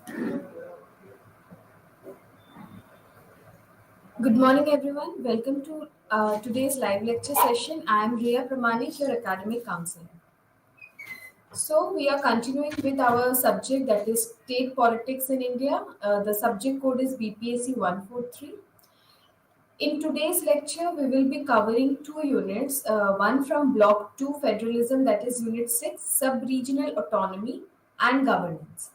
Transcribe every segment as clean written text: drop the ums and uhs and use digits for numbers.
Good morning, everyone. Welcome to today's live lecture session. I am Riya Pramanik, your academic counselor. So, we are continuing with our subject that is state politics in India. The subject code is BPSC 143. In today's lecture, we will be covering two units, one from Block 2 Federalism, that is Unit 6, Sub-Regional Autonomy and Governance.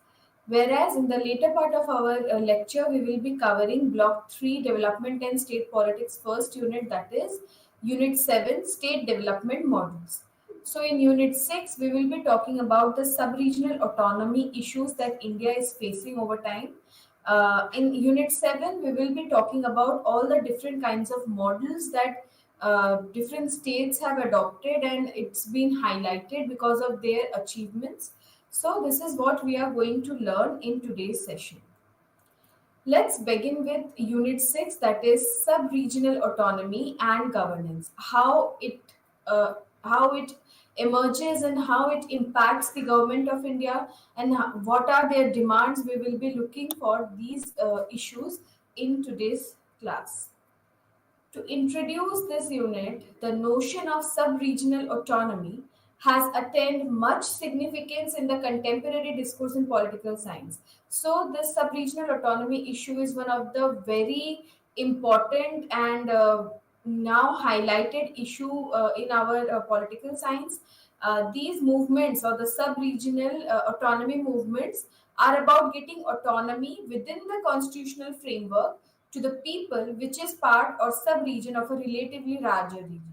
Whereas in the later part of our lecture, we will be covering Block 3 Development and State Politics, first unit, that is Unit 7, State Development Models. So, in Unit 6, we will be talking about the sub-regional autonomy issues that India is facing over time. In Unit 7, we will be talking about all the different kinds of models that different states have adopted, and it's been highlighted because of their achievements. So, this is what we are going to learn in today's session. Let's begin with Unit 6, that is sub-regional autonomy and governance. How it emerges and how it impacts the government of India, and what are their demands. We will be looking for these issues in today's class. To introduce this unit, the notion of sub-regional autonomy has attained much significance in the contemporary discourse in political science. So, this sub-regional autonomy issue is one of the very important and now highlighted issue in our political science. These movements, or the sub-regional autonomy movements, are about getting autonomy within the constitutional framework to the people which is part or sub-region of a relatively larger region.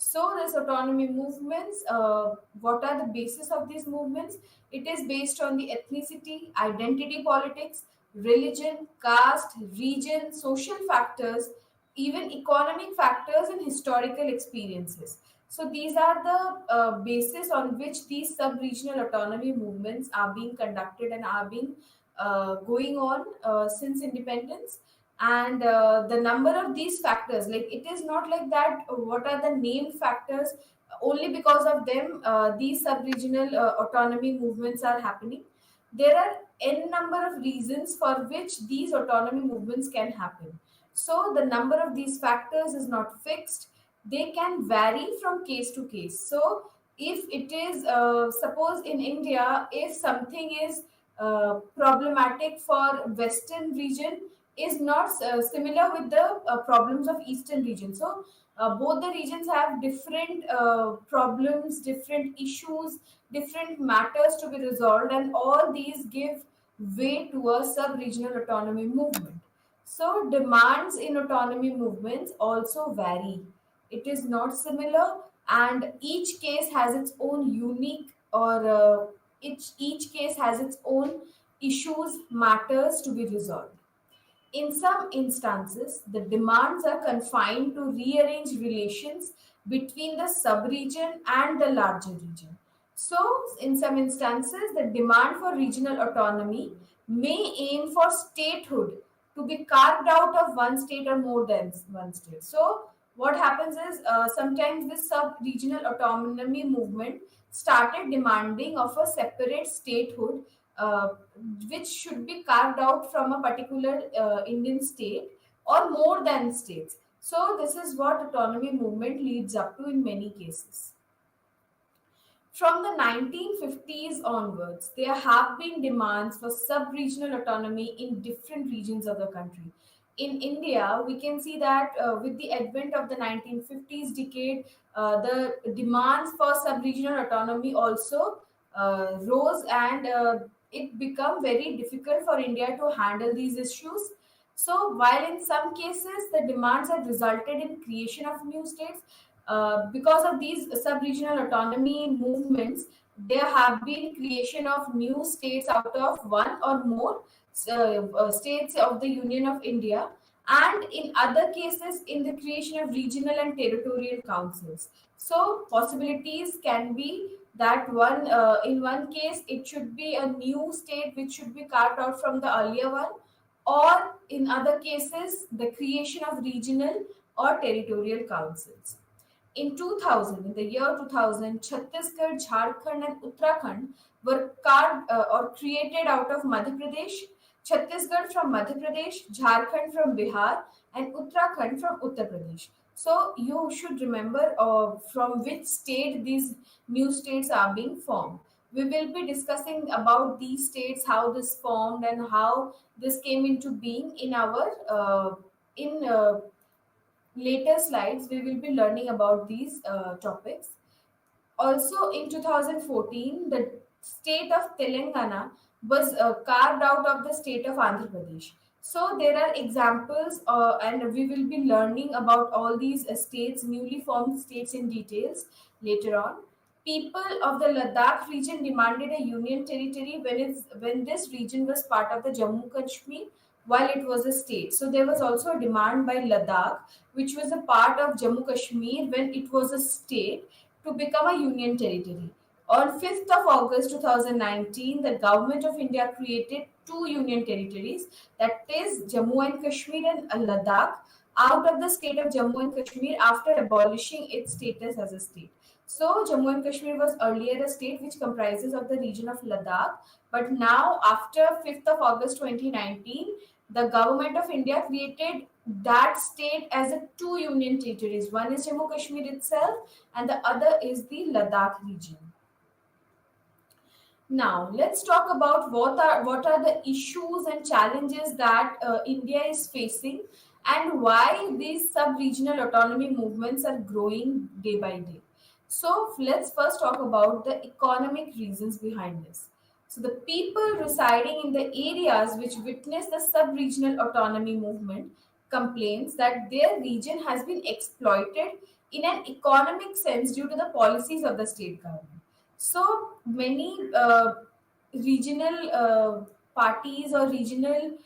So, this autonomy movements, what are the basis of these movements? It is based on the ethnicity, identity politics, religion, caste, region, social factors, even economic factors and historical experiences. So, these are the basis on which these sub-regional autonomy movements are being conducted and are being going on since independence. And the number of these factors, like it is not like that what are the named factors, only because of them these sub-regional autonomy movements are happening. There are n number of reasons for which these autonomy movements can happen. So the number of these factors is not fixed. They can vary from case to case. So if it is suppose in India, if something is problematic for western region, is not similar with the problems of eastern region. So both the regions have different problems, different issues, different matters to be resolved, and all these give way to a sub-regional autonomy movement. So demands in autonomy movements also vary. It is not similar, and each case has its own unique, or each case has its own issues, matters to be resolved. In some instances, the demands are confined to rearrange relations between the sub-region and the larger region. So, in some instances, the demand for regional autonomy may aim for statehood to be carved out of one state or more than one state. So, what happens is sometimes this sub-regional autonomy movement started demanding of a separate statehood, which should be carved out from a particular Indian state or more than states. So this is what autonomy movement leads up to in many cases. From the 1950s onwards, there have been demands for sub-regional autonomy in different regions of the country. In India, we can see that with the advent of the 1950s decade, the demands for sub-regional autonomy also rose, and it became very difficult for India to handle these issues. So, while in some cases the demands have resulted in creation of new states, because of these sub-regional autonomy movements, there have been creation of new states out of one or more states of the Union of India, and in other cases, in the creation of regional and territorial councils. So, possibilities can be that one in one case it should be a new state which should be carved out from the earlier one, or in other cases, the creation of regional or territorial councils. In 2000, in the year 2000, Chhattisgarh, Jharkhand, and Uttarakhand were carved or created out of Madhya Pradesh, Chhattisgarh from Madhya Pradesh, Jharkhand from Bihar, and Uttarakhand from Uttar Pradesh. So you should remember from which state these new states are being formed. We will be discussing about these states, how this formed, and how this came into being in our in later slides. We will be learning about these topics. Also, in 2014, the state of Telangana was carved out of the state of Andhra Pradesh. So, there are examples, and we will be learning about all these states, newly formed states, in details later on. People of the Ladakh region demanded a union territory when this region was part of the Jammu Kashmir while it was a state. So, there was also a demand by Ladakh, which was a part of Jammu Kashmir when it was a state, to become a union territory. On 5th of August 2019, the government of India created two union territories, that is Jammu and Kashmir and Ladakh, out of the state of Jammu and Kashmir after abolishing its status as a state. So, Jammu and Kashmir was earlier a state which comprises of the region of Ladakh, but now after 5th of August 2019, the government of India created that state as a two union territories. One is Jammu Kashmir itself, and the other is the Ladakh region. Now, let's talk about what are the issues and challenges that India is facing, and why these sub-regional autonomy movements are growing day by day. So, let's first talk about the economic reasons behind this. So, the people residing in the areas which witness the sub-regional autonomy movement complains that their region has been exploited in an economic sense due to the policies of the state government. So many regional parties or regional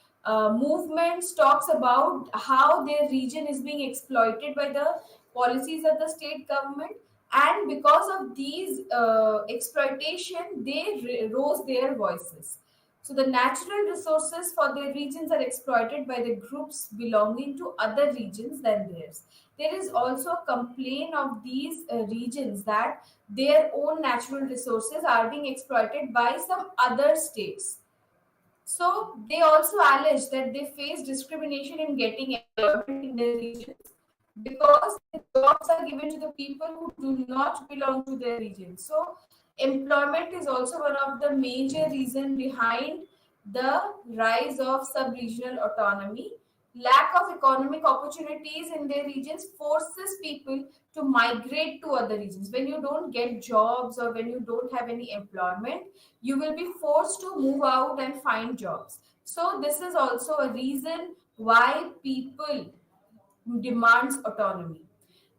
movements talks about how their region is being exploited by the policies of the state government, and because of these exploitation, they rose their voices. So the natural resources for their regions are exploited by the groups belonging to other regions than theirs. There is also a complaint of these regions that their own natural resources are being exploited by some other states. So they also allege that they face discrimination in getting employment in their regions because the jobs are given to the people who do not belong to their region. So employment is also one of the major reason behind the rise of sub-regional autonomy. Lack of economic opportunities in their regions forces people to migrate to other regions. When you don't get jobs or when you don't have any employment, you will be forced to move out and find jobs. So this is also a reason why people demands autonomy.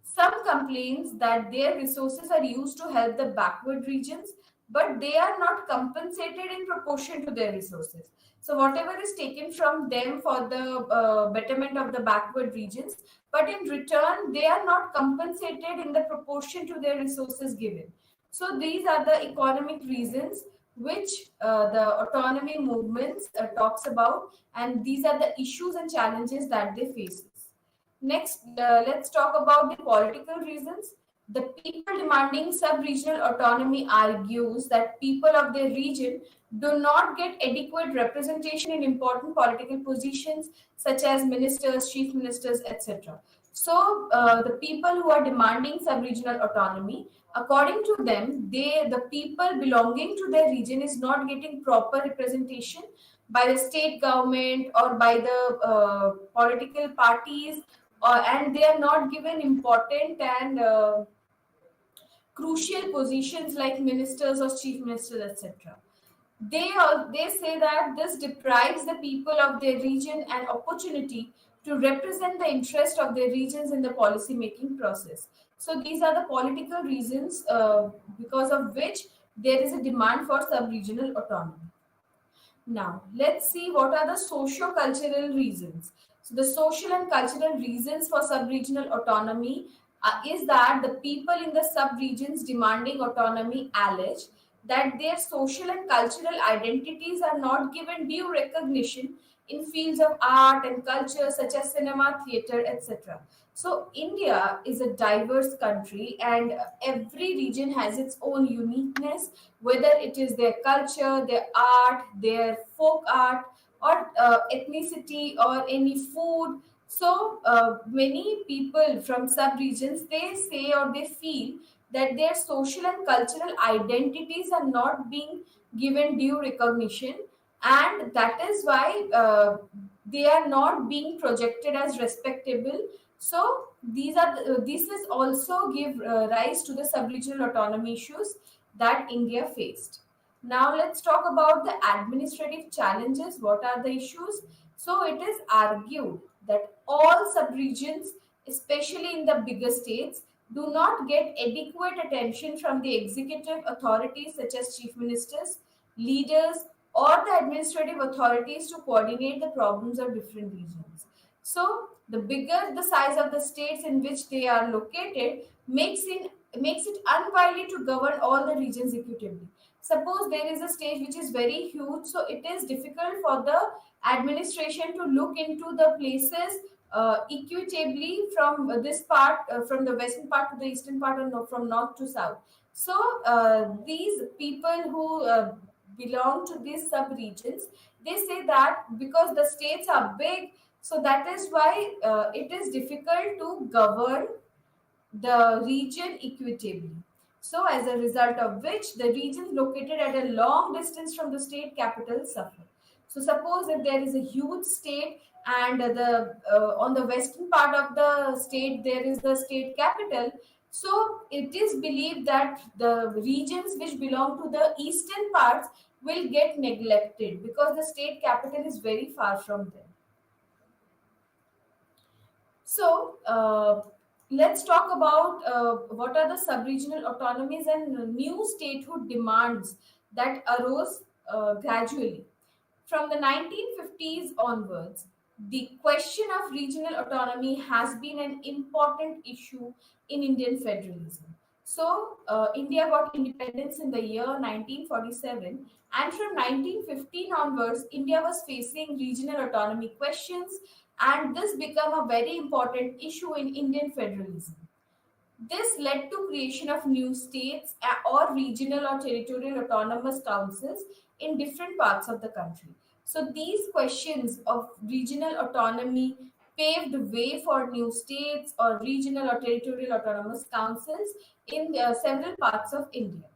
Some complains that their resources are used to help the backward regions, but they are not compensated in proportion to their resources. So whatever is taken from them for the betterment of the backward regions, but in return they are not compensated in the proportion to their resources given. So these are the economic reasons which the autonomy movements talks about, and these are the issues and challenges that they face. Next, let's talk about the political reasons. The people demanding sub-regional autonomy argues that people of their region do not get adequate representation in important political positions such as ministers, chief ministers, etc. So, the people who are demanding sub-regional autonomy, according to them, the people belonging to their region is not getting proper representation by the state government or by the political parties, and they are not given important and crucial positions like ministers or chief ministers, etc. They say that this deprives the people of their region an opportunity to represent the interest of their regions in the policy making process. So these are the political reasons because of which there is a demand for sub-regional autonomy. Now, let's see what are the socio-cultural reasons. So, the social and cultural reasons for sub-regional autonomy is that the people in the sub-regions demanding autonomy allege that their social and cultural identities are not given due recognition in fields of art and culture such as cinema, theater, etc. So India is a diverse country, and every region has its own uniqueness, whether it is their culture, their art, their folk art, or ethnicity, or any food. So many people from sub regions, they say or they feel that their social and cultural identities are not being given due recognition, and that is why they are not being projected as respectable. So this is also give rise to the sub-regional autonomy issues that India faced. Now let's talk about the administrative challenges. What are the issues? So it is argued that all sub-regions, especially in the bigger states, do not get adequate attention from the executive authorities such as chief ministers, leaders, or the administrative authorities to coordinate the problems of different regions. So the bigger the size of the states in which they are located makes it unlikely to govern all the regions equitably. Suppose there is a state which is very huge, so it is difficult for the administration to look into the places equitably from this part, from the western part to the eastern part, or from north to south. So these people who belong to these sub regions, they say that because the states are big, so that is why it is difficult to govern the region equitably. So, as a result of which, the regions located at a long distance from the state capital suffer. So, suppose if there is a huge state, and the on the western part of the state there is the state capital, so it is believed that the regions which belong to the eastern parts will get neglected because the state capital is very far from them. So, let's talk about what are the sub-regional autonomies and new statehood demands that arose gradually. From the 1950s onwards, the question of regional autonomy has been an important issue in Indian federalism. So, India got independence in the year 1947, and from 1915 onwards, India was facing regional autonomy questions, and this became a very important issue in Indian federalism. This led to creation of new states or regional or territorial autonomous councils in different parts of the country. So these questions of regional autonomy paved the way for new states or regional or territorial autonomous councils in several parts of India.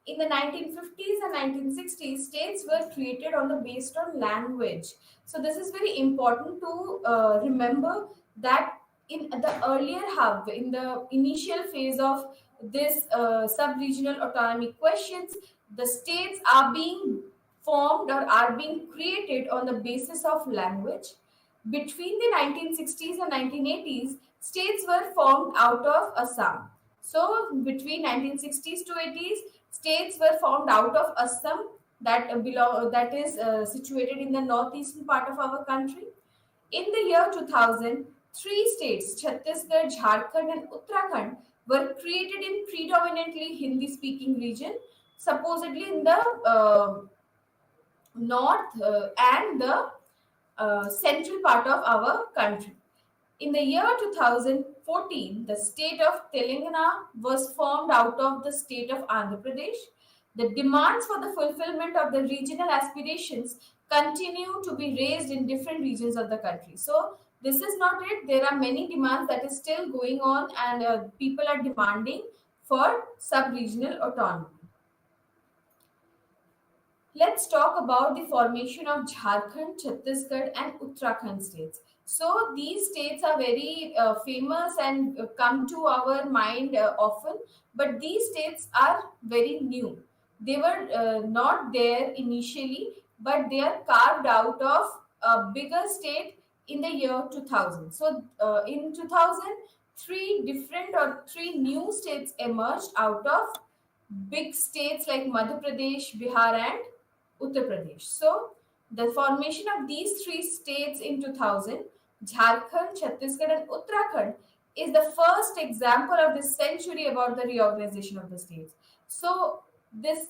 In the 1950s and 1960s, states were created on the based on language. So this is very important to remember that in the earlier hub, in the initial phase of this sub-regional autonomy questions, the states are being formed or are being created on the basis of language. Between the 1960s and 1980s, states were formed out of Assam. So between 1960s to 80s, states were formed out of Assam that is situated in the northeastern part of our country. In the year 2000, three states, Chhattisgarh, Jharkhand, and Uttarakhand, were created in predominantly Hindi-speaking region, supposedly in the north and the central part of our country. In the year 2014, the state of Telangana was formed out of the state of Andhra Pradesh. The demands for the fulfillment of the regional aspirations continue to be raised in different regions of the country. So, this is not it. There are many demands that is still going on, and people are demanding for sub-regional autonomy. Let's talk about the formation of Jharkhand, Chhattisgarh, and Uttarakhand states. So these states are very famous and come to our mind often, but these states are very new. They were not there initially, but they are carved out of a bigger state in the year 2000. So in 2000, three new states emerged out of big states like Madhya Pradesh, Bihar, and Uttar Pradesh. So, the formation of these three states in 2000, Jharkhand, Chhattisgarh, and Uttarakhand, is the first example of this century about the reorganization of the states. So, this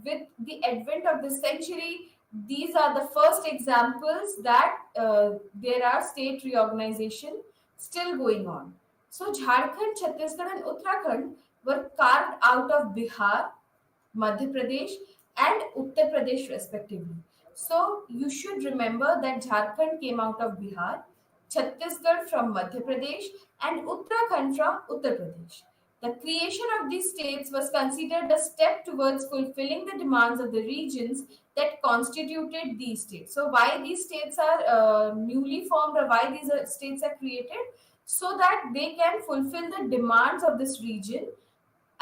with the advent of this century, These are the first examples that there are state reorganization still going on. So Jharkhand, Chhattisgarh, and Uttarakhand were carved out of Bihar, Madhya Pradesh, and Uttar Pradesh, respectively. So you should remember that Jharkhand came out of Bihar, Chhattisgarh from Madhya Pradesh, and Uttarakhand from Uttar Pradesh. The creation of these states was considered a step towards fulfilling the demands of the regions that constituted these states. So, why these states are newly formed, or why these states are created? So that they can fulfill the demands of this region,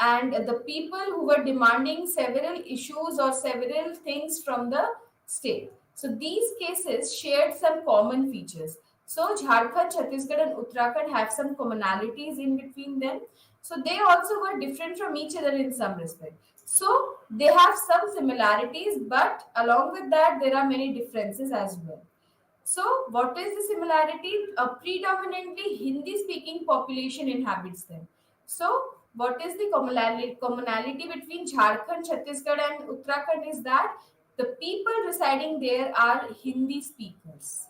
and the people who were demanding several issues or several things from the state. So these cases shared some common features. So Jharkhand, Chhattisgarh, and Uttarakhand have some commonalities in between them. So they also were different from each other in some respect. So they have some similarities, but along with that, there are many differences as well. So, what is the similarity? A predominantly Hindi speaking population inhabits them. So, what is the commonality between Jharkhand, Chhattisgarh, and Uttarakhand is that the people residing there are Hindi speakers.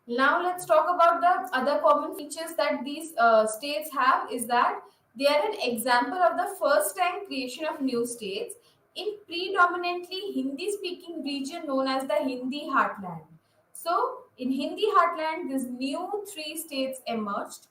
Now, let's talk about the other common features that these states have is that they are an example of the first time creation of new states in predominantly Hindi speaking region known as the Hindi heartland. So, in Hindi heartland, these new three states emerged.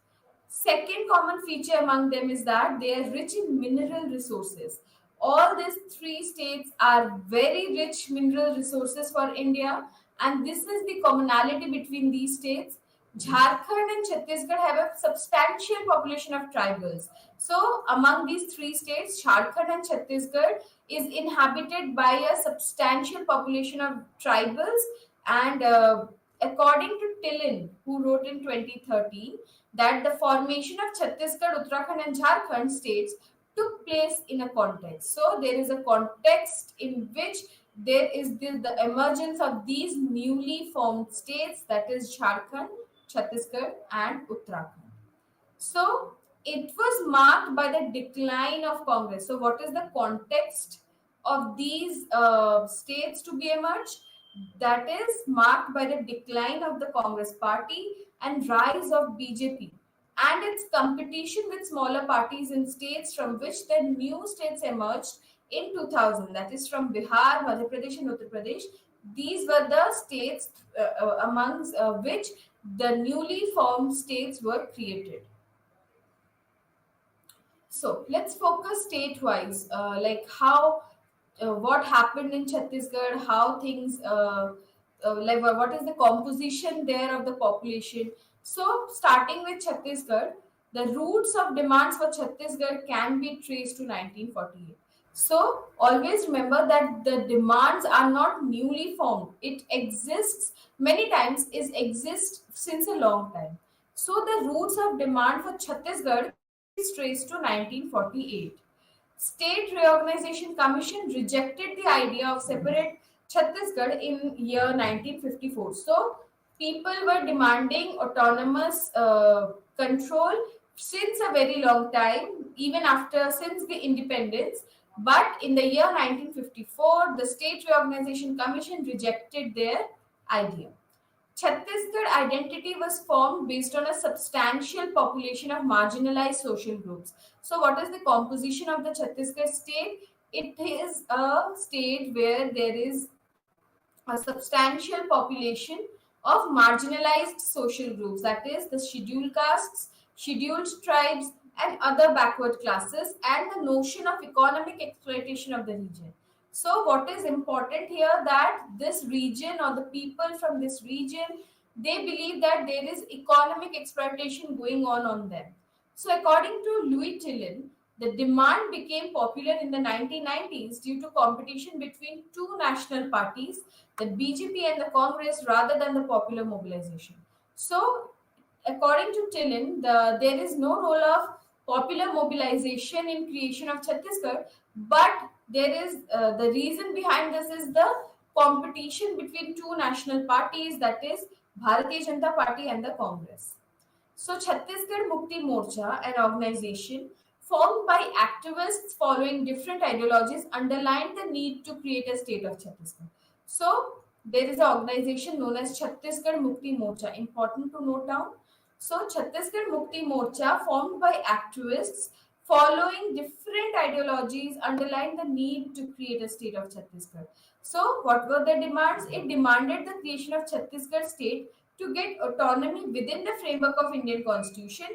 Second common feature among them is that they are rich in mineral resources. All these three states are very rich mineral resources for India, and this is the commonality between these states. Jharkhand and Chhattisgarh have a substantial population of tribals. So, among these three states, Jharkhand and Chhattisgarh is inhabited by a substantial population of tribals, and according to Tillin, who wrote in 2013 that the formation of Chhattisgarh, Uttarakhand, and Jharkhand states took place in a context. So there is a context in which there is the emergence of these newly formed states, that is Jharkhand, Chhattisgarh, and Uttarakhand. So it was marked by the decline of Congress. So what is the context of these states to be emerged? That is marked by the decline of the Congress party and rise of BJP and its competition with smaller parties in states from which the new states emerged in 2000, that is from Bihar, Madhya Pradesh, and Uttar Pradesh. These were the states amongst which the newly formed states were created. So let's focus state-wise, like how what happened in Chhattisgarh, how things like what is the composition there of the population. So starting with Chhattisgarh, the roots of demands for Chhattisgarh can be traced to 1948. So always remember that the demands are not newly formed. It exists many times, is exists since a long time. So the roots of demand for Chhattisgarh is traced to 1948. State Reorganization Commission rejected the idea of separate Chhattisgarh in year 1954. So people were demanding autonomous control since a very long time, even after since the independence. But in the year 1954, the State Reorganization Commission rejected their idea. Chhattisgarh identity was formed based on a substantial population of marginalized social groups. So, what is the composition of the Chhattisgarh state? It is a state where there is a substantial population of marginalized social groups, that is, the scheduled castes, scheduled tribes, and other backward classes, and the notion of economic exploitation of the region. So, what is important here that this region or the people from this region, they believe that there is economic exploitation going on them. So, according to Louis Tillin, the demand became popular in the 1990s due to competition between two national parties, the BJP and the Congress, rather than the popular mobilization. So, according to Tillin, there is no role of popular mobilization in creation of Chhattisgarh, but there is the reason behind this is the competition between two national parties, that is Bharatiya Janata Party and the Congress. So Chhattisgarh Mukti Morcha, an organization, formed by activists following different ideologies, underlined the need to create a state of Chhattisgarh. So, there is an organization known as Chhattisgarh Mukti Morcha. Important to note down. So, Chhattisgarh Mukti Morcha, formed by activists following different ideologies, underlined the need to create a state of Chhattisgarh. So, what were the demands? It demanded the creation of Chhattisgarh state to get autonomy within the framework of Indian Constitution,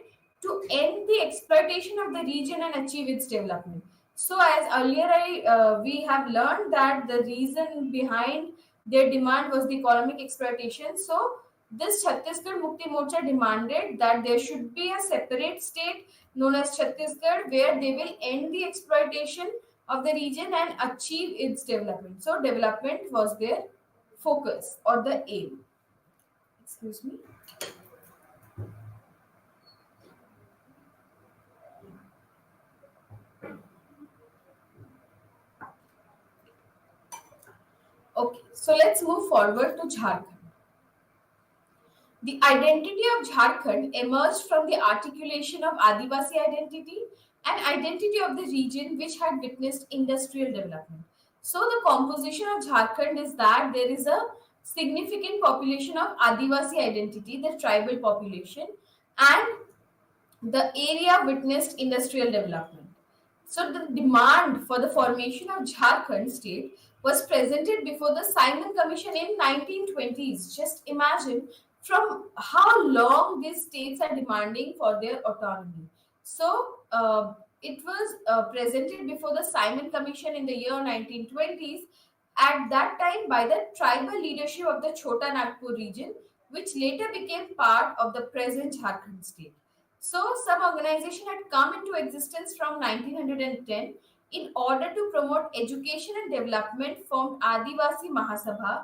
to end the exploitation of the region and achieve its development. So, as earlier we have learned that the reason behind their demand was the economic exploitation. So, this Chhattisgarh Mukti Morcha demanded that there should be a separate state known as Chhattisgarh where they will end the exploitation of the region and achieve its development. So, development was their focus or the aim. Excuse me. Okay, so let's move forward to Jharkhand. The identity of Jharkhand emerged from the articulation of Adivasi identity and identity of the region which had witnessed industrial development. So, the composition of Jharkhand is that there is a significant population of Adivasi identity, the tribal population, and the area witnessed industrial development. So the demand for the formation of Jharkhand state was presented before the Simon Commission in 1920s. Just imagine from how long these states are demanding for their autonomy. So it was presented before the Simon Commission in the year 1920s, at that time by the tribal leadership of the Chota Nagpur region, which later became part of the present Jharkhand state. So, some organization had come into existence from 1910 in order to promote education and development, formed Adivasi Mahasabha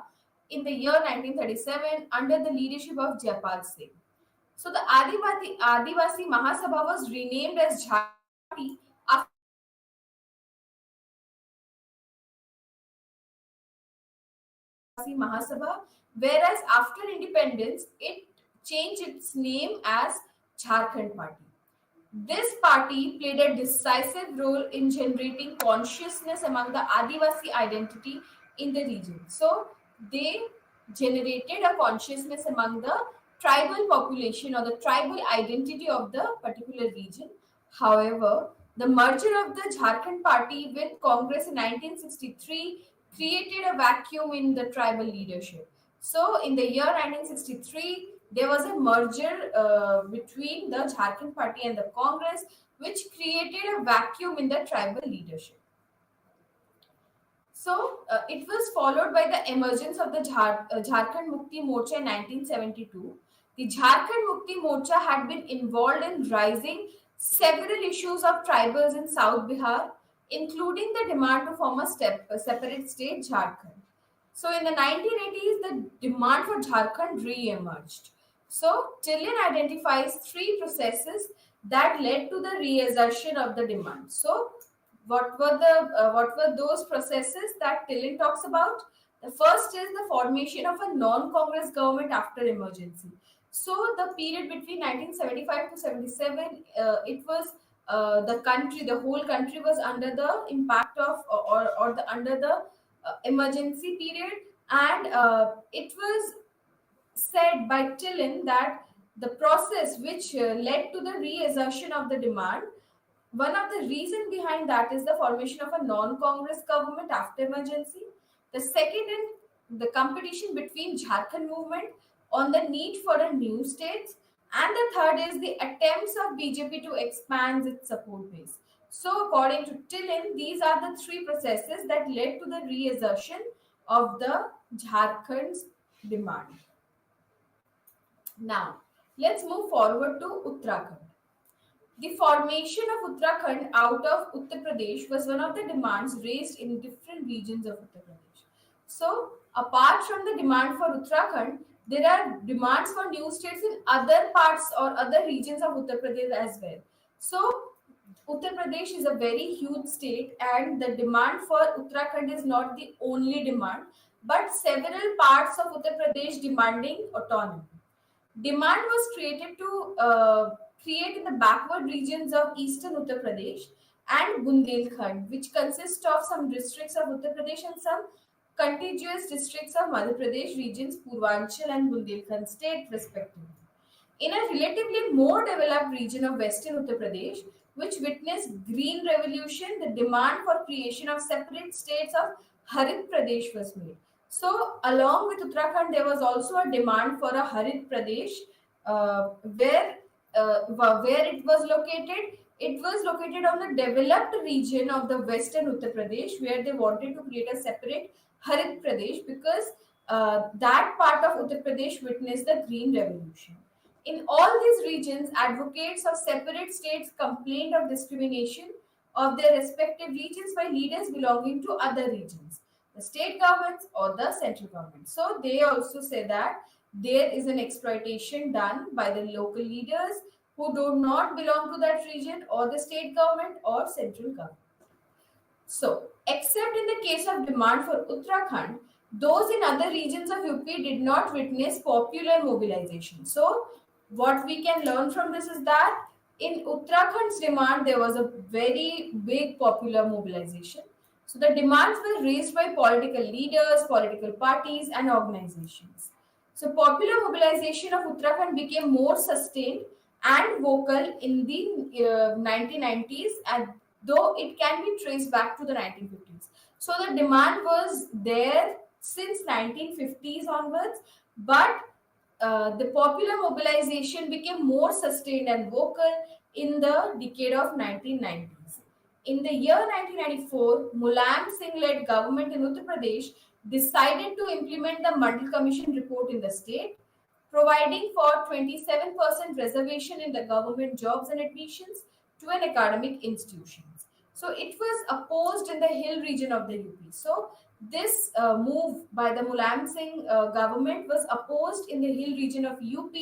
in the year 1937 under the leadership of Jayapal Singh. So, the Adivasi Mahasabha was renamed as Jharkhand after Adivasi Mahasabha, whereas after independence, it changed its name as Jharkhand Party. This party played a decisive role in generating consciousness among the Adivasi identity in the region. So, they generated a consciousness among the tribal population or the tribal identity of the particular region. However, the merger of the Jharkhand party with Congress in 1963 created a vacuum in the tribal leadership. So, in the year 1963, there was a merger between the Jharkhand party and the Congress, which created a vacuum in the tribal leadership. So it was followed by the emergence of the Jharkhand Mukti Morcha in 1972. The Jharkhand Mukti Morcha had been involved in raising several issues of tribals in South Bihar, including the demand to form a separate state, Jharkhand. So in the 1980s, the demand for Jharkhand re-emerged. So Tillin identifies three processes that led to the reassertion of the demand. So what were those processes that Tillin talks about? The first is the formation of a non-Congress government after emergency. So the period between 1975 to 77, it was the whole country was under the impact of or the under the emergency period, and it was said by Tillin that the process which led to the reassertion of the demand, one of the reason behind that is the formation of a non-Congress government after emergency. The second is the competition between Jharkhand movement on the need for a new state, and the third is the attempts of BJP to expand its support base. So, according to Tillin, these are the three processes that led to the reassertion of the Jharkhand's demand. Now, let's move forward to Uttarakhand. The formation of Uttarakhand out of Uttar Pradesh was one of the demands raised in different regions of Uttar Pradesh. So, apart from the demand for Uttarakhand, there are demands for new states in other parts or other regions of Uttar Pradesh as well. So, Uttar Pradesh is a very huge state, and the demand for Uttarakhand is not the only demand, but several parts of Uttar Pradesh demanding autonomy. Demand was created to create in the backward regions of eastern Uttar Pradesh and Bundelkhand, which consist of some districts of Uttar Pradesh and some contiguous districts of Madhya Pradesh regions, Purvanchal and Bundelkhand state respectively. In a relatively more developed region of western Uttar Pradesh, which witnessed green revolution, the demand for creation of separate states of Harit Pradesh was made. So, along with Uttarakhand, there was also a demand for a Harit Pradesh, uh, where where it was located. It was located on the developed region of the western Uttar Pradesh, where they wanted to create a separate Harit Pradesh because that part of Uttar Pradesh witnessed the Green Revolution. In all these regions, advocates of separate states complained of discrimination of their respective regions by leaders belonging to other regions, the state governments or the central government. So they also say that there is an exploitation done by the local leaders who do not belong to that region or the state government or central government. So, except in the case of demand for Uttarakhand, those in other regions of UP did not witness popular mobilization. So, what we can learn from this is that in Uttarakhand's demand, there was a very big popular mobilization. So, the demands were raised by political leaders, political parties, and organizations. So, popular mobilization of Uttarakhand became more sustained and vocal in the 1990s, and though it can be traced back to the 1950s. So the demand was there since 1950s onwards, but the popular mobilization became more sustained and vocal in the decade of 1990s. In the year 1994, Mulayam Singh-led government in Uttar Pradesh decided to implement the Mandal Commission report in the state, providing for 27% reservation in the government jobs and admissions to an academic institutions. So it was opposed in the hill region of the UP. So this move by the Mulayam Singh government was opposed in the hill region of UP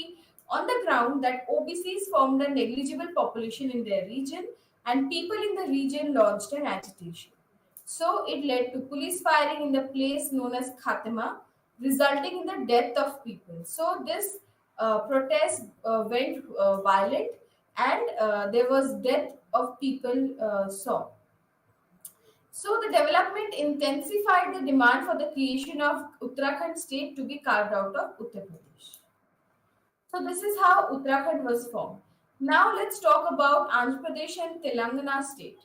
on the ground that OBCs formed a negligible population in their region and people in the region launched an agitation. So it led to police firing in the place known as Khatima, resulting in the death of people. So this protest went violent, and there was death of people saw. So the development intensified the demand for the creation of Uttarakhand state to be carved out of Uttar Pradesh. So this is how Uttarakhand was formed. Now let's talk about Andhra Pradesh and Telangana state.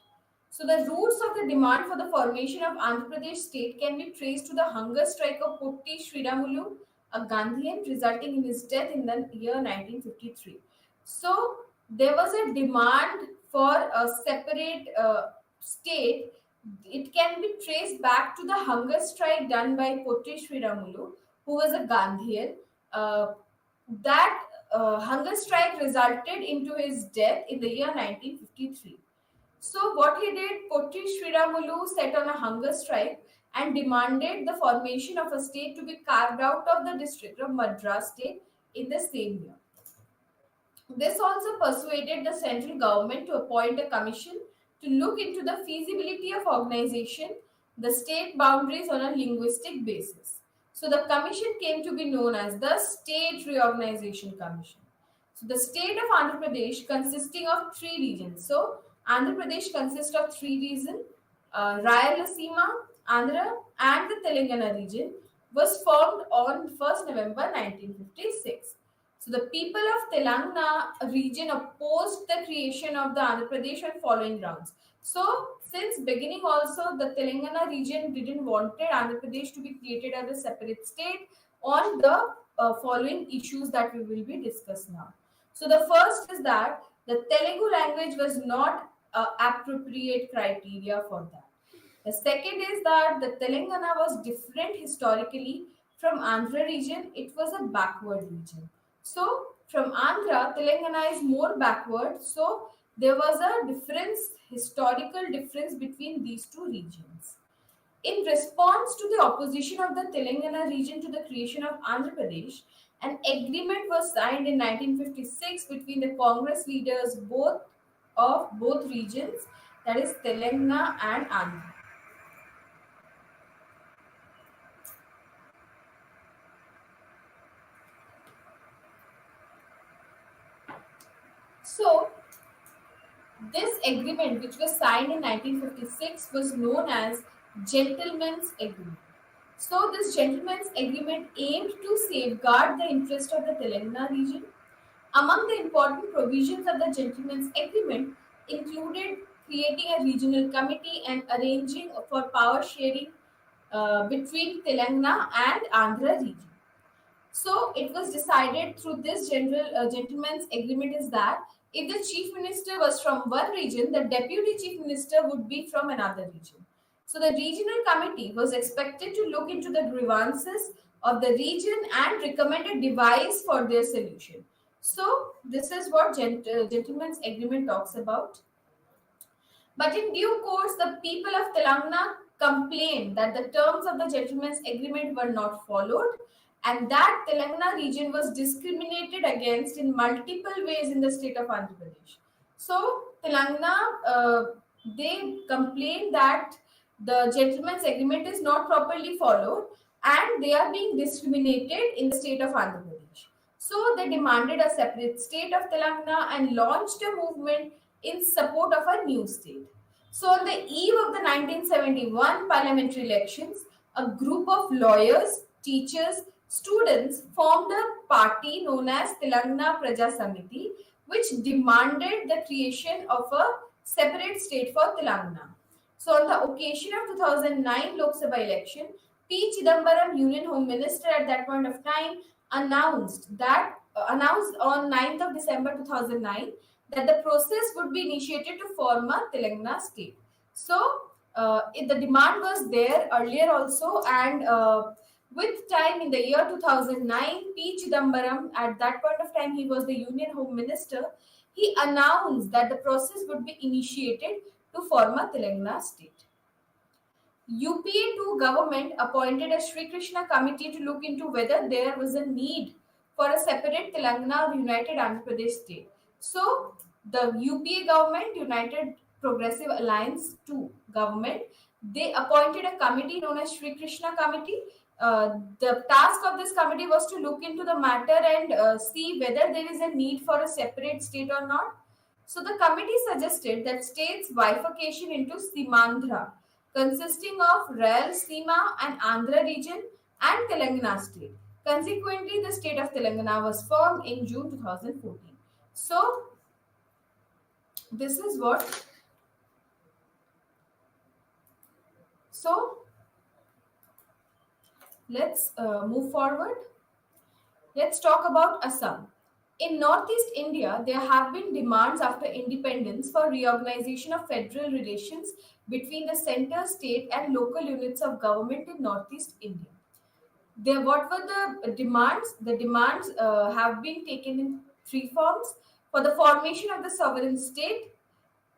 So the roots of the demand for the formation of Andhra Pradesh state can be traced to the hunger strike of Potti Sriramulu, a Gandhian, resulting in his death in the year 1953. So there was a demand for a separate state. It can be traced back to the hunger strike done by Potti Sriramulu, who was a Gandhian. That hunger strike resulted into his death in the year 1953. So what he did, Potti Sriramulu set on a hunger strike and demanded the formation of a state to be carved out of the district of Madras state in the same year. This also persuaded the central government to appoint a commission to look into the feasibility of organization the state boundaries on a linguistic basis. So the commission came to be known as the State Reorganization Commission. So the state of Andhra Pradesh consisting of three regions. So Andhra Pradesh consists of three regions, Rayalaseema, Andhra and the Telangana region was formed on 1st November 1956. So the people of Telangana region opposed the creation of the Andhra Pradesh on following grounds. So since beginning also the Telangana region didn't wanted Andhra Pradesh to be created as a separate state on the following issues that we will be discussed now. So the first is that the Telugu language was not appropriate criteria for that. The second is that the Telangana was different historically from Andhra region. It was a backward region. So from Andhra, Telangana is more backward. So there was a difference, historical difference between these two regions. In response to the opposition of the Telangana region to the creation of Andhra Pradesh, an agreement was signed in 1956 between the Congress leaders both regions, that is Telangana and Andhra. So, this agreement, which was signed in 1956, was known as Gentleman's Agreement. So, this Gentleman's Agreement aimed to safeguard the interest of the Telangana region. Among the important provisions of the Gentleman's Agreement included creating a regional committee and arranging for power sharing between Telangana and Andhra region. So it was decided through this gentleman's agreement is that if the chief minister was from one region, the deputy chief minister would be from another region. So the regional committee was expected to look into the grievances of the region and recommend a device for their solution. So this is what gentleman's agreement talks about. But in due course, the people of Telangana complained that the terms of the gentleman's agreement were not followed and that Telangana region was discriminated against in multiple ways in the state of Andhra Pradesh. So, Telangana, they complained that the gentleman's agreement is not properly followed and they are being discriminated in the state of Andhra Pradesh. So, they demanded a separate state of Telangana and launched a movement in support of a new state. So, on the eve of the 1971 parliamentary elections, a group of lawyers, teachers, students formed a party known as Telangana Praja Samiti, which demanded the creation of a separate state for Telangana. So, on the occasion of 2009 Lok Sabha election, P. Chidambaram, Union Home Minister at that point of time, announced on 9th of December 2009 that the process would be initiated to form a Telangana state. So, the demand was there earlier also, and with time in the year 2009, P. Chidambaram, at that point of time, he was the Union Home Minister. He announced that the process would be initiated to form a Telangana state. UPA 2 government appointed a Sri Krishna committee to look into whether there was a need for a separate Telangana or United Andhra Pradesh state. So, the UPA government, United Progressive Alliance 2 government, they appointed a committee known as Sri Krishna Committee. The task of this committee was to look into the matter and see whether there is a need for a separate state or not. So, the committee suggested that states bifurcation into Simandhra, consisting of Rayalaseema and Andhra region and Telangana state. Consequently, the state of Telangana was formed in June 2014. So, this is what. So, let's move forward. Let's talk about Assam. In Northeast India, there have been demands after independence for reorganization of federal relations between the center, state, and local units of government in Northeast India. What were the demands? The demands have been taken in three forms: for the formation of the sovereign state,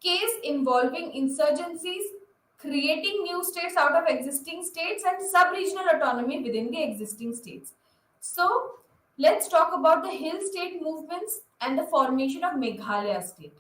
case involving insurgencies, creating new states out of existing states, and sub-regional autonomy within the existing states. So, let's talk about the hill state movements and the formation of Meghalaya state.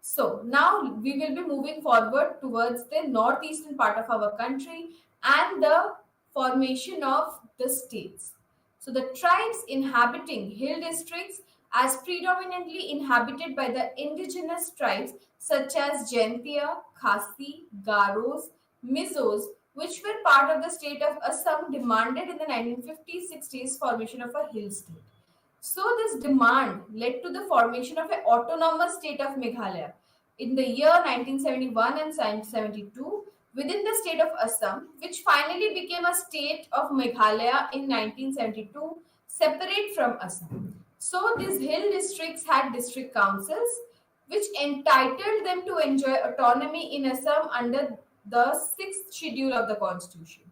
So, now we will be moving forward towards the northeastern part of our country and the formation of the states. So, the tribes inhabiting hill districts as predominantly inhabited by the indigenous tribes such as Jaintia, Khasi, Garos, Mizos, which were part of the state of Assam, demanded in the 1950s-60s formation of a hill state. So this demand led to the formation of an autonomous state of Meghalaya in the year 1971 and 1972 within the state of Assam, which finally became a state of Meghalaya in 1972, separate from Assam. So these hill districts had district councils, which entitled them to enjoy autonomy in Assam under the sixth schedule of the constitution.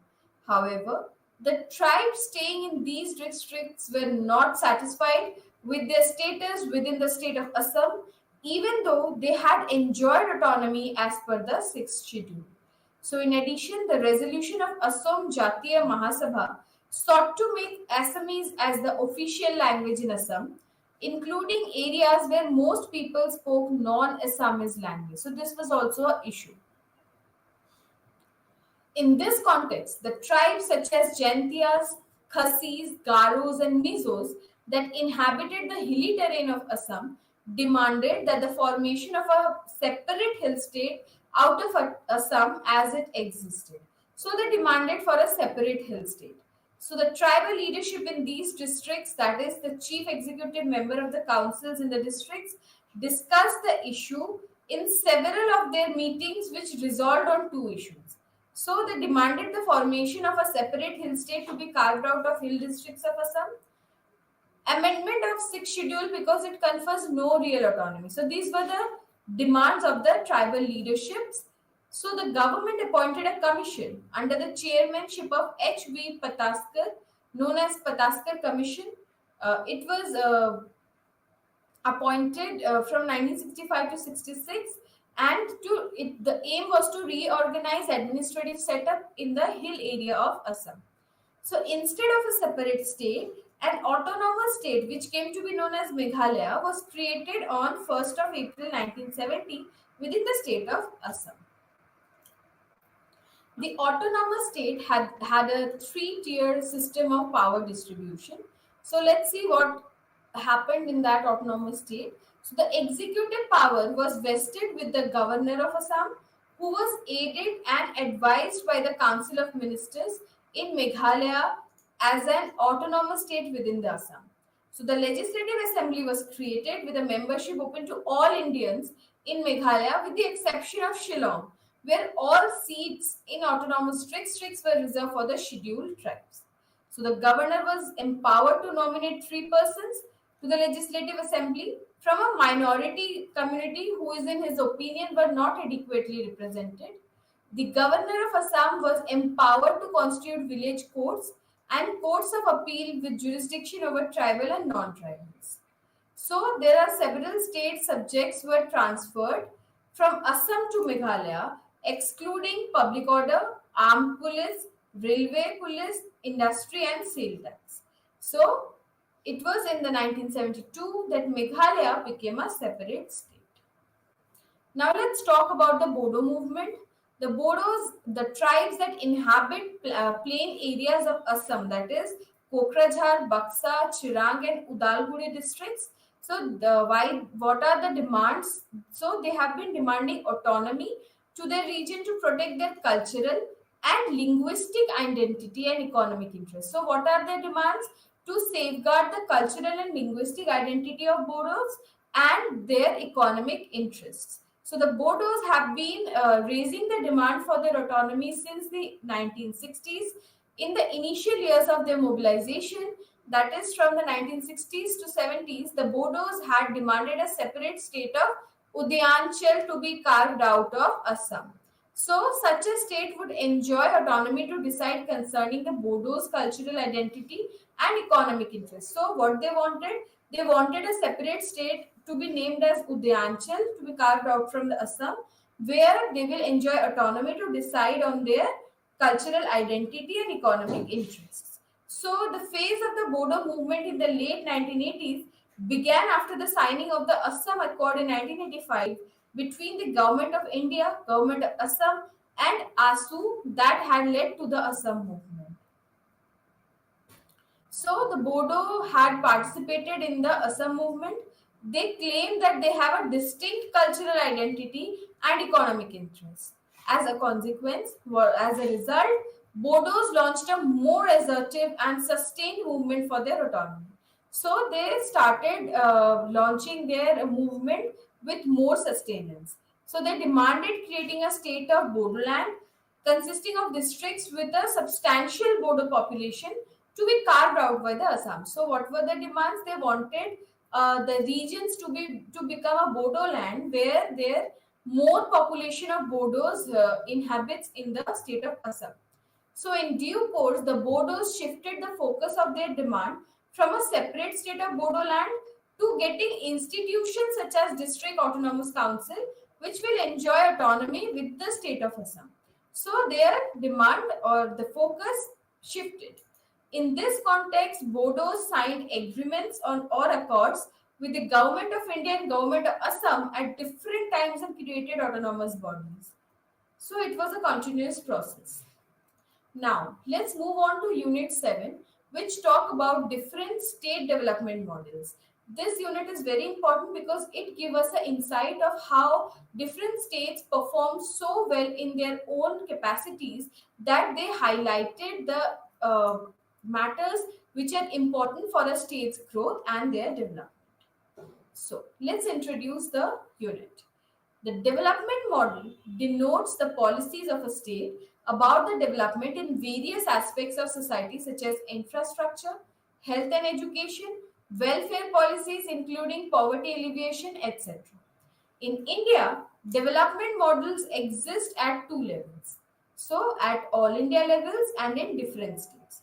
However, the tribes staying in these districts were not satisfied with their status within the state of Assam, even though they had enjoyed autonomy as per the sixth schedule. So, in addition, the resolution of Assam Jatiya Mahasabha sought to make Assamese as the official language in Assam, including areas where most people spoke non-Assamese language. So, this was also an issue. In this context, the tribes such as Jaintias, Khasis, Garos, and Mizos that inhabited the hilly terrain of Assam demanded that the formation of a separate hill state out of Assam as it existed. So they demanded for a separate hill state. So the tribal leadership in these districts, that is the chief executive member of the councils in the districts, discussed the issue in several of their meetings, which resolved on two issues. So they demanded the formation of a separate hill state to be carved out of hill districts of Assam, amendment of sixth schedule because it confers no real autonomy. So these were the demands of the tribal leaderships. So the government appointed a commission under the chairmanship of H.V. Pataskar, known as Pataskar Commission. It was appointed from 1965 to 66, and the aim was to reorganize administrative setup in the hill area of Assam. So instead of a separate state, an autonomous state which came to be known as Meghalaya was created on 1st of April 1970 within the state of Assam. The autonomous state had a three-tier system of power distribution. So let's see what happened in that autonomous state. So the executive power was vested with the governor of Assam, who was aided and advised by the Council of Ministers in Meghalaya as an autonomous state within the Assam. So the Legislative Assembly was created with a membership open to all Indians in Meghalaya with the exception of Shillong, where all seats in autonomous districts were reserved for the scheduled tribes. So the governor was empowered to nominate three persons to the Legislative Assembly from a minority community who is in his opinion were not adequately represented. The governor of Assam was empowered to constitute village courts and courts of appeal with jurisdiction over tribal and non-tribals. So there are several state subjects were transferred from Assam to Meghalaya, excluding public order, armed police, railway police, industry and sale tax. So it was in the 1972 that Meghalaya became a separate state. Now let's talk about the Bodo movement. The Bodos, the tribes that inhabit plain areas of Assam, that is Kokrajhar, Baksa, Chirang and Udalguri districts. So what are the demands? So they have been demanding autonomy to their region to protect their cultural and linguistic identity and economic interests. So what are their demands? To safeguard the cultural and linguistic identity of Bodos and their economic interests. So the Bodos have been raising the demand for their autonomy since the 1960s. In the initial years of their mobilization, that is from the 1960s to 70s, the Bodos had demanded a separate state of Udyanchal to be carved out of Assam. So such a state would enjoy autonomy to decide concerning the Bodos' cultural identity and economic interests. So what they wanted a separate state to be named as Udyanchal to be carved out from the Assam, where they will enjoy autonomy to decide on their cultural identity and economic interests. So the phase of the Bodo movement in the late 1980s began after the signing of the Assam Accord in 1985 between the Government of India, Government of Assam and ASU that had led to the Assam movement. So the Bodo had participated in the Assam movement. They claim that they have a distinct cultural identity and economic interests. As a consequence, or as a result, Bodos launched a more assertive and sustained movement for their autonomy. So they started launching their movement with more sustenance. So they demanded creating a state of Bodoland consisting of districts with a substantial Bodo population to be carved out by the Assam. So what were the demands? They wanted the regions to become a Bodo land where there more population of Bodos inhabits in the state of Assam. So in due course, the Bodos shifted the focus of their demand from a separate state of Bodo land to getting institutions such as District Autonomous Council, which will enjoy autonomy with the state of Assam. So their demand or the focus shifted. In this context, Bodos signed agreements on or accords with the Government of India and Government of Assam at different times and created autonomous bodies. So it was a continuous process. Now, let's move on to Unit 7, which talk about different state development models. This unit is very important because it gives us an insight of how different states perform so well in their own capacities that they highlighted the matters which are important for a state's growth and their development. So let's introduce the unit. The development model denotes the policies of a state about the development in various aspects of society, such as infrastructure, health and education, welfare policies, including poverty alleviation, etc. In India, development models exist at two levels. So, at all India levels and in different states.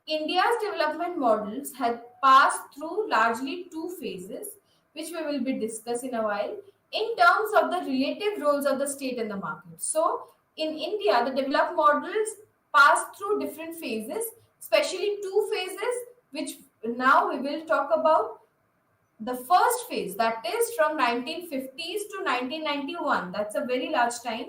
India's development models had passed through largely two phases, which we will be discussing in a while, in terms of the relative roles of the state and the market. So, in India, the developed models passed through different phases, especially two phases, which now we will talk about. The first phase, that is from 1950s to 1991, that's a very large time.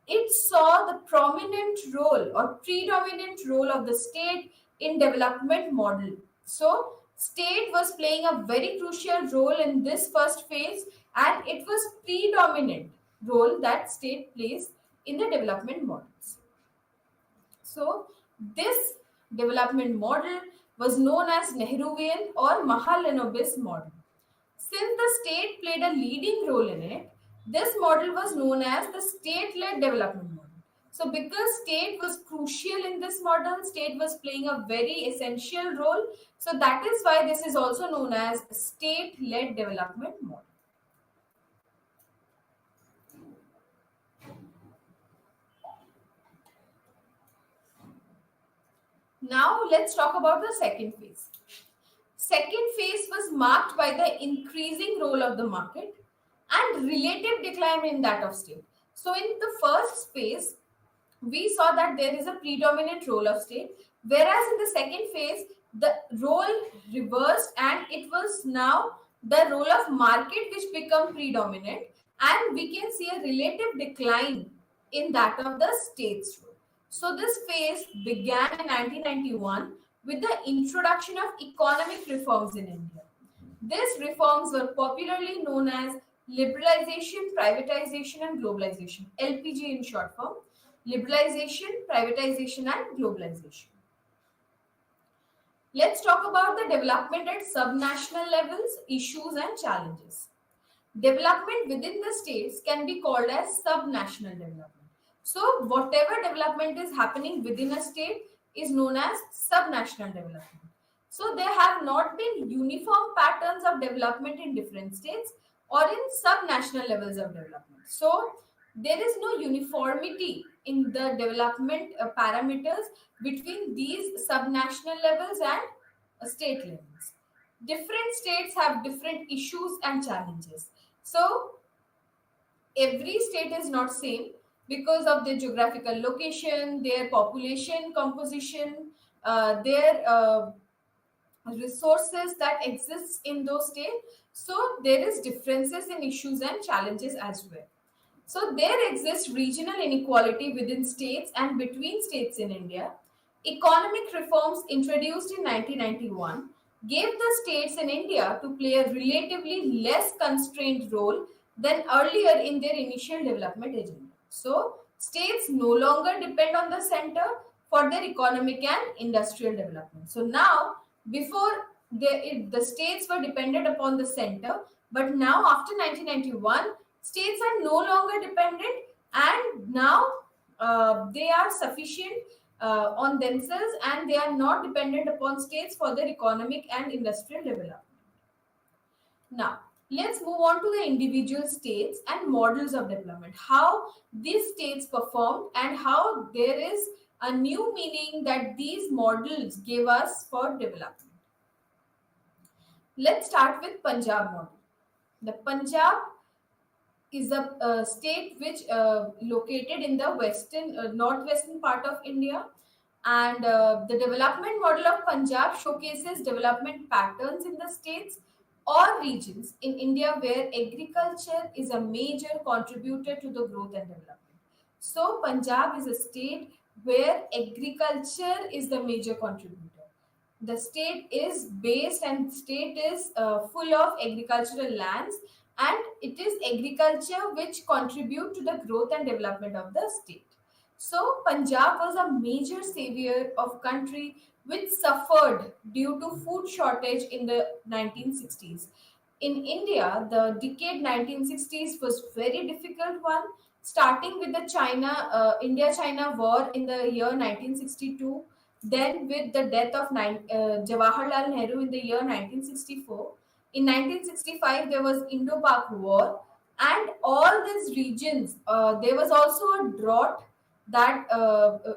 It saw the prominent role or predominant role of the state in development model. So state was playing a very crucial role in this first phase, and it was predominant role that state plays in the development models. So this development model was known as Nehruvian or Mahalanobis model. Since the state played a leading role in it, this model was known as the state-led development model. So because state was crucial in this model, state was playing a very essential role. So that is why this is also known as state-led development model. Now let's talk about the second phase. Second phase was marked by the increasing role of the market and relative decline in that of state. So in the first phase, we saw that there is a predominant role of state, whereas in the second phase, the role reversed and it was now the role of market which become predominant, and we can see a relative decline in that of the state's role. So this phase began in 1991 with the introduction of economic reforms in India. These reforms were popularly known as liberalization, privatization, and globalization, LPG in short form. Liberalization, privatization, and globalization. Let's talk about the development at subnational levels, issues, and challenges. Development within the states can be called as subnational development. So, whatever development is happening within a state is known as subnational development. So, there have not been uniform patterns of development in different states or in subnational levels of development. So, there is no uniformity in the development parameters between these subnational levels and state levels. Different states have different issues and challenges. So, every state is not same because of their geographical location, their population composition, their resources that exists in those states. So there is differences in issues and challenges as well. So there exists regional inequality within states and between states in India. Economic reforms introduced in 1991 gave the states in India to play a relatively less constrained role than earlier in their initial development agenda. So states no longer depend on the center for their economic and industrial development. So now, before the states were dependent upon the center, but now after 1991, states are no longer dependent, and now they are sufficient on themselves, and they are not dependent upon states for their economic and industrial development. Now, let's move on to the individual states and models of development. How these states performed and how there is a new meaning that these models gave us for development. Let's start with Punjab model. The Punjab is a state which located in the western northwestern part of India, and the development model of Punjab showcases development patterns in the states or regions in India where agriculture is a major contributor to the growth and development. So Punjab is a state where agriculture is the major contributor. The state is based and state is full of agricultural lands, and it is agriculture which contribute to the growth and development of the state. So Punjab was a major savior of country which suffered due to food shortage in the 1960s. In India, the decade 1960s was very difficult one, starting with the China India China war in the year 1962, then, with the death of Jawaharlal Nehru in the year 1964, in 1965 there was Indo-Pak War, and all these regions, there was also a drought that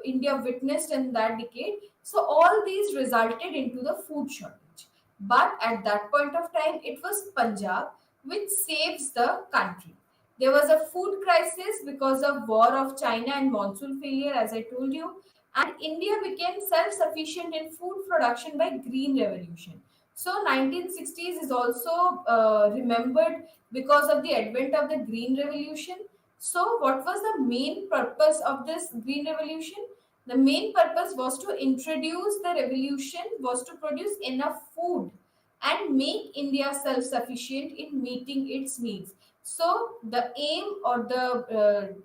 India witnessed in that decade. So all these resulted into the food shortage. But at that point of time, it was Punjab which saves the country. There was a food crisis because of war of China and monsoon failure, as I told you, and India became self-sufficient in food production by Green Revolution. So 1960s is also remembered because of the advent of the Green Revolution. So what was the main purpose of this Green Revolution? The main purpose was to introduce the revolution, was to produce enough food and make India self-sufficient in meeting its needs. So the aim or the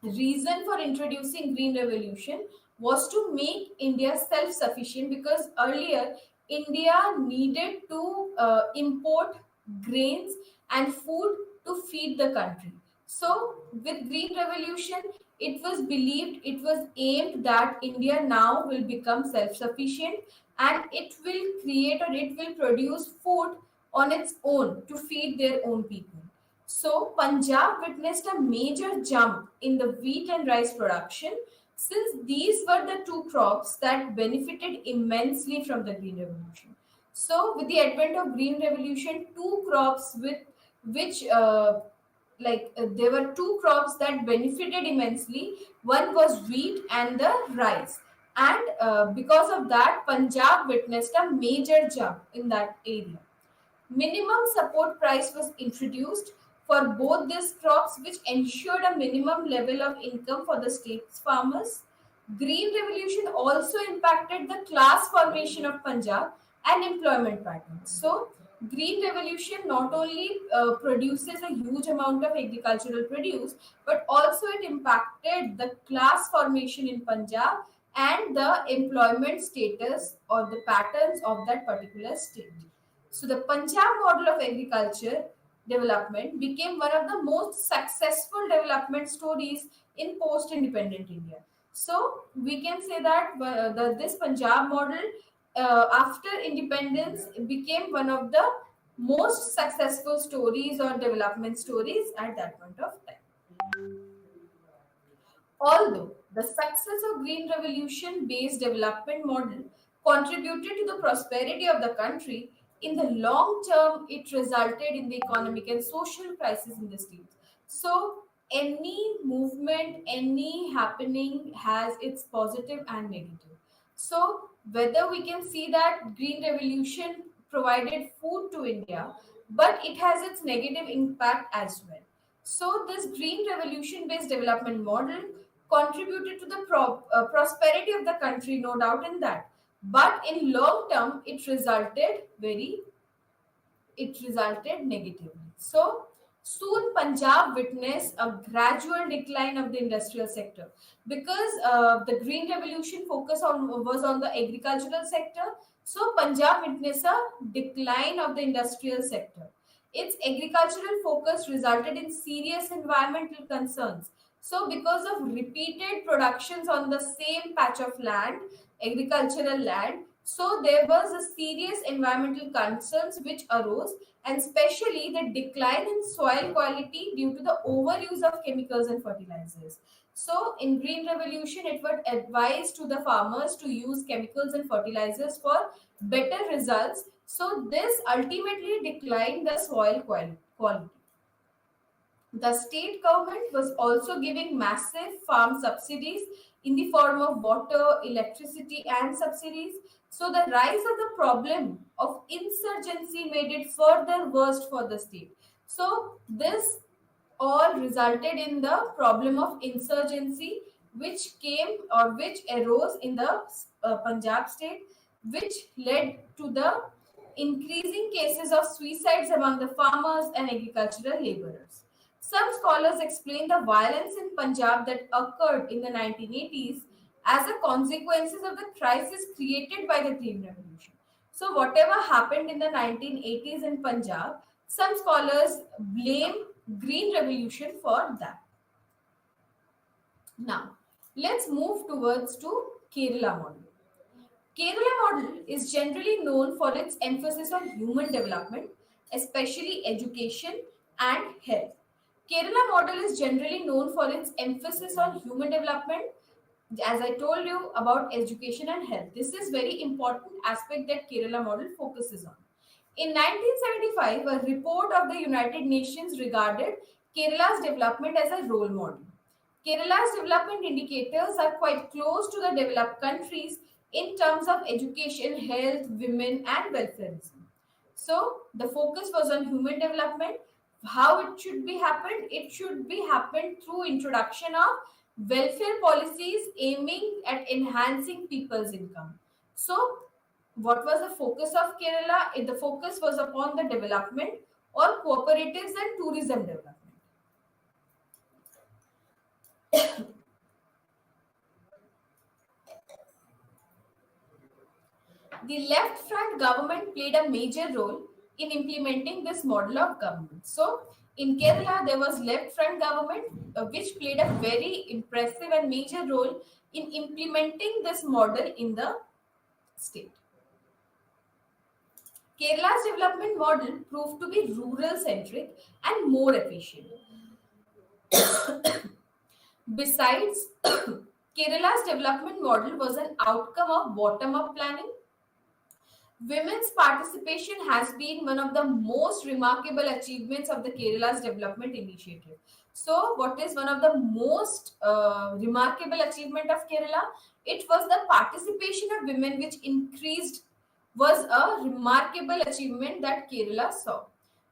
reason for introducing green revolution was to make India self sufficient, because earlier India needed to import grains and food to feed the country. So with green revolution, it was believed, it was aimed that India now will become self sufficient, and it will create or it will produce food on its own to feed their own people. So, Punjab witnessed a major jump in the wheat and rice production, since these were the two crops that benefited immensely from the Green Revolution. So, with the advent of Green Revolution, two crops with which there were two crops that benefited immensely. One was wheat and the rice, and because of that, Punjab witnessed a major jump in that area. Minimum support price was introduced for both these crops, which ensured a minimum level of income for the state's farmers. Green Revolution also impacted the class formation of Punjab and employment patterns. So, Green Revolution not only produces a huge amount of agricultural produce, but also it impacted the class formation in Punjab and the employment status or the patterns of that particular state. So the Punjab model of agriculture development became one of the most successful development stories in post-independent India. So we can say that this Punjab model after independence became one of the most successful stories or development stories at that point of time. Although the success of Green Revolution based development model contributed to the prosperity of the country, in the long term it resulted in the economic and social crisis in the states. So any movement, any happening has its positive and negative. So whether we can see that Green Revolution provided food to India, but it has its negative impact as well. So this Green Revolution based development model contributed to the prosperity of the country, no doubt in that. But in long term, it resulted negatively. So soon Punjab witnessed a gradual decline of the industrial sector, because the Green Revolution focus on was on the agricultural sector. So Punjab witnessed a decline of the industrial sector. Its agricultural focus resulted in serious environmental concerns. So, because of repeated productions on the same patch of land, agricultural land, so there was a serious environmental concerns which arose, and especially the decline in soil quality due to the overuse of chemicals and fertilizers. So, in Green Revolution, it was advised to the farmers to use chemicals and fertilizers for better results. So, this ultimately declined the soil quality. The state government was also giving massive farm subsidies in the form of water, electricity, and subsidies. So, the rise of the problem of insurgency made it further worse for the state. So, this all resulted in the problem of insurgency, which came or which arose in the Punjab state. which led to the increasing cases of suicides among the farmers and agricultural laborers. Some scholars explain the violence in Punjab that occurred in the 1980s as a consequences of the crisis created by the Green Revolution. So whatever happened in the 1980s in Punjab, some scholars blame Green Revolution for that. Now, let's move towards to Kerala model. Kerala model is generally known for its emphasis on human development, especially education and health. Kerala model is generally known for its emphasis on human development, as I told you about education and health. This is very important aspect that Kerala model focuses on. In 1975, a report of the United Nations regarded Kerala's development as a role model. Kerala's development indicators are quite close to the developed countries in terms of education, health, women, and welfareism. So the focus was on human development. How it should be happened? It should be happened through introduction of welfare policies aiming at enhancing people's income. So what was the focus of Kerala? The focus was upon the development or cooperatives and tourism development. The left front government played a major role in implementing this model of government. So, in Kerala, there was left front government which played a very impressive and major role in implementing this model in the state. Kerala's development model proved to be rural centric and more efficient. Besides, Kerala's development model was an outcome of bottom up planning. Women's participation has been one of the most remarkable achievements of the Kerala's development initiative. So, what is one of the most remarkable achievement of Kerala? It was the participation of women, which increased, was a remarkable achievement that Kerala saw.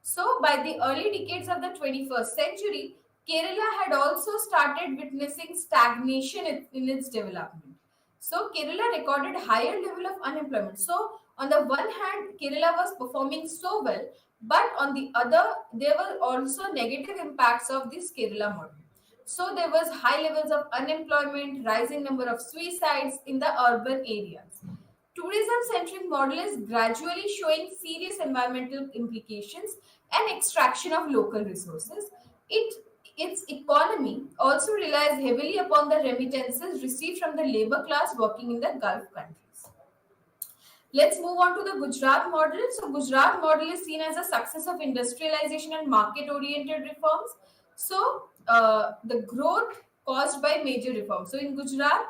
So, by the early decades of the 21st century, Kerala had also started witnessing stagnation in its development. So Kerala recorded higher level of unemployment. So on the one hand, Kerala was performing so well, but on the other, there were also negative impacts of this Kerala model. So there was high levels of unemployment, rising number of suicides in the urban areas. Tourism-centric model is gradually showing serious environmental implications and extraction of local resources. Its economy also relies heavily upon the remittances received from the labor class working in the Gulf countries. Let's move on to the Gujarat model. So, Gujarat model is seen as a success of industrialization and market-oriented reforms. So, the growth caused by major reforms. So, in Gujarat,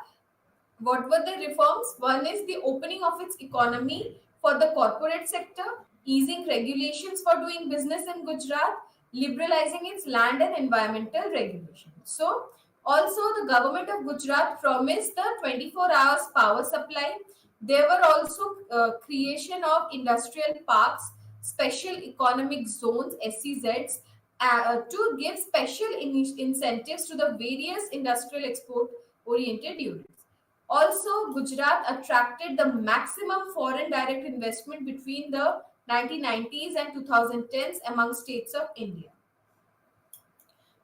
what were the reforms? One is the opening of its economy for the corporate sector, easing regulations for doing business in Gujarat, liberalizing its land and environmental regulation. So, also the government of Gujarat promised the 24 hours power supply. There were also creation of industrial parks, special economic zones, SEZs, to give special incentives to the various industrial export oriented units. Also, Gujarat attracted the maximum foreign direct investment between the 1990s and 2010s among states of India.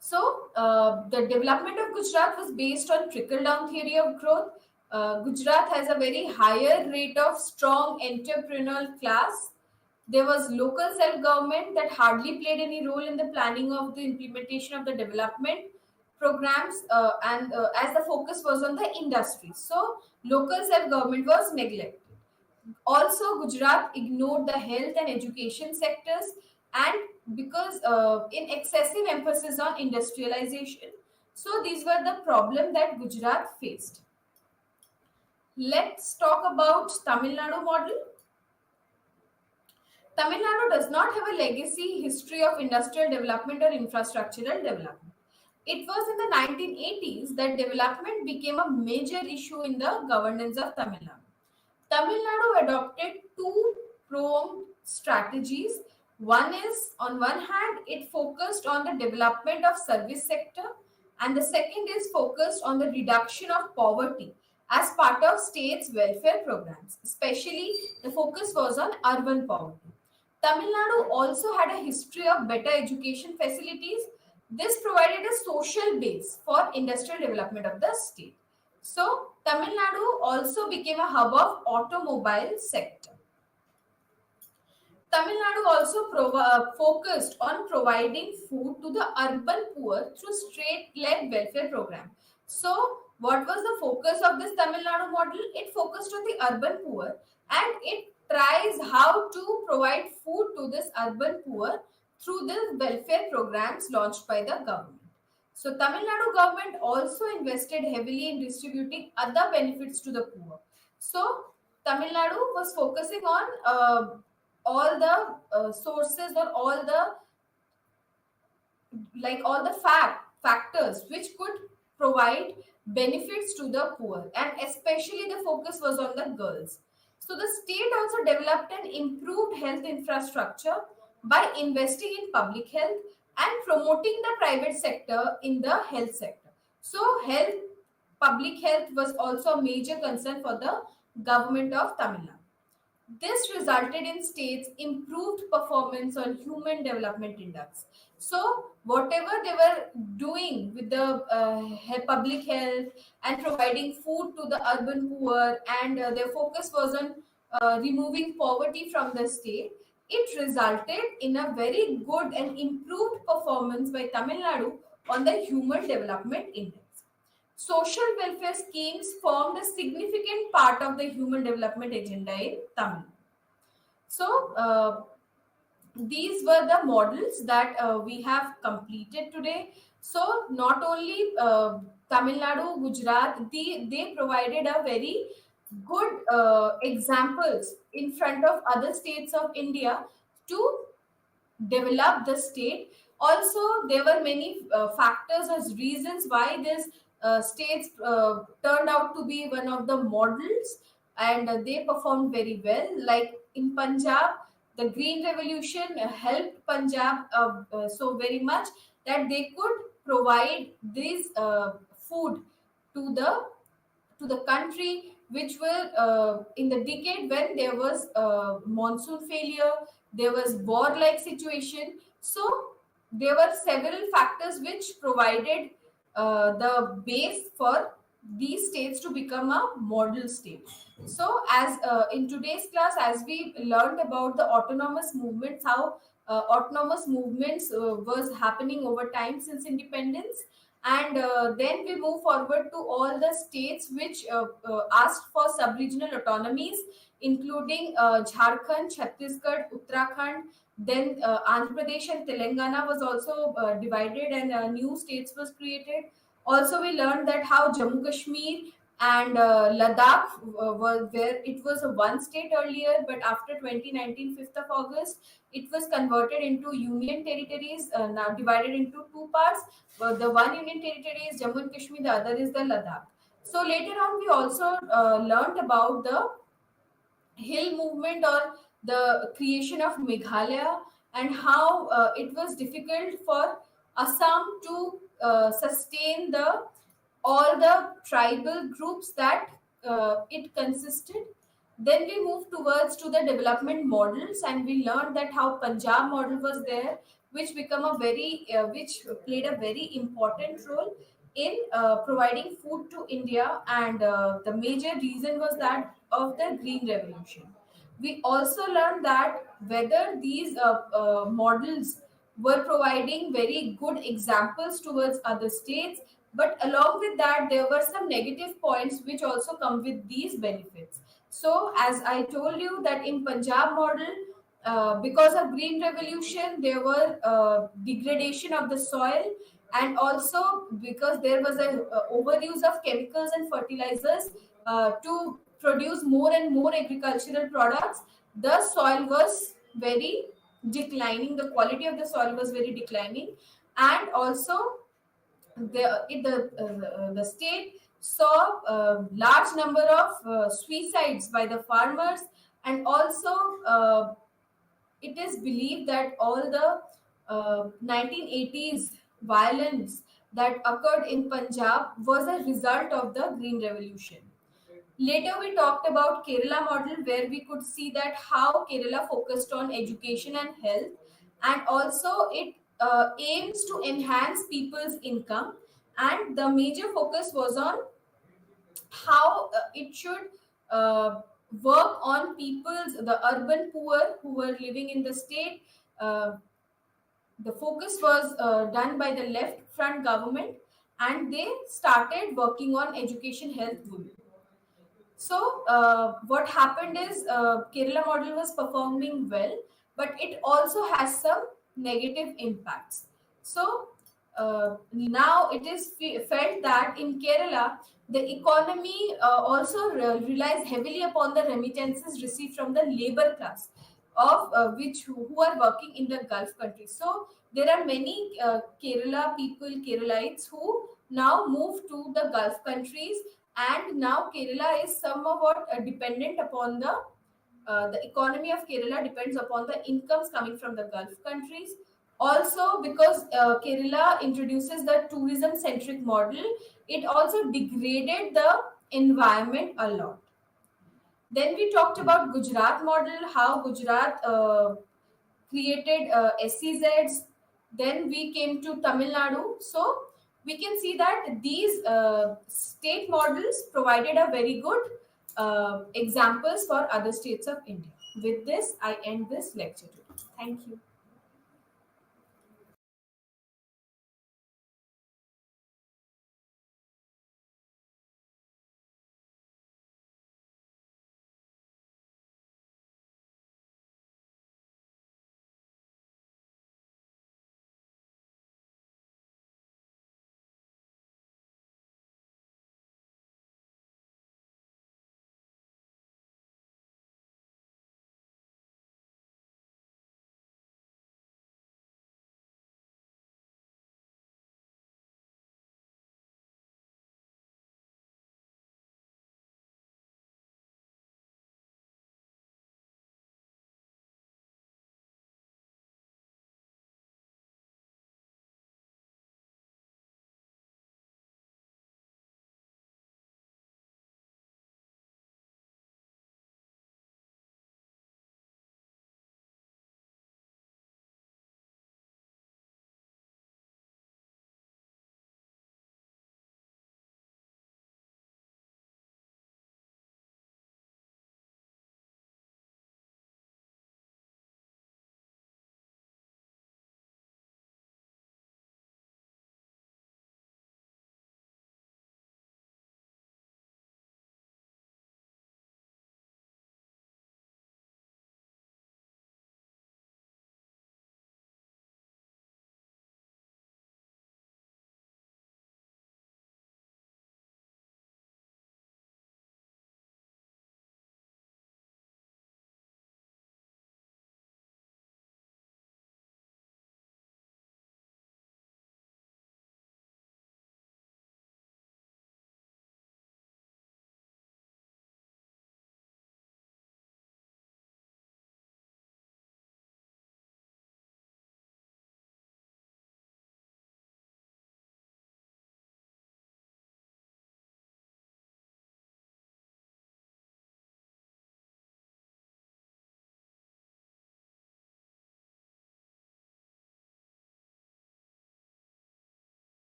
So, the development of Gujarat was based on trickle-down theory of growth. Gujarat has a very higher rate of strong entrepreneurial class. There was local self-government that hardly played any role in the planning of the implementation of the development programs, and as the focus was on the industry. So, local self-government was neglected. Also, Gujarat ignored the health and education sectors, and because in excessive emphasis on industrialization. So, these were the problem that Gujarat faced. Let's talk about Tamil Nadu model. Tamil Nadu does not have a legacy history of industrial development or infrastructural development. It was in the 1980s that development became a major issue in the governance of Tamil Nadu. Tamil Nadu adopted two pronged strategies. One is, on one hand, it focused on the development of service sector, and the second is focused on the reduction of poverty as part of states' welfare programs. Especially, the focus was on urban poverty. Tamil Nadu also had a history of better education facilities. This provided a social base for industrial development of the state. So, Tamil Nadu also became a hub of automobile sector. Tamil Nadu also focused on providing food to the urban poor through state-led welfare program. So, what was the focus of this Tamil Nadu model? It focused on the urban poor and it tries how to provide food to this urban poor through the welfare programs launched by the government. So, Tamil Nadu government also invested heavily in distributing other benefits to the poor. So, Tamil Nadu was focusing on all the sources or all the factors which could provide benefits to the poor, and especially the focus was on the girls. So the state also developed an improved health infrastructure by investing in public health and promoting the private sector in the health sector. So public health was also a major concern for the government of Tamil Nadu. This resulted in states' improved performance on Human Development Index. So, whatever they were doing with the public health and providing food to the urban poor, and their focus was on removing poverty from the state, it resulted in a very good and improved performance by Tamil Nadu on the Human Development Index. Social welfare schemes formed a significant part of the human development agenda in Tamil. So, these were the models that we have completed today. So, not only Tamil Nadu, Gujarat, they provided a very good examples in front of other states of India to develop the state. Also, there were many factors as reasons why these states turned out to be one of the models, and they performed very well. Like in Punjab, the Green Revolution helped Punjab so very much that they could provide this food to the country, which were in the decade when there was monsoon failure, there was war like situation. So there were several factors which provided the base for these states to become a model state. So as in today's class, as we learned about the autonomous movements, how autonomous movements was happening over time since independence, and then we move forward to all the states which asked for sub-regional autonomies, including Jharkhand, Chhattisgarh, Uttarakhand. Then Andhra Pradesh and Telangana was also divided, and new states was created. Also, we learned that how Jammu Kashmir and Ladakh were where it was a one state earlier, but after 2019, 5th of August, it was converted into union territories, now divided into two parts. The one union territory is Jammu and Kashmir, the other is the Ladakh. So later on, we also learned about the hill movement or the creation of Meghalaya, and how it was difficult for Assam to sustain the all the tribal groups that it consisted. Then we moved towards to the development models, and we learned that how Punjab model was there, which become a very which played a very important role in providing food to India, and the major reason was that of the Green Revolution. We also learned that whether these models were providing very good examples towards other states, but along with that, there were some negative points which also come with these benefits. So, as I told you that in Punjab model, because of Green Revolution, there were degradation of the soil, and also because there was a overuse of chemicals and fertilizers to produce more and more agricultural products. The soil was very declining. The quality of the soil was very declining, and also the state saw a large number of suicides by the farmers, and also it is believed that all the 1980s violence that occurred in Punjab was a result of the Green Revolution. Later, we talked about Kerala model, where we could see that how Kerala focused on education and health, and also it aims to enhance people's income. And the major focus was on how it should uh, work on people's the urban poor who were living in the state. The focus was done by the left front government, and they started working on education, health, women. So what happened is Kerala model was performing well, but it also has some negative impacts. So now it is felt that in Kerala the economy also relies heavily upon the remittances received from the labor class of who are working in the Gulf countries. So there are many Kerala people, Keralites who now move to the Gulf countries, and now Kerala is somewhat dependent upon the economy of Kerala depends upon the incomes coming from the Gulf countries. Also, because Kerala introduces the tourism centric model, it also degraded the environment a lot. Then we talked about Gujarat model, how Gujarat created SEZs. Then we came to Tamil Nadu. So we can see that these state models provided a very good examples for other states of India. With this, I end this lecture today. Thank you.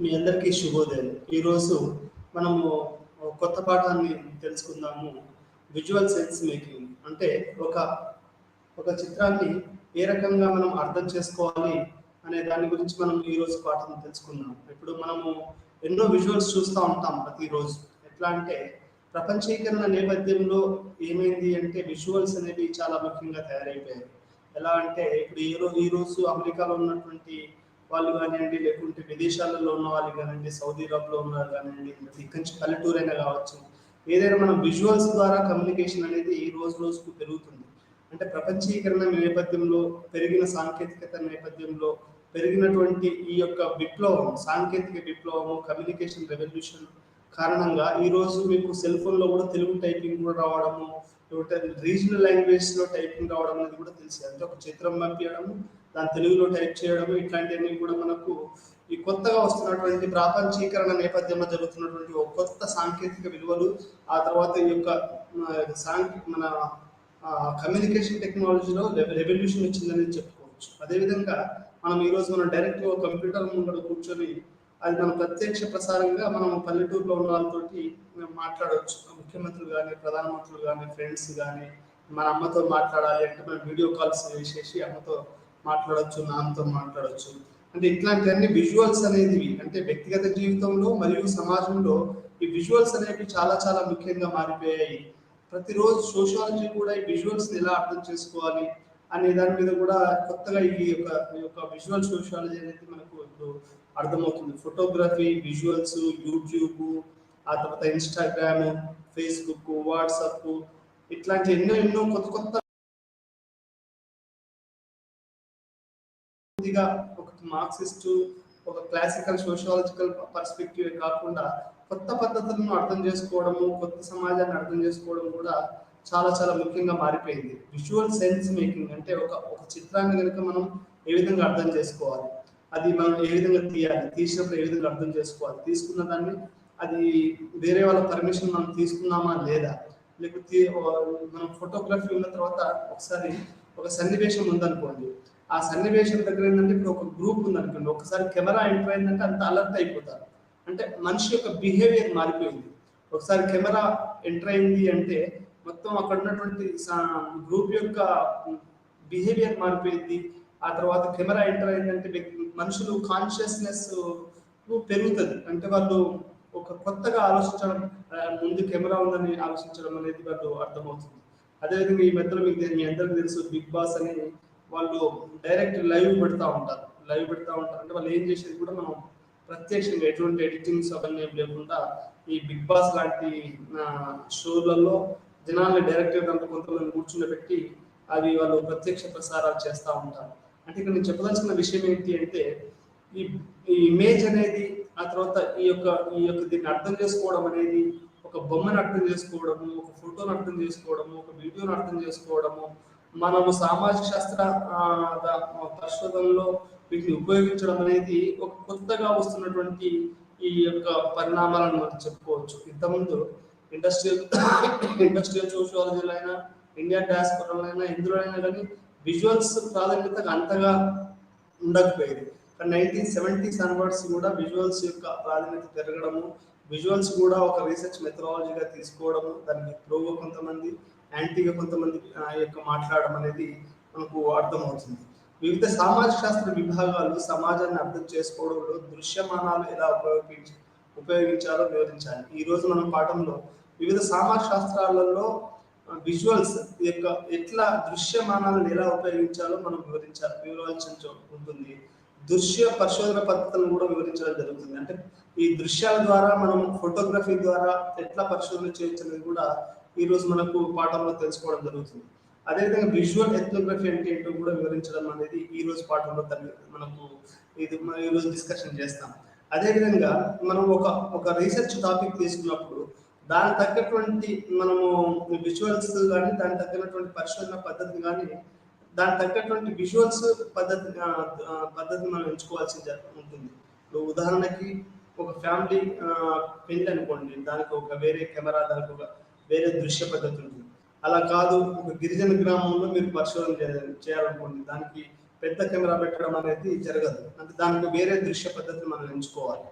మీ అందరికీ శుభోదయం. ఈరోజు మనము కొత్త పాఠాన్ని తెలుసుకుందాము. Visual sense making అంటే ఒక ఒక చిత్రాన్ని ఏ రకంగా మనం అర్థం చేసుకోవాలి అనే దాని గురించి మనం ఈరోజు పాఠం తెలుసుకుందాం. ఇప్పుడు మనము ఎన్నో విజువల్స్ చూస్తూ ఉంటాం ప్రతిరోజు. ఎట్లా అంటే ప్రపంచీకరణ నేపథ్యంలో ఏమైంది అంటే విజువల్స్ అనేవి చాలా ముఖ్యంగా తయారైపోయాయి. ఎలా అంటే ఇప్పుడు ఈ రోజు అమెరికాలో ఉన్నటువంటి వాళ్ళు కానివ్వండి, లేకుంటే విదేశాలలో ఉన్న వాళ్ళు కానివ్వండి, సౌదీ అరబ్లో ఉన్నారు కానివ్వండి, ఇక్కడి నుంచి పల్లెటూరు అయినా కావచ్చు, ఏదైనా మనం విజువల్స్ ద్వారా కమ్యూనికేషన్ అనేది రోజు రోజుకు పెరుగుతుంది. అంటే ప్రపంచీకరణ నేపథ్యంలో, పెరిగిన సాంకేతికత నేపథ్యంలో పెరిగినటువంటి ఈ యొక్క విప్లవం, సాంకేతిక విప్లవము, కమ్యూనికేషన్ రెవల్యూషన్ కారణంగా ఈరోజు మీకు సెల్ ఫోన్లో కూడా తెలుగు టైపింగ్ కూడా రావడము, రీజనల్ లాంగ్వేజ్లో టైపింగ్ రావడం అనేది కూడా తెలిసి, అంటే ఒక చిత్రం పంపించడము, దాని తెలుగులో టైప్ చేయడము, ఇట్లాంటివన్నీ కూడా మనకు ఈ కొత్తగా వస్తున్నటువంటి ప్రాపంచీకరణ నేపథ్యంలో జరుగుతున్నటువంటి ఒక కొత్త సాంకేతిక విలువలు, ఆ తర్వాత ఈ యొక్క మన కమ్యూనికేషన్ టెక్నాలజీలో రెవల్యూషన్ వచ్చిందని చెప్పుకోవచ్చు. అదేవిధంగా మనం ఈరోజు మనం డైరెక్ట్గా కంప్యూటర్ ముందు కూర్చొని అది మన ప్రత్యక్ష ప్రసారంగా మనం పల్లెటూరులో ఉన్న వాళ్ళతోటి మాట్లాడవచ్చు. ముఖ్యమంత్రులు కానీ, ప్రధానమంత్రులు కానీ, ఫ్రెండ్స్ కానీ, మన అమ్మతో మాట్లాడాలి అంటే మనం వీడియో కాల్స్ చేసేసి అమ్మతో మాట్లాడవచ్చు, నాన్నతో మాట్లాడవచ్చు. అంటే ఇట్లాంటివన్నీ విజువల్స్ అనేది అంటే వ్యక్తిగత జీవితంలో మరియు సమాజంలో ఈ విజువల్స్ అనేవి చాలా చాలా ముఖ్యంగా మారిపోయాయి. ప్రతిరోజు సోషియాలజీ కూడా ఈ విజువల్స్ ఎలా అర్థం చేసుకోవాలి అనే దాని మీద కూడా కొత్తగా ఈ యొక్క విజువల్ సోషియాలజీ అనేది మనకు ఇప్పుడు అర్థమవుతుంది. ఫోటోగ్రఫీ, విజువల్స్, యూట్యూబ్, ఆ తర్వాత ఇన్స్టాగ్రామ్, ఫేస్బుక్, వాట్సాప్, ఇట్లాంటి ఎన్నో ఎన్నో కొత్త కొత్త ఒక మార్క్సిస్ట్, ఒక క్లాసికల్ సోషియాలజికల్ పర్స్పెక్టివ్ కాకుండా కొత్త పద్ధతులను అర్థం చేసుకోవడము, కొత్త సమాజాన్ని అర్థం చేసుకోవడం కూడా చాలా చాలా ముఖ్యంగా మారిపోయింది. విజువల్ సెన్స్ మేకింగ్ అంటే ఒక చిత్రాన్ని కనుక మనం ఏ విధంగా అర్థం చేసుకోవాలి, అది మనం ఏ విధంగా తీయాలి, తీసినప్పుడు ఏ విధంగా అర్థం చేసుకోవాలి, తీసుకున్న దాన్ని అది వేరే వాళ్ళ పర్మిషన్ మనం తీసుకున్నామా లేదా, లేకపోతే మనం ఫోటోగ్రఫీ ఉన్న తర్వాత ఒకసారి ఒక సన్నివేశం ఉందనుకోండి, ఆ సన్నివేశం దగ్గర ఏంటంటే ఇప్పుడు ఒక గ్రూప్ ఉందనుకోండి, ఒకసారి కెమెరా ఎంటర్ అయిందంటే అంత అలర్ట్ అయిపోతారు. అంటే మనిషి యొక్క బిహేవియర్ మారిపోయింది. ఒకసారి కెమెరా ఎంటర్ అయింది అంటే మొత్తం అక్కడ ఉన్నటువంటి గ్రూప్ యొక్క బిహేవియర్ మారిపోయింది. ఆ తర్వాత కెమెరా ఎంటర్ అయిందంటే మనుషులు కాన్షియస్నెస్ పెరుగుతుంది. అంటే వాళ్ళు ఒక కొత్తగా ఆలోచించడం, ముందు కెమెరా ఉందని ఆలోచించడం అనేది వాళ్ళు అర్థమవుతుంది. అదేవిధంగా ఈ మధ్యలో మీ అందరికీ తెలుసు బిగ్ బాస్ అని వాళ్ళు డైరెక్ట్ లైవ్ పెడతా ఉంటారు అంటే వాళ్ళు ఏం చేసేది కూడా మనం ప్రత్యక్షంగా ఎటువంటి ఎడిటింగ్స్ అవన్నీ లేకుండా ఈ బిగ్ బాస్ లాంటి షోలలో జనాల్ని డైరెక్ట్గా దాంట్లో కొంతమంది కూర్చుండబెట్టి అవి వాళ్ళు ప్రత్యక్ష ప్రసారాలు చేస్తూ ఉంటారు. అంటే ఇక్కడ నేను చెప్పదలసిన విషయం ఏంటి అంటే ఈ ఇమేజ్ అనేది, ఆ తర్వాత ఈ యొక్క దీన్ని అర్థం చేసుకోవడం అనేది, ఒక బొమ్మను అర్థం చేసుకోవడము, ఒక ఫోటోను అర్థం చేసుకోవడము, ఒక వీడియోను అర్థం చేసుకోవడము, మనము సామాజిక శాస్త్ర పరిశోధనలో వీటిని ఉపయోగించడం అనేది ఒక కొత్తగా వస్తున్నటువంటి ఈ యొక్క పరిణామాలను మనం చెప్పుకోవచ్చు. ఇంతకుముందు ఇండస్ట్రియల్ సోషియాలజీలో అయినా, ఇండియన్ డయాస్పోరాలో అయినా, ఎందులోనైనా కానీ విజువల్స్ ప్రాధాన్యత అంతగా ఉండకపోయేది. కానీ 1970s అన్వర్డ్స్ కూడా విజువల్స్ యొక్క ప్రాధాన్యత పెరగడము, విజువల్స్ కూడా ఒక రీసెర్చ్ మెథడాలజీగా తీసుకోవడము, దాన్ని ప్రోగా కొంతమంది, యాంటీగా కొంతమంది యొక్క మాట్లాడడం అనేది మనకు అర్థమవుతుంది. వివిధ సామాజిక శాస్త్ర విభాగాలు సమాజాన్ని అర్థం చేసుకోవడంలో దృశ్యమానాలు ఎలా ఉపయోగించాలో వివరించాలి. ఈరోజు మనం పాఠంలో వివిధ సామాజిక శాస్త్రాలలో విజువల్స్ యొక్క ఎట్లా దృశ్యమానాలను ఎలా ఉపయోగించాలో మనం వివరించాల్సి ఉంటుంది. దృశ్య పరిశోధన పద్ధతులను కూడా వివరించడం జరుగుతుంది. అంటే ఈ దృశ్యాల ద్వారా మనం ఫోటోగ్రఫీ ద్వారా ఎట్లా పరిశోధన చేయొచ్చు అనేది కూడా ఈరోజు మనకు పాఠంలో తెలుసుకోవడం జరుగుతుంది. అదేవిధంగా విజువల్ ఎథ్నోగ్రఫీ అంటే ఏంటో కూడా వివరించడం అనేది ఈ రోజు పాఠంలో మనకు ఈరోజు డిస్కషన్ చేస్తాం. అదేవిధంగా మనం ఒక రీసెర్చ్ టాపిక్ తీసుకున్నప్పుడు దానికి తగ్గటువంటి మనము విజువల్స్ కానీ, దానికి తగ్గినటువంటి పరిశోధన పద్ధతిని కానీ, దానికి తగ్గటువంటి విజువల్స్ పద్ధతిని మనం ఎంచుకోవాల్సి ఉంటుంది. ఉదాహరణకి ఒక ఫ్యామిలీ పెళ్లి అనుకోండి, దానికి ఒక వేరే కెమెరా, దానికి ఒక వేరే దృశ్య పద్ధతి ఉంటుంది. అలా కాదు, ఒక గిరిజన గ్రామంలో మీరు పరిశోధన చేయాలనుకోండి, దానికి పెద్ద కెమెరా పెట్టడం అనేది జరగదు. అంటే దానికి వేరే దృశ్య పద్ధతిని మనం ఎంచుకోవాలి.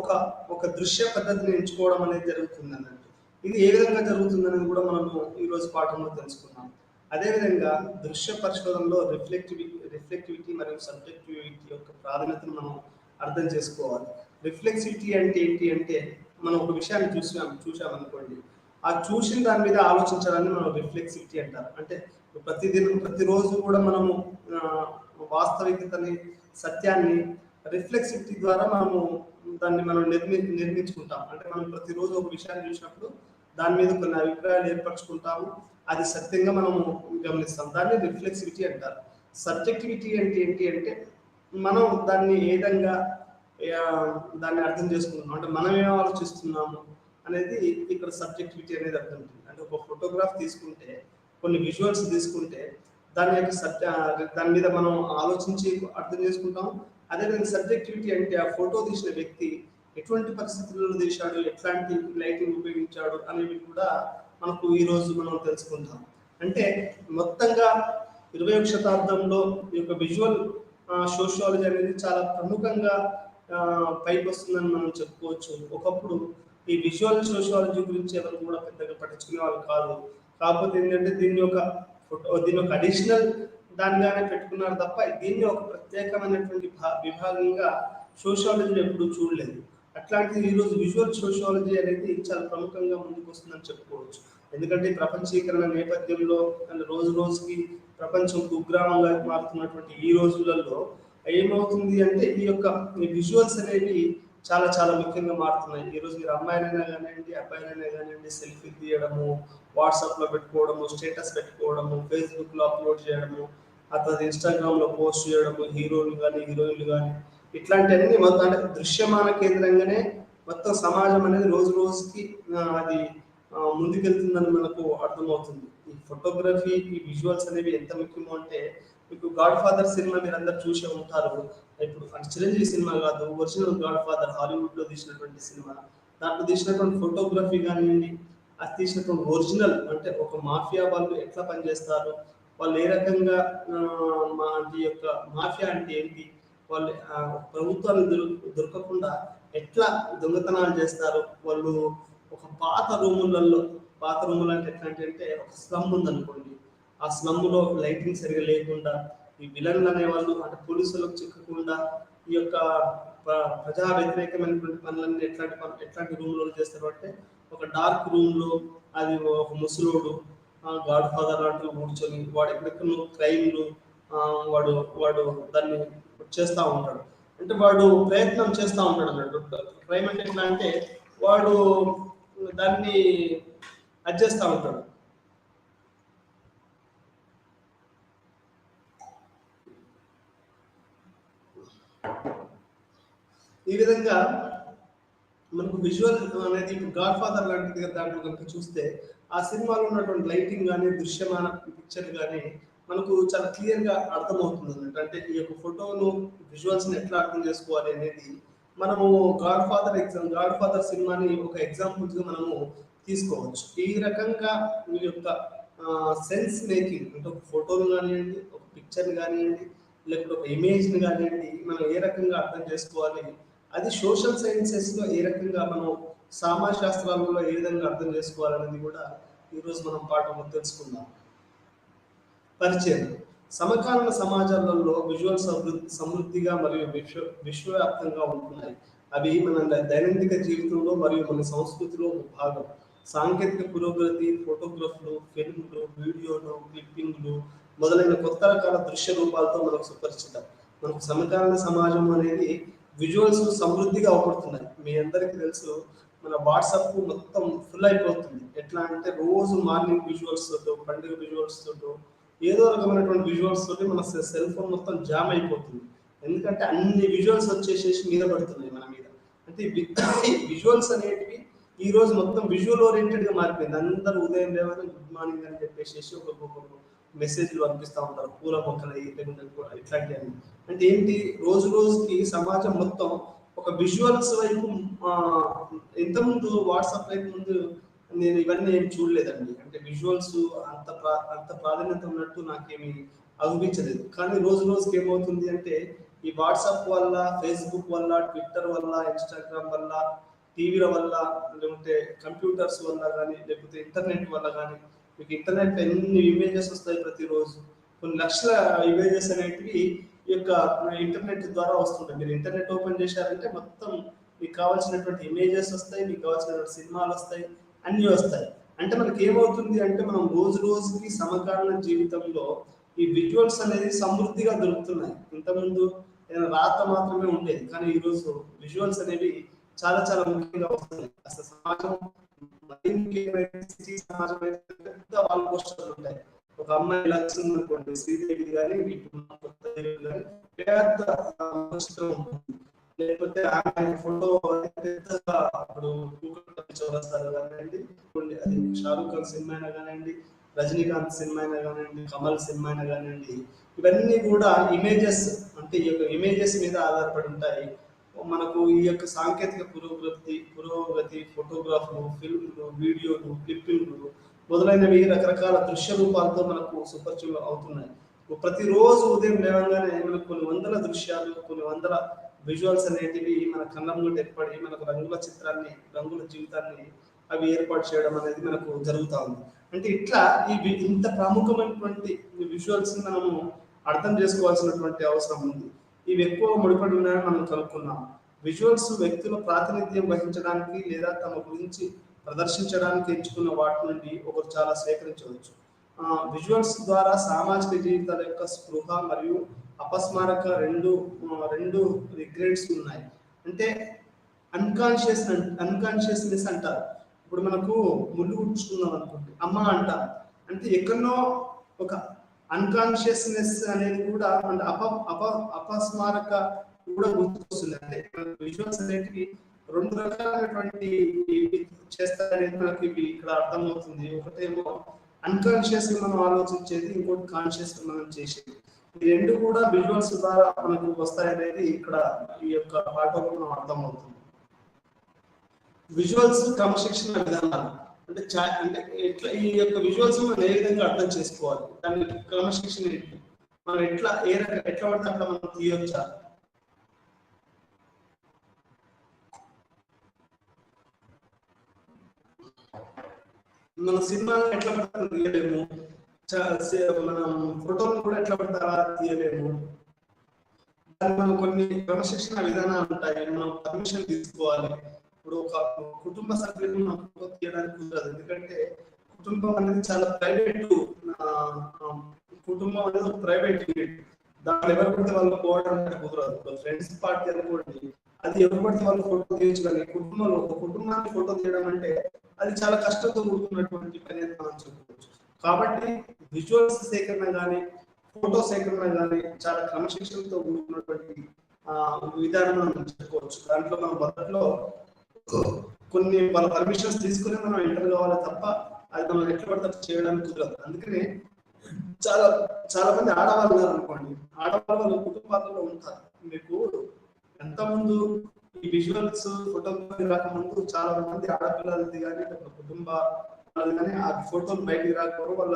ఒక ఒక దృశ్య పద్ధతిని ఎంచుకోవడం అనేది జరుగుతుంది అన్నట్టు. ఇది ఏ విధంగా జరుగుతుంది అనేది కూడా మనము ఈరోజు పాఠంలో తెలుసుకున్నాం. అదేవిధంగా దృశ్య పరిశోధనలో రిఫ్లెక్టివిటీ మరియు సబ్జెక్టివిటీ యొక్క ప్రాధాన్యతను మనం అర్థం చేసుకోవాలి. రిఫ్లెక్సివిటీ అంటే ఏంటి అంటే, మనం ఒక విషయాన్ని చూసామనుకోండి, ఆ చూసిన దాని మీద ఆలోచించడాన్ని మనం రిఫ్లెక్సివిటీ అంటారు. అంటే ప్రతిరోజు కూడా మనము వాస్తవికతని, సత్యాన్ని రిఫ్లెక్సివిటీ ద్వారా దాన్ని మనం నిర్మించుకుంటాం. అంటే మనం ప్రతిరోజు ఒక విషయాన్ని చూసినప్పుడు దాని మీద కొన్ని అభిప్రాయాలు ఏర్పరచుకుంటాము. అది సత్యంగా మనము గమనిస్తాం. దాన్ని రిఫ్లెక్సివిటీ అంటారు. సబ్జెక్టివిటీ అంటే ఏంటి అంటే, మనం దాన్ని ఏ విధంగా దాన్ని అర్థం చేసుకుంటున్నాం, అంటే మనం ఏం ఆలోచిస్తున్నాము అనేది ఇక్కడ సబ్జెక్టివిటీ అనేది అర్థం ఉంటుంది. అంటే ఒక ఫోటోగ్రాఫ్ తీసుకుంటే, కొన్ని విజువల్స్ తీసుకుంటే దాని యొక్క దాని మీద మనం ఆలోచించి అర్థం చేసుకుంటాం. అదేవిధంగా సబ్జెక్టివిటీ అంటే ఆ ఫోటో తీసిన వ్యక్తి ఎటువంటి పరిస్థితుల్లో తీశాడు, ఎట్లాంటి లైటింగ్ ఉపయోగించాడు అనేవి కూడా మనకు ఈరోజు మనం తెలుసుకుంటాం. అంటే మొత్తంగా 21వ శతాబ్దంలో ఈ యొక్క విజువల్ సోషియాలజీ అనేది చాలా ప్రముఖంగా పైకి వస్తుందని మనం చెప్పుకోవచ్చు. ఒకప్పుడు ఈ విజువల్ సోషియాలజీ గురించి ఎవరు కూడా పెద్దగా పట్టించుకునే వాళ్ళు కాదు. కాకపోతే ఏంటంటే దీని యొక్క అడిషనల్ దానిగానే పెట్టుకున్నారు తప్ప దీన్ని ఒక ప్రత్యేకమైనటువంటి విభాగంగా సోషియాలజీ ఎప్పుడూ చూడలేదు. అట్లాంటిది ఈరోజు విజువల్ సోషియాలజీ అనేది చాలా ప్రముఖంగా ముందుకు వస్తుందని చెప్పుకోవచ్చు. ఎందుకంటే ప్రపంచీకరణ నేపథ్యంలో రోజు రోజుకి ప్రపంచం కుగ్రామంగా మారుతున్నటువంటి ఈ రోజులలో ఏమవుతుంది అంటే, ఈ విజువల్స్ అనేవి చాలా చాలా ముఖ్యంగా మారుతున్నాయి. ఈరోజు మీరు అమ్మాయిలైనా కానివ్వండి, అబ్బాయిలైనా కానివ్వండి, సెల్ఫీ తీయడము, వాట్సాప్లో పెట్టుకోవడము, స్టేటస్ పెట్టుకోవడము, ఫేస్బుక్లో అప్లోడ్ చేయడము, ఆ తర్వాత ఇన్స్టాగ్రామ్లో పోస్ట్ చేయడము, హీరోలు కానీ హీరోయిన్లు కానీ ఇట్లాంటివన్నీ మొత్తం అంటే దృశ్యమాన కేంద్రంగానే మొత్తం సమాజం అనేది రోజు రోజుకి అది ముందుకెళ్తుందని మనకు అర్థమవుతుంది. ఈ ఫోటోగ్రఫీ, ఈ విజువల్స్ అనేవి ఎంత ముఖ్యమో అంటే, మీకు గాడ్ ఫాదర్ సినిమా మీరు అందరు చూసే ఉంటారు. ఇప్పుడు అంటే చిరంజీవి సినిమా కాదు, ఒరిజినల్ గాడ్ ఫాదర్ హాలీవుడ్ లో తీసినటువంటి సినిమా. దాంట్లో తీసినటువంటి ఫోటోగ్రఫీ కానివ్వండి, అది తీసినటువంటి ఒరిజినల్ అంటే ఒక మాఫియా వాళ్ళు ఎట్లా పనిచేస్తారు, వాళ్ళు ఏ రకంగా ఈ యొక్క మాఫియా అంటే ఏంటి, వాళ్ళు ప్రభుత్వాలు దొరకకుండా ఎట్లా దొంగతనాలు చేస్తారు, వాళ్ళు ఒక పాత రూములు అంటే ఎట్లా అంటే ఒక స్లమ్ ఉందనుకోండి, ఆ స్లమ్లో లైటింగ్ సరిగా లేకుండా ఈ విలన్లు అనేవాళ్ళు అంటే పోలీసులకు చిక్కకుండా ఈ యొక్క ప్రజా వ్యతిరేకమైనటువంటి పనులన్నీ ఎట్లాంటి రూమ్లో చేస్తారు అంటే, ఒక డార్క్ రూమ్లో అది ఒక ముసలోడు గాడ్ ఫాదర్ లాంటివి కూర్చొని వాడు ఎక్కడెక్కడ క్రైమ్లు వాడు వాడు దాన్ని చేస్తూ ఉంటాడు. అంటే వాడు ప్రయత్నం చేస్తూ ఉంటాడు అన్నట్టు. క్రైమ్ అంటే ఎట్లా అంటే వాడు దాన్ని అది చేస్తూ ఉంటాడు. ఈ విధంగా మనకు విజువల్ అనేది ఇప్పుడు గాడ్ ఫాదర్ లాంటిది దాంట్లో కనుక చూస్తే, ఆ సినిమాలో ఉన్నటువంటి లైటింగ్ కానీ, దృశ్యమాన పిక్చర్ కానీ మనకు చాలా క్లియర్గా అర్థమవుతుంది అన్నట్టు. అంటే ఈ యొక్క ఫోటోను, విజువల్స్ని ఎట్లా అర్థం చేసుకోవాలి అనేది మనము గాడ్ ఫాదర్ సినిమాని ఒక ఎగ్జాంపుల్స్గా మనము తీసుకోవచ్చు. ఈ రకంగా ఈ యొక్క సెన్స్ మేకింగ్ అంటే ఒక ఫోటోను కానివ్వండి, ఒక పిక్చర్ని కానివ్వండి, లేకపోతే ఒక ఇమేజ్ని కానివ్వండి, మనం ఏ రకంగా అర్థం చేసుకోవాలి, అది సోషల్ సైన్సెస్లో ఏ రకంగా మనం సామాజ శాస్త్రాలలో ఏ విధంగా అర్థం చేసుకోవాలనేది కూడా ఈరోజు మనం పాఠంలో తెలుసుకుందాం. పరిచయం. సమకాలీన సమాజాలలో విజువల్ సమృద్ధిగా మరియు విశ్వవ్యాప్తంగా ఉంటున్నాయి. అవి మన దైనందిక జీవితంలో మరియు మన సంస్కృతిలో ఒక భాగం. సాంకేతిక పురోగతి, ఫోటోగ్రఫ్లు, ఫిల్మ్లు, వీడియోలు, క్లిప్పింగ్లు మొదలైన కొత్త రకాల దృశ్య రూపాలతో మనకు సుపరిచితం. మనకు సమకాలీన సమాజం అనేది విజువల్స్ సమృద్ధిగా అవపడుతున్నాయి. మీ అందరికీ తెలుసు, మన వాట్సాప్ మొత్తం ఫుల్ అయిపోతుంది. ఎట్లా అంటే రోజు మార్నింగ్ విజువల్స్ తోటో, పండుగ విజువల్స్ తోటో, ఏదో రకమైనటువంటి విజువల్స్ తోటి మన సెల్ ఫోన్ మొత్తం జామ్ అయిపోతుంది. ఎందుకంటే అన్ని విజువల్స్ వచ్చేసేసి మీద పడుతున్నాయి మన మీద. అంటే విజువల్స్ అనేటివి ఈ రోజు మొత్తం విజువల్ ఓరియంటెడ్గా మారిపోయింది. అందరూ ఉదయం లేవని గుడ్ మార్నింగ్ అని చెప్పేసి ఒక మెసేజ్లు పంపిస్తూ ఉంటారు, పూల మొక్కలు ఇట్లాంటివన్నీ. అంటే ఏంటి, రోజు రోజుకి సమాజం మొత్తం ఒక విజువల్స్ వైపు ఇంతకుముందు వాట్సాప్ వైపు ముందు నేను ఇవన్నీ ఏం చూడలేదండి. అంటే విజువల్స్ అంత ప్రాధాన్యత ఉన్నట్టు నాకేమి అనిపించలేదు. కానీ రోజు రోజుకి ఏమవుతుంది అంటే ఈ వాట్సాప్ వల్ల, ఫేస్బుక్ వల్ల, ట్విట్టర్ వల్ల, ఇన్స్టాగ్రామ్ వల్ల, టీవీల వల్ల, లేకపోతే కంప్యూటర్స్ వల్ల కానీ, లేకపోతే ఇంటర్నెట్ వల్ల కానీ, మీకు ఇంటర్నెట్ ఎన్ని ఇమేజెస్ వస్తాయి ప్రతిరోజు. కొన్ని లక్షల ఇమేజెస్ అనేటివి ఈ యొక్క ఇంటర్నెట్ ద్వారా వస్తుంటాయి. మీరు ఇంటర్నెట్ ఓపెన్ చేశారంటే మొత్తం మీకు కావాల్సినటువంటి ఇమేజెస్ వస్తాయి, మీకు కావాల్సినటువంటి సినిమాలు వస్తాయి, అన్నీ వస్తాయి. అంటే మనకి ఏమవుతుంది అంటే మనం రోజు రోజుకి సమకాలీన జీవితంలో ఈ విజువల్స్ అనేది సమృద్ధిగా దొరుకుతున్నాయి. ఇంతకుముందు రాత మాత్రమే ఉండేది, కానీ ఈరోజు విజువల్స్ అనేవి చాలా చాలా ముఖ్యంగా వస్తున్నాయి. అసలు సమాజం మరీ ముఖ్యమైన సిటీ సమాజం అయితే పెద్ద వాల్ పోస్టర్లు ఉంటాయి. ఒక అమ్మాయి ఇలా వచ్చింది అనుకోండి, శ్రీదేవి కానీ, ఇప్పుడు కొత్త దేవి కానీ పెద్ద పోస్టర్ ఉంటుంది. లేకపోతే ఆయన ఫోటో పెద్దగా ఇప్పుడు చౌరస్తాలో కానివ్వండి, అది షారూక్ ఖాన్ సినిమా అయినా కానివ్వండి, రజనీకాంత్ సినిమా అయినా కానివ్వండి, కమల్ సినిమా అయినా కానివ్వండి, ఇవన్నీ కూడా ఇమేజెస్, అంటే ఈ యొక్క ఇమేజెస్ మీద ఆధారపడి ఉంటాయి. మనకు ఈ యొక్క సాంకేతిక పురోగతి ఫోటోగ్రాఫ్లు, ఫిల్మ్లు, వీడియోలు, క్లిప్పింగ్లు మొదలైనవి రకరకాల దృశ్య రూపాలతో మనకు సుపరిచయం అవుతున్నాయి. ప్రతిరోజు ఉదయం లేవగానే మనకు కొన్ని వందల దృశ్యాలు, కొన్ని వందల విజువల్స్ అనేటివి మన కళ్ళ ముందు ఏర్పడి మనకు రంగుల చిత్రాన్ని, రంగుల జీవితాన్ని అవి ఏర్పాటు చేయడం అనేది మనకు జరుగుతూ ఉంది. అంటే ఇట్లా ఇంత ప్రాముఖ్యమైనటువంటి విజువల్స్ మనము అర్థం చేసుకోవాల్సినటువంటి అవసరం ఉంది. ఇవి ఎక్కువ ముడిపడి ఉన్నాయని మనం కనుక్కున్నాం. విజువల్స్ వ్యక్తుల ప్రాతినిధ్యం వహించడానికి లేదా తమ గురించి ప్రదర్శించడానికి ఎంచుకున్న వాటి నుండి ఒకరు చాలా సేకరించవచ్చు. విజువల్స్ ద్వారా సామాజిక జీవితాల యొక్క స్పృహ మరియు అపస్మారక రెండు రిగ్రెట్స్ ఉన్నాయి. అంటే అన్కాన్షియస్నెస్ అంటారు. ఇప్పుడు మనకు ముళ్ళు గుచ్చుకున్నాం అనుకోండి, అమ్మ అంటారు. అంటే ఎక్కడనో ఒక అన్కాన్షియస్నెస్ అనేది కూడా, అంటే అపస్మారక కూడా గుర్తుకొస్తుంది. అంటే విజువల్స్ అనేటివి రెండు రకాలైనటువంటి చేస్తారనేది మనకి ఇక్కడ అర్థమవుతుంది. ఒకటేమో అన్కాన్షియస్ మనం ఆలోచించేది, ఇంకోటి కాన్షియస్ మనం చేసేది. ఈ రెండు కూడా విజువల్స్ ద్వారా మనకు వస్తాయనేది ఇక్కడ ఈ యొక్క పాఠంలో మనం అర్థమవుతుంది. విజువల్స్ క్రమశిక్షణ విధానాలు అంటే అంటే ఎట్లా ఈ యొక్క విజువల్స్ మనం ఏ విధంగా అర్థం చేసుకోవాలి, దాని క్రమశిక్షణ ఏంటి, మనం ఎట్లా ఎట్లా పడితే అట్లా మనం తీయొచ్చా, మన సినిమాలను ఎట్లా పడతా తీయలేము, మనం ఫోటోలను కూడా ఎట్లా పడతా తీయలేము. దాన్ని మనం కొన్ని క్రమశిక్షణ విధానాలు ఉంటాయి, మనం పర్మిషన్ తీసుకోవాలి. ఇప్పుడు ఒక కుటుంబ సభ్యులను మనం ఫోటో తీయడానికి కుదరదు, ఎందుకంటే కుటుంబం అనేది చాలా ప్రైవేట్, కుటుంబం అనేది ఒక ప్రైవేట్ యూనిట్. దాంట్లో ఎవరు పడితే వాళ్ళు పోవడం అంటే కుదరదు. ఫ్రెండ్స్ పార్టీ అనుకోండి, అది ఎవరు పడితే వాళ్ళు ఫోటో తీయచ్చు. కుటుంబంలో ఒక కుటుంబాన్ని ఫోటో తీయడం అంటే అది చాలా కష్టంతో కూడుకున్నటువంటి పని అని మనం చెప్పుకోవచ్చు. కాబట్టి విజువల్స్ సేకరణ కానీ, ఫోటో సేకరణ కానీ చాలా క్రమశిక్షణతో కూడుకున్నటువంటి విధానం మనం చెప్పుకోవచ్చు. దాంట్లో మనం మొదట్లో కొన్ని వాళ్ళ పర్మిషన్స్ తీసుకుని మనం ఎంటర్ కావాలి తప్ప అది మనం ఎట్లా పడితే చేయడానికి కుదరదు. అందుకనే చాలా మంది ఆడవాళ్ళు ఉన్నారు అనుకోండి, ఆడవాళ్ళు వాళ్ళ కుటుంబాలలో ఉంటారు. మీకు ఎంత ముందు ఈ విజువల్స్ ఫోటోగ్రఫీ రాకముందు చాలా మంది ఆడపిల్లలది కానీ కుటుంబ కానీ ఆ ఫోటోలు బయటికి రాకపోవడం వాళ్ళ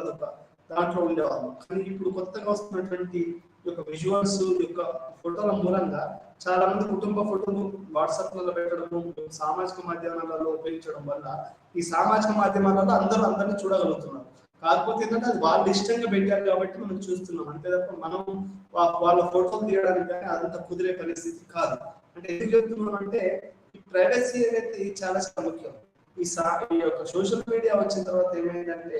దాంట్లో ఉండేవాళ్ళు. కానీ ఇప్పుడు కొత్తగా వస్తున్నటువంటి యొక్క విజువల్స్ యొక్క ఫోటోల మూలంగా చాలా మంది కుటుంబ ఫోటోలు వాట్సాప్లలో పెట్టడము, సామాజిక మాధ్యమాలలో ఉపయోగించడం వల్ల ఈ సామాజిక మాధ్యమాలలో అందరినీ చూడగలుగుతున్నారు. కాకపోతే ఏంటంటే అది వాళ్ళు ఇష్టంగా పెట్టారు కాబట్టి మనం చూస్తున్నాం, అంతే తప్ప మనం వాళ్ళ ఫోటోలు తీయడానికి కానీ అదంతా కుదిరే పరిస్థితి కాదు. అంటే ఎందుకు చెప్తున్నాం అంటే ఈ ప్రైవసీ అనేది చాలా చాలా ముఖ్యం. ఈ యొక్క సోషల్ మీడియా వచ్చిన తర్వాత ఏమైందంటే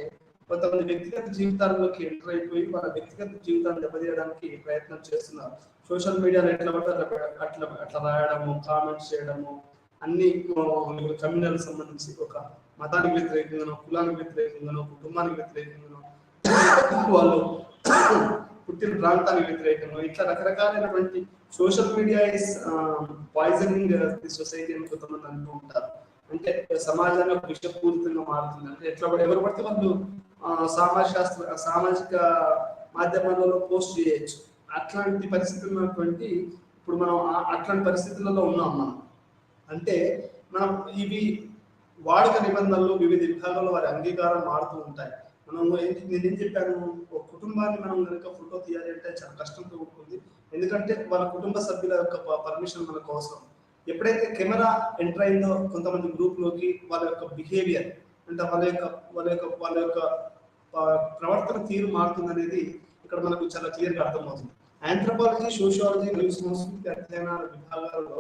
కొంతమంది వ్యక్తిగత జీవితాల్లోకి ఎంటర్ అయిపోయి వాళ్ళ వ్యక్తిగత జీవితాన్ని దెబ్బతీయడానికి ప్రయత్నం చేస్తున్నారు. సోషల్ మీడియాలో ఎట్లా పడితే అట్లా రాయడము, కామెంట్స్ చేయడము, అన్ని కమ్యూనల్ సంబంధించి ఒక మతానికి వ్యతిరేకంగానో, కులానికి వ్యతిరేకంగానో, కుటుంబానికి వ్యతిరేకంగానో, వాళ్ళు పుట్టిన ప్రాంతానికి వ్యతిరేకంగా ఇట్లా రకరకాలైనటువంటి social media is poisoning the society అని కొంతమంది అంటూ ఉంటారు. అంటే సమాజాన్ని ఒక విషపూరితంగా మారుతుంది. అంటే ఎట్లా ఎవరు పడితే వాళ్ళు సామాజిక మాధ్యమాలలో పోస్ట్ చేయొచ్చు. అట్లాంటి పరిస్థితులు ఉన్నటువంటి ఇప్పుడు మనం అట్లాంటి పరిస్థితులలో ఉన్నాం మనం. అంటే మనం ఇవి వాడుక నిబంధనలు వివిధ విభాగాల్లో వారి అంగీకారం మారుతూ ఉంటాయి. మనం నేనేం చెప్పాను, ఒక కుటుంబాన్ని మనం కనుక ఫోటో తీయాలి అంటే చాలా కష్టంతో ఉంటుంది. ఎందుకంటే వాళ్ళ కుటుంబ సభ్యుల యొక్క పర్మిషన్ మనకు అవసరం. ఎప్పుడైతే కెమెరా ఎంటర్ అయిందో కొంతమంది గ్రూప్లోకి, వాళ్ళ యొక్క బిహేవియర్ అంటే వాళ్ళ యొక్క ప్రవర్తన తీరు మారుతుందనేది ఇక్కడ మనకు చాలా క్లియర్గా అర్థమవుతుంది. ఆంథ్రోపాలజీ, సోషియాలజీ మరియు సంస్కృతి అధ్యయనాల విభాగాలలో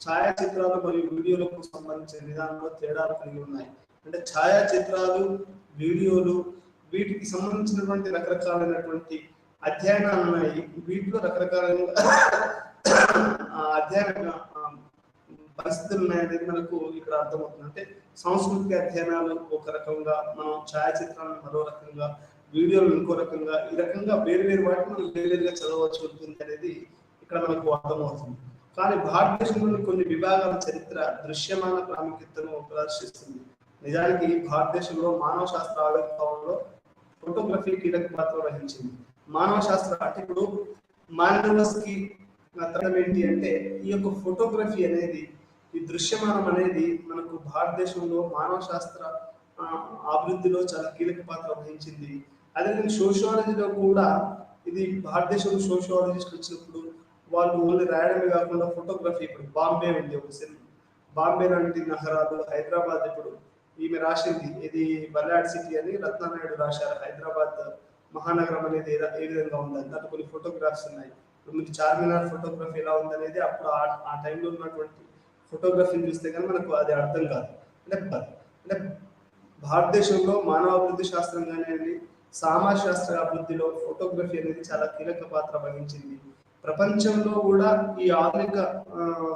ఛాయాచిత్రాలు మరియు వీడియోలకు సంబంధించిన విధానంలో తేడాలు కలిగి ఉన్నాయి. అంటే ఛాయాచిత్రాలు, వీడియోలు వీటికి సంబంధించినటువంటి రకరకాలైనటువంటి అధ్యయనాలు ఉన్నాయి. వీటిలో రకరకాలైన అధ్యయన పరిస్థితులు ఉన్నాయనేది మనకు ఇక్కడ అర్థమవుతుంది. అంటే సాంస్కృతిక అధ్యయనాలు ఒక రకంగా, మనం ఛాయాచిత్రాలను మరో రకంగా, వీడియోలు ఇంకో రకంగా, ఈ రకంగా వేరు వేరు వాటిని మనం వేరువేరుగా చదవచ్చు ఉంటుంది అనేది ఇక్కడ మనకు అర్థమవుతుంది. కానీ భారతదేశంలోని కొన్ని విభాగాల చరిత్ర దృశ్యమాన ప్రాముఖ్యతను ప్రదర్శిస్తుంది. నిజానికి భారతదేశంలో మానవ శాస్త్ర ఆవిర్భావంలో ఫోటోగ్రఫీ కీలక పాత్ర వహించింది. మానవ శాస్త్ర అంటే ఇప్పుడు మానవస్కి అర్థం ఏంటి అంటే, ఈ యొక్క ఫోటోగ్రఫీ అనేది, ఈ దృశ్యమానం అనేది మనకు భారతదేశంలో మానవ శాస్త్ర అభివృద్ధిలో చాలా కీలక పాత్ర వహించింది. అదేవిధంగా సోషియాలజీలో కూడా ఇది భారతదేశంలో సోషియాలజిస్ట్ వచ్చినప్పుడు వాళ్ళు ఓన్లీ రాయడమే కాకుండా ఫోటోగ్రఫీ, ఇప్పుడు బాంబే ఉంది ఒక సినిమా, బాంబే లాంటి నగరాలు, హైదరాబాద్, ఇప్పుడు ఈమె రాసింది ఇది బల్లాడ్ సిటీ అని రత్నానాయుడు రాశారు. హైదరాబాద్ మహానగరం అనేది ఏ విధంగా ఉందని దాంట్లో కొన్ని ఫోటోగ్రాఫ్స్ ఉన్నాయి. ఇప్పుడు మీకు చార్మినార్ ఫోటోగ్రఫీ ఎలా ఉందనేది అప్పుడు ఆ టైంలో ఉన్నటువంటి ఫోటోగ్రఫీని చూస్తే కానీ మనకు అది అర్థం కాదు. అంటే భారతదేశంలో మానవాభివృద్ధి శాస్త్రం కానివ్వండి, సమాజ శాస్త్ర అభివృద్ధిలో ఫోటోగ్రఫీ అనేది చాలా కీలక పాత్ర వహించింది. ప్రపంచంలో కూడా ఈ ఆధునిక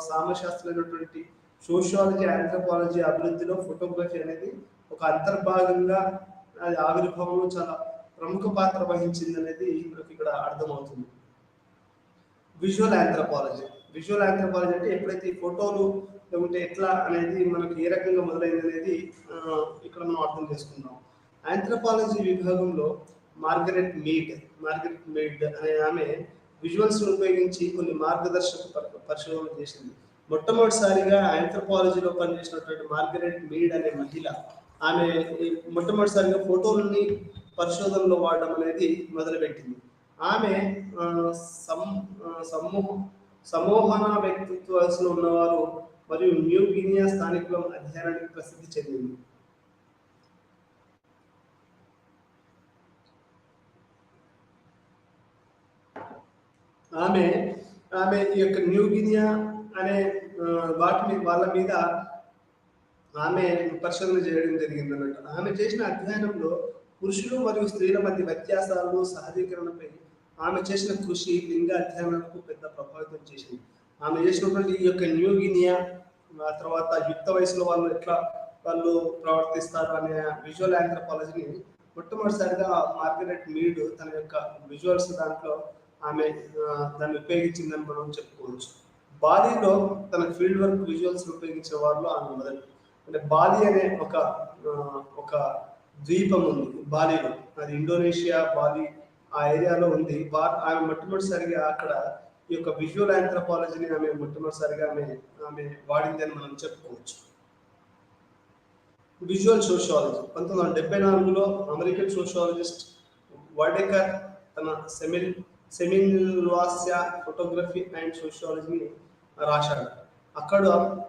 సామశాస్త్రమైనటువంటి సోషియాలజీ, ఆంథ్రోపాలజీ అభివృద్ధిలో ఫోటోగ్రఫీ అనేది ఒక అంతర్భాగంగా అది ఆవిర్భావంలో చాలా ప్రముఖ పాత్ర వహించింది అనేది మనకి ఇక్కడ అర్థమవుతుంది. విజువల్ ఆంథ్రోపాలజీ అంటే ఎప్పుడైతే ఈ ఫోటోలు లేకుంటే ఎట్లా అనేది మనకి ఏ రకంగా మొదలైంది అనేది ఇక్కడ మనం అర్థం చేసుకుందాం. ఆంథ్రోపాలజీ విభాగంలో మార్గరెట్ మీడ్ అనే ఆమె విజువల్స్ ఉపయోగించి కొన్ని మార్గదర్శక పరిశోధనలు చేసింది. మొట్టమొదటిసారిగా ఆంథ్రోపాలజీలో పనిచేసినటువంటి మార్గరెట్ మీడ్ అనే మహిళ, ఆమె మొట్టమొదటిసారిగా ఫోటోలని పరిశోధనలో వాడడం అనేది మొదలుపెట్టింది. ఆమె సమూహన వ్యక్తిత్వాలు ఉన్నవారు మరియు న్యూ గినియా స్థానికుల అధ్యయనానికి ప్రసిద్ధి చెందింది. ఆమె ఈ యొక్క న్యూ గినియా అనే వాళ్ళ మీద ఆమె పరిశోధన చేయడం జరిగింది అన్నట్టు. ఆమె చేసిన అధ్యయనంలో పురుషులు మరియు స్త్రీల మధ్య వ్యత్యాసాలు, సహజీకరణపై ఆమె చేసిన కృషి లింగ అధ్యయనాలకు పెద్ద ప్రభావితం చేసింది. ఆమె చేసినటువంటి ఈ యొక్క న్యూ గినియా, ఆ తర్వాత యుక్త వయసులో వాళ్ళు ప్రవర్తిస్తారు అనే విజువల్ ఆంథ్రోపాలజీని మొట్టమొదటిసారిగా మార్గరెట్ మీడ్ తన యొక్క విజువల్స్ దాంట్లో ఆమె దాన్ని ఉపయోగించిందని మనం చెప్పుకోవచ్చు. బాలీలో తన ఫీల్డ్ వర్క్ విజువల్స్ ఉపయోగించే వారిలో ఆమె మొదటి. అంటే బాలి అనే ఒక ద్వీపం ఉంది బాలీలో, అది ఇండోనేషియా బాలి ఆ ఏరియాలో ఉంది. ఆమె మొట్టమొదటిసారిగా అక్కడ ఈ యొక్క విజువల్ ఆంథ్రోపాలజీని ఆమె మొట్టమొదటిసారిగా ఆమె వాడింది అని మనం చెప్పుకోవచ్చు. విజువల్ సోషియాలజీ 1974లో అమెరికన్ సోషియాలజిస్ట్ వాడేకర్ తన సెమిన్వాస్య ఫోటోగ్రఫీ అండ్ సోషియాలజీని రాశాడు. అక్కడ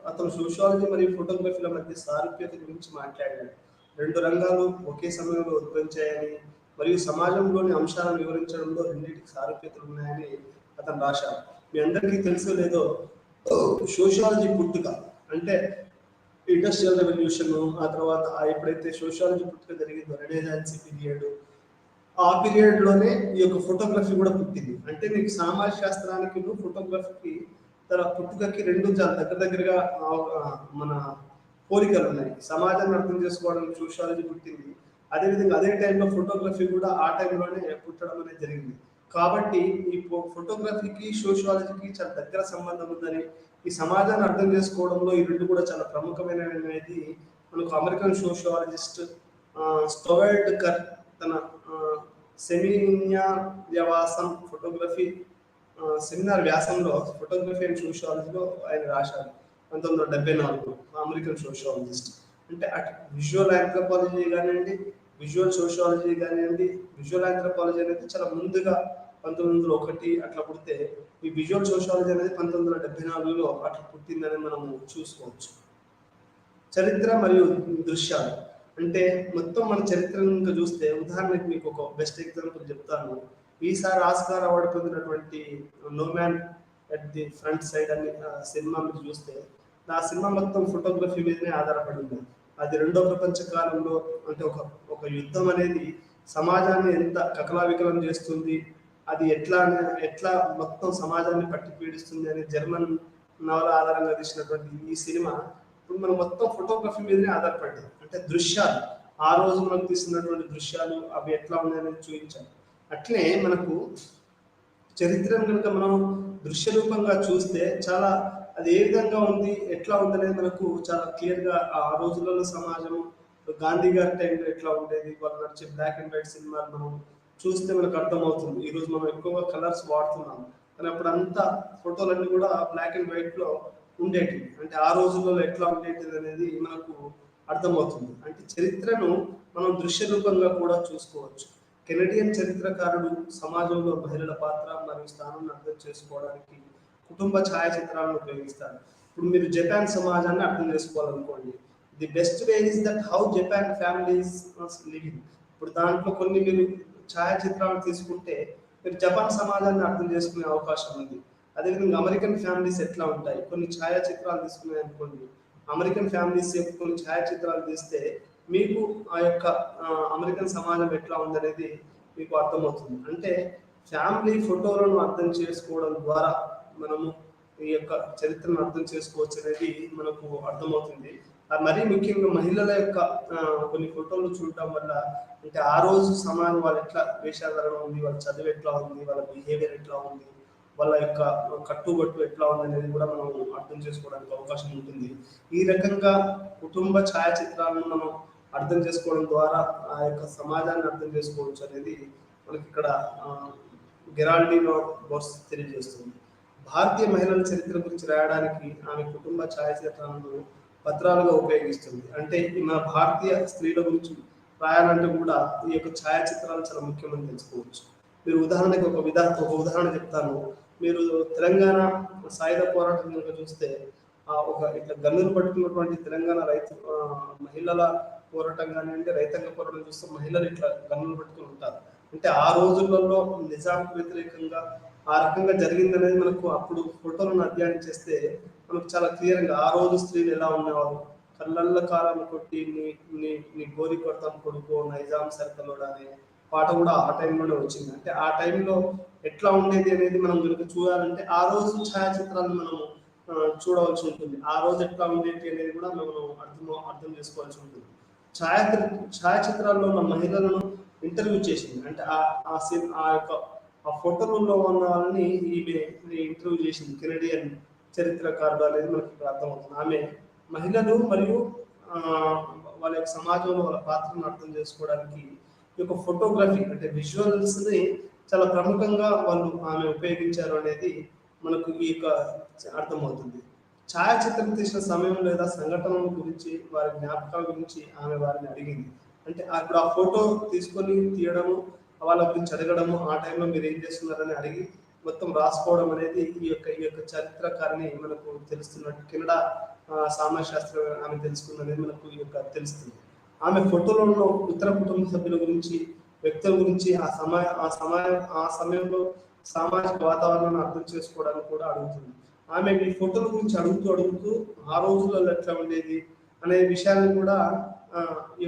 అతను సోషియాలజీ మరియు ఫోటోగ్రఫీల మధ్య సారూప్యత గురించి మాట్లాడాడు. రెండు రంగాలు ఒకే సమయంలో ఉద్భవించాయని మరియు సమాజంలోని అంశాలను వివరించడంలో రెండింటికి సారూప్యతలు ఉన్నాయని అతను రాశాడు. మీ అందరికీ తెలుసో లేదో, సోషియాలజీ పుట్టుక అంటే ఇండస్ట్రియల్ రెవల్యూషన్, ఆ తర్వాత ఎప్పుడైతే సోషియాలజీ పుట్టుక జరిగిందో రెనెసాన్స్ పీరియడ్, ఆ పీరియడ్ లోనే ఈ యొక్క ఫోటోగ్రఫీ కూడా పుట్టింది. అంటే నీకు సమాజ శాస్త్రానికి ఫోటోగ్రఫీకి తన పుట్టుకకి రెండు చాలా దగ్గరగా మన పోలికలు ఉన్నాయి. సమాజాన్ని అర్థం చేసుకోవడానికి సోషియాలజీ పుట్టింది, అదేవిధంగా అదే టైంలో ఫోటోగ్రఫీ కూడా ఆ టైంలోనే పుట్టడం అనేది జరిగింది. కాబట్టి ఈ ఫోటోగ్రఫీకి సోషియాలజీకి చాలా దగ్గర సంబంధం ఉందని, ఈ సమాజాన్ని అర్థం చేసుకోవడంలో ఈ రెండు కూడా చాలా ప్రముఖమైనవి అనేది మనకు అమెరికన్ సోషియాలజిస్ట్ స్టోవెర్డ్ తన సెమినార్ వ్యాసం ఫోటోగ్రఫీ సెమినార్ వ్యాసంలో ఫోటోగ్రఫీ అండ్ సోషియాలజీలో ఆయన రాశారు 1974 అమెరికన్ సోషియాలజిస్ట్. అంటే అటు విజువల్ ఆంథ్రోపాలజీ కానివ్వండి, విజువల్ సోషియాలజీ కానివ్వండి, విజువల్ ఆంథ్రోపాలజీ అనేది చాలా ముందుగా 1901 అట్లా పుడితే, ఈ విజువల్ సోషియాలజీ అనేది 1974లో అట్లా పుట్టిందని మనము చూసుకోవచ్చు. చరిత్ర మరియు దృశ్యాలు అంటే మొత్తం మన చరిత్రను ఇంకా చూస్తే, ఉదాహరణకి మీకు ఒక బెస్ట్ ఎగ్జాంపుల్ చెప్తాను. ఈసారి ఆస్కార్ అవార్డు పొందినటువంటి no man at the front side అని సినిమా మీరు చూస్తే, ఆ సినిమా మొత్తం ఫోటోగ్రఫీ మీదనే ఆధారపడి ఉంది. అది రెండో ప్రపంచ కాలంలో అంటే ఒక ఒక యుద్ధం అనేది సమాజాన్ని ఎంత కకలావికలం చేస్తుంది, అది ఎట్లా మొత్తం సమాజాన్ని పట్టి పీడిస్తుంది అనే జర్మన్ నవల ఆధారంగా తీసినటువంటి ఈ సినిమా ఇప్పుడు మనం మొత్తం ఫోటోగ్రఫీ మీదనే ఆధారపడ్డాం. అంటే దృశ్యాలు, ఆ రోజు మనం తీసినటువంటి దృశ్యాలు అవి ఎట్లా ఉన్నాయనేది చూపించాలి. అట్లే మనకు చరిత్రను కనుక మనం దృశ్య రూపంగా చూస్తే చాలా అది ఏ విధంగా ఉంది, ఎట్లా ఉంది అనేది మనకు చాలా క్లియర్గా ఆ రోజులలో సమాజం, గాంధీ గారి టైంలో ఎట్లా ఉండేది, వాళ్ళు నడిచే బ్లాక్ అండ్ వైట్ సినిమాలు మనం చూస్తే మనకు అర్థమవుతుంది. ఈరోజు మనం ఎక్కువగా కలర్స్ వాడుతున్నాం, కానీ అప్పుడు అంతా ఫోటోలన్నీ కూడా బ్లాక్ అండ్ వైట్లో ఉండేటివి. అంటే ఆ రోజులలో ఎట్లా ఉండేటిది అనేది మనకు అర్థమవుతుంది. అంటే చరిత్రను మనం దృశ్య రూపంగా కూడా చూసుకోవచ్చు. కెనడియన్ చరిత్రకారుడు సమాజంలో మహిళల పాత్ర మరియు స్థానాన్ని అర్థం చేసుకోవడానికి కుటుంబ ఛాయాచిత్రాలను ఉపయోగిస్తారు. ఇప్పుడు మీరు జపాన్ సమాజాన్ని అర్థం చేసుకోవాలనుకోండి, the best way is that how Japan families living. ఇప్పుడు దాంట్లో కొన్ని మీరు ఛాయాచిత్రాలు తీసుకుంటే మీరు జపాన్ సమాజాన్ని అర్థం చేసుకునే అవకాశం ఉంది. అదేవిధంగా అమెరికన్ ఫ్యామిలీస్ ఎట్లా ఉంటాయి, కొన్ని ఛాయాచిత్రాలు తీసుకున్నాయి అనుకోండి, అమెరికన్ ఫ్యామిలీస్ యొక్క కొన్ని ఛాయాచిత్రాలు తీస్తే మీకు ఆ యొక్క అమెరికన్ సమాజం ఎట్లా ఉందనేది మీకు అర్థమవుతుంది. అంటే ఫ్యామిలీ ఫోటోలను అర్థం చేసుకోవడం ద్వారా మనము ఈ యొక్క చరిత్రను అర్థం చేసుకోవచ్చు అనేది మనకు అర్థమవుతుంది. మరీ ముఖ్యంగా మహిళల యొక్క కొన్ని ఫోటోలు చూడటం వల్ల, అంటే ఆ రోజు సమాజం వాళ్ళు ఎట్లా వేషధారణ ఉంది, వాళ్ళ చదువు ఎట్లా ఉంది, వాళ్ళ బిహేవియర్ ఎట్లా ఉంది, వాళ్ళ యొక్క కట్టుబట్టు ఎట్లా ఉంది అనేది కూడా మనం అర్థం చేసుకోవడానికి అవకాశం ఉంటుంది. ఈ రకంగా కుటుంబ ఛాయాచిత్రాలను మనం అర్థం చేసుకోవడం ద్వారా ఆ యొక్క సమాజాన్ని అర్థం చేసుకోవచ్చు అనేది మనకి ఇక్కడ గెరాల్డినో బోర్స్ తెలియజేస్తుంది. భారతీయ మహిళల చరిత్ర గురించి రాయడానికి ఆమె కుటుంబ ఛాయాచిత్రాలను పత్రాలుగా ఉపయోగిస్తుంది. అంటే మన భారతీయ స్త్రీల గురించి రాయాలంటే కూడా ఈ యొక్క ఛాయాచిత్రాలు చాలా ముఖ్యమని తెలుసుకోవచ్చు. మీరు ఉదాహరణకి ఒక ఉదాహరణ చెప్తాను. మీరు తెలంగాణ సాయుధ పోరాటం కనుక చూస్తే, ఒక ఇట్లా గన్నులు పట్టుకున్నటువంటి తెలంగాణ రైతు మహిళల పోరాటం కానివ్వండి, రైతాంగ పోరాటం చూస్తే మహిళలు ఇట్లా గన్నులు పట్టుకుని ఉంటారు. అంటే ఆ రోజులలో నిజాంకు వ్యతిరేకంగా ఆ రకంగా జరిగిందనేది మనకు అప్పుడు ఫోటోలను అధ్యయనం చేస్తే మనకు చాలా క్లియర్గా ఆ రోజు స్త్రీలు ఎలా ఉండేవారు. కళ్ళల్ల కాలం కొట్టి నీ గోరి కొడతాం కొడుకో నైజాం సర్కలోడా అనే పాట కూడా ఆ టైంలోనే వచ్చింది. అంటే ఆ టైంలో ఎట్లా ఉండేది అనేది మనం కనుక చూడాలంటే ఆ రోజు ఛాయాచిత్రాలను మనము చూడవలసి ఉంటుంది. ఆ రోజు ఎట్లా ఉండేది అనేది కూడా మనం అర్థం చేసుకోవాల్సి ఉంటుంది. ఛాయాచిత్రాల్లో ఉన్న మహిళలను ఇంటర్వ్యూ చేసింది. అంటే ఆ యొక్క ఆ ఫోటోలలో ఉన్న వాళ్ళని ఈమె ఇంటర్వ్యూ చేసింది. కెనడియన్ చరిత్రకారుడు అనేది మనకి ఇక్కడ అర్థమవుతుంది. ఆమె మహిళలు మరియు వాళ్ళ యొక్క సమాజంలో వాళ్ళ పాత్రను అర్థం చేసుకోవడానికి ఈ యొక్క ఫోటోగ్రఫీ అంటే విజువల్స్ని చాలా ప్రముఖంగా ఆమె ఉపయోగించారు అనేది మనకు ఈ యొక్క అర్థమవుతుంది. ఛాయాచిత్రం తీసిన సమయం లేదా సంఘటనల గురించి, వారి జ్ఞాపకాల గురించి ఆమె వారిని అడిగింది. అంటే అప్పుడు ఆ ఫోటో తీసుకొని తీయడము, వాళ్ళ గురించి అడగడము, ఆ టైంలో మీరు ఏం చేస్తున్నారని అడిగి మొత్తం రాసుకోవడం అనేది ఈ యొక్క చరిత్రకారిని మనకు తెలుస్తున్నట్టు. కెనడా సామాజిక శాస్త్రం ఆమె తెలుసుకున్నది మనకు ఈ యొక్క తెలుస్తుంది. ఆమె ఫోటోలో ఉన్న ఇతర కుటుంబ సభ్యుల గురించి, వ్యక్తుల గురించి, ఆ సమయంలో సామాజిక వాతావరణాన్ని అర్థం చేసుకోవడానికి కూడా అడుగుతుంది. ఆమె ఈ ఫోటోల గురించి అడుగుతూ ఆ రోజులలో ఎట్లా ఉండేది అనే విషయాన్ని కూడా ఈ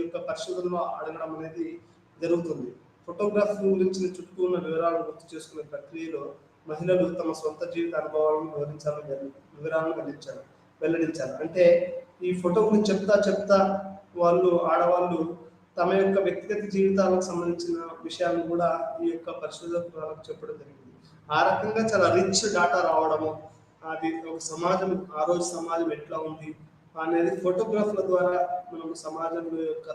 యొక్క పరిశోధనలో అడగడం అనేది జరుగుతుంది. ఫోటోగ్రఫీ గురించి చుట్టూ ఉన్న వివరాలను గుర్తు చేసుకునే ప్రక్రియలో మహిళలు తమ సొంత జీవిత అనుభవాలను వివరాలను వెల్లడించాలి. అంటే ఈ ఫోటో గురించి చెప్తా ఆడవాళ్ళు తమ యొక్క వ్యక్తిగత జీవితాలకు సంబంధించిన విషయాలను కూడా ఈ యొక్క పరిశోధకులకు చెప్పడం జరిగింది. ఆ రకంగా చాలా రిచ్ డాటా రావడము, అది ఒక సమాజం ఆ రోజు సమాజం ఎట్లా ఉంది అనేది ఫోటోగ్రాఫ్ల ద్వారా మనం సమాజంలో యొక్క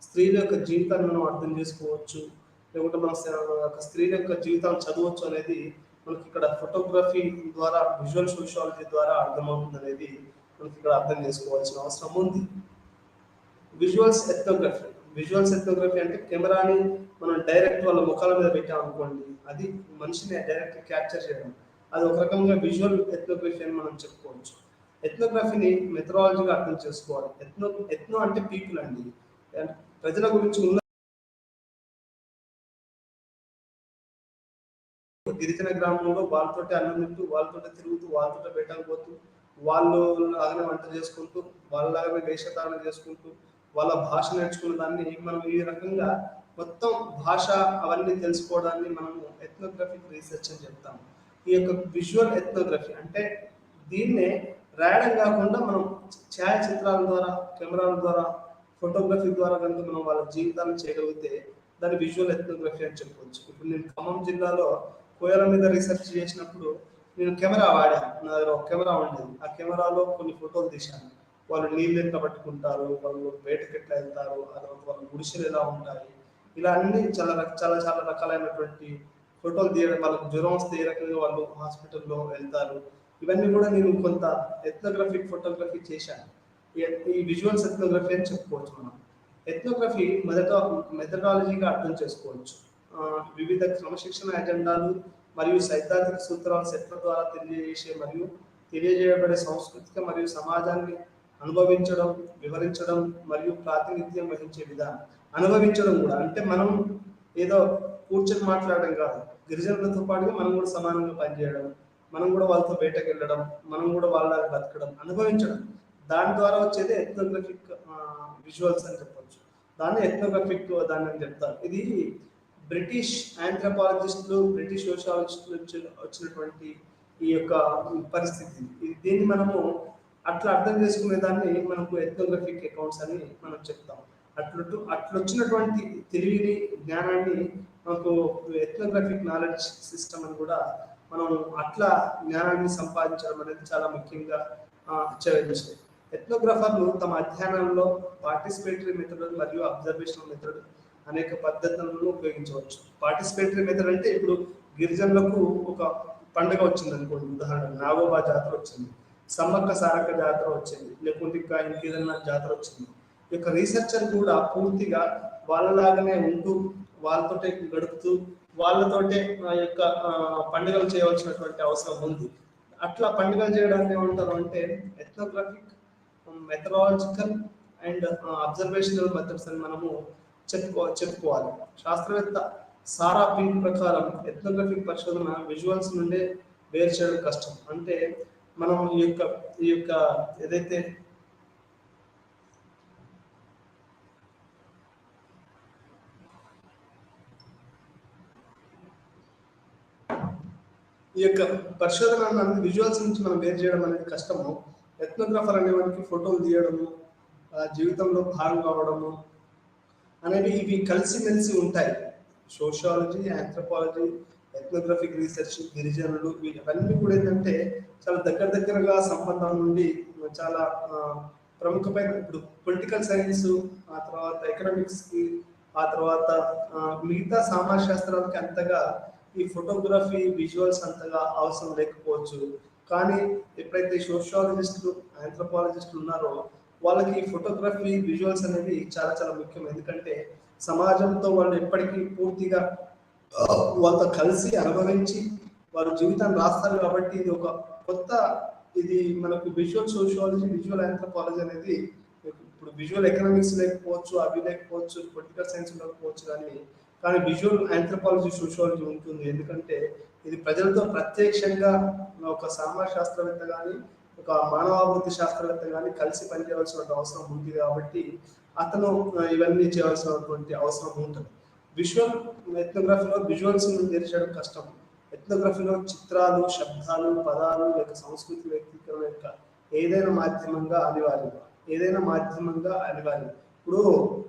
స్త్రీల యొక్క జీవితాన్ని మనం అర్థం చేసుకోవచ్చు, లేకుంటే మన స్త్రీల యొక్క జీవితాన్ని చదవచ్చు అనేది మనకి ఇక్కడ ఫోటోగ్రఫీ ద్వారా, విజువల్ సోషియాలజీ ద్వారా అర్థమవుతుంది అనేది మనకి ఇక్కడ అర్థం చేసుకోవాల్సిన అవసరం ఉంది. Visuals ethnography. విజువల్స్ ఎథ్నోగ్రఫీ అంటే కెమెరాని మనం డైరెక్ట్ వాళ్ళ ముఖాల మీద పెట్టామనుకోండి, అది మనిషిని డైరెక్ట్ క్యాప్చర్ చేయడం, అది ఒక రకంగా విజువల్ ఎథ్నోగ్రఫీ అని మనం చెప్పుకోవచ్చు. ఎథ్నోగ్రఫీని మెథడాలజీగా అర్థం చేసుకోవాలి. ఎథ్నో అంటే పీపుల్ అండి, ప్రజల గురించి ఉన్న గిరిజన గ్రామంలో వాళ్ళతోటి అన్నం తింటూ, వాళ్ళతోటి తిరుగుతూ, వాళ్ళతోటి బయటకు పోతూ, వాళ్ళు లాగానే వంట చేసుకుంటూ, వాళ్ళలాగానే వేషధారణ చేసుకుంటూ, వాళ్ళ భాష నేర్చుకున్న దాన్ని మనం ఈ రకంగా మొత్తం భాష అవన్నీ తెలుసుకోవడాన్ని మనము ఎథ్నోగ్రఫిక్ రీసెర్చ్ అని చెప్తాం. ఈ యొక్క విజువల్ ఎథ్నోగ్రఫీ అంటే దీన్నే రాయడం కాకుండా మనం ఛాయాచిత్రాల ద్వారా, కెమెరాల ద్వారా, ఫోటోగ్రఫీ ద్వారా కనుక మనం వాళ్ళ జీవితాలను చేయగలిగితే దాన్ని విజువల్ ఎథ్నోగ్రఫీ అని చెప్పవచ్చు. ఇప్పుడు నేను ఖమ్మం జిల్లాలో కోయల మీద రీసెర్చ్ చేసినప్పుడు నేను కెమెరా వాడాను. నా దగ్గర ఒక కెమెరా ఉండేది. ఆ కెమెరాలో కొన్ని ఫోటోలు తీశాను. వాళ్ళు నీళ్ళు ఎట్లా పట్టుకుంటారు, వాళ్ళు వేటకి ఎట్లా వెళ్తారు, వాళ్ళ గుడిసెలు ఎలా ఉంటాయి, ఇలా అన్ని చాలా చాలా చాలా రకాలైనటువంటి ఫోటోలు తీయడం, వాళ్ళకి జ్వరం వస్తే ఏ రకంగా వాళ్ళు హాస్పిటల్లో వెళ్తారు, ఇవన్నీ కూడా నేను కొంత ఎథ్నోగ్రఫిక్ ఫోటోగ్రఫీ చేశాను. ఈ విజువల్స్ ఎథ్నోగ్రఫీ అని చెప్పుకోవచ్చు మనం. ఎథ్నోగ్రఫీ మొదట మెథడాలజీగా అర్థం చేసుకోవచ్చు. వివిధ క్రమశిక్షణ ఎజెండాలు మరియు సైద్ధాంతిక సూత్రాల సెట్ల ద్వారా తెలియజేసే మరియు తెలియజేయబడే సాంస్కృతిక మరియు సమాజాన్ని అనుభవించడం, వివరించడం మరియు ప్రాతినిధ్యం వహించే విధానం. అనుభవించడం కూడా అంటే మనం ఏదో కూర్చొని మాట్లాడడం కాదు, గిరిజనులతో పాటుగా మనం కూడా సమానంగా పనిచేయడం, మనం కూడా వాళ్ళతో బయటకు వెళ్ళడం, మనం కూడా వాళ్ళ బతకడం, అనుభవించడం, దాని ద్వారా వచ్చేది ఎథ్నోగ్రఫిక్ విజువల్స్ అని చెప్పొచ్చు. దాన్ని ఎథ్నోగ్రఫిక్ దాన్ని అని చెప్తారు. ఇది బ్రిటిష్ ఆంథ్రోపాలజిస్టులు, బ్రిటిష్ సోషాలజిస్టులు వచ్చినటువంటి ఈ యొక్క పరిస్థితి. దీన్ని మనము అట్లా అర్థం చేసుకునే దాన్ని మనకు ఎథ్నోగ్రఫిక్ అకౌంట్స్ అని మనం చెప్తాం. అట్లొచ్చినటువంటి తెలివిని, జ్ఞానాన్ని మనకు ఎథ్నోగ్రఫిక్ నాలెడ్జ్ సిస్టమ్ అని కూడా మనం అట్లా జ్ఞానాన్ని సంపాదించడం అనేది చాలా ముఖ్యంగా చేయవచ్చు. ఎథ్నోగ్రాఫర్లు తమ అధ్యయనంలో పార్టిసిపేటరీ మెథడ్ మరియు అబ్జర్వేషనల్ మెథడ్ అనేక పద్ధతులను ఉపయోగించవచ్చు. పార్టిసిపేటరీ మెథడ్ అంటే ఇప్పుడు గిరిజనులకు ఒక పండుగ వచ్చింది అనుకోండి, ఉదాహరణ నాగోబా జాతర వచ్చింది, సమ్మక్క సారక్క జాతర వచ్చింది, లేకుంటే ఇంకా ఇంకేదన్నా జాతర వచ్చింది. ఈ యొక్క రీసెర్చర్ కూడా పూర్తిగా వాళ్ళలాగానే ఉంటూ, వాళ్ళతోటే గడుపుతూ, వాళ్ళతోటే ఆ యొక్క పండుగలు చేయవలసినటువంటి అవసరం ఉంది. అట్లా పండుగలు చేయడాన్ని ఏమంటారు అంటే ఎథ్నోగ్రాఫిక్, మెథడాలజికల్ అండ్ అబ్జర్వేషనల్ మెథడ్స్ అని మనము చెప్పుకోవాలి. శాస్త్రవేత్త సారా పింక్ ప్రకారం ఎథ్నోగ్రఫిక్ పరిశోధన విజువల్స్ నుండే వేరు చేయడం కష్టం. అంటే మనం ఈ యొక్క ఏదైతే ఈ యొక్క పరిశోధన విజువల్స్ నుంచి మనం వేరు చేయడం అనేది కష్టము. ఎథ్నోగ్రాఫర్ అనేవాడికి ఫోటోలు తీయడము, జీవితంలో భాగం కావడము అనేవి ఇవి కలిసిమెలిసి ఉంటాయి. సోషియాలజీ, ఆంథ్రోపాలజీ, ఎథ్నోగ్రఫిక్ రీసెర్చ్, గిరిజనులు, ఇవన్నీ కూడా ఏంటంటే చాలా దగ్గరగా సంబంధం నుండి చాలా ప్రముఖమైన, ఇప్పుడు పొలిటికల్ సైన్స్, ఆ తర్వాత ఎకనామిక్స్కి, ఆ తర్వాత మిగతా సామాజిక శాస్త్రాలకి అంతగా ఈ ఫోటోగ్రఫీ విజువల్స్ అంతగా అవసరం లేకపోవచ్చు. కానీ ఎప్పుడైతే సోషియాలజిస్టులు, ఆంథ్రోపాలజిస్టులు ఉన్నారో వాళ్ళకి ఈ ఫోటోగ్రఫీ విజువల్స్ అనేవి చాలా చాలా ముఖ్యం. ఎందుకంటే సమాజంతో వాళ్ళు ఎప్పటికీ పూర్తిగా వాళ్ళతో కలిసి అనుభవించి వారి జీవితాన్ని రాస్తారు కాబట్టి ఇది ఒక కొత్త, ఇది మనకు విజువల్ సోషియాలజీ, విజువల్ ఆంథ్రోపాలజీ అనేది ఇప్పుడు విజువల్ ఎకనామిక్స్ లేకపోవచ్చు, అవి లేకపోవచ్చు, పొలిటికల్ సైన్స్ లేకపోవచ్చు, కానీ విజువల్ ఆంథ్రోపాలజీ, సోషియాలజీ ఉంటుంది. ఎందుకంటే ఇది ప్రజలతో ప్రత్యక్షంగా ఒక సామాజిక శాస్త్రవేత్త కానీ, ఒక మానవాభివృద్ధి శాస్త్రవేత్త కానీ కలిసి పనిచేయవలసిన అవసరం ఉంది కాబట్టి అతను ఇవన్నీ చేయవలసినటువంటి అవసరం ఉంటుంది. విజువల్ ఎథ్నోగ్రఫీలో విజువల్స్ తెలియడం కష్టం. ఎథ్నోగ్రఫీలో చిత్రాలు, శబ్దాలు, పదాలు లేక సంస్కృతి వ్యక్తీకరణ యొక్క ఏదైనా మాధ్యమంగా అనివార్యం. ఇప్పుడు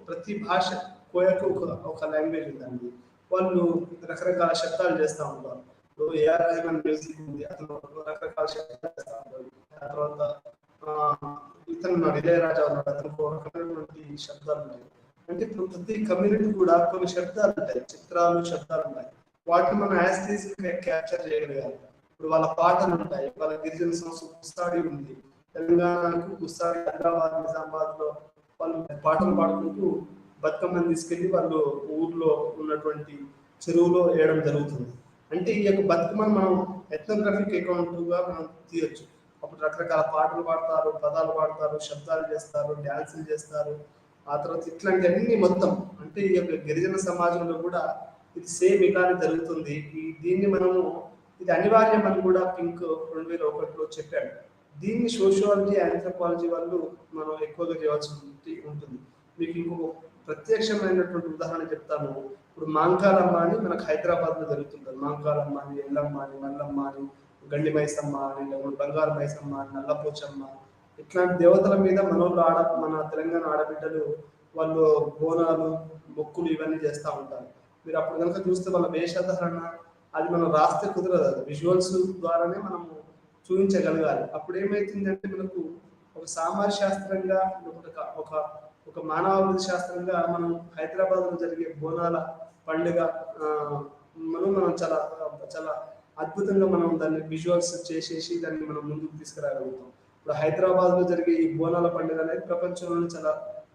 ప్రతి భాష, కోయకు ఒక లాంగ్వేజ్ ఉందండి, వాళ్ళు రకరకాల శబ్దాలు చేస్తూ ఉంటారు. ఇప్పుడు ఏఆర్ రెహమాన్ మ్యూజిక్ ఉంది, అతను రకరకాల శబ్దాలు చేస్తూ ఉంటారు. ఆ తర్వాత ఇతను ఇళయరాజా ఉన్నాడు, అతను రకమైనటువంటి శబ్దాలు ఉన్నాయి. అంటే ఇప్పుడు ప్రతి కమ్యూనిటీ కూడా కొన్ని శబ్దాలు ఉంటాయి, చిత్రాలు, శబ్దాలు ఉంటాయి. వాటిని మనం యాజ్ క్యాప్చర్ చేయగలిగాలి. ఇప్పుడు వాళ్ళ పాటలు ఉంటాయి, వాళ్ళ గిరిజన సంస్కృతి కుస్తాడి ఉంది, తెలంగాణకు కుస్తాడి, హైదరాబాద్, నిజామాబాద్ లో వాళ్ళు పాటలు పాడుకుంటూ బతుకమ్మని తీసుకెళ్ళి వాళ్ళు ఊర్లో ఉన్నటువంటి చెరువులో వేయడం జరుగుతుంది. అంటే ఈ యొక్క బతుకమ్మను మనం ఎథ్నోగ్రఫిక్ అకౌంట్గా మనం తీయొచ్చు. అప్పుడు రకరకాల పాటలు పాడతారు, పదాలు పాడతారు, శబ్దాలు చేస్తారు, డ్యాన్సులు చేస్తారు. ఆ తర్వాత ఇట్లాంటివన్నీ మొత్తం అంటే ఈ యొక్క గిరిజన సమాజంలో కూడా ఇది సేమ్ ఇలానే జరుగుతుంది. దీన్ని మనము ఇది అనివార్యం అని కూడా పింక్ 2001లో చెప్పాడు. దీన్ని సోషియాలజీ, ఆంథ్రోపాలజీ వాళ్ళు మనం ఎక్కువగా చేయాల్సి ఉంటుంది. మీకు ఇంకొక ప్రత్యక్షమైనటువంటి ఉదాహరణ చెప్తాను. ఇప్పుడు మాంకాలమ్మ అని మనకు హైదరాబాద్లో జరుగుతుంటుంది. మాంకాలమ్మ అని, ఎల్లమ్మ అని, మల్లమ్మ అని, గండి మైసమ్మ అని, లేకపోతే బంగారు మైసమ్మ అని, నల్లపోచమ్మ ఇట్లాంటి దేవతల మీద మన తెలంగాణ ఆడబిడ్డలు వాళ్ళు బోనాలు, మొక్కులు ఇవన్నీ చేస్తూ ఉంటారు. మీరు అప్పుడు కనుక చూస్తే వాళ్ళ వేషధారణ అది మనం రాస్తే కుదరదు. అది విజువల్స్ ద్వారానే మనము చూపించగలగాలి. అప్పుడు ఏమైతుందంటే మనకు ఒక సామాజిక శాస్త్రంగా ఒక ఒక మానవాభివృద్ధి శాస్త్రంగా మనం హైదరాబాద్లో జరిగే బోనాల పండుగ మనం చాలా చాలా అద్భుతంగా మనం దాన్ని విజువల్స్ చేసేసి దాన్ని మనం ముందుకు తీసుకురాగలుగుతాం. ఇప్పుడు హైదరాబాద్లో జరిగే ఈ బోనాల పండుగ అనేది ప్రపంచంలో చాలా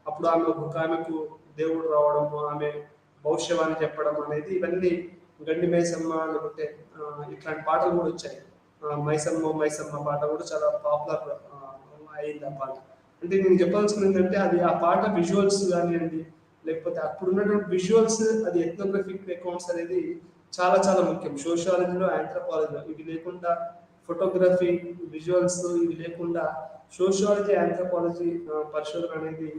అప్పుడు ఆమెకు దేవుడు రావడము, ఆమె భవిష్యవాణి చెప్పడం అనేది ఇవన్నీ గండి మైసమ్మ లేకపోతే ఇట్లాంటి పాటలు కూడా వచ్చాయి. మైసమ్మ మైసమ్మ పాట కూడా చాలా పాపులర్ అయింది ఆ పాట. అంటే నేను చెప్పాల్సింది ఏంటంటే అది ఆ పాట విజువల్స్ కానివ్వండి, లేకపోతే అప్పుడు ఉన్నటువంటి విజువల్స్, అది ఎథ్నోగ్రఫిక్ అకౌంట్స్ అనేది చాలా చాలా ముఖ్యం సోషియాలజీలో, ఆంథ్రోపాలజీలో. ఇవి లేకుండా ఫోటోగ్రఫీ, విజువల్స్ ఇవి లేకుండా సోషియాలజీ, ఆంథ్రోపాలజీ పరిశోధన అనేది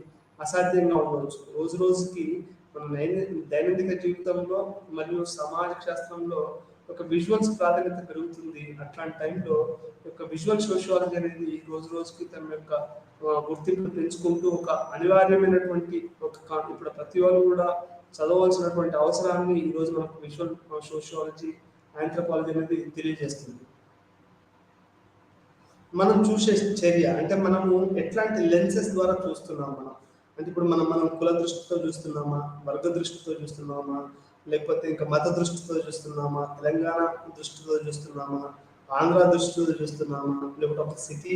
అసాధ్యంగా ఉండవచ్చు. రోజు రోజుకి మన దైనందిక జీవితంలో మరియు సామాజిక శాస్త్రంలో ఒక విజువల్స్ ప్రాధాన్యత పెరుగుతుంది. అట్లాంటి టైంలో ఒక విజువల్ సోషియాలజీ అనేది రోజు రోజుకి తన యొక్క గుర్తింపు పెంచుకుంటూ ఒక అనివార్యమైనటువంటి ఇప్పుడు ప్రతి వాళ్ళు కూడా చదవవలసినటువంటి అవసరాన్ని ఈరోజు మనకు విజువల్ సోషియాలజీ, ఆంథ్రోపాలజీ అనేది తెలియజేస్తుంది. మనం చూసే చర్య అంటే మనము ఎట్లాంటి లెన్సెస్ ద్వారా చూస్తున్నాం మనం అంటే ఇప్పుడు మనం కుల దృష్టితో చూస్తున్నామా, వర్గ దృష్టితో చూస్తున్నామా, లేకపోతే ఇంకా మత దృష్టితో చూస్తున్నామా, తెలంగాణ దృష్టితో చూస్తున్నామా, ఆంధ్ర దృష్టితో చూస్తున్నామా, లేకపోతే ఒక సిటీ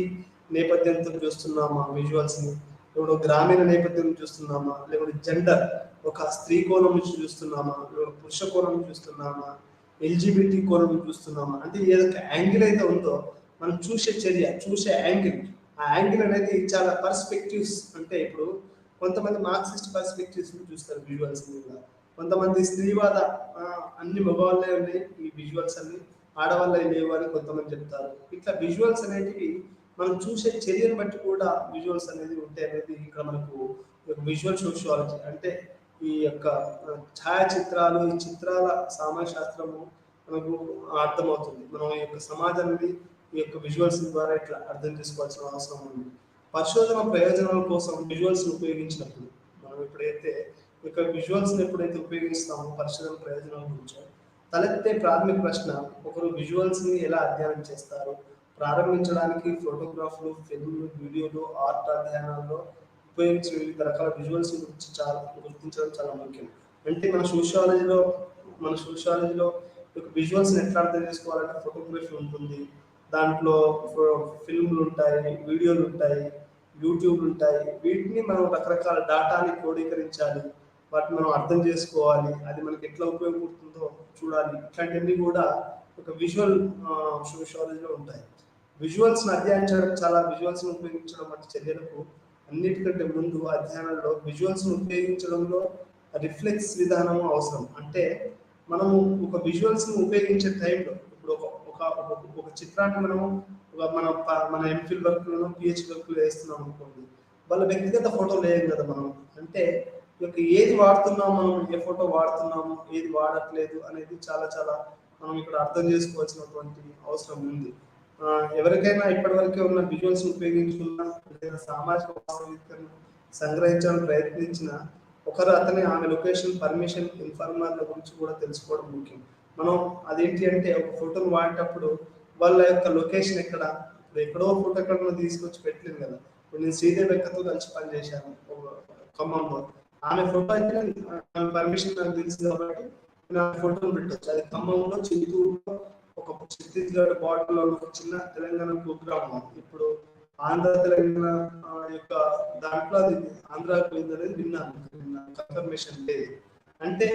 నేపథ్యంతో చూస్తున్నామా విజువల్స్ని, లేకపోతే గ్రామీణ నేపథ్యం చూస్తున్నామా, లేకపోతే జెండర్ ఒక స్త్రీ కోణం నుంచి చూస్తున్నామా, లేకపోతే పురుష కోణం చూస్తున్నామా, ఎల్జిబిటి కోణం చూస్తున్నామా, అంటే ఏదైతే యాంగిల్ అయితే ఉందో మనం చూసే చర్య, చూసే యాంగిల్, ఆ యాంగిల్ అనేది చాలా పర్స్పెక్టివ్స్. అంటే ఇప్పుడు కొంతమంది మార్క్సిస్ట్ పర్స్పెక్టివ్స్ చూస్తారు విజువల్స్ మీద, కొంతమంది స్త్రీవాద అన్ని మగవాళ్ళే ఉన్నాయి ఈ విజువల్స్ అన్ని, ఆడవాళ్ళే లేవు అని కొంతమంది చెప్తారు. ఇట్లా విజువల్స్ అనేటివి మనం చూసే చర్యను బట్టి కూడా విజువల్స్ అనేది ఉంటాయి అనేది ఇక్కడ మనకు విజువల్ సోషియాలజీ అంటే ఈ యొక్క ఛాయాచిత్రాలు, ఈ చిత్రాల సామాజిక శాస్త్రము మనకు అర్థమవుతుంది. మనం ఈ యొక్క సమాజాన్ని ఈ యొక్క విజువల్స్ ద్వారా ఇట్లా అర్థం చేసుకోవాల్సిన అవసరం ఉంది. పరిశోధన ప్రయోజనాల కోసం విజువల్స్ ఉపయోగించినప్పుడు మనం ఎప్పుడైతే ఇక విజువల్స్ ఎప్పుడైతే ఉపయోగిస్తామో పరిశోధన ప్రయోజనాల గురించి తలెత్తే ప్రాథమిక ప్రశ్న, ఒకరు విజువల్స్ ని ఎలా అధ్యయనం చేస్తారు? ప్రారంభించడానికి ఫోటోగ్రాఫ్లు, ఫిల్మ్లు, వీడియోలు, ఆర్ట్ అధ్యయనాల్లో ఉపయోగించే వివిధ రకాల విజువల్స్ గురించి గుర్తించడం చాలా ముఖ్యం. అంటే మన సోషియాలజీలో విజువల్స్ని ఎట్లా అర్థం చేసుకోవాలంటే ఫోటోగ్రఫీ ఉంటుంది, దాంట్లో ఫిల్మ్లు ఉంటాయి, వీడియోలు ఉంటాయి, యూట్యూబ్లు ఉంటాయి. వీటిని మనం రకరకాల డాటాని క్రోడీకరించాలి, వాటిని మనం అర్థం చేసుకోవాలి, అది మనకి ఎట్లా ఉపయోగపడుతుందో చూడాలి. ఇట్లాంటివన్నీ కూడా ఒక విజువల్ సోషియాలజీలో ఉంటాయి. విజువల్స్ని అధ్యయనం చేయడం విజువల్స్ని ఉపయోగించడం వంటి చర్యలకు అన్నిటికంటే ముందు అధ్యయనంలో విజువల్స్ని ఉపయోగించడంలో రిఫ్లెక్స్ విధానం అవసరం. అంటే మనము ఒక విజువల్స్ని ఉపయోగించే టైంలో ఇప్పుడు ఒక చిత్రాన్ని మనము మన ఎంఫిల్ వర్క్లను, పిహెచ్డి వర్క్లు వేస్తున్నాం అనుకోండి, వాళ్ళ వ్యక్తిగత ఫోటోలు వేయం కదా మనం. అంటే ఏది వాడుతున్నాము, మనం ఏ ఫోటో వాడుతున్నాము, ఏది వాడట్లేదు అనేది చాలా చాలా మనం ఇక్కడ అర్థం చేసుకోవాల్సినటువంటి అవసరం ఉంది. ఎవరికైనా ఇప్పటివరకే ఉన్న విజువల్స్ ఉపయోగించుకున్న లేదా సామాజిక వాస్తవికతను సంగ్రహించాలని ప్రయత్నించిన అతని ఆమె లొకేషన్, పర్మిషన్, ఇన్ఫర్మర్ల గురించి కూడా తెలుసుకోవడం ముఖ్యం. మనం అదేంటి అంటే ఒక ఫోటోను వాడేటప్పుడు వాళ్ళ యొక్క లొకేషన్ ఎక్కడ, ఇప్పుడు ఎక్కడో ఫోటో ఎక్కడ తీసుకొచ్చి పెట్టలేదు కదా. ఇప్పుడు నేను శ్రీదేవి ఎక్కతో కలిసి పనిచేశాను ఖమ్మంలో, ఆమె ఫోటో అయితే పర్మిషన్ నాకు తెలుసు కాబట్టి నా ఫోటోను పెట్టవచ్చు. అది ఖమ్మంలో, చిత్తూరులో, ఒక ఛత్తీస్గఢ్ బార్డర్లో ఒక చిన్న తెలంగాణ ప్రోగ్రామ్. ఇప్పుడు ఆంధ్ర తెలంగాణ యొక్క దాంట్లో అది ఆంధ్రాకి పోయింది అనేది విన్నాను, కన్ఫర్మేషన్ లేదు. అంటే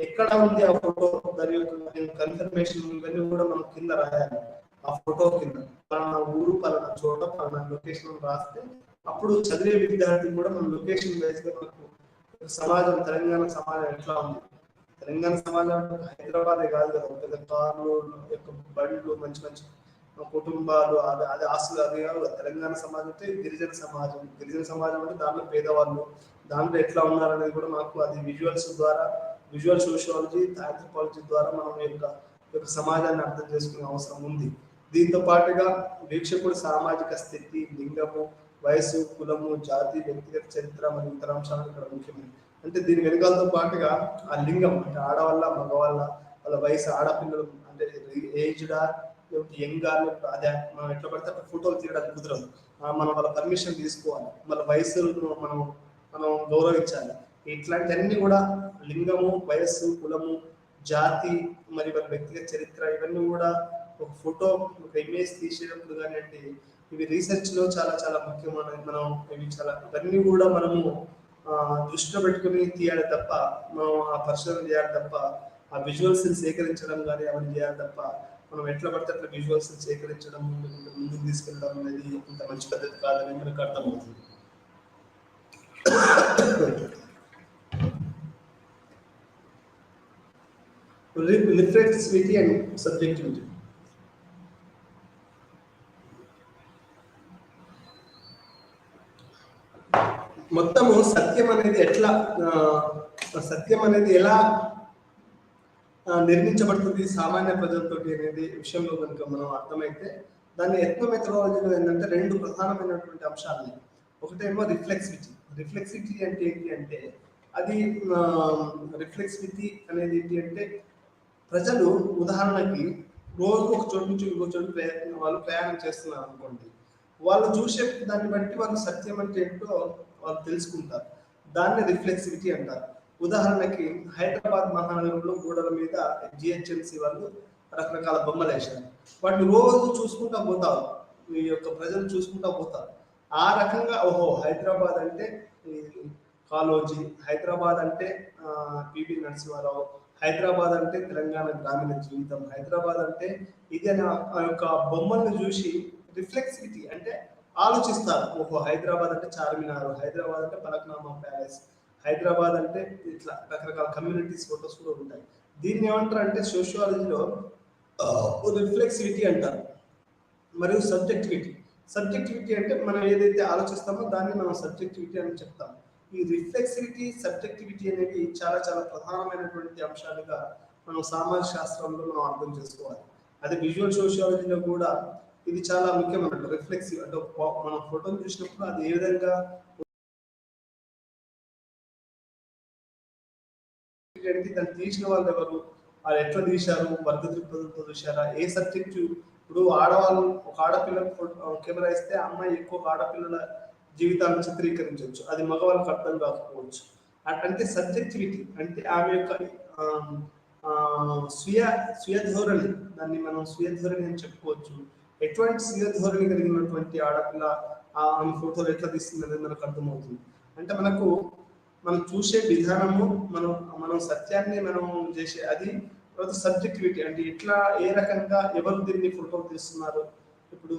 ఎక్కడ ఉంది ఆ ఫోటో, దాని యొక్క కన్ఫర్మేషన్ ఇవన్నీ కూడా మనం కింద రాయాలి. ఆ ఫోటో కింద పలానా ఊరు పలానా చోట పలానా లొకేషన్ రాస్తే అప్పుడు చదివే విద్యార్థులు కూడా మన లొకేషన్ వైజ్ గా మనకు సమాజం, తెలంగాణ సమాజం ఎట్లా ఉంది. తెలంగాణ సమాజం అంటే హైదరాబాదే కాదు కదా, పెద్ద కార్లు యొక్క బండ్లు, మంచి మంచి కుటుంబాలు, అది అది ఆస్తులు, అది కాదు. తెలంగాణ సమాజం అంటే గిరిజన సమాజం. గిరిజన సమాజం అంటే దాంట్లో పేదవాళ్ళు, దాంట్లో ఎట్లా ఉన్నారనేది కూడా మనకు అది విజువల్స్ ద్వారా, విజువల్ సోషియాలజీ, ఆంథ్రోపాలజీ ద్వారా మనం యొక్క సమాజాన్ని అర్థం చేసుకునే అవసరం ఉంది. దీంతో పాటుగా వీక్షకుడు సామాజిక స్థితి, లింగము, వయసు, కులము, జాతి, వ్యక్తిగత చరిత్ర మరియు ఇతర అంశాలు ఇక్కడ ముఖ్యమైనవి. అంటే దీని వెనకాలతో పాటుగా ఆ లింగం అంటే ఆడవాళ్ళ మగవాళ్ళ, వాళ్ళ వయసు, ఆడపిల్లలు అంటే ఏజ్డా యంగ్ అదే మనం ఎట్లా పడితే అట్లా ఫోటోలు తీయడానికి కుదరదు. మనం వాళ్ళ పర్మిషన్ తీసుకోవాలి, వాళ్ళ వయసును మనం మనం గౌరవించాలి. ఇట్లాంటివన్నీ కూడా లింగము, వయస్సు, కులము, జాతి మరి వాళ్ళ వ్యక్తిగత చరిత్ర ఇవన్నీ కూడా ఒక ఫోటో, ఒక ఇమేజ్ తీసేటప్పుడు కానీ అంటే ఇవి రీసెర్చ్ లో చాలా చాలా ముఖ్యమైన, మనం ఇవి చాలా ఇవన్నీ కూడా మనము దృష్టిలో పెట్టుకుని తీయాలి తప్ప, మనం ఆ పరిశోధన చేయాలి తప్ప, ఆ విజువల్స్ సేకరించడం కానీ అవన్నీ చేయాలి తప్ప మనం ఎట్లా పడితే అట్లా విజువల్స్ సేకరించడం, ముందుకు తీసుకెళ్ళడం అనేది ఇంత మంచి పద్ధతి కాదని మనకు అర్థమవుతుంది. Reflexivity and subjectivity. మొత్తము సత్యం అనేది ఎట్లా, సత్యం అనేది ఎలా నిర్మించబడుతుంది సామాన్య ప్రజలతో అనేది విషయంలో కనుక మనం అర్థమైతే, దాన్ని ఎత్నో మెథడాలజీలో ఏంటంటే రెండు ప్రధానమైనటువంటి అంశాలు. ఒకటేమో రిఫ్లెక్సివిటీ. రిఫ్లెక్సివిటీ అంటే ఏంటి అంటే అది రిఫ్లెక్సివిటీ అనేది ఏంటి అంటే ప్రజలు ఉదాహరణకి రోజు ఒక చోటు నుంచి ఇంకో చోటు వాళ్ళు ప్రయాణం చేస్తున్నారు అనుకోండి, వాళ్ళు చూసే దాన్ని బట్టి వాళ్ళు సత్యం అంటే ఏంటో వాళ్ళు తెలుసుకుంటారు. దాన్ని రిఫ్లెక్సివిటీ అంటారు. ఉదాహరణకి హైదరాబాద్ మహానగరంలో గోడల మీద జిహెచ్ఎంసీ వాళ్ళు రకరకాల బొమ్మలు వేశారు. వాటిని రోజు చూసుకుంటా పోతారు, ఈ యొక్క ప్రజలు చూసుకుంటా పోతారు. ఆ రకంగా ఓహో హైదరాబాద్ అంటే కాలోజీ, హైదరాబాద్ అంటే పివి నరసింహారావు, హైదరాబాద్ అంటే తెలంగాణ గ్రామీణ జీవితం, హైదరాబాద్ అంటే ఇది అని ఆ యొక్క బొమ్మల్ని చూసి రిఫ్లెక్సివిటీ అంటే ఆలోచిస్తారు. ఓహో హైదరాబాద్ అంటే చార్మినార్, హైదరాబాద్ అంటే పలక్నామా ప్యాలెస్, హైదరాబాద్ అంటే ఇట్లా రకరకాల కమ్యూనిటీస్ ఫొటోస్ కూడా ఉంటాయి. దీన్ని ఏమంటారు అంటే సోషియాలజీలో రిఫ్లెక్సివిటీ అంటారు. మరియు సబ్జెక్టివిటీ. సబ్జెక్టివిటీ అంటే మనం ఏదైతే ఆలోచిస్తామో దాన్ని మనం సబ్జెక్టివిటీ అని చెప్తాం. ఈ రిఫ్లెక్సివిటీ, సబ్జెక్టివిటీ అనేవి చాలా చాలా ప్రధానమైనటువంటి అంశాలుగా మనం సామాజిక శాస్త్రంలో మనం అర్థం చేసుకోవాలి. అదే విజువల్ సోషియాలజీలో కూడా ఇది చాలా ముఖ్యమైన రిఫ్లెక్సివ్ అంటే మనం ఫోటోలు చూసినప్పుడు అది ఏ విధంగా దాన్ని తీసిన వాళ్ళు ఎవరు, వాళ్ళు ఎట్లా తీశారు, వర్గ దృక్పథంతో చూశారా, ఏ సబ్జెక్టు. ఇప్పుడు ఆడవాళ్ళు ఒక ఆడపిల్లలకు కెమెరా ఇస్తే అమ్మాయి ఎక్కువ ఆడపిల్లల జీవితాలను చిత్రీకరించవచ్చు, అది మగవాళ్ళకి అర్థం కాకపోవచ్చు. అంటే సబ్జెక్టివిటీ అంటే ఆమె యొక్క స్వీయ ధోరణి, దాన్ని మనం స్వీయ ధోరణి అని చెప్పుకోవచ్చు. ఎటువంటి స్వీయ ధోరణి కలిగినటువంటి ఆడపిల్ల ఆమె ఫోటోలు ఎట్లా తీస్తుంది అనేది మనకు అర్థమవుతుంది. అంటే మనం చూసే విధానము, మనం సత్యాన్ని మనం చేసే అది సబ్జెక్టివిటీ. అంటే ఇట్లా ఏ రకంగా ఎవరు దీన్ని ఫోటోలు తీస్తున్నారు. ఇప్పుడు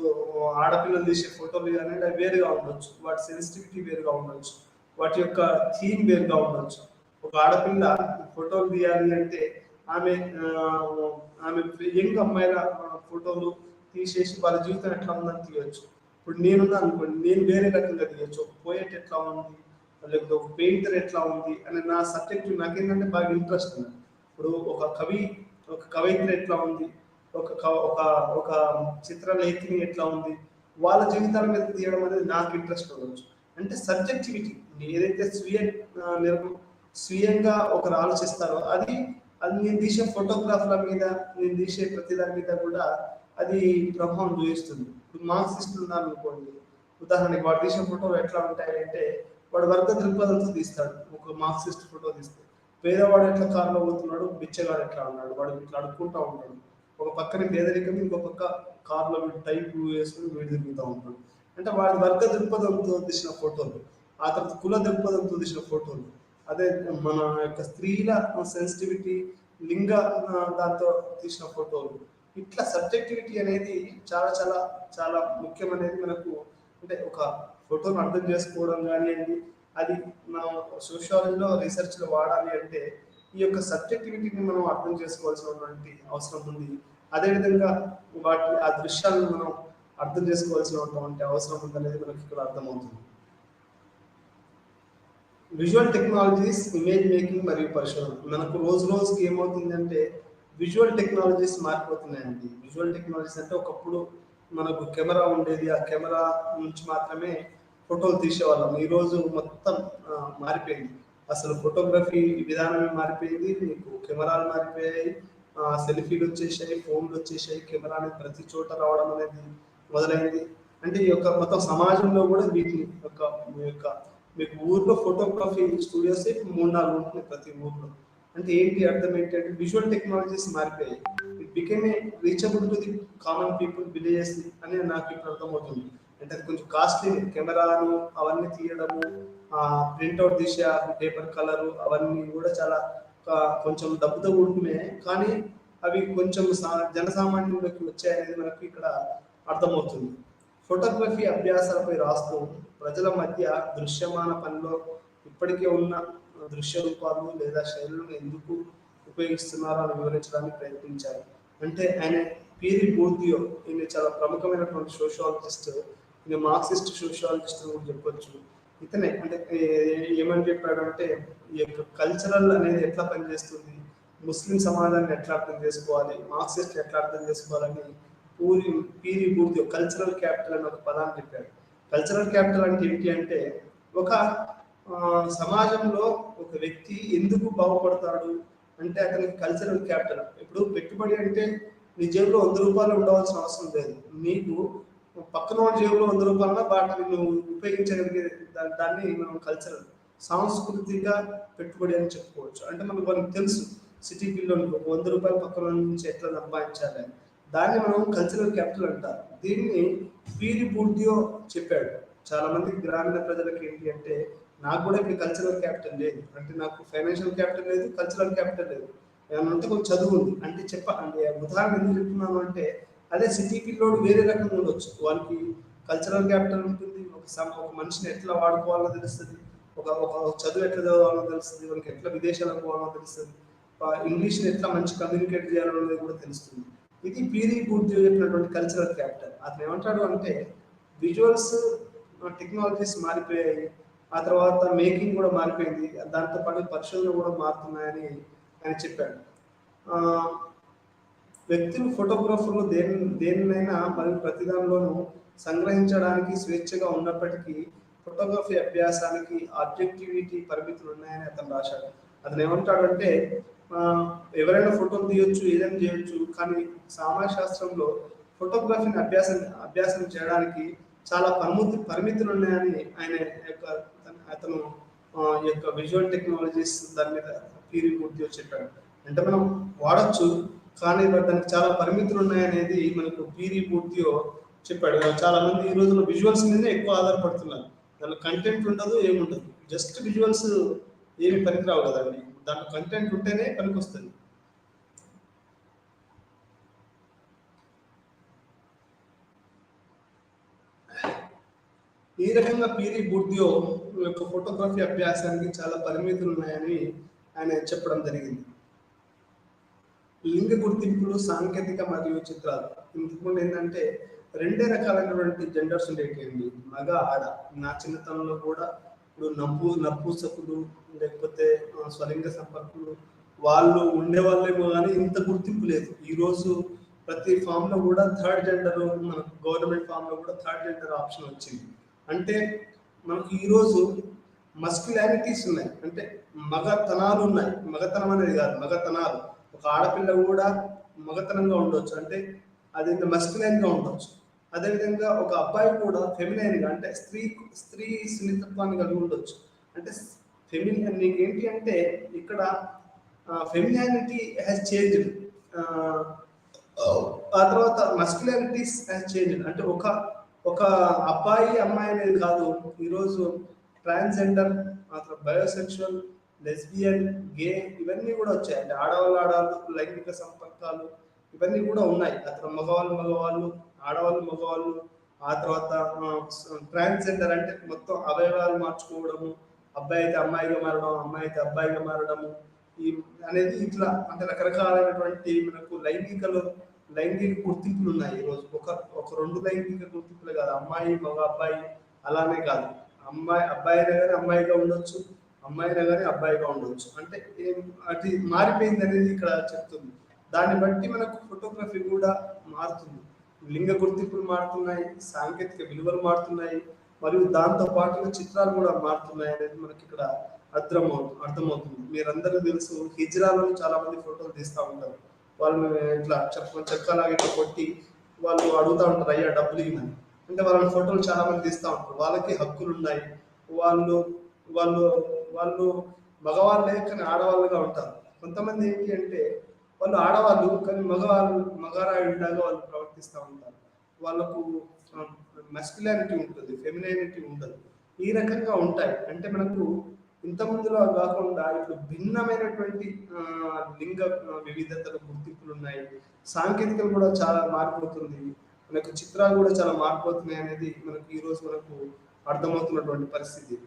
ఆడపిల్లలు తీసే ఫోటోలు కానీ అవి వేరుగా ఉండొచ్చు, వాటి సెన్సిటివిటీ వేరుగా ఉండొచ్చు, వాటి యొక్క థీమ్ వేరుగా ఉండొచ్చు. ఒక ఆడపిల్ల ఫోటోలు తీయాలి అంటే ఆమె ఆమె యంగ్ అమ్మాయిల ఫోటోలు తీసేసి వాళ్ళ జీవితం ఎట్లా ఉందని తీయవచ్చు. ఇప్పుడు నేనున్నా అనుకోండి, నేను వేరే రకంగా తీయచ్చు. ఒక పోయెట్ ఎట్లా ఉంది, లేకపోతే ఒక పెయింటర్ ఎట్లా ఉంది అని నా సబ్జెక్ట్ నాకేంటంటే బాగా ఇంట్రెస్ట్ ఉంది. ఇప్పుడు ఒక కవయిత్రి ఎట్లా ఉంది, ఒక చిత్రలేఖిని ఎట్లా ఉంది, వాళ్ళ జీవితాల మీద తీయడం అనేది నాకు ఇంట్రెస్ట్ ఉండవచ్చు. అంటే సబ్జెక్టివిటీ ఏదైతే స్వీయంగా ఒకరు ఆలోచిస్తారో అది నేను తీసే ఫోటోగ్రాఫ్ల మీద, నేను తీసే ప్రతి దాని మీద కూడా అది ప్రభావం చూపిస్తుంది. ఇప్పుడు మార్క్సిస్టులు ఉన్నారు అనుకోండి, ఉదాహరణకి వాడు తీసే ఫోటోలు ఎట్లా ఉంటాయంటే వాడు వర్గ దృక్పథంతో తీస్తాడు. ఒక మార్క్సిస్ట్ ఫోటో తీస్తే పేదవాడు ఎట్లా కారులో పోతున్నాడు, బిచ్చగాడు ఎట్లా ఉన్నాడు, వాడు ఇట్లా అడుక్కుంటా ఉంటాడు. ఒక పక్కన పేదరికం, ఇంకో పక్క కారులో టైప్ వేసుకుని వీడు తిరుగుతూ ఉంటాడు. అంటే వాడి వర్గ దృక్పథంతో తీసిన ఫోటోలు, ఆ తర్వాత కుల దృక్పథంతో తీసిన ఫోటోలు, అదే మన యొక్క స్త్రీల సెన్సిటివిటీ, లింగ దాంతో తీసిన ఫోటోలు. ఇట్లా సబ్జెక్టివిటీ అనేది చాలా చాలా చాలా ముఖ్యం అనేది మనకు. అంటే ఒక ఫోటోను అర్థం చేసుకోవడం కానివ్వండి, అది మనం సోషియాలజీలో రీసెర్చ్లో వాడాలి అంటే ఈ యొక్క సబ్జెక్టివిటీని మనం అర్థం చేసుకోవాల్సినటువంటి అవసరం ఉంది. అదేవిధంగా ఆ దృశ్యాలను మనం అర్థం చేసుకోవాల్సినటువంటి అవసరం ఉందనేది మనకి ఇక్కడ అర్థమవుతుంది. విజువల్ టెక్నాలజీస్, ఇమేజ్ మేకింగ్ మరియు పరిశోధన. మనకు రోజు రోజుకి ఏమవుతుందంటే విజువల్ టెక్నాలజీస్ మారిపోతున్నాయండి. విజువల్ టెక్నాలజీస్ అంటే ఒకప్పుడు మనకు కెమెరా ఉండేది, ఆ కెమెరా నుంచి మాత్రమే ఫోటోలు తీసేవాళ్ళం. ఈరోజు మొత్తం మారిపోయింది. అసలు ఫోటోగ్రఫీ విధానమే మారిపోయింది. మీకు కెమెరాలు మారిపోయాయి, సెల్ఫీలు వచ్చేసాయి, ఫోన్లు వచ్చేసాయి, కెమెరా అనేది ప్రతి చోట రావడం అనేది మొదలైంది. అంటే ఈ యొక్క మొత్తం సమాజంలో కూడా వీటిని యొక్క మీకు ఊర్లో ఫోటోగ్రఫీ స్టూడియోస్ 3-4 ఉంటున్నాయి ప్రతి ఊర్లో. అంటే ఏంటి అర్థం ఏంటంటే విజువల్ టెక్నాలజీస్ మారిపోయాయి. It became a reachable to the common people villages అని నాకు ఇప్పుడు అర్థమవుతుంది. అంటే అది కొంచెం కాస్ట్లీ, కెమెరాలు అవన్నీ తీయడము, ప్రింట్అవుట్ తీసే పేపర్ కలరు అవన్నీ కూడా చాలా కొంచెం డబ్బుతో కూడుకున్నాయి. కానీ అవి కొంచెం జనసామాన్యులకి వచ్చాయనేది మనకు ఇక్కడ అర్థమవుతుంది. ఫోటోగ్రఫీ అభ్యాసాలపై రాస్తూ ప్రజల మధ్య దృశ్యమాన పనిలో ఇప్పటికే ఉన్న దృశ్య రూపాలు లేదా శైలులను ఎందుకు ఉపయోగిస్తున్నారో అని వివరించడానికి ప్రయత్నించారు. అంటే ఆయన పీరి బూర్దియో, ఈయన చాలా ప్రముఖమైనటువంటి సోషియాలజిస్ట్, ఈయన మార్క్సిస్ట్ సోషియాలజిస్ట్ అని కూడా చెప్పొచ్చు. ఇతనే అంటే ఏమని చెప్పాడంటే ఈ యొక్క కల్చరల్ అనేది ఎట్లా పనిచేస్తుంది, ముస్లిం సమాజాన్ని ఎట్లా అర్థం చేసుకోవాలి, మార్క్సిస్ట్ ఎట్లా అర్థం చేసుకోవాలని పీరి బూర్దియో కల్చరల్ క్యాపిటల్ అని ఒక పదాన్ని చెప్పాడు. కల్చరల్ క్యాపిటల్ అంటే ఏంటి అంటే ఒక సమాజంలో ఒక వ్యక్తి ఎందుకు బాగుపడతాడు అంటే అతనికి కల్చరల్ క్యాపిటల్. ఇప్పుడు పెట్టుబడి అంటే నీ జేబులో 100 రూపాయలు ఉండవలసిన అవసరం లేదు. నీకు పక్కన వాడి జేబులో 100 రూపాయల వాటిని నువ్వు ఉపయోగించగలిగే దాన్ని మనం కల్చరల్, సాంస్కృతిక పెట్టుబడి అని చెప్పుకోవచ్చు. అంటే మనకు తెలుసు సిటీ పిల్లలకు 100 రూపాయలు పక్కన నుంచి ఎట్లా సంపాదించాలి, దాన్ని మనం కల్చరల్ క్యాపిటల్ అంటారు. దీన్ని పీరి బూర్దియో చెప్పాడు. చాలా మంది గ్రామీణ ప్రజలకు ఏంటి అంటే నాకు కూడా ఇప్పుడు కల్చరల్ క్యాపిటల్ లేదు, అంటే నాకు ఫైనాన్షియల్ క్యాపిటల్ లేదు, కల్చరల్ క్యాపిటల్ లేదు, ఏమన్నా కొంచెం చదువు ఉంది అంటే అంటే ఉదాహరణ ఎందుకు చెప్తున్నాను అంటే అదే సిటీ పిల్లోడు వేరే రకంగా ఉండొచ్చు. వాళ్ళకి కల్చరల్ క్యాపిటల్ ఉంటుంది, ఒక మనిషిని ఎట్లా వాడుకోవాలో తెలుస్తుంది, ఒక చదువు ఎట్లా చదవాలో తెలుస్తుంది, వాళ్ళకి ఎట్లా విదేశాలకు పోవాలో తెలుస్తుంది, ఇంగ్లీష్ని ఎట్లా మంచి కమ్యూనికేట్ చేయాలనేది కూడా తెలుస్తుంది. ఇది పీరి బూర్దియో చెప్పినటువంటి కల్చరల్ క్యాపిటల్. అతను ఏమంటాడు అంటే విజువల్స్ టెక్నాలజీస్ మారిపోయాయి, ఆ తర్వాత మేకింగ్ కూడా మారిపోయింది, దాంతోపాటు పరిశోధనలు కూడా మారుతున్నాయని ఆయన చెప్పాడు. వ్యక్తులు ఫోటోగ్రాఫర్లు దేనినైనా మరియు ప్రతిదానిలోనూ సంగ్రహించడానికి స్వేచ్ఛగా ఉన్నప్పటికీ ఫోటోగ్రఫీ అభ్యాసానికి ఆబ్జెక్టివిటీ పరిమితులు ఉన్నాయని అతను రాశాడు. అతను ఏమంటాడంటే ఎవరైనా ఫోటోలు తీయొచ్చు, ఏదైనా చేయొచ్చు, కానీ సామాజిక శాస్త్రంలో ఫోటోగ్రఫీని అభ్యాసం చేయడానికి చాలా పరిమితులు ఉన్నాయని అతను యొక్క విజువల్ టెక్నాలజీస్ దాని మీద పీరి బూర్దియో చెప్పాడు. అంటే మనం వాడచ్చు, కానీ దానికి చాలా పరిమితులు ఉన్నాయనేది మనకు పీరి బూర్దియో చెప్పాడు. చాలా మంది ఈ రోజుల్లో విజువల్స్ మీదనే ఎక్కువ ఆధారపడుతున్నారు. దానిలో కంటెంట్ ఉండదు, ఏముండదు, జస్ట్ విజువల్స్ ఏమి పనికిరావు కదండి, దాంట్లో కంటెంట్ ఉంటేనే పనికి వస్తుంది. ఈ రకంగా పీరి బూర్దియో యొక్క ఫోటోగ్రఫీ అభ్యాసానికి చాలా పరిమితులు ఉన్నాయని ఆయన చెప్పడం జరిగింది. లింగ గుర్తింపులు, సాంకేతిక మరియు చిత్రాలు. ఇంతకుముందు ఏంటంటే 2 రకాలైనటువంటి జెండర్స్ ఉండేటివండి, మగ ఆడ. నా చిన్నతనంలో కూడా ఇప్పుడు నపూసకులు లేకపోతే స్వలింగ సంపర్కులు వాళ్ళు ఉండేవాళ్ళేమో కానీ ఇంత గుర్తింపు లేదు. ఈరోజు ప్రతి ఫామ్లో కూడా థర్డ్ జెండర్, మనకు గవర్నమెంట్ ఫామ్లో కూడా థర్డ్ జెండర్ ఆప్షన్ వచ్చింది. అంటే మనకు ఈరోజు మస్కులారిటీస్ ఉన్నాయి, అంటే మగతనాలు ఉన్నాయి. మగతనం అనేది కాదు, మగతనాలు. ఒక ఆడపిల్ల కూడా మగతనంగా ఉండొచ్చు, అంటే అది మస్కులైన్గా ఉండొచ్చు. అదేవిధంగా ఒక అబ్బాయి కూడా ఫెమినైన్గా, అంటే స్త్రీ సున్నితత్వాన్ని కలిగి ఉండొచ్చు. అంటే ఫెమినైన్ నీకేంటి అంటే ఇక్కడ ఫెమినానిటీ హ్యాస్ చేంజ్డ్, ఆ తర్వాత మస్కులారిటీస్ హ్యాస్ చేంజ్డ్. అంటే ఒక ఒక అబ్బాయి అమ్మాయి అనేది కాదు. ఈరోజు ట్రాన్స్జెండర్, అతను బయోసెక్షువల్, లెస్బియన్, గే ఇవన్నీ కూడా వచ్చాయి. అంటే ఆడవాళ్ళు ఆడవాళ్ళు లైంగిక సంపర్కాలు ఇవన్నీ కూడా ఉన్నాయి. అతను మగవాళ్ళు మగవాళ్ళు, ఆడవాళ్ళు మగవాళ్ళు, ఆ తర్వాత ట్రాన్స్జెండర్ అంటే మొత్తం అవయవాలు మార్చుకోవడము, అబ్బాయి అయితే అమ్మాయిగా మారడం, అమ్మాయి అయితే అబ్బాయిగా మారడము, ఈ అనేది ఇట్లా అంటే రకరకాలైనటువంటి మనకు లైంగిక గుర్తింపులు ఉన్నాయి ఈరోజు. ఒక ఒక రెండు లైంగిక గుర్తింపులే కాదు, అమ్మాయి మగ అబ్బాయి అలానే కాదు. అబ్బాయి అయినా కానీ అమ్మాయిగా ఉండొచ్చు, అమ్మాయి అయినా కానీ అబ్బాయిగా ఉండొచ్చు. అంటే అది మారిపోయింది అనేది ఇక్కడ చెప్తుంది. దాన్ని బట్టి మనకు ఫోటోగ్రఫీ కూడా మారుతుంది. లింగ గుర్తింపులు మారుతున్నాయి, సాంకేతిక విలువలు మారుతున్నాయి, మరియు దాంతో పాటుగా చిత్రాలు కూడా మారుతున్నాయి అనేది మనకి ఇక్కడ అర్థమవుతుంది. మీరందరూ తెలుసు, హిజ్రాలో చాలా మంది ఫోటోలు తీస్తూ ఉంటారు. వాళ్ళని ఇట్లా చెక్కలాగా ఇట్లా కొట్టి వాళ్ళు అడుగుతూ ఉంటారు, అయ్యా డబ్బులు ఇవ్వని. అంటే వాళ్ళని ఫోటోలు చాలా మంది తీస్తూ ఉంటారు. వాళ్ళకి హక్కులు ఉన్నాయి. వాళ్ళు వాళ్ళు వాళ్ళు మగవాళ్ళే కానీ ఆడవాళ్ళుగా ఉంటారు. కొంతమంది ఏంటి అంటే వాళ్ళు ఆడవాళ్ళు కానీ మగరాయుడిలాగా వాళ్ళు ప్రవర్తిస్తూ ఉంటారు. వాళ్ళకు మస్కులానిటీ ఉంటుంది, ఫెమినైనిటీ ఉండదు. ఈ రకంగా ఉంటాయి. అంటే మనకు ఇంత ముందులో కాకుండా ఇప్పుడు భిన్నమైనటువంటి లింగ వివిధతలు గుర్తింపులు ఉన్నాయి. సాంకేతికలు కూడా చాలా మారిపోతుంది. మనకు చిత్రాలు కూడా చాలా మారిపోతున్నాయి అనేది మనకు ఈరోజు మనకు అర్థమవుతున్నటువంటి పరిస్థితి.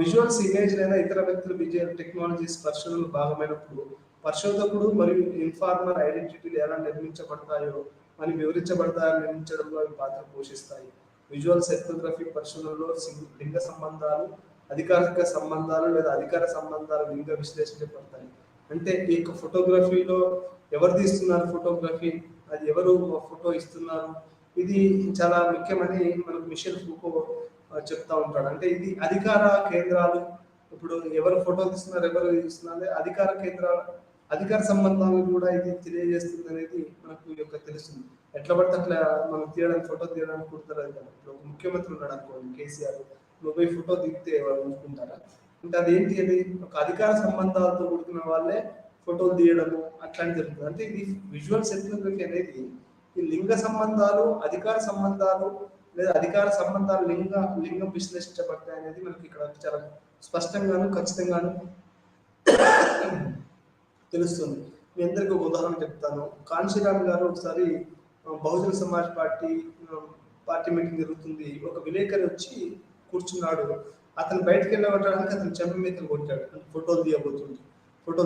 విజువల్స్, ఇమేజ్ లేదా ఇతర వ్యక్తుల విజువల్ టెక్నాలజీస్ పరిశోధనలో భాగమైనప్పుడు పరిశోధకుడు మరియు ఇన్ఫార్మర్ ఐడెంటిటీలు ఎలా నిర్మించబడతాయో అని వివరించబడతాయని నిర్మించడంలో అవి పాత్ర పోషిస్తాయి. విజువల్స్ ఎథ్నోగ్రఫీ పరిశోధనలో లింగ సంబంధాలు, అధికారిక సంబంధాలు లేదా అధికార సంబంధాలు లింగ విశ్లేషించబడతాయి. అంటే ఈ యొక్క ఫోటోగ్రఫీలో ఎవరు తీస్తున్నారు ఫోటోగ్రఫీ, అది ఎవరు ఫోటో ఇస్తున్నారు, ఇది చాలా ముఖ్యమని మనకు మిషెల్ ఫూకో చెప్తా ఉంటాడు. అంటే ఇది అధికార కేంద్రాలు, ఇప్పుడు ఎవరు ఫోటో తీస్తున్నారు ఎవరు ఇస్తున్నారు అధికార సంబంధాలను కూడా ఇది తెలియజేస్తుంది అనేది మనకు యొక్క తెలుస్తుంది. ఎట్లా పడితే అట్లా మనం ఫోటో తీయడానికి కుడతారు కదా. ఇప్పుడు ఒక ముఖ్యమంత్రి ఉన్నాడు అనుకోండి, కేసీఆర్, నువ్వు ఫోటో దిగితే వాళ్ళు ఉంచుకుంటారా? అంటే అదేంటి, అది ఒక అధికార సంబంధాలతో కూడుకున్న వాళ్ళే ఫోటోలు తీయడము అట్లాంటి జరుగుతుంది. అంటే ఇది విజువల్ ఎథ్నోగ్రఫీ అనేది ఈ లింగ సంబంధాలు, అధికార సంబంధాలు లేదా అధికార సంబంధాలు లింగం విశ్లేషించబడతాయి అనేది మనకి ఇక్కడ చాలా స్పష్టంగాను ఖచ్చితంగాను తెలుస్తుంది. మీ అందరికీ ఒక ఉదాహరణ చెప్తాను. కాంశీరామ్ గారు ఒకసారి బహుజన సమాజ్ పార్టీ మీటింగ్ జరుగుతుంది. ఒక విలేకరి వచ్చి కూర్చున్నాడు. అతను బయటకు వెళ్ళవడానికి అతను చెంప మీద కొట్టాడు. ఫోటోలు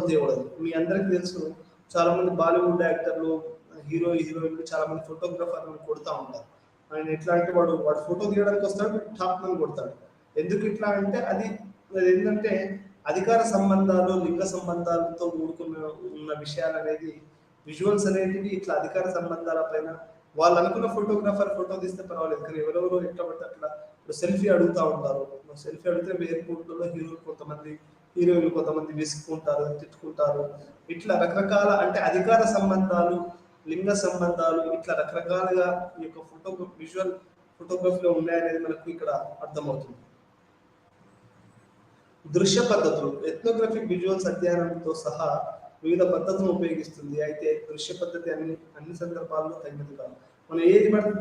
తీయకూడదు. మీ అందరికీ తెలుసు, చాలా మంది బాలీవుడ్ యాక్టర్లు, హీరోయిన్లు, చాలా మంది ఫోటోగ్రాఫర్లను కొడుతూ ఉంటారు. ఆయన ఎట్లా అంటే వాడు ఫోటో తీయడానికి వస్తాడు, టాప్ అని కొడతాడు. ఎందుకు ఇట్లా అంటే అది ఏంటంటే అధికార సంబంధాలు, లింగ సంబంధాలతో ఉన్న విషయాలు అనేది, విజువల్స్ అనేటివి ఇట్లా అధికార సంబంధాల పైన వాళ్ళు అనుకున్న ఫోటోగ్రాఫర్ ఫోటో తీస్తే పర్వాలేదు, కానీ ఎవరెవరో ఎట్లా పడితే అట్లా ఇప్పుడు సెల్ఫీ అడుగుతూ ఉంటారు. సెల్ఫీ అడిగితే ఎయిర్పోర్ట్లో హీరోయిన్లు కొంతమంది విసుక్కుంటారు, తిట్టుకుంటారు. ఇట్లా రకరకాల అంటే అధికార సంబంధాలు, లింగ సంబంధాలు ఇట్లా రకరకాలుగా ఈ యొక్క విజువల్ ఫోటోగ్రఫీలో ఉన్నాయనేది మనకు ఇక్కడ అర్థమవుతుంది. దృశ్య పద్ధతులు, ఎథ్నోగ్రఫిక్ విజువల్స్ అధ్యయనంతో సహా వివిధ పద్ధతులను ఉపయోగిస్తుంది. అయితే దృశ్య పద్ధతి అన్ని సందర్భాల్లో తగినది కాదు. మనం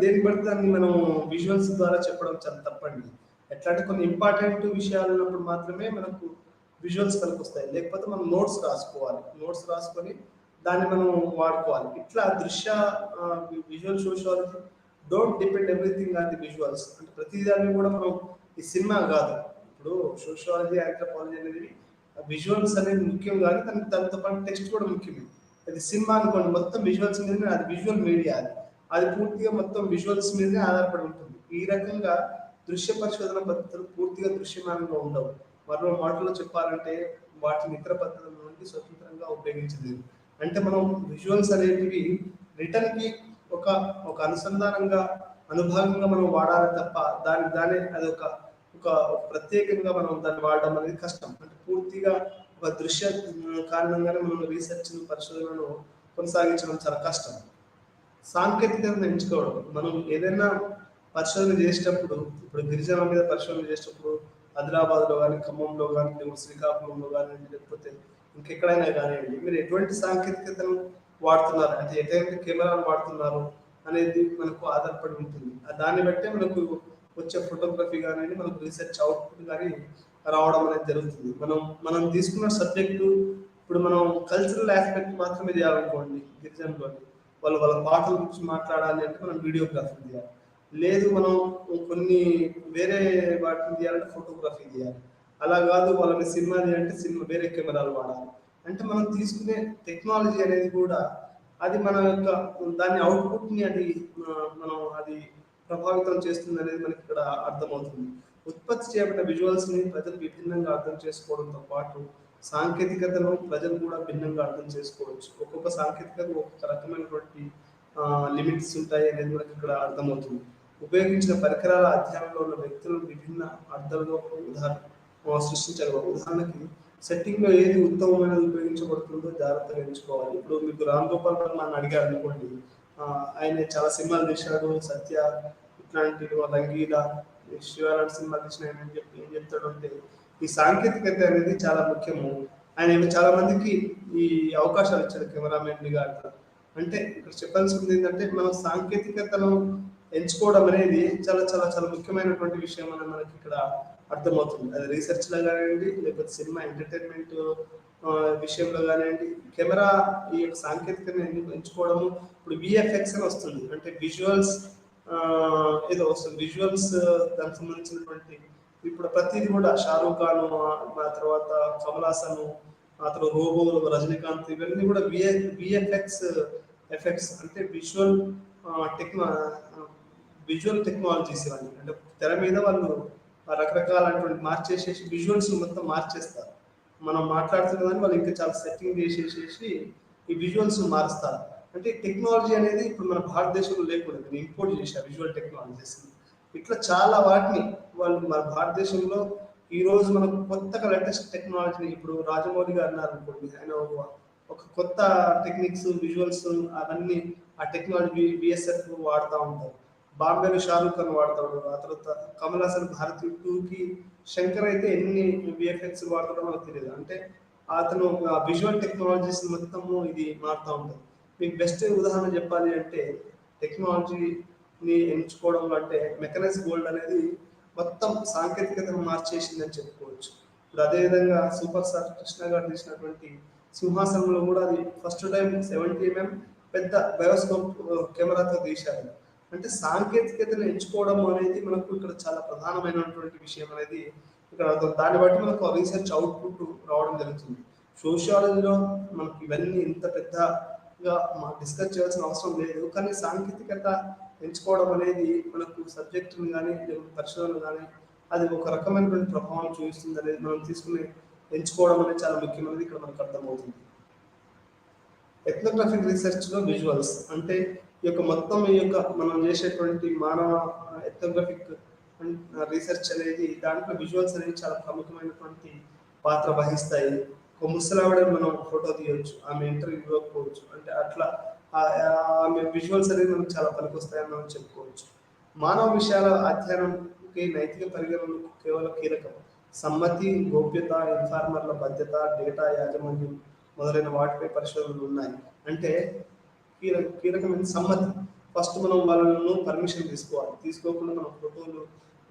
దేని పడితే దాన్ని మనం విజువల్స్ ద్వారా చెప్పడం చాలా తప్పండి. ఎట్లా అంటే కొన్ని ఇంపార్టెంట్ విషయాలు ఉన్నప్పుడు మాత్రమే మనకు విజువల్స్ వస్తాయి. లేకపోతే మనం నోట్స్ రాసుకొని దాన్ని మనం వాడుకోవాలి. ఇట్లా visual sociology don't depend everything on the visuals. అంటే ప్రతిదాన్ని కూడా మనం ఈ సినిమా కాదు, ఇప్పుడు సోషియాలజీ, ఆంథ్రోపాలజీ అనేది విజువల్స్ అనేది ముఖ్యం, కానీ దానితో పాటు టెక్స్ట్ కూడా ముఖ్యమే. అది సినిమా అనుకోండి, మొత్తం విజువల్స్ మీదనే, అది విజువల్ మీడియా, అది పూర్తిగా మొత్తం విజువల్స్ మీదనే ఆధారపడి ఉంటుంది. ఈ రకంగా దృశ్య పరిశోధన పద్ధతులు పూర్తిగా దృశ్యమానంగా ఉండవు. మరో మాటలో చెప్పాలంటే వాటిని ఇతర పద్ధతుల నుండి స్వతంత్రంగా ఉపయోగించలేదు. అంటే మనం విజువల్స్ అనేటివి రిటర్న్కి ఒక అనుసంధానంగా, అనుభాగంగా మనం వాడాలి తప్ప దాని అది ఒక ప్రత్యేకంగా మనం దాన్ని వాడడం అనేది కష్టం. అంటే పూర్తిగా ఒక దృశ్య కారణంగానే మనం రీసెర్చ్ పరిశోధనను కొనసాగించడం చాలా కష్టం. సాంకేతికతను ఎంచుకోవడం, మనం ఏదైనా పరిశోధన చేసేటప్పుడు, ఇప్పుడు గిరిజనుల మీద పరిశోధన చేసేటప్పుడు ఆదిలాబాద్లో కానీ, ఖమ్మంలో కానీ, శ్రీకాకుళంలో కానీ, లేకపోతే ఇంకెక్కడైనా కానివ్వండి, మీరు ఎటువంటి సాంకేతికతను వాడుతున్నారు, అంటే ఎటువంటి కెమెరాలు వాడుతున్నారు అనేది మనకు ఆధారపడి ఉంటుంది. దాన్ని బట్టే మనకు వచ్చే ఫోటోగ్రఫీ కానివ్వండి, మనకు రీసెర్చ్ అవుట్పుట్ కానీ రావడం అనేది జరుగుతుంది. మనం మనం తీసుకున్న సబ్జెక్టు ఇప్పుడు మనం కల్చరల్ ఆస్పెక్ట్ మాత్రమే చేయాలనుకోండి, గిరిజనులని వాళ్ళ వాళ్ళ పాటల గురించి మాట్లాడాలి అంటే మనం వీడియోగ్రఫీ తీయాలి. లేదు మనం కొన్ని వేరే వాటిని తీయాలంటే ఫోటోగ్రఫీ తీయాలి. అలా కాదు వాళ్ళని సినిమా తీయాలంటే సినిమా వేరే కెమెరాలు వాడాలి. అంటే మనం తీసుకునే టెక్నాలజీ అనేది కూడా అది మన యొక్క దాని అవుట్పుట్ని అది మనం అది ప్రభావితం చేస్తుంది అనేది మనకి ఇక్కడ అర్థమవుతుంది. ఉత్పత్తి చేయబడిన విజువల్స్ని ప్రజలు విభిన్నంగా అర్థం చేసుకోవడంతో పాటు సాంకేతికతను ప్రజలు కూడా భిన్నంగా అర్థం చేసుకోవచ్చు. ఒక్కొక్క సాంకేతికత ఒక్కొక్క రకమైనటువంటి లిమిట్స్ ఉంటాయి అనేది మనకి ఇక్కడ అర్థమవుతుంది. ఉపయోగించిన పరికరాల అధ్యయనంలో ఉన్న వ్యక్తులు విభిన్న అర్థాలుగా సృష్టించగలరు. ఉదాహరణకి సెట్టింగ్లో ఏది ఉత్తమమైనది ఉపయోగించబడుతుందో జాగ్రత్తగా ఎంచుకోవాలి. ఇప్పుడు మీకు రామ్ గోపాల్ వర్మ అని అడిగారు అనుకోండి, ఆయన చాలా సినిమాలు తీశాడు, సత్య ఇట్లాంటి రంగీల శివ లాంటి సినిమాలు తీసిన ఆయన ఏం చెప్తాడు అంటే ఈ సాంకేతికత అనేది చాలా ముఖ్యము. ఆయన చాలా మందికి ఈ అవకాశాలు ఇచ్చాడు కెమెరామెన్ గా అట్లా. అంటే ఇక్కడ చెప్పాల్సింది ఏంటంటే మనం సాంకేతికతను ఎంచుకోవడం అనేది చాలా చాలా చాలా ముఖ్యమైనటువంటి విషయం అని మనకి ఇక్కడ అర్థమవుతుంది. అది రీసెర్చ్ లో కానివ్వండి, లేకపోతే సినిమా ఎంటర్టైన్మెంట్ విషయంలో కానివ్వండి, కెమెరా ఈ యొక్క సాంకేతికతను ఎందుకు ఎంచుకోవడము. ఇప్పుడు విఎఫ్ఎక్స్ అని వస్తుంది, అంటే విజువల్స్ ఏదో వస్తుంది, విజువల్స్ దానికి సంబంధించినటువంటి ఇప్పుడు ప్రతిదీ కూడా షారూఖ్ ఖాన్, ఆ తర్వాత కమల్ హాసన్, ఆ తర్వాత రోబో రజనీకాంత్, ఇవన్నీ కూడా విఎఫ్ఎక్స్ ఎఫెక్ట్స్ అంటే విజువల్ టెక్నాలజీస్ ఇవన్నీ. అంటే తెర మీద వాళ్ళు రకరకాలటువంటి మార్చేసేసి విజువల్స్ మొత్తం మార్చేస్తారు. మనం మాట్లాడుతున్న దాన్ని వాళ్ళు ఇంకా చాలా సెట్టింగ్ చేసేసేసి ఈ విజువల్స్ మారుస్తారు. అంటే టెక్నాలజీ అనేది ఇప్పుడు మన భారతదేశంలో లేకుండా ఇంపోర్ట్ చేశారు విజువల్ టెక్నాలజీస్. ఇట్లా చాలా వాటిని వాళ్ళు మన భారతదేశంలో ఈ రోజు మనకు కొత్తగా లేటెస్ట్ టెక్నాలజీని ఇప్పుడు రాజమౌళి గారు అన్నారు అనుకోండి, ఆయన ఒక కొత్త టెక్నిక్స్ విజువల్స్ అవన్నీ ఆ టెక్నాలజీ బిఎస్ఎఫ్ వాడుతూ ఉంటారు. బాంబేలో షారూఖ్ ఖాన్ వాడతాడు, ఆ తర్వాత కమల్ హాసన్ భారత్ 2కి, శంకర్ అయితే ఎన్ని విఎఫ్ఎక్స్ వాడతాడో మనకు తెలియదు. అంటే అతను విజువల్ టెక్నాలజీస్ మొత్తము ఇది మారుతూ ఉంటుంది. మీకు బెస్ట్ ఉదాహరణ చెప్పాలి అంటే టెక్నాలజీని ఎంచుకోవడంలో అంటే మెకనైజ్ గోల్డ్ అనేది మొత్తం సాంకేతికతను మార్చేసిందని చెప్పుకోవచ్చు. ఇప్పుడు అదేవిధంగా సూపర్ స్టార్ కృష్ణ గారు తీసినటువంటి సింహాసనంలో కూడా అది ఫస్ట్ టైం 70mm పెద్ద బయోస్కోప్ కెమెరాతో తీశారు. అంటే సాంకేతికతను ఎంచుకోవడం అనేది మనకు ఇక్కడ చాలా ప్రధానమైనటువంటి విషయం అనేది ఇక్కడ దాన్ని బట్టి మనకు రీసెర్చ్ అవుట్పుట్ రావడం జరుగుతుంది. సోషియాలజీలో మనకి ఇవన్నీ ఇంత పెద్దగా డిస్కస్ చేయాల్సిన అవసరం లేదు, కానీ సాంకేతికత ఎంచుకోవడం అనేది మనకు సబ్జెక్టుని కానీ పరిశోధనలు కానీ అది ఒక రకమైనటువంటి ప్రభావం చూపిస్తుంది అనేది మనం తీసుకుని ఎంచుకోవడం అనేది చాలా ముఖ్యమైనది ఇక్కడ మనకు అర్థమవుతుంది. ఎథ్నోగ్రాఫిక్ రీసెర్చ్లో విజువల్స్ అంటే ఈ యొక్క మొత్తం ఈ యొక్క మనం చేసేటువంటి మానవ ఎథ్నోగ్రాఫిక్ రీసెర్చ్ అనేది దాంట్లో విజువల్స్ అనేది చాలా ప్రముఖమైనటువంటి పాత్ర వహిస్తాయి. ఒక ముసలావిడ మనం ఫోటో తీయవచ్చు, ఆమె ఇంటర్వ్యూ ఇవ్వకపోవచ్చు, అంటే అట్లా ఆమె విజువల్స్ అనేది మనకు చాలా పనికొస్తాయని మనం చెప్పుకోవచ్చు. మానవ విషయాల అధ్యయనంకి నైతిక పరిగణనలు కేవలం కీలకం. సమ్మతి, గోప్యత, ఇన్ఫార్మర్ల బాధ్యత, డేటా యాజమాన్యం మొదలైన వాటిపై పరిశోధనలు ఉన్నాయి. అంటే కీలకమైన సమ్మతి. ఫస్ట్ మనం వాళ్ళను పర్మిషన్ తీసుకోవాలి, తీసుకోకుండా మనం ఫోటోలు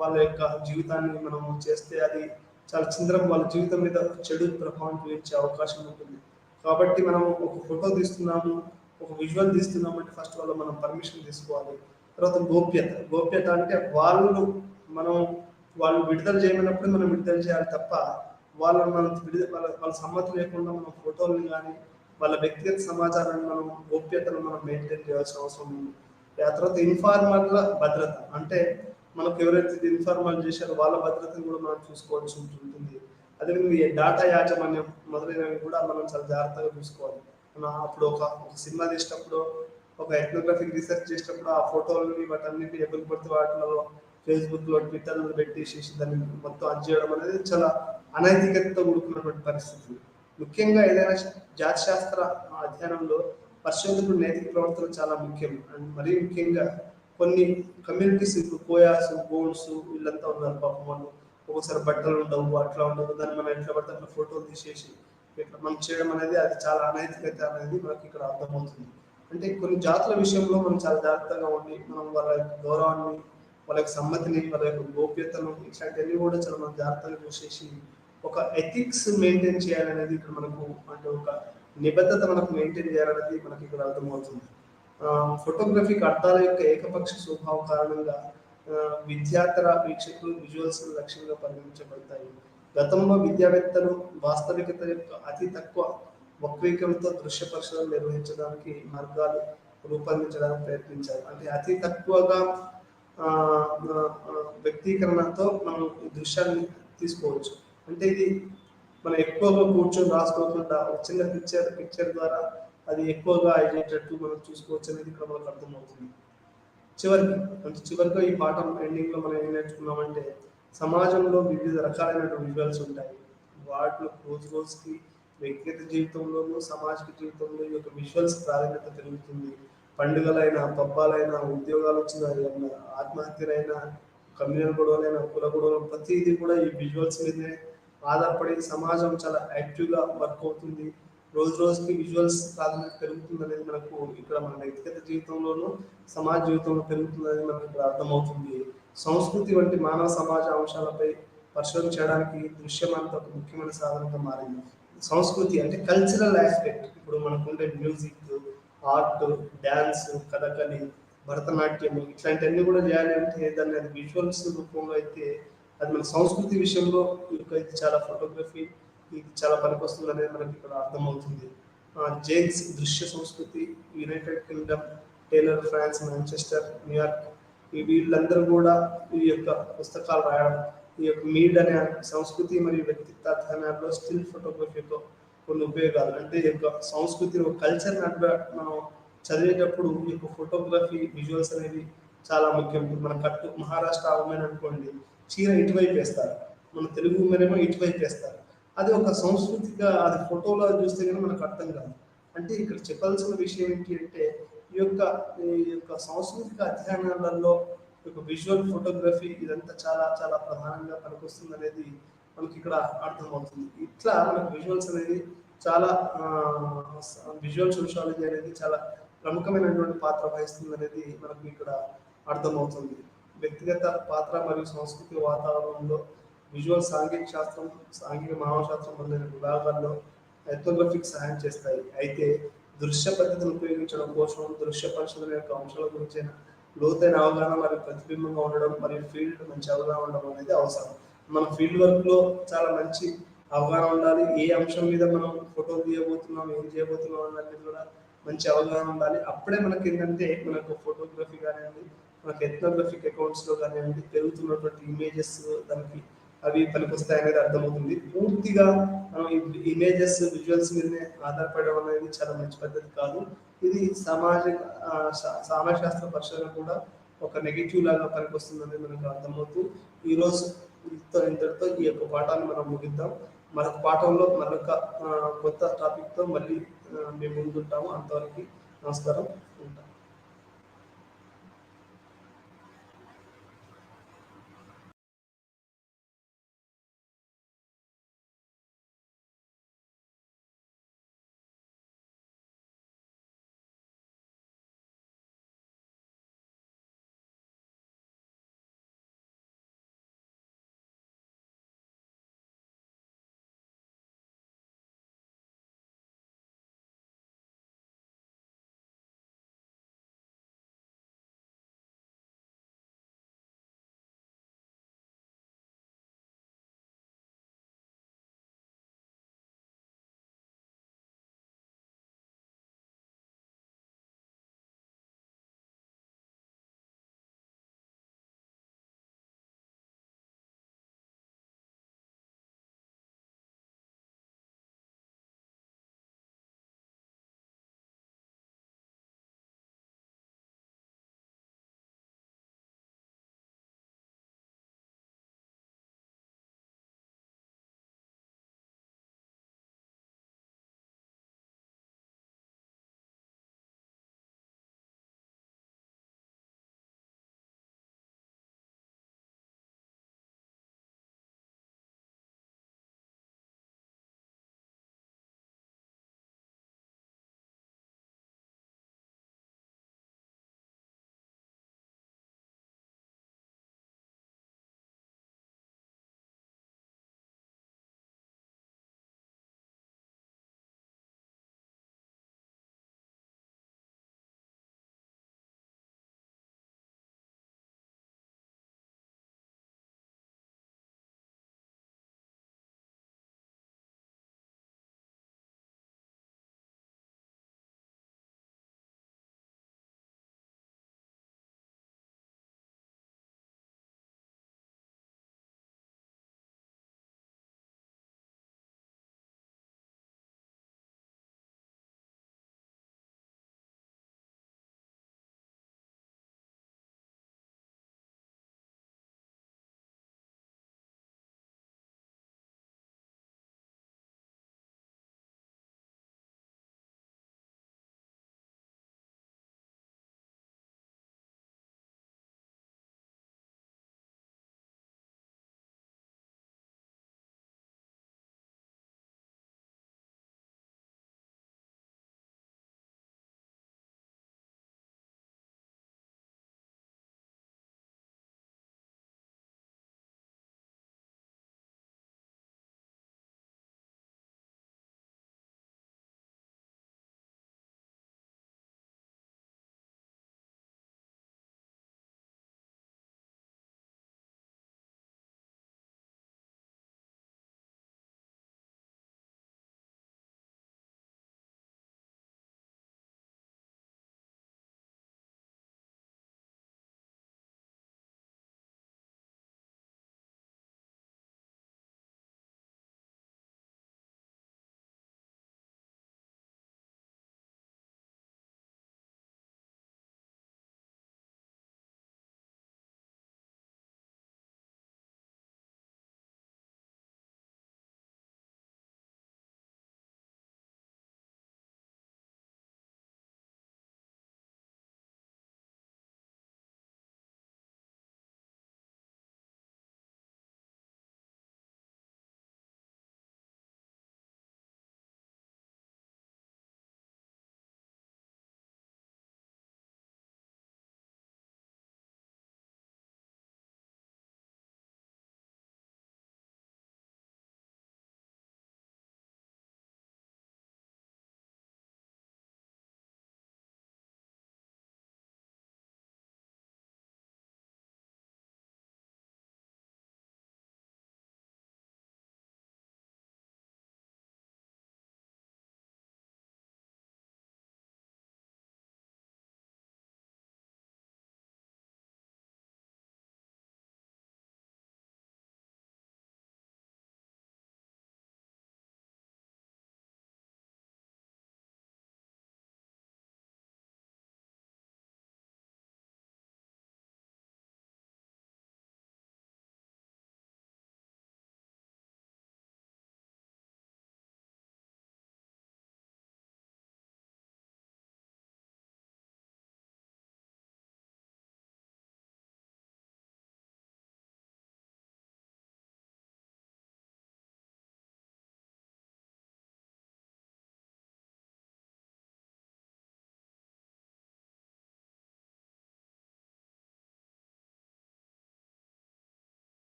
వాళ్ళ యొక్క జీవితాన్ని మనం చేస్తే అది చాలా చిందరం వాళ్ళ జీవితం మీద చెడు ప్రభావం చూపించే అవకాశం ఉంటుంది. కాబట్టి మనం ఒక ఫోటో తీస్తున్నాము, ఒక విజువల్ తీస్తున్నాము అంటే ఫస్ట్ వాళ్ళు మనం పర్మిషన్ తీసుకోవాలి. తర్వాత గోప్యత అంటే వాళ్ళు విడుదల చేయమన్నప్పుడు మనం విడుదల చేయాలి తప్ప వాళ్ళని మనం వాళ్ళ సమ్మతి లేకుండా మనం ఫోటోలను కానీ వాళ్ళ వ్యక్తిగత సమాచారాన్ని మనం గోప్యతను మనం మెయింటైన్ చేయాల్సిన అవసరం ఉంది. ఆ తర్వాత ఇన్ఫార్మర్ల భద్రత అంటే మనకు ఎవరైతే ఇన్ఫార్మర్ చేశారో వాళ్ళ భద్రతను కూడా మనం చూసుకోవాల్సి ఉంటుంది. అదేవిధంగా డేటా యాజమాన్యం మొదలైనవి కూడా మనం చాలా జాగ్రత్తగా చూసుకోవాలి. మనం అప్పుడు ఒక సినిమా తీసినప్పుడు, ఒక ఎథ్నోగ్రాఫిక్ రీసెర్చ్ చేసినప్పుడు ఆ ఫోటోలని వాటన్నిటి ఎవరికి పడితే వాటిలో ఫేస్బుక్లో, ట్విట్టర్లో పెట్టేసేసి దాన్ని మొత్తం అది చేయడం అనేది చాలా అనైతికతతో కూడుకున్నటువంటి పరిస్థితి. ముఖ్యంగా ఏదైనా జాతి శాస్త్ర అధ్యయనంలో పరిశోధకుడు నైతిక ప్రవర్తన చాలా ముఖ్యం. అండ్ మరీ ముఖ్యంగా కొన్ని కమ్యూనిటీస్ ఇప్పుడు కోయాస్, గోండ్స్ వీళ్ళంతా ఉన్నారు పాపం. వాళ్ళు ఒక్కోసారి బట్టలు ఉండవు, అట్లా ఉండవు, దాన్ని మనం ఎట్లా పడితే అట్లా ఫోటోలు తీసేసి ఇట్లా మనం చేయడం అనేది అది చాలా అనైతికత అనేది మనకి ఇక్కడ అర్థమవుతుంది. అంటే కొన్ని జాతుల విషయంలో మనం చాలా జాగ్రత్తగా ఉండి మనం వాళ్ళ యొక్క గౌరవాన్ని, వాళ్ళ యొక్క సమ్మతిని, వాళ్ళ యొక్క గోప్యతను ఇట్లాంటివన్నీ కూడా చాలా మనం జాగ్రత్తగా చూసేసి ఒక ఎథిక్స్ మెయింటైన్ చేయాలనేది ఇక్కడ మనకు అంటే ఒక నిబద్ధత మనకు మెయింటైన్ చేయాలనేది మనకి ఇక్కడ అర్థమవుతుంది. ఫోటోగ్రఫీకి అర్థాల యొక్క ఏకపక్ష స్వభావం కారణంగా విద్యార్థర వీక్షకులు విజువల్స్ లక్ష్యంగా పరిగణించబడతాయి. గతంలో విద్యావేత్తలు వాస్తవికత యొక్క అతి తక్కువ వక్రీకరణతో దృశ్య పరిశోధన నిర్వహించడానికి మార్గాలు రూపొందించడానికి ప్రయత్నించారు. అంటే అతి తక్కువగా ఆ, ఆ, ఆ, వ్యక్తీకరణతో మనం ఈ దృశ్యాన్ని తీసుకోవచ్చు. అంటే ఇది మనం ఎక్కువగా కూర్చొని రాసుకోకుండా ఒక చిన్న పిక్చర్ ద్వారా అది ఎక్కువగా అయ్యేటట్టు మనం చూసుకోవచ్చు అనేది ఇక్కడ మనకు అర్థమవుతుంది. చివరికి చివరిగా ఈ పాఠం ఎండింగ్ లో మనం ఏం నేర్చుకున్నామంటే సమాజంలో వివిధ రకాలైన విజువల్స్ ఉంటాయి. వాటిలో రోజు రోజుకి వ్యక్తిగత జీవితంలోనూ సామాజిక జీవితంలో ఈ యొక్క విజువల్స్ ప్రాధాన్యత పెరుగుతుంది. పండుగలైనా, పబ్బాలైనా, ఉద్యోగాలు వచ్చిన ఆత్మహత్యలైనా, కమ్యూనల్ గొడవలైనా, కుల గొడవలు, ప్రతిదీ కూడా ఈ విజువల్స్ మీదనే ఆధారపడి సమాజం చాలా యాక్టివ్గా వర్క్ అవుతుంది. రోజు రోజుకి విజువల్స్ ప్రాధాన్యత పెరుగుతుంది అనేది మనకు ఇక్కడ మన వ్యక్తిగత జీవితంలోనూ సమాజ జీవితంలో పెరుగుతుందని మనకు ఇక్కడ అర్థమవుతుంది. సంస్కృతి వంటి మానవ సమాజ అంశాలపై పరిశోధన చేయడానికి దృశ్యమానత ఒక ముఖ్యమైన సాధనంగా మారింది. సంస్కృతి అంటే కల్చరల్ ఆస్పెక్ట్, ఇప్పుడు మనకుండే music, art, dance, Kathakali, Bharatanatyam ఇట్లాంటివన్నీ కూడా చేయాలి అంటే దాన్ని అది విజువల్స్ రూపంలో అయితే అది మన సంస్కృతి విషయంలో ఇది చాలా ఫోటోగ్రఫీ ఇది చాలా పనికొస్తుంది అనేది మనకి ఇక్కడ అర్థమవుతుంది. జేమ్స్ దృశ్య సంస్కృతి, United Kingdom, Tyler France, Manchester, New York వీళ్ళందరూ కూడా ఈ యొక్క పుస్తకాలు రాయడం, ఈ యొక్క మీడ్ అనే సంస్కృతి మరియు వ్యక్తిత్వ అధ్యయనాల్లో స్టిల్ ఫోటోగ్రఫీ యొక్క కొన్ని ఉపయోగాలు అంటే ఈ యొక్క సంస్కృతి ఒక కల్చర్ మనం చదివేటప్పుడు ఈ యొక్క ఫోటోగ్రఫీ విజువల్స్ అనేవి చాలా ముఖ్యం. మన కట్టు మహారాష్ట్ర ఉమెన్ అనుకోండి, చీర ఇటువైపు వేస్తారు, మన తెలుగు ఉమెన్ ఏమో ఇటువైపు వేస్తారు. అది ఒక సంస్కృతిగా అది ఫోటోలో చూస్తే కానీ మనకు అర్థం కాదు. అంటే ఇక్కడ చెప్పాల్సిన విషయం ఏంటి అంటే ఈ యొక్క సాంస్కృతిక అధ్యయనాలలో ఒక విజువల్ ఫోటోగ్రఫీ ఇదంతా చాలా చాలా ప్రధానంగా పనికొస్తుంది అనేది మనకి ఇక్కడ అర్థమవుతుంది. ఇట్లా మనకు విజువల్స్ అనేది చాలా విజువల్ సోషాలజీ అనేది చాలా ప్రముఖమైనటువంటి పాత్ర వహిస్తుంది అనేది మనకు ఇక్కడ అర్థమవుతుంది. వ్యక్తిగత పాత్ర మరియు సాంస్కృతిక వాతావరణంలో విజువల్ సాంఘిక శాస్త్రం, సాంఘిక మానవశాస్త్రం మొదలైన విభాగాల్లో ఎథ్నోగ్రఫీకి సహాయం చేస్తాయి. అయితే దృశ్య పద్ధతిని ఉపయోగించడం కోసం దృశ్య పరిశోధన యొక్క అంశాల గురించి లోతైన అవగాహన మరియు ప్రతిబింబంగా ఉండడం మరియు ఫీల్డ్ మంచి అవగాహన ఉండడం అనేది అవసరం. మన ఫీల్డ్ వర్క్ లో చాలా మంచి అవగాహన ఉండాలి. ఏ అంశం మీద మనం ఫోటో తీయబోతున్నాం, ఏం చేయబోతున్నాం అన్నది కూడా మంచి అవగాహన ఉండాలి. అప్పుడే మనకి ఏంటంటే మనకు ఫోటోగ్రఫీ కానివ్వండి, మనకి ఎథ్నోగ్రఫిక్ అకౌంట్స్ లో కానివ్వండి పెరుగుతున్నటువంటి ఇమేజెస్ దానికి అవి పనికొస్తాయి అనేది అర్థమవుతుంది. పూర్తిగా మనం ఇమేజెస్ విజువల్స్ మీదనే ఆధారపడడం అనేది చాలా మంచి పద్ధతి కాదు. ఇది సామాజిక శాస్త్ర పరిశోధన కూడా ఒక నెగిటివ్ లాగా పనికొస్తుంది అనేది మనకు అర్థమవుతూ ఈరోజు ఇంతటితో ఈ యొక్క పాఠాన్ని మనం ముగిద్దాం. మరొక పాఠంలో మరొక కొత్త టాపిక్తో మళ్ళీ మేము ముందుంటాము. అంతవరకు నమస్కారం, ఉంటాం.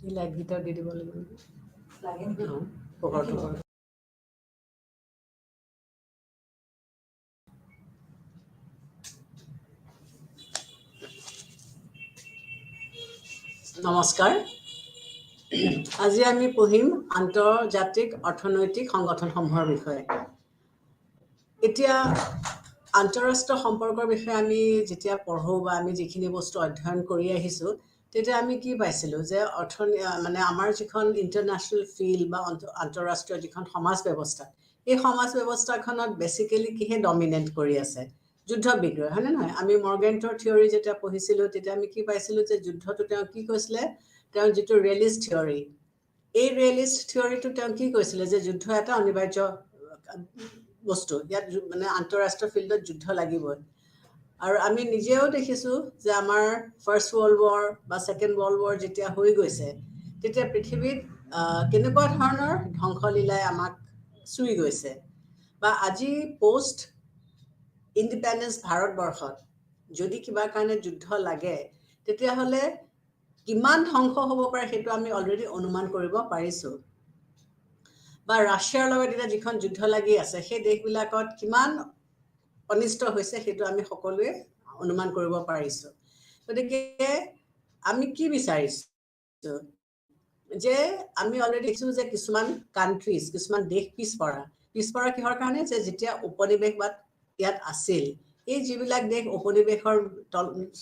লাইট গিটাৰ দি দিব লাগিব লাগে নেকি? পোহৰটো নমস্কাৰ আজি আমি পঢ়িম আন্তৰ্জাতিক অৰ্থনৈতিক সংগঠনসমূহৰ বিষয়ে এতিয়া আন্তঃৰাষ্ট্ৰীয় সম্পৰ্কৰ বিষয়ে আমি যেতিয়া পঢ়ো বা আমি যিখিনি বস্তু অধ্যয়ন কৰি আহিছোঁ তেতিয়া আমি কি পাইছিলোঁ যে মানে আমাৰ যিখন ইণ্টাৰনেশ্যনেল ফিল্ড বা আন্তঃৰাষ্ট্ৰীয় যিখন সমাজ ব্যৱস্থা এই সমাজ ব্যৱস্থাখনত বেচিকেলি কিহে ডমিনেট কৰি আছে যুদ্ধ বিগ্ৰহ হয়নে নহয় আমি মৰ্গেণ্টৰ থিয়ৰী যেতিয়া পঢ়িছিলোঁ তেতিয়া আমি কি পাইছিলোঁ যে যুদ্ধটো তেওঁ কি কৈছিলে তেওঁ যিটো ৰিয়েলিষ্ট থিয়ৰী এই ৰিয়েলিষ্ট থিয়ৰীটো তেওঁ কি কৈছিলে যে যুদ্ধ এটা অনিবাৰ্য বস্তু ইয়াত মানে আন্তঃৰাষ্ট্ৰীয় ফিল্ডত যুদ্ধ লাগিবই আৰু আমি নিজেও দেখিছোঁ যে আমাৰ ফাৰ্ষ্ট ৱৰ্ল্ড ৱাৰ বা ছেকেণ্ড ৱৰ্ল্ড ৱাৰ যেতিয়া হৈ গৈছে তেতিয়া পৃথিৱীত কেনেকুৱা ধৰণৰ ধ্বংসলীলাই আমাক চুই গৈছে বা আজি পোষ্ট ইণ্ডিপেণ্ডেঞ্চ ভাৰতবৰ্ষত যদি কিবা কাৰণে যুদ্ধ লাগে তেতিয়াহ'লে কিমান ধ্বংস হ'ব পাৰে সেইটো আমি অলৰেডি অনুমান কৰিব পাৰিছোঁ বা ৰাছিয়াৰ লগত এতিয়া যিখন যুদ্ধ লাগি আছে সেই দেশবিলাকত কিমান অনিষ্ট হৈছে সেইটো আমি সকলোৱে অনুমান কৰিব পাৰিছোঁ গতিকে আমি কি বিচাৰিছোঁ যে আমি অলৰেডি দেখিছোঁ যে কিছুমান কাণ্ট্ৰিজ কিছুমান দেশ পিছপৰা কিহৰ কাৰণে যে যেতিয়া উপনিৱেশবাদ ইয়াত আছিল এই যিবিলাক দেশ উপনিৱেশৰ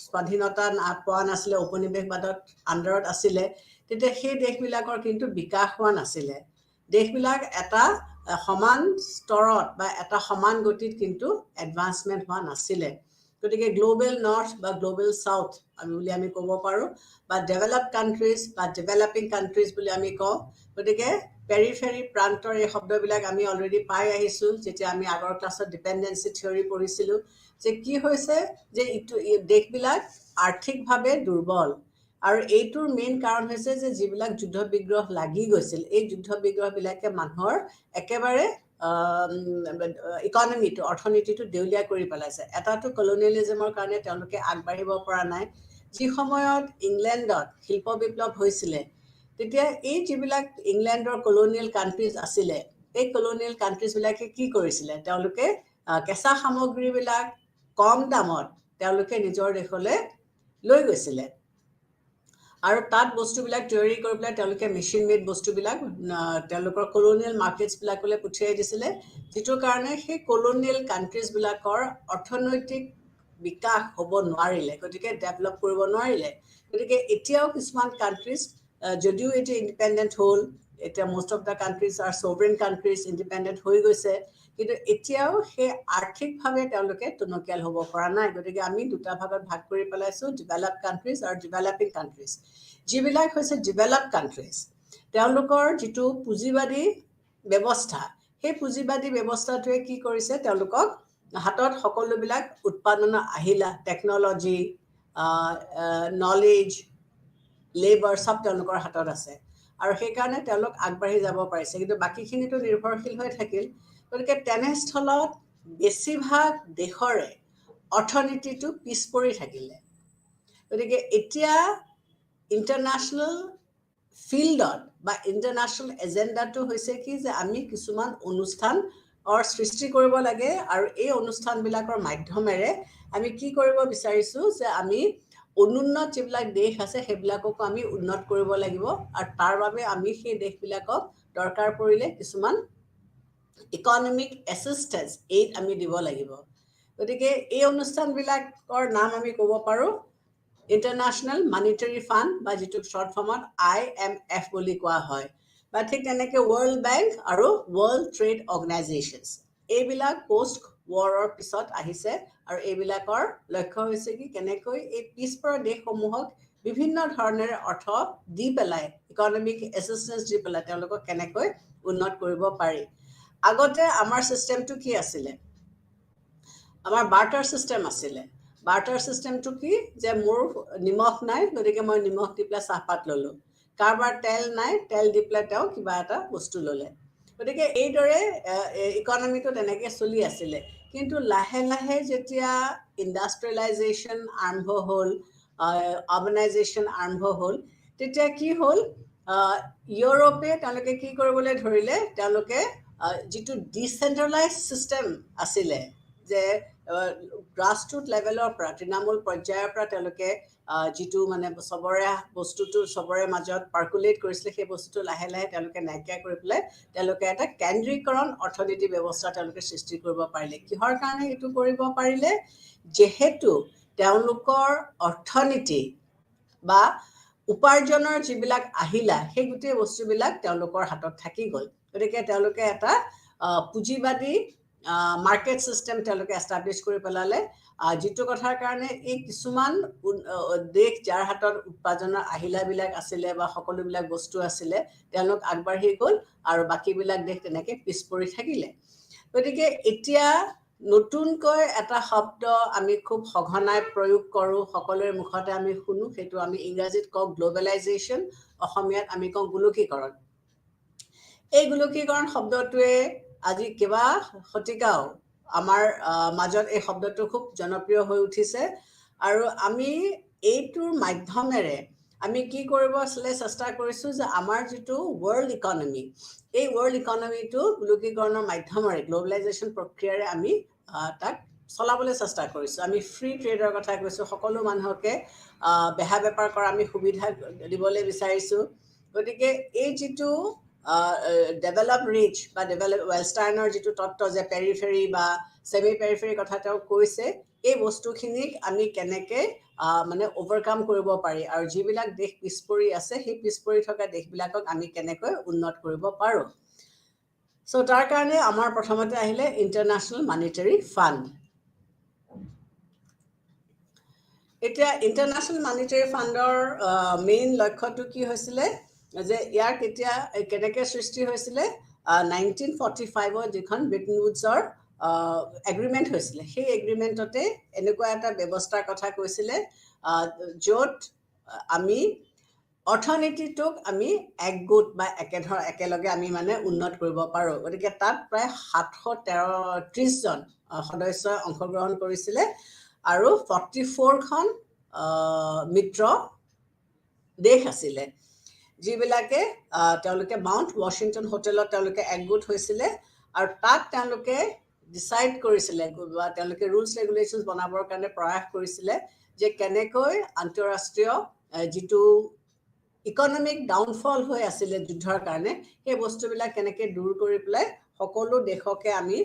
স্বাধীনতা পোৱা নাছিলে উপনিৱেশবাদত আণ্ডাৰত আছিলে তেতিয়া সেই দেশবিলাকৰ কিন্তু বিকাশ হোৱা নাছিলে দেশবিলাক এটা সমান স্তৰত বা এটা সমান গতিত কিন্তু এডভান্সমেণ্ট হোৱা নাছিলে গতিকে গ্লোবেল নৰ্থ বা গ্লোবেল চাউথ বুলি আমি ক'ব পাৰোঁ বা ডেভেলপ কাণ্ট্ৰিজ বা ডেভেলপিং কাণ্ট্ৰিজ বুলি আমি কওঁ গতিকে পেৰিফেৰী প্ৰান্তৰ এই শব্দবিলাক আমি অলৰেডি পাই আহিছোঁ যেতিয়া আমি আগৰ ক্লাছত ডিপেণ্ডেঞ্চি থিয়ৰী পঢ়িছিলোঁ যে কি হৈছে যে ইটো দেশবিলাক আৰ্থিকভাৱে দুৰ্বল আৰু এইটোৰ মেইন কাৰণ হৈছে যে যিবিলাক যুদ্ধ বিগ্ৰহ লাগি গৈছিল এই যুদ্ধ বিগ্ৰহবিলাকে মানুহৰ একেবাৰে ইকনমিটো অৰ্থনীতিটো দেউলীয়া কৰি পেলাইছে এটাটো কলনিয়েলিজমৰ কাৰণে তেওঁলোকে আগবাঢ়িব পৰা নাই যি সময়ত ইংলেণ্ডত শিল্প বিপ্লৱ হৈছিলে তেতিয়া এই যিবিলাক ইংলেণ্ডৰ কলনিয়েল কাণ্ট্ৰিজ আছিলে এই কলনিয়েল কাণ্ট্ৰিজবিলাকে কি কৰিছিলে তেওঁলোকে কেঁচা সামগ্ৰীবিলাক কম দামত তেওঁলোকে নিজৰ দেশলৈ লৈ গৈছিলে আৰু তাত বস্তুবিলাক তৈয়াৰী কৰি পেলাই তেওঁলোকে মেচিন মেড বস্তুবিলাক তেওঁলোকৰ কলনিয়েল মাৰ্কেটছবিলাকলৈ পঠিয়াই দিছিলে যিটোৰ কাৰণে সেই কলনিয়েল কাণ্ট্ৰিজবিলাকৰ অৰ্থনৈতিক বিকাশ হ'ব নোৱাৰিলে গতিকে ডেভেলপ কৰিব নোৱাৰিলে গতিকে এতিয়াও কিছুমান কাণ্ট্ৰিজ যদিও এতিয়া ইণ্ডিপেণ্ডেণ্ট হ'ল এতিয়া most of the countries are sovereign countries independent হৈ গৈছে কিন্তু এতিয়াও সেই আৰ্থিকভাৱে তেওঁলোকে টনকিয়াল হ'ব পৰা নাই গতিকে আমি দুটা ভাগত ভাগ কৰি পেলাইছোঁ ডেভেলপ কাণ্ট্ৰিজ আৰু ডেভেলপিং কাণ্ট্ৰিজ যিবিলাক হৈছে ডেভেলপ কাণ্ট্ৰিজ তেওঁলোকৰ যিটো পুঁজিবাদী ব্যৱস্থা সেই পুঁজিবাদী ব্যৱস্থাটোৱে কি কৰিছে তেওঁলোকক হাতত সকলোবিলাক উৎপাদনৰ আহিলা টেকন'লজি নলেজ লেবাৰ সব তেওঁলোকৰ হাতত আছে আৰু সেইকাৰণে তেওঁলোক আগবাঢ়ি যাব পাৰিছে কিন্তু বাকীখিনিতো নিৰ্ভৰশীল হৈ থাকিল গতিকে তেনেস্থলত বেছিভাগ দেশৰে অৰ্থনীতিটো পিছ পৰি থাকিলে গতিকে এতিয়া ইণ্টাৰনেশ্যনেল ফিল্ডত বা ইণ্টাৰনেশ্যনেল এজেণ্ডাটো হৈছে কি যে আমি কিছুমান অনুষ্ঠানৰ সৃষ্টি কৰিব লাগে আৰু এই অনুষ্ঠানবিলাকৰ মাধ্যমেৰে আমি কি কৰিব বিচাৰিছোঁ যে আমি অনুন্নত যিবিলাক দেশ আছে সেইবিলাককো আমি উন্নত কৰিব লাগিব আৰু তাৰ বাবে আমি সেই দেশবিলাকক দৰকাৰ পৰিলে কিছুমান ইকনমিক এছিষ্টেঞ্চ এইড আমি দিব লাগিব গতিকে এই অনুষ্ঠানবিলাকৰ নাম আমি ক'ব পাৰোঁ ইণ্টাৰনেশ্যনেল মনিটাৰী ফাণ্ড বা যিটো শ্বৰ্ট ফৰ্মত IMF বুলি কোৱা হয় বা ঠিক তেনেকৈ ৱৰ্ল্ড বেংক আৰু ৱৰ্ল্ড ট্ৰেড অৰ্গেনাইজেশ্যনছ এইবিলাক পোষ্ট ৱাৰৰ পিছত আহিছে আৰু এইবিলাকৰ লক্ষ্য হৈছে কি কেনেকৈ এই পিছপৰা দেশসমূহক বিভিন্ন ধৰণেৰে অৰ্থ দি পেলাই ইকনমিক এছিষ্টেঞ্চ দি পেলাই তেওঁলোকক কেনেকৈ উন্নত কৰিব পাৰি আগতে আমাৰ ছিষ্টেমটো কি আছিলে আমাৰ বাৰ্টাৰ ছিষ্টেম আছিলে বাৰ্টাৰ ছিষ্টেমটো কি যে মোৰ নিমখ নাই গতিকে মই নিমখ দি পেলাই চাহপাত ল'লোঁ কাৰোবাৰ তেল নাই তেল দি পেলাই তেওঁ কিবা এটা বস্তু ল'লে গতিকে এইদৰে ইকনমিটো তেনেকৈ চলি আছিলে কিন্তু লাহে লাহে যেতিয়া ইণ্ডাষ্ট্ৰিয়েলাইজেশ্যন আৰম্ভ হ'ল আৰ্বানাইজেশ্যন আৰম্ভ হ'ল তেতিয়া কি হ'ল ইউৰোপে তেওঁলোকে কি কৰিবলৈ ধৰিলে, তেওঁলোকে যিটো ডিচেন্ট্ৰেলাইজ ছিষ্টেম আছিলে, যে গ্ৰাছৰুট লেভেলৰ পৰা, তৃণমূল পৰ্যায়ৰ পৰা তেওঁলোকে যিটো মানে চবৰে বস্তুটো চবৰে মাজত পাৰ্কুলেট কৰিছিলে, সেই বস্তুটো লাহে লাহে তেওঁলোকে নাইকিয়া কৰি পেলাই তেওঁলোকে এটা কেন্দ্ৰীকৰণ অৰ্থনীতি ব্যৱস্থা তেওঁলোকে সৃষ্টি কৰিব পাৰিলে। কিহৰ কাৰণে এইটো কৰিব পাৰিলে? যিহেতু তেওঁলোকৰ অৰ্থনীতি বা উপাৰ্জনৰ যিবিলাক আহিলা, সেই গোটেই বস্তুবিলাক তেওঁলোকৰ হাতত থাকি গ'ল। গতিকে তেওঁলোকে এটা পুঁজিবাদী মাৰ্কেট ছিষ্টেম তেওঁলোকে এষ্টাব্লিছ কৰি পেলালে, যিটো কথাৰ কাৰণে এই কিছুমান দেশ যাৰ হাতত উৎপাদনৰ আহিলাবিলাক আছিলে বা সকলোবিলাক বস্তু আছিলে, তেওঁলোক আগবাঢ়ি গ'ল আৰু বাকীবিলাক দেশ তেনেকৈ পিছ পৰি থাকিলে। গতিকে এতিয়া নতুনকৈ এটা শব্দ আমি খুব সঘনাই প্ৰয়োগ কৰোঁ, সকলোৰে মুখতে আমি শুনো, সেইটো আমি ইংৰাজীত কওঁ গ্ল'বেলাইজেশ্যন, অসমীয়াত আমি কওঁ গোলকীকৰণ। এই গোলকীকৰণ শব্দটোৱে আজি কেইবা শতিকাও আমাৰ মাজত এই শব্দটো খুব জনপ্ৰিয় হৈ উঠিছে, আৰু আমি এইটোৰ মাধ্যমেৰে আমি কি কৰিব চেষ্টা কৰিছোঁ যে আমাৰ যিটো ৱৰ্ল্ড ইকনমি, এই ৱৰ্ল্ড ইকনমিটো গোলকীকৰণৰ মাধ্যমেৰে, গ্ল'বেলাইজেশ্যন প্ৰক্ৰিয়াৰে আমি তাক চলাবলৈ চেষ্টা কৰিছোঁ। আমি ফ্ৰী ট্ৰেডৰ কথা কৈছোঁ, সকলো মানুহকে বেহা বেপাৰ কৰা আমি সুবিধা দিবলৈ বিচাৰিছোঁ। গতিকে এই যিটো ডেভেলপ ৰিচ বা ৱেলষ্টাৰ্ণৰ যিটো তত্ত্ব, যে পেৰিফেৰী বা ছেমি পেৰিফেৰীৰ কথা তেওঁ কৈছে, এই বস্তুখিনিক আমি কেনেকৈ মানে অভাৰকাম কৰিব পাৰি, আৰু যিবিলাক দেশ পিছ পৰি আছে সেই পিছ পৰি থকা দেশবিলাকক আমি কেনেকৈ উন্নত কৰিব পাৰোঁ। চ' তাৰ কাৰণে আমাৰ প্ৰথমতে আহিলে ইণ্টাৰনেশ্যনেল মনিটাৰী ফাণ্ড। এতিয়া ইণ্টাৰনেশ্যনেল মনিটাৰী ফাণ্ডৰ মেইন লক্ষ্যটো কি হৈছিলে, যে ইয়াৰ কেনেকৈ সৃষ্টি হৈছিলে, 1945 যিখন ব্ৰিটেন উডছৰ এগ্ৰিমেণ্ট হৈছিলে, সেই এগ্ৰিমেণ্টতে এনেকুৱা এটা ব্যৱস্থাৰ কথা কৈছিলে, য'ত আমি অৰ্থনীতিটোক আমি একগোট বা একেলগে আমি মানে উন্নত কৰিব পাৰোঁ। গতিকে তাত প্ৰায় 730জন সদস্যই অংশগ্ৰহণ কৰিছিলে, আৰু 44খন মিত্ৰ দেশ আছিলে, যিবিলাকে তেওঁলোকে মাউণ্ট ৱাশ্বিংটন হোটেলত তেওঁলোকে একগোট হৈছিলে, আৰু তাত তেওঁলোকে ডিচাইড কৰিছিলে বা তেওঁলোকে ৰুলছ ৰেগুলেশ্যনছ বনাবৰ কাৰণে প্ৰয়াস কৰিছিলে, যে কেনেকৈ আন্তঃৰাষ্ট্ৰীয় যিটো ইকনমিক ডাউনফল হৈ আছিলে যুদ্ধৰ কাৰণে, সেই বস্তুবিলাক কেনেকৈ দূৰ কৰি পেলাই সকলো দেশকে আমি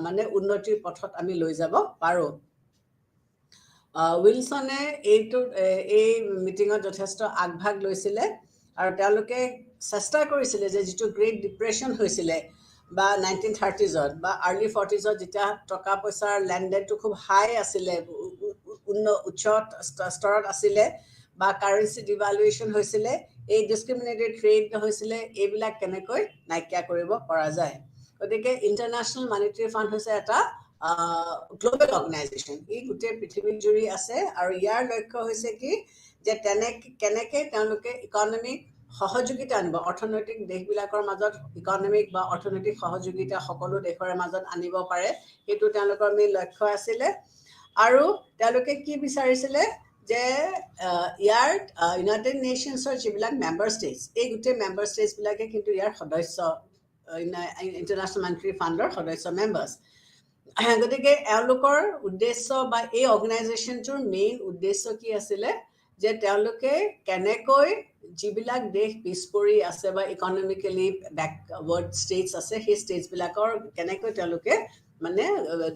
মানে উন্নতিৰ পথত আমি লৈ যাব পাৰোঁ। উইলছনে এই মিটিঙত যথেষ্ট আগভাগ লৈছিলে, আৰু তেওঁলোকে চেষ্টা কৰিছিলে যে যিটো গ্ৰেট ডিপ্ৰেশ্যন হৈছিলে বা 1930ত বা আৰ্লি 40ত, যেতিয়া টকা পইচাৰ লেনদেনটো খুব হাই আছিলে, উচ্চ স্তৰত আছিলে, বা কাৰেঞ্চি ডিভালুৱেশ্যন হৈছিলে, এই ডিছক্ৰিমিনেটেড ট্ৰেড হৈছিলে, এইবিলাক কেনেকৈ নাইকিয়া কৰিব পৰা যায়। গতিকে ইণ্টাৰনেশ্যনেল মনিটাৰী ফাণ্ড হৈছে এটা গ্ল'বেল অৰ্গেনাইজেশ্যন, ই গোটেই পৃথিৱী জুৰি আছে, আৰু ইয়াৰ লক্ষ্য হৈছে কি, যে কেনেকৈ তেওঁলোকে ইকনমিক সহযোগিতা আনিব, অৰ্থনৈতিক দেশবিলাকৰ মাজত ইকনমিক বা অৰ্থনৈতিক সহযোগিতা সকলো দেশৰে মাজত আনিব পাৰে, সেইটো তেওঁলোকৰ মেইন লক্ষ্য আছিলে। আৰু তেওঁলোকে কি বিচাৰিছিলে, যে ইয়াৰ ইউনাইটেড নেশ্যনছৰ যিবিলাক মেম্বাৰ ষ্টেটছ, এই গোটেই মেম্বাৰ ষ্টেটছবিলাকে কিন্তু ইয়াৰ সদস্য, ইণ্টাৰনেশ্যনেল মনিটাৰী ফাণ্ডৰ সদস্য মেম্বাৰ্ছ। গতিকে এওঁলোকৰ উদ্দেশ্য বা এই অৰ্গেনাইজেশ্যনটোৰ মেইন উদ্দেশ্য কি আছিলে, যে তেওঁলোকে কেনেকৈ যিবিলাক দেশ পিছ পৰি আছে বা ইকনমিকেলি বেকৱাৰ্ড ষ্টেটছ আছে, সেই ষ্টেটছবিলাকৰ কেনেকৈ তেওঁলোকে মানে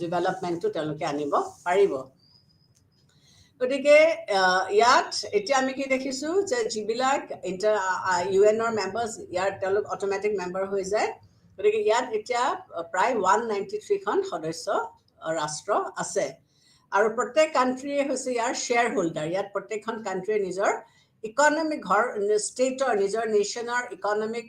ডেভেলপমেণ্টটো তেওঁলোকে আনিব পাৰিব। গতিকে ইয়াত এতিয়া আমি কি দেখিছোঁ, যে যিবিলাক UN-ৰ মেম্বাৰ্ছ, ইয়াৰ তেওঁলোক অট'মেটিক মেম্বাৰ হৈ যায়। গতিকে ইয়াত এতিয়া প্ৰায় 193খন সদস্য ৰাষ্ট্ৰ আছে, আৰু প্ৰত্যেক কাণ্ট্ৰিয়ে হৈছে ইয়াৰ শ্বেয়াৰ হোল্ডাৰ। ইয়াত প্ৰত্যেকখন কাণ্ট্ৰিয়ে নিজৰ ইকনমিক ষ্টেটৰ, নিজৰ নেশ্যনৰ ইকনমিক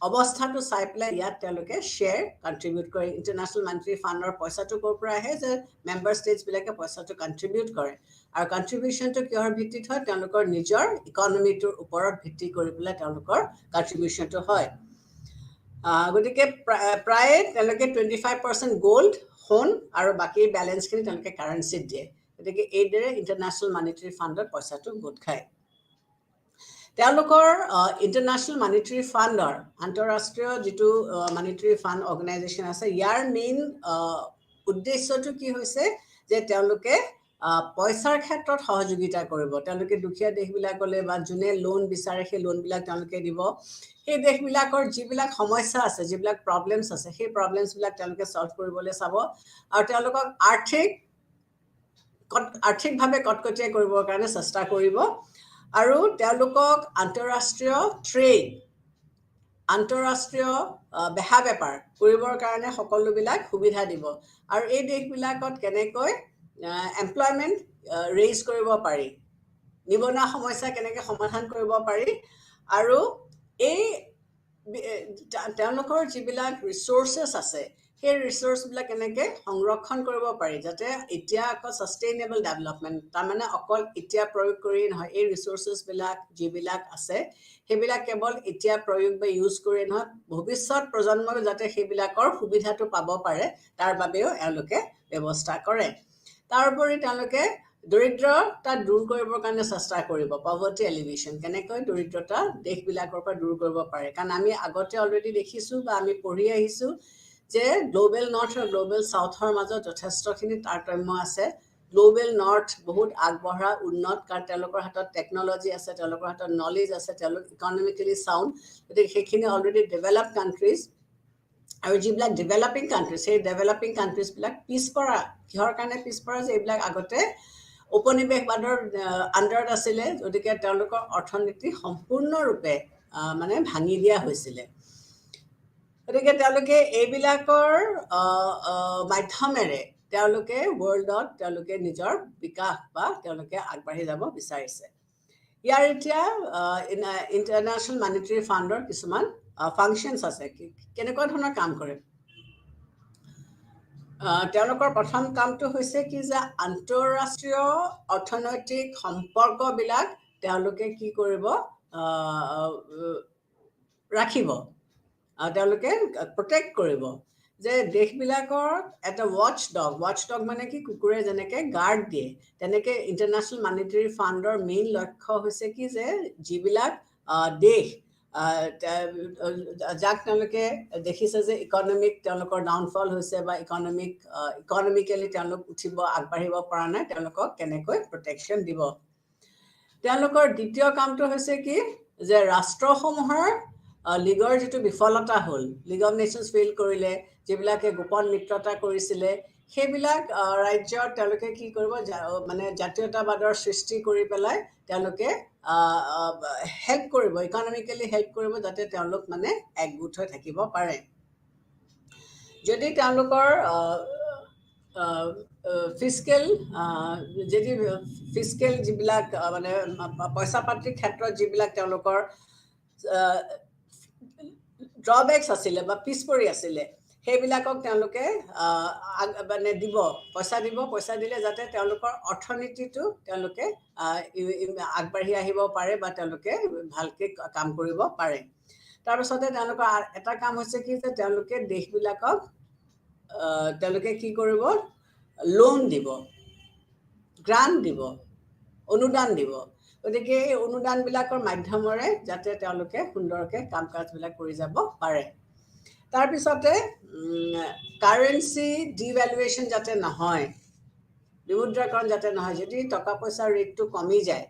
অৱস্থাটো চাই পেলাই ইয়াত তেওঁলোকে শ্বেয়াৰ কণ্ট্ৰিবিউট কৰে। ইণ্টাৰনেশ্যনেল মনিটাৰী ফাণ্ডৰ পইচাটো ক'ৰ পৰা আহে, যে মেম্বাৰ ষ্টেটছবিলাকে পইচাটো কণ্ট্ৰিবিউট কৰে, আৰু কণ্ট্ৰিবিউশ্যনটো কিহৰ ভিত্তিত হয়, তেওঁলোকৰ নিজৰ ইকনমিটোৰ ওপৰত ভিত্তি কৰি পেলাই তেওঁলোকৰ কণ্ট্ৰিবিউশ্যনটো হয়। গতিকে প্ৰায় তেওঁলোকে 25% গ'ল্ড, সোণ, আৰু বাকী বেলেঞ্চখিনি তেওঁলোকে কাৰেঞ্চিত দিয়ে। গতিকে এইদৰে ইণ্টাৰনেশ্যনেল মনিটাৰী ফাণ্ডত পইচাটো গোট খায়। তেওঁলোকৰ ইণ্টাৰনেশ্যনেল মনিটাৰী ফাণ্ডৰ আন্তঃৰাষ্ট্ৰীয় যিটো মনিটাৰী ফাণ্ড অৰ্গেনাইজেশ্যন আছে ইয়াৰ মেইন উদ্দেশ্যটো কি হৈছে যে তেওঁলোকে পইচাৰ ক্ষেত্ৰত সহযোগিতা কৰিব তেওঁলোকে দুখীয়া দেশবিলাকলৈ বা যোনে লোন বিচাৰে সেই লোনবিলাক তেওঁলোকে দিব সেই দেশবিলাকৰ যিবিলাক সমস্যা আছে যিবিলাক প্ৰব্লেমছ আছে সেই প্ৰব্লেমছবিলাক তেওঁলোকে সলভ কৰিবলৈ চাব আৰু তেওঁলোকক আৰ্থিকভাৱে কটকটীয়া কৰিবৰ কাৰণে চেষ্টা কৰিব আৰু তেওঁলোকক আন্তঃৰাষ্ট্ৰীয় ট্ৰেড আন্তঃৰাষ্ট্ৰীয় বেহা বেপাৰ কৰিবৰ কাৰণে সকলোবিলাক সুবিধা দিব আৰু এই দেশবিলাকত কেনেকৈ এমপ্লয়মেণ্ট ৰেইজ কৰিব পাৰি নিবনুৱা সমস্যা কেনেকৈ সমাধান কৰিব পাৰি আৰু এই তেওঁলোকৰ যিবিলাক ৰিচোৰ্চেছ আছে সেই ৰিচোৰ্চবিলাক কেনেকৈ সংৰক্ষণ কৰিব পাৰি যাতে এতিয়া আকৌ ছাষ্টেইনেবল ডেভেলপমেণ্ট তাৰমানে অকল এতিয়া প্ৰয়োগ কৰি নহয় এই ৰিচোৰ্চেছবিলাক যিবিলাক আছে সেইবিলাক কেৱল এতিয়া প্ৰয়োগ বা ইউজ কৰি নহয় ভৱিষ্যত প্ৰজন্মই যাতে সেইবিলাকৰ সুবিধাটো পাব পাৰে তাৰ বাবেও এওঁলোকে ব্যৱস্থা কৰে তাৰোপৰি তেওঁলোকে দৰিদ্ৰতা দূৰ কৰিবৰ কাৰণে চেষ্টা কৰিব পভাৰ্টি এলিভেশ্যন কেনেকৈ দৰিদ্ৰতা দেশবিলাকৰ পৰা দূৰ কৰিব পাৰে কাৰণ আমি আগতে অলৰেডি দেখিছোঁ বা আমি পঢ়ি আহিছোঁ যে গ্লোবেল নৰ্থ আৰু গ্লোবেল চাউথৰ মাজত যথেষ্টখিনি তাৰতম্য আছে গ্লোবেল নৰ্থ বহুত আগবঢ়া উন্নত কাৰণ তেওঁলোকৰ হাতত টেকন'লজি আছে তেওঁলোকৰ হাতত নলেজ আছে তেওঁলোক ইকনমিকেলি চাউণ্ড গতিকে সেইখিনি অলৰেডি ডেভেলপ কাণ্ট্ৰিজ আৰু যিবিলাক ডেভেলপিং কাণ্ট্ৰিজ সেই ডেভেলপিং কাণ্ট্ৰিজবিলাক পিছপৰা কিহৰ কাৰণে পিছপৰা যে এইবিলাক আগতে উপনিৱেশবাদৰ আণ্ডাৰত আছিলে গতিকে তেওঁলোকৰ অৰ্থনীতি সম্পূৰ্ণৰূপে মানে ভাঙি দিয়া হৈছিলে গতিকে তেওঁলোকে এইবিলাকৰ মাধ্যমেৰে তেওঁলোকে ৱৰ্ল্ডত তেওঁলোকে নিজৰ বিকাশ বা তেওঁলোকে আগবাঢ়ি যাব বিচাৰিছে ইয়াৰ এতিয়া ইণ্টাৰনেশ্যনেল মনিটাৰী ফাণ্ডৰ কিছুমান ফাংচনছ আছে কেনেকুৱা ধৰণৰ কাম কৰে তেওঁলোকৰ প্ৰথম কামটো হৈছে কি যে আন্তঃৰাষ্ট্ৰীয় অৰ্থনৈতিক সম্পৰ্কবিলাক তেওঁলোকে কি কৰিব ৰাখিব তেওঁলোকে প্ৰটেক্ট কৰিব যে দেশবিলাকৰ এটা ৱাচ ডগ মানে কি কুকুৰে যেনেকৈ গাৰ্ড দিয়ে তেনেকৈ ইণ্টাৰনেশ্যনেল মনিটাৰী ফাণ্ডৰ মেইন লক্ষ্য হৈছে কি যে যিবিলাক দেশ যাক তেওঁলোকে দেখিছে যে ইকনমিক তেওঁলোকৰ ডাউনফল হৈছে বা ইকনমিকেলি তেওঁলোক উঠিব আগবাঢ়িব পৰা নাই তেওঁলোকক কেনেকৈ প্ৰটেকশ্যন দিব তেওঁলোকৰ দ্বিতীয় কামটো হৈছে কি যে ৰাষ্ট্ৰসমূহৰ লীগৰ যিটো বিফলতা হ'ল লীগ অফ নেশ্যনছ ফেইল কৰিলে যিবিলাকে গোপন মিত্ৰতা কৰিছিলে সেইবিলাক ৰাজ্যৰ তেওঁলোকে কি কৰিব মানে জাতীয়তাবাদৰ সৃষ্টি কৰি পেলাই তেওঁলোকে হেল্প কৰিব ইকনমিকেলি হেল্প কৰিব যাতে তেওঁলোক মানে একগোট হৈ থাকিব পাৰে যদি তেওঁলোকৰ ফিস্কেল যিবিলাক মানে পইচা পাতিৰ ক্ষেত্ৰত যিবিলাক তেওঁলোকৰ ড্ৰবেক্স আছিলে বা পিছপৰি আছিলে সেইবিলাকক তেওঁলোকে মানে পইচা দিলে যাতে তেওঁলোকৰ অৰ্থনীতিটো তেওঁলোকে আগবাঢ়ি আহিব পাৰে বা তেওঁলোকে ভালকৈ কাম কৰিব পাৰে তাৰপিছতে তেওঁলোকৰ এটা কাম হৈছে কি যে তেওঁলোকে দেশবিলাকক তেওঁলোকে কি কৰিব লোন দিব গ্ৰাণ্ট দিব অনুদান দিব গতিকে এই অনুদানবিলাকৰ মাধ্যমেৰে যাতে তেওঁলোকে সুন্দৰকৈ কাম কাজবিলাক কৰি যাব পাৰে তাৰপিছতে কাৰেঞ্চি ডিভেলুৱেশ্যন যাতে নহয় বিমুদ্ৰাকৰণ যাতে নহয় যদি টকা পইচাৰ ৰেটটো কমি যায়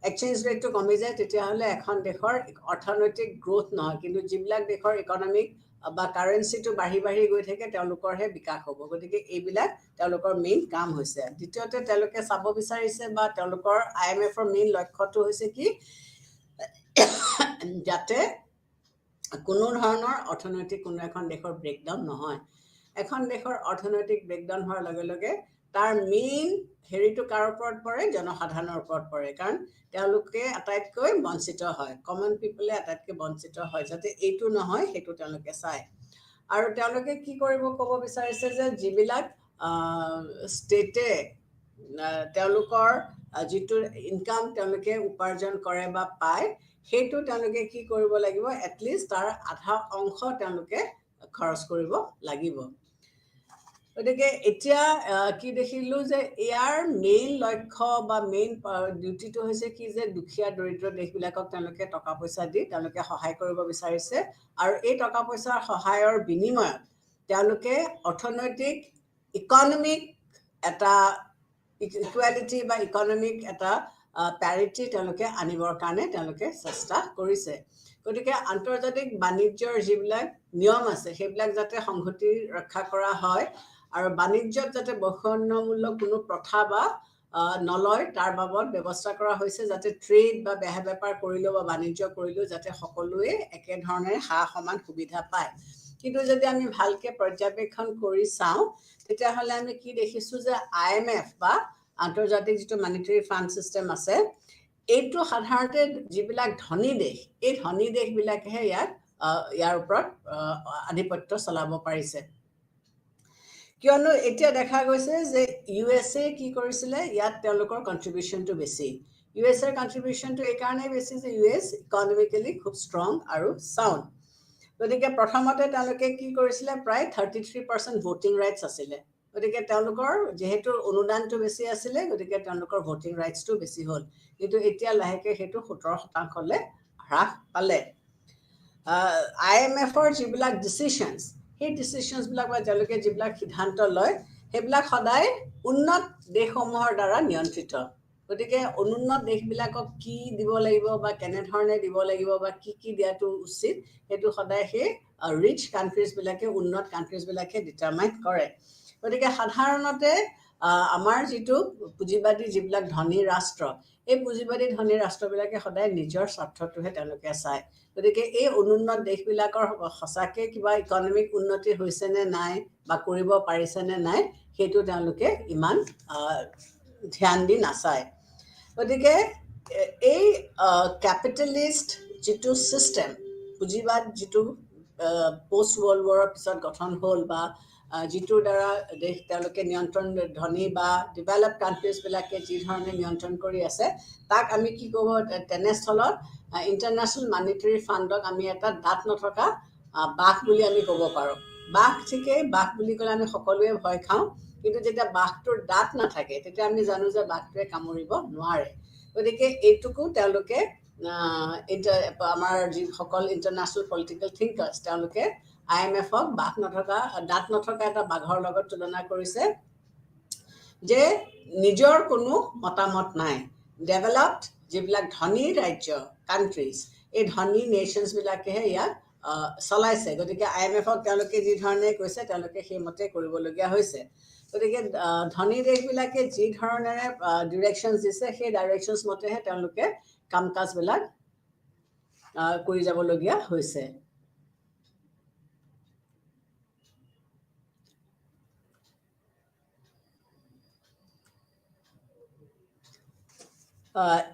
এক্সচেঞ্জ ৰেটটো কমি যায় তেতিয়াহ'লে এখন দেশৰ অৰ্থনৈতিক গ্ৰোথ নহয় কিন্তু যিবিলাক দেশৰ ইকনমিক বা কাৰেঞ্চিটো বাঢ়ি গৈ থাকে তেওঁলোকৰহে বিকাশ হ'ব গতিকে এইবিলাক তেওঁলোকৰ মেইন কাম হৈছে দ্বিতীয়তে তেওঁলোকে চাব বিচাৰিছে বা তেওঁলোকৰ IMFৰ মেইন লক্ষ্যটো হৈছে কি যাতে কোনো ধৰণৰ অৰ্থনৈতিক কোনো এখন দেশৰ ব্ৰেকডাউন নহয় এখন দেশৰ অৰ্থনৈতিক ব্ৰেকডাউন হোৱাৰ লগে লগে তাৰ মেইন হেৰিটো কাৰ ওপৰত পৰে জনসাধাৰণৰ ওপৰত পৰে কাৰণ তেওঁলোকে আটাইতকৈ বঞ্চিত হয় কমন পিপলে আটাইতকৈ বঞ্চিত হয় যাতে এইটো নহয় সেইটো তেওঁলোকে চায় আৰু তেওঁলোকে কি কৰিব ক'ব বিচাৰিছে যে যিবিলাক ষ্টেটে তেওঁলোকৰ যিটো ইনকাম তেওঁলোকে উপাৰ্জন কৰে বা পায় সেইটো তেওঁলোকে কি কৰিব লাগিব এটলিষ্ট তাৰ আধা অংশ তেওঁলোকে খৰচ কৰিব লাগিব গতিকে এতিয়া কি দেখিলোঁ যে ইয়াৰ মেইন লক্ষ্য বা মেইন ডিউটিটো হৈছে কি যে দুখীয়া দৰিদ্ৰ দেশবিলাকক তেওঁলোকে টকা পইচা দি তেওঁলোকে সহায় কৰিব বিচাৰিছে আৰু এই টকা পইচাৰ সহায়ৰ বিনিময়ত তেওঁলোকে অৰ্থনৈতিক ইকনমিক এটা ইকুৱেলিটি বা ইকনমিক এটা প্যাৰিটি তেওঁলোকে আনিবৰ কাৰণে তেওঁলোকে চেষ্টা কৰিছে গতিকে আন্তৰ্জাতিক বাণিজ্যৰ যিবিলাক নিয়ম আছে সেইবিলাক যাতে সংহতি ৰক্ষা কৰা হয় আৰু বাণিজ্যত যাতে বৈষম্যমূলক কোনো প্ৰথা বা নলয় তাৰ বাবদ ব্যৱস্থা কৰা হৈছে যাতে ট্ৰেড বা বেহা বেপাৰ কৰিলেও বা বাণিজ্য কৰিলেও যাতে সকলোৱে একেধৰণে সমান সুবিধা পায় কিন্তু যদি আমি ভালকে পৰ্যবেক্ষণ কৰি চাওঁ তেতিয়াহ'লে আমি কি দেখিছোঁ যে IMF বা আন্তৰ্জাতিক যিটো মনিটাৰী ফাণ্ড চিষ্টেম আছে এইটো সাধাৰণতে যিবিলাক ধনী দেশ এই ধনী দেশবিলাকেহে ইয়াৰ ওপৰত আধিপত্য চলাব পাৰিছে কিয়নো এতিয়া দেখা গৈছে যে USA কি কৰিছিলে ইয়াত তেওঁলোকৰ কন্ট্ৰিবিউশনটো বেছি USA কন্ট্ৰিবিউশনটো এই কাৰণেই বেছি যে US ইকনমিক্যালি খুব ষ্ট্ৰং আৰু সাউণ্ড গতিকে প্ৰথমতে তেওঁলোকে কি কৰিছিলে প্ৰায় 33% ভোটিং ৰাইটছ আছিলে গতিকে তেওঁলোকৰ যেহেতু অনুদানটো বেছি আছিলে গতিকে তেওঁলোকৰ ভোটিং ৰাইটছটো বেছি হ'ল কিন্তু এতিয়া লাহেকে সেইটো 17% লৈ হ্ৰাস পালে IMFৰ যিবিলাক ডিচিশনছ সেই ডিচিশনছবিলাক বা তেওঁলোকে যিবিলাক সিদ্ধান্ত লয় সেইবিলাক সদায় উন্নত দেশসমূহৰ দ্বাৰা নিয়ন্ত্ৰিত গতিকে অনুন্নত দেশবিলাকক কি দিব লাগিব বা কেনেধৰণে দিব লাগিব বা কি দিয়াটো উচিত সেইটো সদায় সেই ৰিচ কাণ্ট্ৰিজবিলাকে উন্নত কাণ্ট্ৰিজবিলাকে ডিটাৰমাইন কৰে গতিকে সাধাৰণতে আমাৰ যিটো পুঁজিবাদী যিবিলাক ধনী ৰাষ্ট্ৰ এই পুঁজিবাদী ধনী ৰাষ্ট্ৰবিলাকে সদায় নিজৰ স্বাৰ্থটোহে তেওঁলোকে চায় গতিকে এই অনুন্নত দেশবিলাকৰ সঁচাকৈ কিবা ইকনমিক উন্নতি হৈছে নে নাই বা কৰিব পাৰিছে নে নাই সেইটো তেওঁলোকে ইমান ধ্যান দি নাচায় গতিকে এই ক্যাপিটালিষ্ট যিটো সিস্টেম পুঁজিবাদ যিটো পোষ্ট ৱৰ্ল্ড ৱাৰৰ পিছত গঠন হ'ল বা যিটোৰ দ্বাৰা দেশ তেওঁলোকে নিয়ন্ত্ৰণ ধনী বা ডেভেলপ কাণ্ট্ৰিজবিলাকে যি ধৰণে নিয়ন্ত্ৰণ কৰি আছে তাক আমি কি ক'ব তেনেস্থলত ইণ্টাৰনেশ্যনেল মনিটাৰী ফাণ্ডক আমি এটা দাঁত নথকা বাঘ বুলি আমি ক'ব পাৰোঁ বাঘ ঠিকেই বাঘ বুলি ক'লে আমি সকলোৱে ভয় খাওঁ কিন্তু যেতিয়া বাঘটোৰ দাঁত নাথাকে তেতিয়া আমি জানো যে বাঘটোৱে কামুৰিব নোৱাৰে গতিকে এইটোকো তেওঁলোকে আমাৰ যিসকল ইণ্টাৰনেশ্যনেল পলিটিকেল থিংকাৰ্ছ তেওঁলোকে IMFক দাঁত নথকা এটা বাঘৰ লগত তুলনা কৰিছে যে নিজৰ কোনো মতামত নাই ডেভেলপড যিবিলাক ধনী ৰাজ্য কাণ্ট্ৰিজ এই ধনী নেশ্যনছবিলাকেহে ইয়াক চলাইছে গতিকে IMFক তেওঁলোকে যি ধৰণে কৈছে তেওঁলোকে সেইমতে কৰিবলগীয়া হৈছে গতিকে ধনী দেশবিলাকে যি ধৰণেৰে ডিৰেকশ্যনছ দিছে সেই ডাইৰেকশ্যনছ মতেহে তেওঁলোকে কাম কাজবিলাক কৰি যাবলগীয়া হৈছে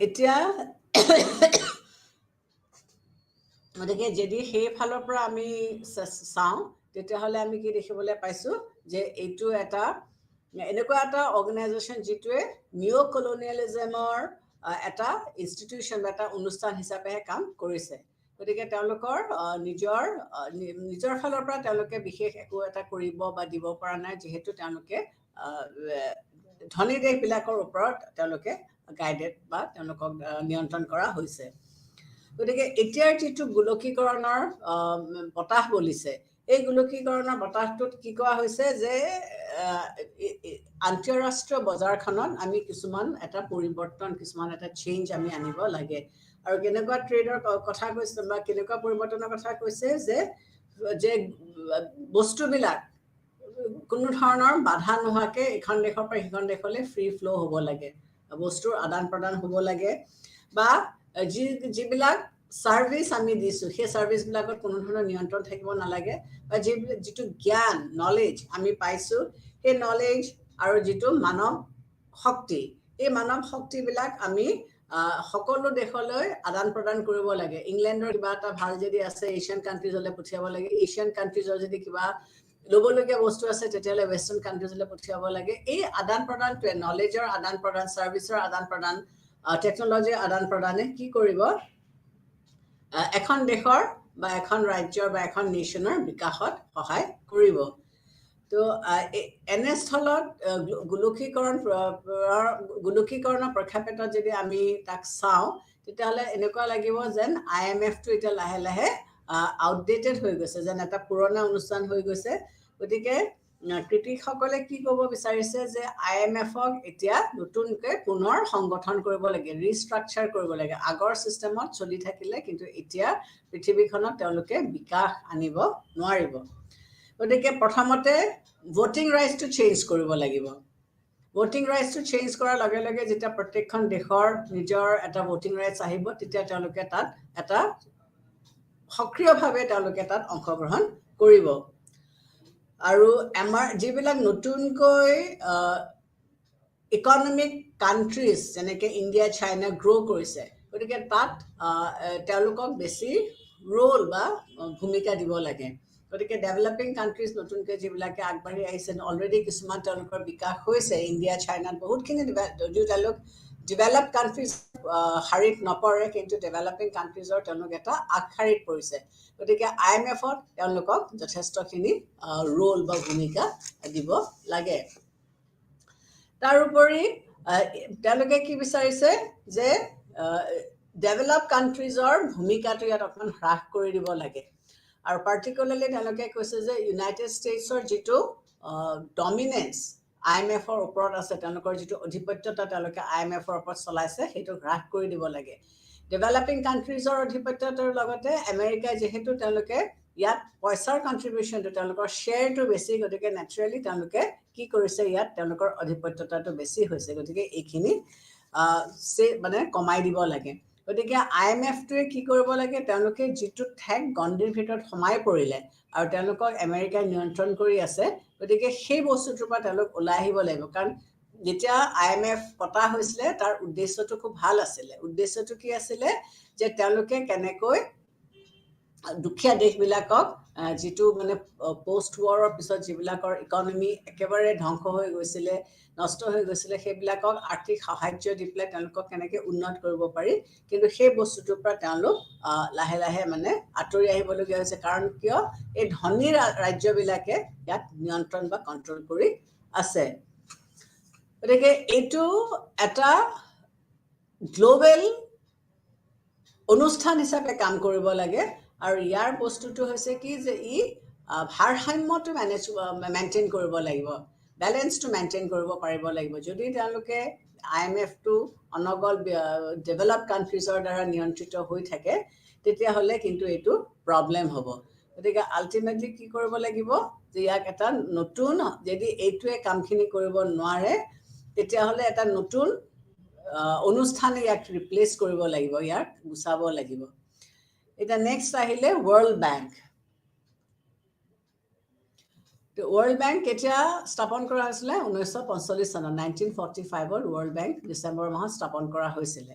এতিয়া গতিকে যদি সেই ফালৰ পৰা আমি চাওঁ তেতিয়াহ'লে আমি কি দেখিবলৈ পাইছোঁ যে এইটো এটা এনেকুৱা এটা অৰ্গেনাইজেশ্যন যিটোৱে নিঅ' কলনিয়েলিজমৰ এটা ইনষ্টিটিউশ্যন বা এটা অনুষ্ঠান হিচাপেহে কাম কৰিছে গতিকে তেওঁলোকৰ নিজৰ ফালৰ পৰা তেওঁলোকে বিশেষ একো এটা কৰিব বা দিব পৰা নাই যিহেতু তেওঁলোকে ধনী দেশবিলাকৰ ওপৰত তেওঁলোকে গাইডেড বা তেওঁলোকক নিয়ন্ত্ৰণ কৰা হৈছে গতিকে এতিয়াৰ যিটো গোলকীকৰণৰ বতাহ বলিছে এই গোলকীকৰণৰ বতাহটোত কি কোৱা হৈছে যে আন্তঃৰাষ্ট্ৰীয় বজাৰখনত আমি কিছুমান এটা পৰিৱৰ্তন কিছুমান এটা চেঞ্জ আমি আনিব লাগে আৰু কেনেকুৱা ট্ৰেডৰ কথা কৈছে বা কেনেকুৱা পৰিৱৰ্তনৰ কথা কৈছে যে বস্তুবিলাক কোনো ধৰণৰ বাধা নোহোৱাকৈ এখন দেশৰ পৰা সিখন দেশলৈ ফ্ৰী ফ্ল' হ'ব লাগে বস্তুৰ আদান প্ৰদান হ'ব লাগে বা যিবিলাক সাৰ্ভিস আমি দিছো সেই সাৰ্ভিসবিলাকত কোনো ধৰণৰ নিয়ন্ত্ৰণ থাকিব নালাগে বা যিটো জ্ঞান নলেজ আমি পাইছো সেই নলেজ আৰু যিটো মানৱ শক্তি এই মানৱ শক্তিবিলাক আমি সকলো দেশলৈ আদান প্ৰদান কৰিব লাগে ইংলেণ্ডৰ কিবা এটা ভাল যদি আছে এছিয়ান কাণ্ট্ৰিজলৈ পঠিয়াব লাগে এছিয়ান কাণ্ট্ৰিজৰ যদি কিবা ল'বলগীয়া বস্তু আছে তেতিয়াহ'লে ৱেষ্টাৰ্ণ কাণ্ট্ৰিজলৈ পঠিয়াব লাগে এই আদান প্ৰদানটোৱে নলেজৰ আদান প্ৰদান সাৰ্ভিসৰ আদান প্ৰদান টেকনলজিৰ আদান প্ৰদানে কি কৰিব এখন দেশৰ বা এখন ৰাজ্যৰ বা এখন নেশ্যনৰ বিকাশত সহায় কৰিব তো এনে স্থলত গোলকীকৰণৰ প্ৰেক্ষাপটত যদি আমি তাক চাওঁ তেতিয়াহ'লে এনেকুৱা লাগিব যেন IMFটো এতিয়া লাহে লাহে আউটডেটেড হৈ গৈছে, যেন এটা পুৰণা অনুষ্ঠান হৈ গৈছে। গতিকে ক্ৰিটিকসকলে কি ক'ব বিচাৰিছে যে IMFক এতিয়া নতুনকৈ পুনৰ সংগঠন কৰিব লাগে, ৰিষ্ট্ৰাকচাৰ কৰিব লাগে। আগৰ ছিষ্টেমত চলি থাকিলে কিন্তু এতিয়া পৃথিৱীখনত তেওঁলোকে বিকাশ আনিব নোৱাৰিব। গতিকে প্ৰথমতে ভোটিং ৰাইটছটো চেঞ্জ কৰিব লাগিব। ভোটিং ৰাইটছটো চেঞ্জ কৰাৰ লগে লগে যেতিয়া প্ৰত্যেকখন দেশৰ নিজৰ এটা ভোটিং ৰাইটছ আহিব তেতিয়া তেওঁলোকে তাত এটা সক্ৰিয়ভাৱে তেওঁলোকে তাত অংশগ্ৰহণ কৰিব। আৰু আমাৰ যিবিলাক নতুনকৈ ইকনমিক কাণ্ট্ৰিজ যেনেকৈ ইণ্ডিয়া চাইনা গ্ৰ' কৰিছে, গতিকে তাত তেওঁলোকক বেছি ৰোল বা ভূমিকা দিব লাগে। গতিকে ডেভেলপিং কাণ্ট্ৰিজ নতুনকৈ যিবিলাকে আগবাঢ়ি আহিছে, অলৰেডি কিছুমান তেওঁলোকৰ বিকাশ হৈছে। ইণ্ডিয়া চাইনাত বহুতখিনি যদিও তেওঁলোক ডেভেলপ কাণ্ট্ৰিজ শাৰীত নপৰে, কিন্তু ডেভেলপিং কাণ্ট্ৰিজৰ তেওঁলোক এটা আগশাৰীত পৰিছে। গতিকে IMFত তেওঁলোকক যথেষ্টখিনি ৰোল বা ভূমিকা দিব লাগে। তাৰোপৰি তেওঁলোকে কি বিচাৰিছে যে ডেভেলপ কাণ্ট্ৰিজৰ ভূমিকাটো ইয়াত অকণমান হ্ৰাস কৰি দিব লাগে। আৰু পাৰ্টিকুলাৰলি তেওঁলোকে কৈছে যে ইউনাইটেড ষ্টেটছৰ যিটো ডমিনেন্স IMFৰ ওপৰত আছে, তেওঁলোকৰ যিটো অধিপত্যতা তেওঁলোকে IMFৰ ওপৰত চলাইছে, সেইটো হ্ৰাস কৰি দিব লাগে। ডেভেলপিং কাণ্ট্ৰিজৰ অধিপত্যতাৰ লগতে আমেৰিকাই যিহেতু তেওঁলোকে ইয়াত পইচাৰ কণ্ট্ৰিবিউশ্যনটো তেওঁলোকৰ শ্বেয়াৰটো বেছি, গতিকে নেচাৰেলি তেওঁলোকে কি কৰিছে, ইয়াত তেওঁলোকৰ অধিপত্যতাটো বেছি হৈছে। গতিকে এইখিনি মানে কমাই দিব লাগে। গতিকে IMFটোৱে কি কৰিব লাগে, তেওঁলোকে যিটো ঠেক গণ্ডিৰ ভিতৰত সোমাই পৰিলে আৰু তেওঁলোকক আমেৰিকাই নিয়ন্ত্ৰণ কৰি আছে, গতিকে সেই বস্তুটোৰ পৰা তেওঁলোক ওলাই আহিব লাগিব। কাৰণ যেতিয়া IMF পতা হৈছিলে তাৰ উদ্দেশ্যটো খুব ভাল আছিলে। উদ্দেশ্যটো কি আছিলে যে তেওঁলোকে কেনেকৈ দুখীয়া দেশবিলাকক যিটো মানে পোষ্ট ৱাৰৰ পিছত যিবিলাকৰ ইকনমি একেবাৰে ধ্বংস হৈ গৈছিলে, নষ্ট হৈ গৈছিলে, সেইবিলাকক আৰ্থিক সাহাৰ্য দি পেলাই তেওঁলোকক কেনেকৈ উন্নত কৰিব পাৰি, কিন্তু সেই বস্তুটোৰ পৰা তেওঁলোক লাহে লাহে মানে আঁতৰি আহিবলগীয়া হৈছে। কাৰণ কিয়, এই ধনী ৰাজ্যবিলাকে ইয়াত নিয়ন্ত্ৰণ বা কণ্ট্ৰল কৰি আছে। গতিকে এইটো এটা গ্ল'বেল অনুষ্ঠান হিচাপে কাম কৰিব লাগে। আৰু ইয়াৰ বস্তুটো হৈছে কি যে ই ভাৰসাম্যটো মেইনটেইন কৰিব লাগিব, বেলেঞ্চটো মেইনটেইন কৰিব পাৰিব লাগিব। যদি তেওঁলোকে IMFটো অনগল ডেভেলপ কাণ্ট্ৰিজৰ দ্বাৰা নিয়ন্ত্ৰিত হৈ থাকে, তেতিয়াহ'লে কিন্তু এইটো প্ৰব্লেম হ'ব। গতিকে আল্টিমেটলি কি কৰিব লাগিব যে ইয়াক এটা নতুন, যদি এইটোৱে কামখিনি কৰিব নোৱাৰে তেতিয়াহ'লে এটা নতুন অনুষ্ঠানে ইয়াক ৰিপ্লেচ কৰিব লাগিব, ইয়াক গুচাব লাগিব। এটা নেক্সট আহিলে ৱৰ্ল্ড বেংক। ৱৰ্ল্ড বেংক কেতিয়া স্থাপন কৰা হৈছিলে? 1945 চনত, 1945ত ৱৰ্ল্ড বেংক ডিচেম্বৰ মাহত স্থাপন কৰা হৈছিলে।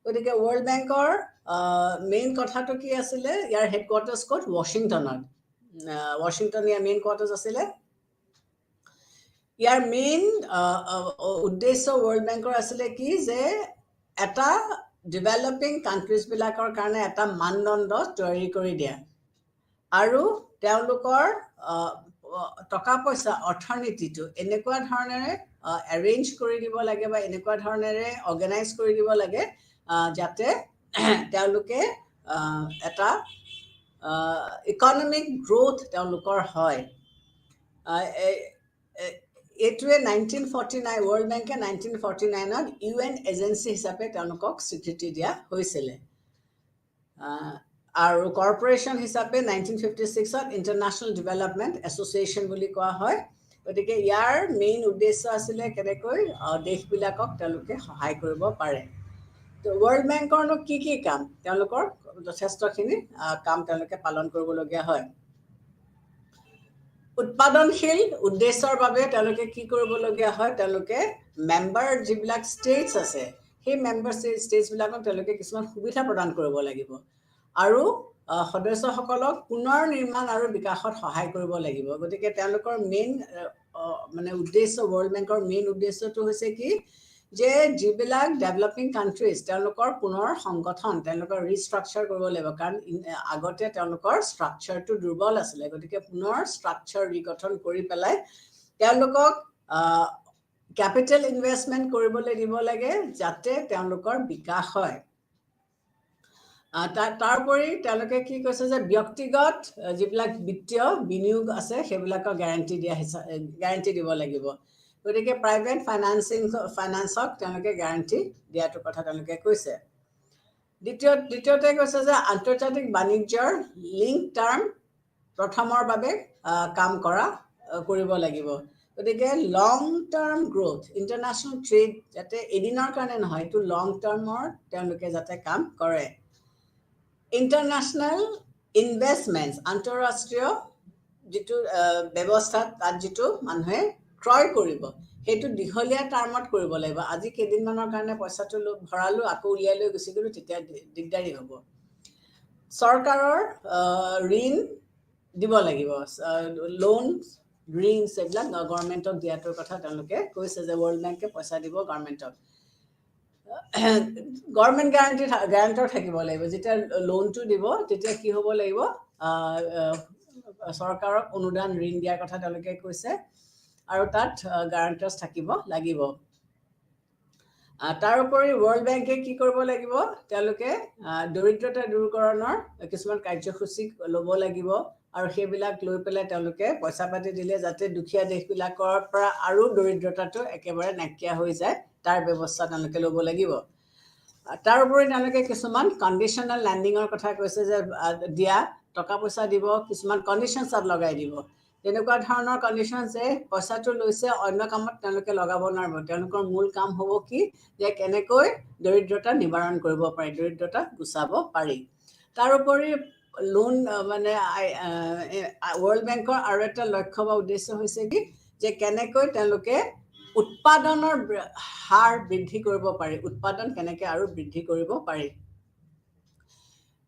গতিকে ৱৰ্ল্ড বেংকৰ মেইন কথাটো কি আছিলে? ইয়াৰ হেডকোৱাৰ্টাৰ্ছ ক'ত? ৱাশ্বিংটনত। ৱাশ্বিংটন ইয়াৰ মেইন কোৱাৰ্টাৰ্ছ আছিলে। ইয়াৰ মেইন উদ্দেশ্য ৱৰ্ল্ড বেংকৰ আছিলে কি যে এটা ডেভেলপিং কাণ্ট্ৰিজবিলাকৰ কাৰণে এটা মানদণ্ড তৈয়াৰী কৰি দিয়া আৰু তেওঁলোকৰ টকা পইচা অৰ্থনীতিটো এনেকুৱা ধৰণেৰে এৰেঞ্জ কৰি দিব লাগে বা এনেকুৱা ধৰণেৰে অৰ্গেনাইজ কৰি দিব লাগে যাতে তেওঁলোকে এটা ইকনমিক গ্ৰোথ তেওঁলোকৰ হয়। এইটোৱে 1949 ৱৰ্ল্ড বেংকে 1949ত UN এজেঞ্চি হিচাপে তেওঁলোকক স্বীকৃতি দিয়া হৈছিলে। আৰু কৰ্পৰেশ্যন হিচাপে 1956ত ইণ্টাৰনেশ্যনেল ডেভেলপমেণ্ট এছ'চিয়েশ্যন বুলি কোৱা হয়। গতিকে ইয়াৰ মেইন উদ্দেশ্য আছিলে কেনেকৈ দেশবিলাকক তেওঁলোকে সহায় কৰিব পাৰে। তো ৱৰ্ল্ড বেংকৰনো কি কি কাম? তেওঁলোকৰ যথেষ্টখিনি কাম তেওঁলোকে পালন কৰিবলগীয়া হয়। উৎপাদনশীল উদ্দেশ্যৰ বাবে তেওঁলোকে কি কৰিবলগীয়া হয়? তেওঁলোকে মেম্বাৰ যিবিলাক ষ্টেটছ আছে সেই মেম্বাৰ ষ্টেটছবিলাকক তেওঁলোকে কিছুমান সুবিধা প্ৰদান কৰিব লাগিব আৰু সদস্যসকলক পুনৰ নিৰ্মাণ আৰু বিকাশত সহায় কৰিব লাগিব। গতিকে তেওঁলোকৰ মেইন মানে উদ্দেশ্য, ৱৰ্ল্ড বেংকৰ মেইন উদ্দেশ্যটো হৈছে কি যে যিবিলাক ডেভেলপিং কাণ্ট্ৰিজ তেওঁলোকৰ পুনৰ সংগঠন তেওঁলোকৰ ৰিষ্ট্ৰাকচাৰ কৰিব লাগিব কাৰণ আগতে তেওঁলোকৰ ষ্ট্ৰাকচাৰটো দুৰ্বল আছিলে গতিকে পুনৰ ষ্ট্ৰাকচাৰ ৰিগঠন কৰি পেলাই তেওঁলোকক কেপিটেল ইনভেষ্টমেণ্ট কৰিবলৈ দিব লাগে যাতে তেওঁলোকৰ বিকাশ হয় তাৰোপৰি তেওঁলোকে কি কৈছে যে ব্যক্তিগত যিবিলাক বিত্তীয় বিনিয়োগ আছে সেইবিলাকৰ গ্যাৰান্টি দিব লাগিব গতিকে প্ৰাইভেট ফাইনান্সক তেওঁলোকে গ্যাৰান্টি দিয়াটো কথা তেওঁলোকে কৈছে দ্বিতীয়তে কৈছে যে আন্তৰ্জাতিক বাণিজ্যৰ লিংক টাৰ্ম প্ৰথমৰ বাবে কাম কৰিব লাগিব গতিকে long term growth international trade যাতে এদিনৰ কাৰণে নহয় এইটো লং টাৰ্মৰ তেওঁলোকে যাতে কাম কৰে ইণ্টাৰনেশ্যনেল ইনভেষ্টমেণ্টছ আন্তঃৰাষ্ট্ৰীয় যিটো ব্যৱস্থা তাত যিটো মানুহে ক্ৰয় কৰিব সেইটো দীঘলীয়া টাৰ্মত কৰিব লাগিব আজি কেইদিনমানৰ কাৰণে পইচাটো ভৰালো আকৌ উলিয়াই লৈ গুচি গ'লো তেতিয়া দিগদাৰী হ'ব চৰকাৰৰ ঋণ দিব লাগিব লোন ঋণ এইবিলাক গভৰ্ণমেণ্টক দিয়াটোৰ কথা তেওঁলোকে কৈছে যে ৱৰ্ল্ড বেংকে পইচা দিব গভৰ্ণমেণ্টক গভৰ্ণমেণ্ট গ্যাৰাণ্টৰ থাকিব লাগিব যেতিয়া লোনটো দিব তেতিয়া কি হ'ব লাগিব চৰকাৰক অনুদান ঋণ দিয়াৰ কথা তেওঁলোকে কৈছে আৰু তাত গ্যাৰাণ্টাৰ্ছ থাকিব লাগিব তাৰোপৰি ৱৰ্ল্ড বেংকে কি কৰিব লাগিব তেওঁলোকে দৰিদ্ৰতা দূৰীকৰণৰ কিছুমান কাৰ্যসূচী ল'ব লাগিব আৰু সেইবিলাক লৈ পেলাই তেওঁলোকে পইচা পাতি দিলে যাতে দুখীয়া দেশবিলাকৰ পৰা আৰু দৰিদ্ৰতাটো একেবাৰে নাইকিয়া হৈ যায় তাৰ ব্যৱস্থা তেওঁলোকে ল'ব লাগিব তাৰোপৰি তেওঁলোকে কিছুমান কণ্ডিশ্যনেল লেণ্ডিঙৰ কথা কৈছে যে দিয়া টকা পইচা দিব কিছুমান কণ্ডিশ্যন তাত লগাই দিব তেনেকুৱা ধৰণৰ কণ্ডিশ্যন যে পইচাটো লৈছে অন্য কামত তেওঁলোকে লগাব নোৱাৰিব তেওঁলোকৰ মূল কাম হ'ব কি যে কেনেকৈ দৰিদ্ৰতা নিবাৰণ কৰিব পাৰি দৰিদ্ৰতা গুচাব পাৰি তাৰোপৰি লোন মানে ৱৰ্ল্ড বেংকৰ আৰু এটা লক্ষ্য বা উদ্দেশ্য হৈছে কি যে কেনেকৈ তেওঁলোকে উৎপাদনৰ হাৰ বৃদ্ধি কৰিব পাৰি উৎপাদন কেনেকৈ আৰু বৃদ্ধি কৰিব পাৰি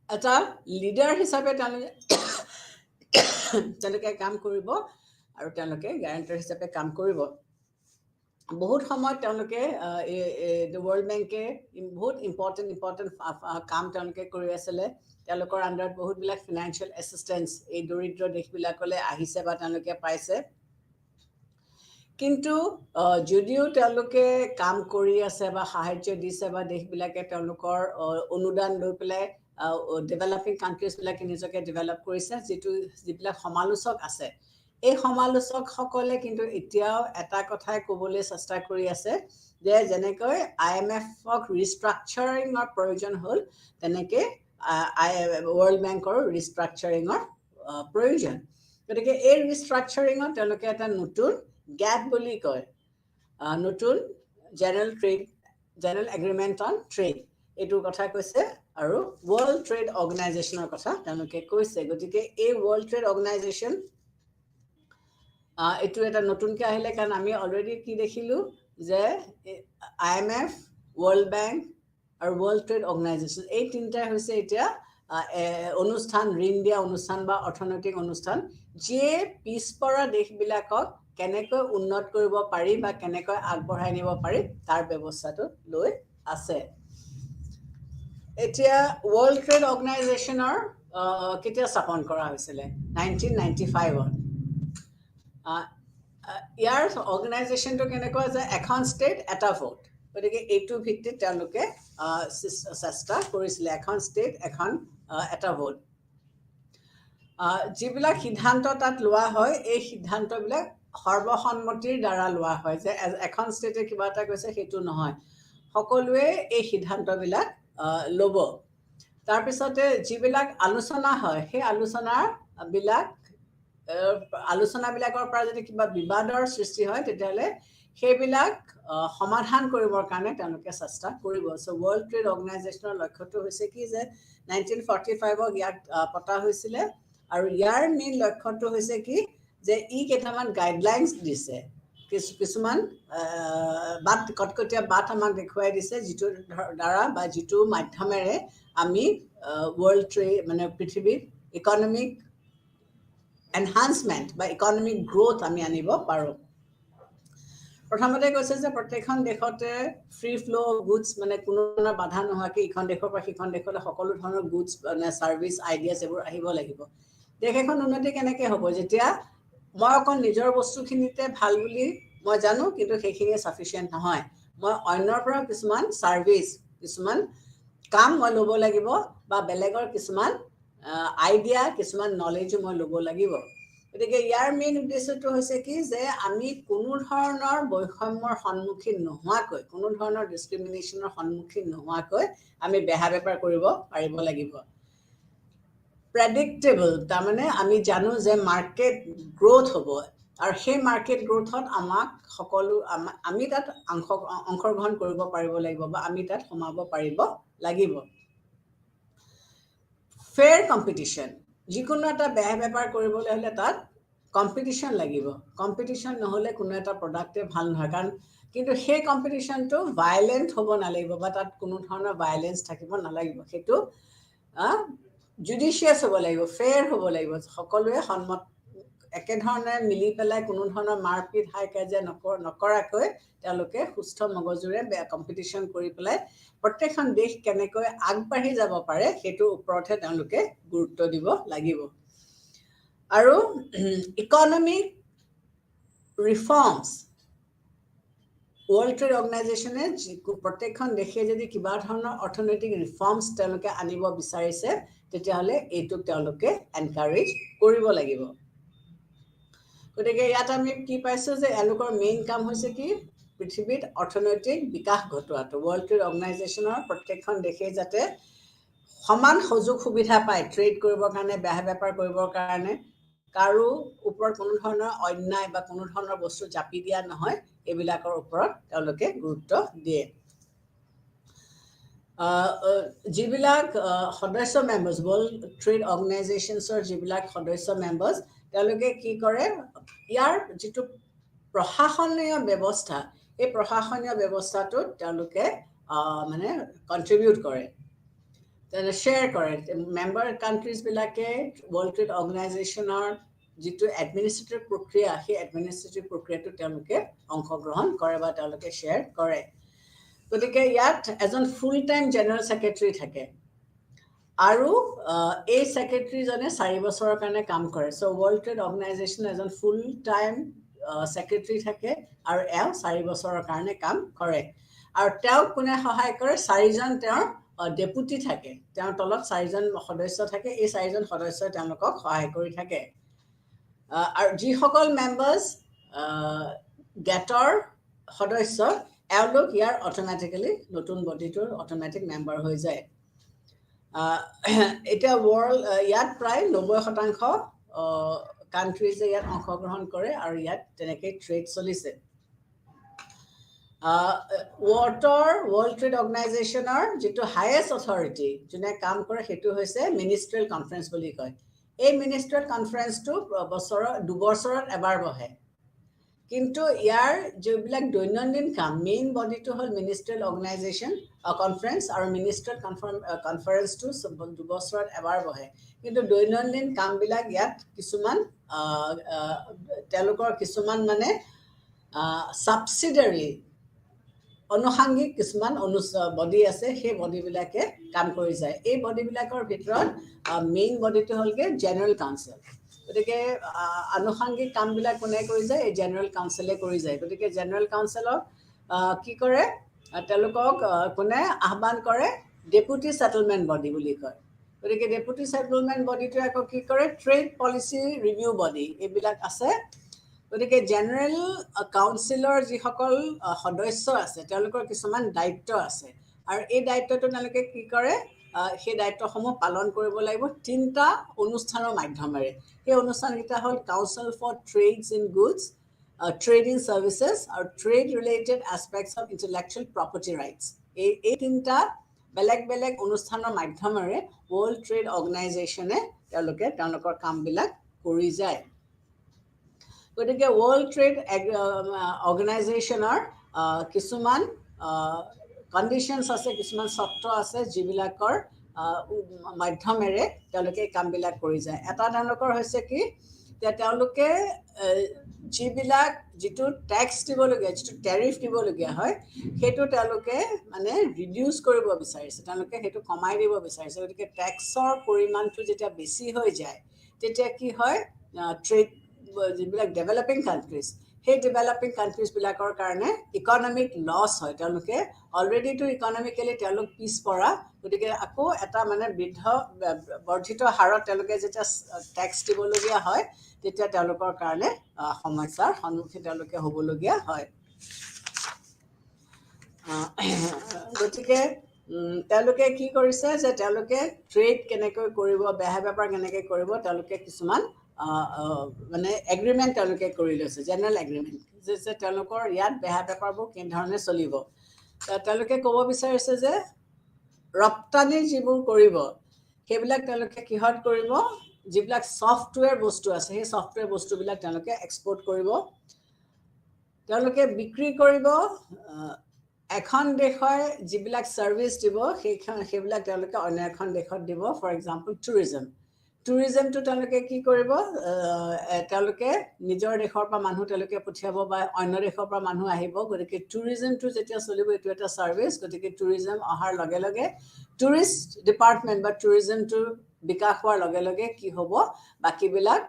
এটা লিডাৰ হিচাপে তেওঁলোকে কাম কৰিব আৰু তেওঁলোকে গ্যাৰাণ্টাৰ হিচাপে কাম কৰিব বহুত সময়ত তেওঁলোকে ৱৰ্ল্ড বেংকে বহুত ইম্পৰ্টেণ্ট কাম তেওঁলোকে কৰি আছিলে তেওঁলোকৰ আণ্ডাৰত বহুতবিলাক ফিনান্সিয়েল এছিষ্টেঞ্চ এই দৰিদ্ৰ দেশবিলাকলৈ আহিছে বা তেওঁলোকে পাইছে কিন্তু যদিও তেওঁলোকে কাম কৰি আছে বা সাহায্য দিছে বা দেশবিলাকে তেওঁলোকৰ অনুদান লৈ পেলাই ডেভেলপিং কাণ্ট্ৰিজবিলাকে নিজকে ডেভেলপ কৰিছে যিবিলাক সমালোচক আছে এই সমালোচকসকলে কিন্তু এতিয়াও এটা কথাই ক'বলৈ চেষ্টা কৰি আছে যে যেনেকৈ IMFক ৰিষ্ট্ৰাকচাৰিঙৰ প্ৰয়োজন হ'ল তেনেকৈ ৱৰ্ল্ড বেংকৰ ৰিষ্ট্ৰাকচাৰিঙৰ প্ৰয়োজন গতিকে এই ৰিষ্ট্ৰাকচাৰিঙত তেওঁলোকে এটা নতুন গ্যাপ বুলি কয় নতুন জেনেৰেল এগ্ৰিমেণ্ট অন ট্ৰেড এইটোৰ কথা কৈছে আৰু ৱৰ্ল্ড ট্ৰেড অৰ্গেনাইজেশ্যনৰ কথা তেওঁলোকে কৈছে গতিকে এই ৱৰ্ল্ড ট্ৰেড অৰ্গেনাইজেশ্যন এইটো এটা নতুনকৈ আহিলে কাৰণ আমি অলৰেডি কি দেখিলোঁ যে IMF ৱৰ্ল্ড বেংক আৰু ৱৰ্ল্ড ট্ৰেড অৰ্গেনাইজেশ্যন এই তিনিটাই হৈছে এতিয়া অনুষ্ঠান ঋণ দিয়া অনুষ্ঠান বা অৰ্থনৈতিক অনুষ্ঠান যিয়ে পিছপৰা দেশবিলাকক কেনেকৈ উন্নত কৰিব পাৰি বা কেনেকৈ আগবঢ়াই নিব পাৰি তাৰ ব্যৱস্থাটো লৈ আছে এতিয়া ৱৰ্ল্ড ট্ৰেড অৰ্গেনাইজেশ্যনৰ কেতিয়া স্থাপন কৰা হৈছিলে 1995ত ইয়াৰ অৰ্গেনাইজেশ্যনটো কেনেকুৱা যে এখন ষ্টেট এটা ভোট গতিকে এইটো ভিত্তিত তেওঁলোকে চেষ্টা কৰিছিলে এখন ষ্টেট এটা ভোট যিবিলাক সিদ্ধান্ত তাত লোৱা হয় এই সিদ্ধান্তবিলাক সৰ্বসন্মতিৰ দ্বাৰা লোৱা হয় যে এখন ষ্টেটে কিবা এটা কৈছে সেইটো নহয় সকলোৱে এই সিদ্ধান্তবিলাক ল'ব তাৰপিছতে যিবিলাক আলোচনা হয় সেই আলোচনাবিলাকৰ পৰা যদি কিবা বিবাদৰ সৃষ্টি হয় তেতিয়াহ'লে সেইবিলাক সমাধান কৰিবৰ কাৰণে তেওঁলোকে চেষ্টা কৰিব চ' ৱৰ্ল্ড ট্ৰেড অৰ্গেনাইজেশ্যনৰ লক্ষ্যটো হৈছে কি যে 1945ক ইয়াক পতা হৈছিলে আৰু ইয়াৰ মেইন লক্ষ্যটো হৈছে কি যে কেইটামান গাইডলাইনছ দিছে কিছুমান কটকটীয়া বাট আমাক দেখুৱাই দিছে যিটোৰ দ্বাৰা বা যিটো মাধ্যমেৰে আমি ৱৰ্ল্ড ট্ৰেড মানে পৃথিৱীত ইকনমিক এনহান্সমেণ্ট বা ইকনমিক গ্ৰোথ আমি আনিব পাৰোঁ প্ৰথমতে কৈছে যে প্ৰত্যেকখন দেশতে ফ্ৰী ফ্লো অফ গুডছ মানে কোনো ধৰণৰ বাধা নোহোৱাকৈ ইখন দেশৰ পৰা সিখন দেশলৈ সকলো ধৰণৰ গুডছ মানে ছাৰ্ভিচ আইডিয়াছ এইবোৰ আহিব লাগিব। দেশ এখন উন্নতি কেনেকৈ হ'ব যেতিয়া মই অকল নিজৰ বস্তুখিনিতে ভাল বুলি মই জানো কিন্তু সেইখিনিয়ে ছাফিচিয়েণ্ট নহয়। মই অন্যৰ পৰা কিছুমান ছাৰ্ভিচ কিছুমান কাম মই ল'ব লাগিব বা বেলেগৰ কিছুমান আইডিয়া কিছুমান নলেজো মই ল'ব লাগিব। গতিকে ইয়াৰ মেইন উদ্দেশ্যটো হৈছে কি যে আমি কোনো ধৰণৰ বৈষম্যৰ সন্মুখীন নোহোৱাকৈ কোনো ধৰণৰ ডিছক্ৰিমিনেশ্যনৰ সন্মুখীন নোহোৱাকৈ আমি বেহা বেপাৰ কৰিব পাৰিব লাগিব। প্ৰেডিক্টেবল তাৰমানে আমি জানো যে মাৰ্কেট গ্ৰ'থ হ'ব আৰু সেই মাৰ্কেট গ্ৰ'থত আমাক সকলো আমি তাত অংশগ্ৰহণ কৰিব পাৰিব লাগিব বা আমি তাত সোমাব পাৰিব লাগিব। ফেয়াৰ কম্পিটিশ্যন যিকোনো এটা বেহা বেপাৰ কৰিবলৈ হ'লে তাত কম্পিটিশ্যন লাগিব। কম্পিটিশ্যন নহ'লে কোনো এটা প্ৰডাক্টে ভাল নহয় কাৰণ কিন্তু সেই কম্পিটিশ্যনটো ভাইলেণ্ট হ'ব নালাগিব বা তাত কোনো ধৰণৰ ভাইলেঞ্চ থাকিব নালাগিব। সেইটো জুডিচিয়াছ হ'ব লাগিব, ফেয়াৰ হ'ব লাগিব, সকলোৱে সন্মত একেধৰণে মিলি পেলাই কোনো ধৰণৰ মাৰপিট হাই কাজিয়া নকৰাকৈ তেওঁলোকে সুস্থ মগজুৰে কম্পিটিশ্যন কৰি পেলাই প্ৰত্যেকখন দেশ কেনেকৈ আগবাঢ়ি যাব পাৰে সেইটোৰ ওপৰতহে তেওঁলোকে গুৰুত্ব দিব লাগিব। আৰু ইকনমিক ৰিফৰ্মছ ৱৰ্ল্ড ট্ৰেড অৰ্গেনাইজেশ্যনে প্ৰত্যেকখন দেশে যদি কিবা ধৰণৰ অৰ্থনৈতিক ৰিফৰ্মছ তেওঁলোকে আনিব বিচাৰিছে তেতিয়াহ'লে এইটোক তেওঁলোকে এনকাৰেজ কৰিব লাগিব। গতিকে ইয়াত আমি কি পাইছোঁ যে এওঁলোকৰ মেইন কাম হৈছে কি পৃথিৱীত অৰ্থনৈতিক বিকাশ ঘটোৱাটো। ৱৰ্ল্ড ট্ৰেড অৰ্গেনাইজেশ্যনৰ প্ৰত্যেকখন দেশে যাতে সমান সুযোগ সুবিধা পায় ট্ৰেড কৰিবৰ কাৰণে বেহা বেপাৰ কৰিবৰ কাৰণে কাৰো ওপৰত কোনো ধৰণৰ অন্যায় বা কোনো ধৰণৰ বস্তু জাপি দিয়া নহয় এইবিলাকৰ ওপৰত তেওঁলোকে গুৰুত্ব দিয়ে। যিবিলাক সদস্য মেম্বাৰ্ছ ৱৰ্ল্ড ট্ৰেড অৰ্গেনাইজেশ্যনছৰ যিবিলাক সদস্য মেম্বাৰ্ছ তেওঁলোকে কি কৰে ইয়াৰ যিটো প্ৰশাসনীয় ব্যৱস্থা এই প্ৰশাসনীয় ব্যৱস্থাটোত তেওঁলোকে মানে কণ্ট্ৰিবিউট কৰে শ্বেয়াৰ কৰে। মেম্বাৰ কাণ্ট্ৰিজবিলাকে ৱৰ্ল্ড ট্ৰেড অৰ্গেনাইজেশ্যনৰ যিটো এডমিনিষ্ট্ৰেটিভ প্ৰক্ৰিয়া সেই এডমিনিষ্ট্ৰেটিভ প্ৰক্ৰিয়াটো তেওঁলোকে অংশগ্ৰহণ কৰে বা তেওঁলোকে শ্বেয়াৰ কৰে। গতিকে ইয়াত এজন ফুল টাইম জেনেৰেল ছেক্ৰেটাৰী থাকে আৰু এই ছেক্ৰেটাৰীজনে 4 বছৰৰ কাৰণে কাম কৰে। চ' ৱৰ্ল্ড ট্ৰেড অৰ্গেনাইজেশ্যন এজন ফুল টাইম ছেক্ৰেটাৰী থাকে আৰু এওঁ 4 বছৰৰ কাৰণে কাম কৰে আৰু তেওঁক কোনে সহায় কৰে 4জন তেওঁৰ ডেপুটি থাকে। তেওঁৰ তলত 4জন সদস্য থাকে। এই 4জন সদস্যই তেওঁলোকক সহায় কৰি থাকে আৰু যিসকল মেম্বাৰ্ছ গেটৰ সদস্য এওঁলোক ইয়াৰ অট'মেটিকেলি নতুন বডিটোৰ অট'মেটিক মেম্বাৰ হৈ যায়। এতিয়া ইয়াত প্ৰায় 90% কাণ্ট্ৰিজে ইয়াত অংশগ্ৰহণ কৰে আৰু ইয়াত তেনেকৈ ট্ৰেড চলিছে। ৱৰ্ল্ড ট্ৰেড অৰ্গেনাইজেশ্যনৰ যিটো হায়েষ্ট অথৰিটি যোনে কাম কৰে সেইটো হৈছে মিনিষ্ট্ৰিয়েল কনফাৰেন্স বুলি কয়। এই মিনিষ্ট্ৰিয়েল কনফাৰেন্সটো 2 বছৰত এবাৰ বহে কিন্তু ইয়াৰ যিবিলাক দৈনন্দিন কাম মেইন বডিটো হ'ল মিনিষ্ট্ৰিয়েল অৰ্গেনাইজেশ্যন কনফাৰেন্স আৰু মিনিষ্ট্ৰিয়েল কনফাৰেন্সটো 2 বছৰত এবাৰ বহে কিন্তু দৈনন্দিন কামবিলাক ইয়াত কিছুমান তেওঁলোকৰ কিছুমান মানে ছাবচিডাৰী অনুসাংগিক কিছুমান বডি আছে সেই বডিবিলাকে কাম কৰি যায়। এই বডিবিলাকৰ ভিতৰত মেইন বডিটো হ'লগৈ জেনেৰেল কাউন্সিল। গতিকে আনুষাংগিক কামবিলাক কোনে কৰি যায় এই জেনেৰেল কাউন্সিলে কৰি যায়। গতিকে জেনেৰেল কাউন্সিলক কি কৰে তেওঁলোকক কোনে আহ্বান কৰে ডেপুটি ছেটেলমেণ্ট বডি বুলি কয়। গতিকে ডেপুটি ছেটেলমেণ্ট বডিটোৱে আকৌ কি কৰে ট্ৰেড পলিচি ৰিভিউ বডি এইবিলাক আছে। গতিকে জেনেৰেল কাউন্সিলৰ যিসকল সদস্য আছে তেওঁলোকৰ কিছুমান দায়িত্ব আছে আৰু এই দায়িত্বটো তেওঁলোকে কি কৰে সেই দায়িত্বসমূহ পালন কৰিব লাগিব 3টা অনুষ্ঠানৰ মাধ্যমেৰে। সেই অনুষ্ঠানকেইটা হ'ল council for trades in goods, trading services আৰু trade related aspects of intellectual property rights. এই 3টা বেলেগ বেলেগ অনুষ্ঠানৰ মাধ্যমেৰে ৱৰ্ল্ড ট্ৰেড অৰ্গেনাইজেশ্যনে তেওঁলোকৰ কামবিলাক কৰি যায়। গতিকে ৱৰ্ল্ড ট্ৰেড অৰ্গেনাইজেশ্যনৰ কিছুমান কণ্ডিশ্যনছ আছে কিছুমান চৰ্ত আছে যিবিলাকৰ মাধ্যমেৰে তেওঁলোকে এই কামবিলাক কৰি যায়। এটা তেওঁলোকৰ হৈছে কি তেওঁলোকে যিবিলাক যিটো টেক্স দিবলগীয়া যিটো টেৰিফ দিবলগীয়া হয় সেইটো তেওঁলোকে মানে ৰিডিউচ কৰিব বিচাৰিছে, তেওঁলোকে সেইটো কমাই দিব বিচাৰিছে। গতিকে টেক্সৰ পৰিমাণটো যেতিয়া বেছি হৈ যায় তেতিয়া কি হয়, ট্ৰেড যিবিলাক ডেভেলপিং কাণ্ট্ৰিজ সেই ডেভেলপিং কাণ্ট্ৰিজবিলাকৰ কাৰণে ইকনমিক লছ হয়। তেওঁলোকে অলৰেডিটো ইকনমিকেলি তেওঁলোক পিছপৰা, গতিকে আকৌ এটা মানে বৰ্ধিত হাৰত তেওঁলোকে যেতিয়া টেক্স দিবলগীয়া হয় তেতিয়া তেওঁলোকৰ কাৰণে সমস্যাৰ সন্মুখীন তেওঁলোকে হ'বলগীয়া হয়। গতিকে তেওঁলোকে কি কৰিছে যে তেওঁলোকে ট্ৰেড কেনেকৈ কৰিব, বেহা বেপাৰ কেনেকৈ কৰিব, তেওঁলোকে কিছুমান মানে এগ্ৰিমেণ্ট তেওঁলোকে কৰি লৈছে, জেনেৰেল এগ্ৰিমেণ্ট, যে তেওঁলোকৰ ইয়াত বেহা বেপাৰবোৰ কেনেধৰণে চলিব। তেওঁলোকে ক'ব বিচাৰিছে যে ৰপ্তানি যিবোৰ কৰিব সেইবিলাক তেওঁলোকে কিহত কৰিব, যিবিলাক ছফ্টৱেৰ বস্তু আছে সেই ছফ্টৱেৰ বস্তুবিলাক তেওঁলোকে এক্সপৰ্ট কৰিব। তেওঁলোকে বিক্ৰী কৰিব এখন দেশৰ যিবিলাক ছাৰ্ভিচ দিব সেইবিলাক তেওঁলোকে অন্য এখন দেশত দিব। ফৰ এক্সাম্পল টুৰিজমটো তেওঁলোকে কি কৰিব, তেওঁলোকে নিজৰ দেশৰ পৰা মানুহ তেওঁলোকে পঠিয়াব বা অন্য দেশৰ পৰা মানুহ আহিব। গতিকে টুৰিজমটো যেতিয়া চলিব এইটো এটা ছাৰ্ভিচ, গতিকে টুৰিজম অহাৰ লগে লগে টুৰিষ্ট ডিপাৰ্টমেণ্ট বা টুৰিজমটো বিকাশ হোৱাৰ লগে লগে কি হ'ব, বাকীবিলাক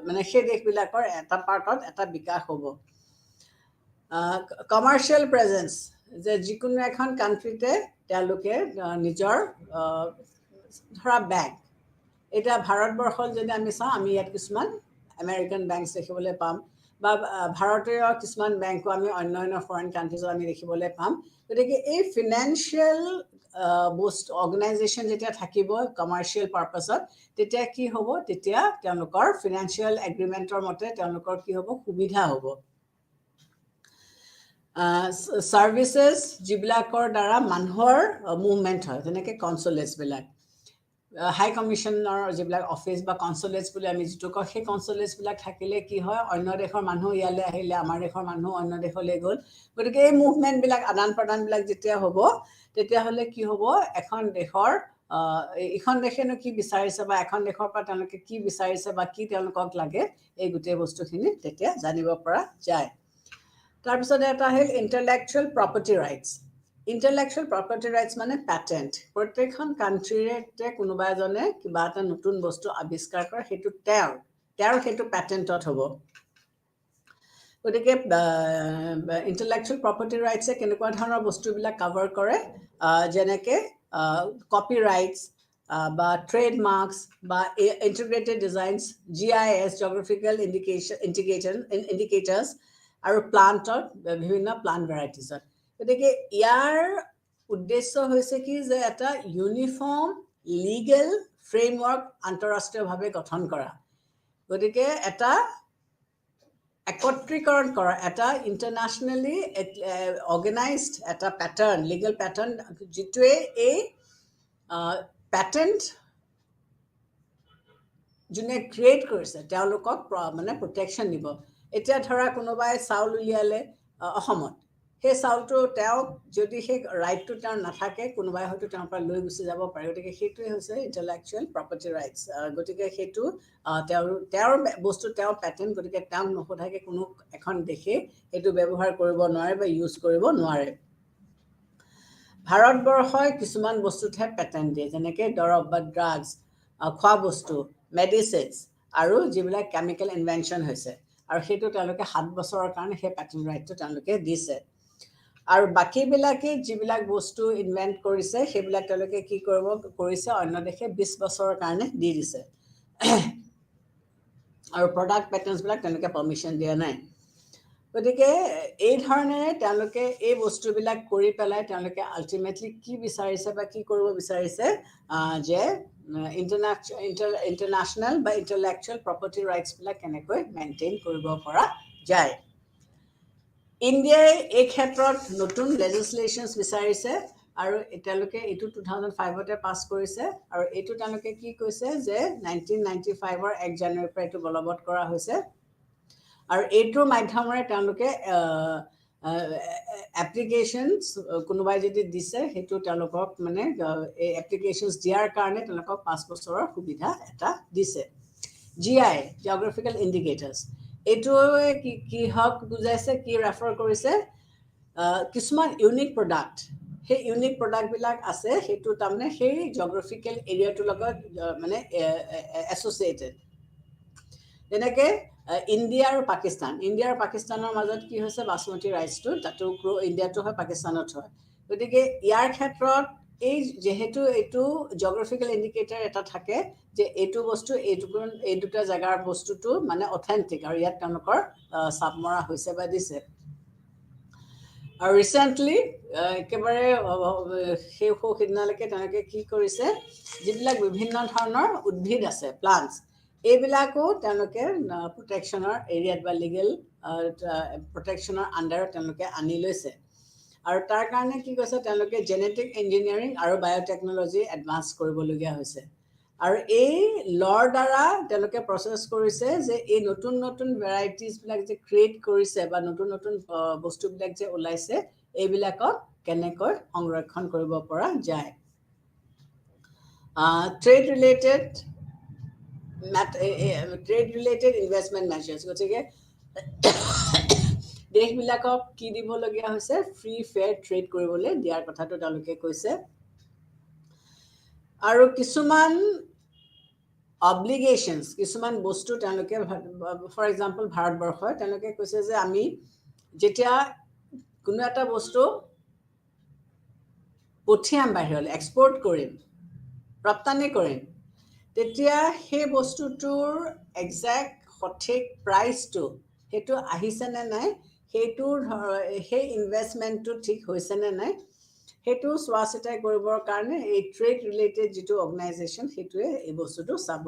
মানে সেই দেশবিলাকৰ এটা পাৰ্টত এটা বিকাশ হ'ব। কমাৰ্চিয়েল প্ৰেজেঞ্চ, যে যিকোনো এখন কাণ্ট্ৰিতে তেওঁলোকে নিজৰ ধৰা বেংক, এতিয়া ভাৰতবৰ্ষত যদি আমি চাওঁ আমি ইয়াত কিছুমান আমেৰিকান বেংকছ দেখিবলৈ পাম বা ভাৰতীয় কিছুমান বেংকো আমি অন্য ফৰেইন কাণ্ট্ৰিজত আমি দেখিবলৈ পাম। গতিকে এই ফিনেন্সিয়েল বস্তু অৰ্গেনাইজেশ্যন যেতিয়া থাকিব কমাৰ্চিয়েল পাৰ্পাছত তেতিয়া কি হ'ব, তেতিয়া তেওঁলোকৰ ফিনেন্সিয়েল এগ্ৰিমেণ্টৰ মতে তেওঁলোকৰ কি হ'ব, সুবিধা হ'ব। ছাৰ্ভিচেছ যিবিলাকৰ দ্বাৰা মানুহৰ মুভমেণ্ট হয়, যেনেকৈ কনচুলেটছবিলাক, হাই কমিশ্যনৰ যিবিলাক অফিচ বা কনচুলেটছ বুলি আমি যিটো কওঁ, সেই কনচুলেটছবিলাক থাকিলে কি হয়, অন্য দেশৰ মানুহ ইয়ালৈ আহিলে, আমাৰ দেশৰ মানুহ অন্য দেশলৈ গ'ল। গতিকে এই মুভমেণ্টবিলাক আদান প্ৰদানবিলাক যেতিয়া হ'ব তেতিয়াহ'লে কি হ'ব, এখন দেশৰ ইখন দেশেনো কি বিচাৰিছে বা এখন দেশৰ পৰা তেওঁলোকে কি বিচাৰিছে বা কি তেওঁলোকক লাগে, এই গোটেই বস্তুখিনি তেতিয়া জানিব পৰা যায়। তাৰপিছতে এটা Ahil intellectual property rights. Intellectual property rights মানে পেটেণ্ট। প্ৰত্যেকখন কাণ্ট্ৰিৰে কোনোবা এজনে কিবা এটা নতুন বস্তু আৱিষ্কাৰ কৰে, সেইটো তেওঁৰ সেইটো পেটেণ্টত হ'ব। গতিকে ইণ্টেলেকচুৱেল প্ৰপাৰ্টি ৰাইটছে কেনেকুৱা ধৰণৰ বস্তুবিলাক কাভাৰ কৰে, যেনেকৈ কপি ৰাইটছ বা ট্ৰেড মাৰ্কছ বা ইণ্টিগ্ৰেটেড ডিজাইনছ, GIS জিঅ'গ্ৰাফিকেল ইণ্ডিকেটাৰ্ছ আৰু প্লাণ্টত বিভিন্ন প্লাণ্ট ভেৰাইটিজত। গতিকে ইয়াৰ উদ্দেশ্য হৈছে কি, যে এটা ইউনিফৰ্ম লিগেল ফ্ৰেমৱৰ্ক আন্তঃৰাষ্ট্ৰীয়ভাৱে গঠন কৰা। গতিকে এটা একত্ৰীকৰণ কৰা, এটা ইণ্টাৰনেশ্যনেলি অৰ্গেনাইজড এটা পেটাৰ্ণ, লিগেল পেটাৰ্ণ, যিটোৱে এই পেটেণ্ট যোনে ক্ৰিয়েট কৰিছে তেওঁলোকক মানে প্ৰটেকশ্যন দিব। এতিয়া ধৰা কোনোবাই চাউল উলিয়ালে অসমত, সেই চাউলটো তেওঁক যদি সেই ৰাইটটো তেওঁৰ নাথাকে, কোনোবাই হয়তো তেওঁৰ পৰা লৈ গুচি যাব পাৰে। গতিকে সেইটোৱে হৈছে ইণ্টেলেকচুৱেল প্ৰপাৰ্টি ৰাইটছ। গতিকে সেইটো তেওঁৰ বস্তু, তেওঁৰ পেটেণ্ট, গতিকে তেওঁক নোসোধাকে কোনো এখন দেশে সেইটো ব্যৱহাৰ কৰিব নোৱাৰে বা ইউজ কৰিব নোৱাৰে। ভাৰতবৰ্ষই কিছুমান বস্তুতহে পেটেণ্ট দিয়ে, যেনেকৈ দৰৱ বা ড্ৰাগছ, খোৱা বস্তু, মেডিচিনছ আৰু যিবিলাক কেমিকেল ইনভেনশ্যন হৈছে, আৰু সেইটো তেওঁলোকে 7 বছৰৰ কাৰণে সেই পেটেণ্ট ৰাইটটো তেওঁলোকে দিছে। আৰু বাকীবিলাকে যিবিলাক বস্তু ইনভেণ্ট কৰিছে সেইবিলাক তেওঁলোকে কি কৰিছে, অন্য দেশে 20 বছৰৰ কাৰণে দি দিছে। আৰু প্ৰডাক্ট পেটেণ্টছবিলাক তেওঁলোকে পাৰ্মিশ্যন দিয়া নাই। গতিকে এই ধৰণেৰে তেওঁলোকে এই বস্তুবিলাক কৰি পেলাই তেওঁলোকে আল্টিমেটলি কি বিচাৰিছে বা কি কৰিব বিচাৰিছে, যে ইণ্টাৰনেশ্যনেল বা ইণ্টেলেকচুৱেল প্ৰপাৰ্টি ৰাইটছবিলাক কেনেকৈ মেইনটেইন কৰিব পৰা যায়। ইণ্ডিয়াই এই ক্ষেত্ৰত নতুন লেজিছলেশ্যনছ বিচাৰিছে, আৰু তেওঁলোকে এইটো 2005তে পাছ কৰিছে। আৰু এইটো তেওঁলোকে কি কৈছে, যে 1995ৰ 1 জানুৱাৰীৰ পৰা এইটো বলবৎ কৰা হৈছে। আৰু এইটোৰ মাধ্যমেৰে তেওঁলোকে এপ্লিকেশ্যনছ কোনোবাই যদি দিছে, সেইটো তেওঁলোকক মানে এই এপ্লিকেশ্যনছ দিয়াৰ কাৰণে তেওঁলোকক 5 বছৰৰ সুবিধা এটা দিছে। GI geographical indicators এইটোৱে কি হক বুজাইছে কি ৰেফাৰ কৰিছে কিছুমান ইউনিক প্ৰডাক্ট সেই ইউনিক প্ৰডাক্ট বিলাক আছে সেইটো তাৰমানে সেই জিঅগ্ৰাফিকেল এৰিয়াটোৰ লগত মানে এছ'চিয়েটেড যেনেকে ইণ্ডিয়া আৰু পাকিস্তানৰ মাজত কি হৈছে বাসমতি ৰাইচটো তাতো ইণ্ডিয়াটো হয় পাকিস্তানত হয় গতিকে ইয়াৰ ক্ষেত্ৰত এই যেহেতু এইটো জিঅগ্ৰাফিকেল ইণ্ডিকেটৰ এটা থাকে যে এইটো বস্তু এই দুটা জাগাৰ বস্তুটো মানে অথেন্টিক আৰু ইয়াত তেওঁলোকৰ সাবমৰা হৈছে বা দিছে আৰু ৰিসেন্টলি একেবাৰে সেই সিদিনালৈকে তেওঁলোকে কি কৰিছে যিবিলাক বিভিন্ন ধৰণৰ উদ্ভিদ আছে প্লান্টছ এইবিলাকো তেওঁলোকে প্ৰটেকশ্যনৰ এৰিয়াত বা লিগেল প্ৰটেকশ্যনৰ আণ্ডাৰত তেওঁলোকে আনি লৈছে আৰু তাৰ কাৰণে কি কৈছে তেওঁলোকে জেনেটিক ইঞ্জিনিয়াৰিং আৰু বায়োটেকনলজি এডভান্স কৰিবলগীয়া হৈছে আৰু এই লৰ দ্বাৰা তেওঁলোকে প্ৰচেছ কৰিছে যে এই নতুন নতুন ভেৰাইটিজবিলাক যে ক্ৰিয়েট কৰিছে বা নতুন নতুন বস্তুবিলাক যে ওলাইছে এইবিলাকক কেনেকৈ সংৰক্ষণ কৰিব পৰা যায় ট্ৰেড ৰিলেটেড ইনভেষ্টমেণ্ট মেজাৰ্ছ গতিকে দেশবিলাকক কি দিবলগীয়া হৈছে ফ্ৰী ফেয়াৰ ট্ৰেড কৰিবলৈ দিয়াৰ কথাটো তেওঁলোকে কৈছে আৰু কিছুমান অব্লিগেশ্যনছ কিছুমান বস্তু তেওঁলোকে ফৰ এক্সাম্পল ভাৰতবৰ্ষই তেওঁলোকে কৈছে যে আমি যেতিয়া কোনো এটা বস্তু পঠিয়াম বাহিৰলৈ এক্সপৰ্ট কৰিম ৰপ্তানি কৰিম তেতিয়া সেই বস্তুটোৰ একজেক্ট সঠিক প্ৰাইচটো সেইটো আহিছে নে নাই সেইটোৰ সেই ইনভেষ্টমেণ্টটো ঠিক হৈছে নে নাই সেইটো চোৱা চিতা কৰিবৰ কাৰণে এই ট্ৰেড ৰিলেটেড যিটো অৰ্গেনাইজেশ্যন সেইটোৱে এই বস্তুটো চাব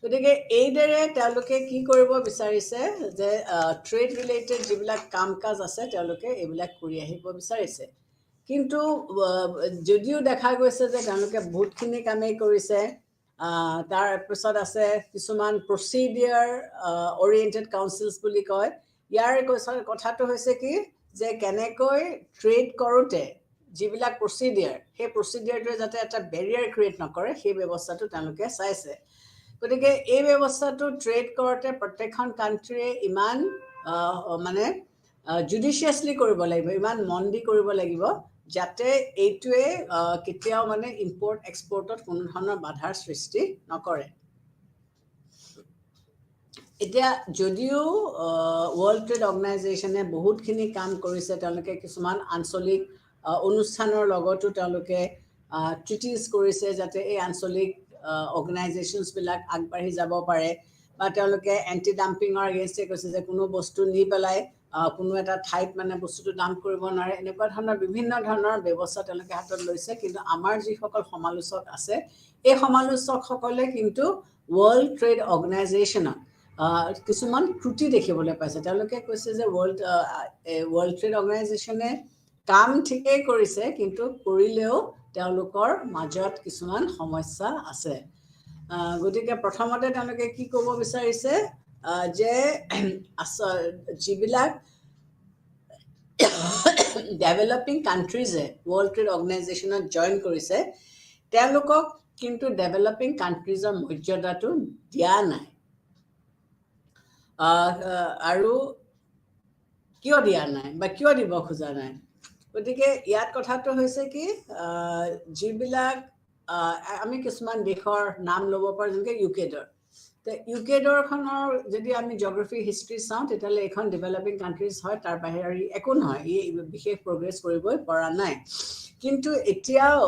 গতিকে এইদৰে তেওঁলোকে কি কৰিব বিচাৰিছে যে ট্ৰেড ৰিলেটেড যিবিলাক কাম কাজ আছে তেওঁলোকে এইবিলাক কৰি আহিব বিচাৰিছে কিন্তু যদিও দেখা গৈছে যে তেওঁলোকে বহুতখিনি কামেই কৰিছে তাৰপিছত আছে কিছুমান প্ৰচিডিয়াৰ অৰিয়েণ্টেড কাউন্সিলছ বুলি কয় ইয়াৰ কথাটো হৈছে কি যে কেনেকৈ ট্ৰেড কৰোঁতে যিবিলাক প্ৰচিডিয়াৰ সেই প্ৰচিডিয়াৰটোৱে যাতে এটা বেৰিয়াৰ ক্ৰিয়েট নকৰে সেই ব্যৱস্থাটো তেওঁলোকে চাইছে গতিকে এই ব্যৱস্থাটো ট্ৰেড কৰোঁতে প্ৰত্যেকখন কাণ্ট্ৰিয়ে ইমান মানে জুডিচিয়াছলি কৰিব লাগিব ইমান মন দি কৰিব লাগিব যাতে এইটোৱে কেতিয়াও মানে ইম্পৰ্ট এক্সপৰ্টত কোনো ধৰণৰ বাধাৰ সৃষ্টি নকৰে এতিয়া যদিও ৱৰ্ল্ড ট্ৰেড অৰ্গেনাইজেশ্যনে বহুতখিনি কাম কৰিছে তেওঁলোকে কিছুমান আঞ্চলিক অনুষ্ঠানৰ লগতো তেওঁলোকে ট্ৰিটিজ কৰিছে যাতে এই আঞ্চলিক অৰ্গেনাইজেশ্যনছবিলাক আগবাঢ়ি যাব পাৰে বা তেওঁলোকে এণ্টি ডাম্পিঙৰ এগেইনষ্টে কৈছে যে কোনো বস্তু নি পেলাই কোনো এটা ঠাইত মানে বস্তুটো ডাম্প কৰিব নোৱাৰে এনেকুৱা ধৰণৰ বিভিন্ন ধৰণৰ ব্যৱস্থা তেওঁলোকে হাতত লৈছে কিন্তু আমাৰ যিসকল সমালোচক আছে এই সমালোচকসকলে কিন্তু ৱৰ্ল্ড ট্ৰেড অৰ্গেনাইজেশ্যনক কিছুমান ত্ৰুটি দেখিবলৈ পাইছে তেওঁলোকে কৈছে যে ৱৰ্ল্ড ট্ৰেড অৰ্গেনাইজেশ্যনে কাম ঠিকেই কৰিছে কিন্তু কৰিলেও তেওঁলোকৰ মাজত কিছুমান সমস্যা আছে গতিকে প্ৰথমতে তেওঁলোকে কি ক'ব বিচাৰিছে যে যিবিলাক ডেভেলপিং কাণ্ট্ৰিজে ৱৰ্ল্ড ট্ৰেড অৰ্গেনাইজেশ্যনত জইন কৰিছে তেওঁলোকক কিন্তু ডেভেলপিং কাণ্ট্ৰিজৰ মৰ্যাদাটো দিয়া নাই আৰু কিয় দিয়া নাই বা কিয় দিব খোজা নাই গতিকে ইয়াত কথাটো হৈছে কি যিবিলাক আমি কিছুমান দেশৰ নাম ল'ব পাৰোঁ যেনেকৈ ইউকেডৰখনৰ যদি আমি জিঅ'গ্ৰাফি হিষ্ট্ৰী চাওঁ তেতিয়াহ'লে এইখন ডেভেলপিং কাণ্ট্ৰিজ হয় তাৰ বাহিৰে একো নহয় ই বিশেষ প্ৰগ্ৰেছ কৰিবই পৰা নাই কিন্তু এতিয়াও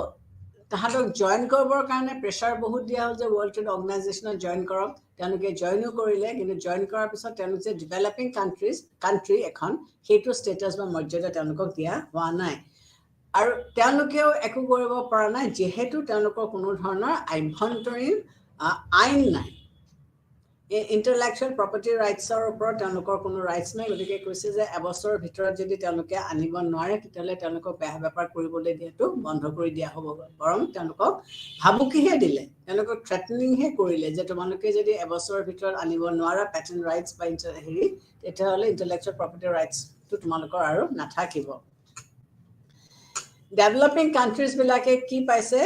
তাহাঁতক জইন কৰিবৰ কাৰণে প্ৰেছাৰ বহুত দিয়া হ'ল যে ৱৰ্ল্ড ট্ৰেড অৰ্গেনাইজেশ্যনত জইন কৰক তেওঁলোকে জইনো কৰিলে কিন্তু জইন কৰাৰ পিছত তেওঁলোক যে ডেভেলপিং কাণ্ট্ৰি এখন সেইটো ষ্টেটাছ বা মৰ্যাদা তেওঁলোকক দিয়া হোৱা নাই আৰু তেওঁলোকেও একো কৰিব পৰা নাই যিহেতু তেওঁলোকৰ কোনো ধৰণৰ আভ্যন্তৰীণ আইন নাই ইণ্টেলেকচুৱেল প্ৰপাৰ্টি ৰাইটছৰ ওপৰত তেওঁলোকৰ কোনো ৰাইটছ নাই গতিকে কৈছে যে এবছৰৰ ভিতৰত যদি তেওঁলোকে আনিব নোৱাৰে তেতিয়াহ'লে তেওঁলোকক বেয়া বেপাৰ কৰিবলৈ দিয়াটো বন্ধ কৰি দিয়া হ'ব বৰং তেওঁলোকক ভাবুকিহে দিলে তেওঁলোকক থ্ৰেটনিংহে কৰিলে যে তোমালোকে যদি এবছৰৰ ভিতৰত আনিব নোৱাৰা পেটেণ্ট ৰাইটছ বা তেতিয়াহ'লে ইণ্টেলেকচুৱেল প্ৰপাৰ্টি ৰাইটছটো তোমালোকৰ আৰু নাথাকিব ডেভেলপিং কাণ্ট্ৰিজ বিলাকে কি পাইছে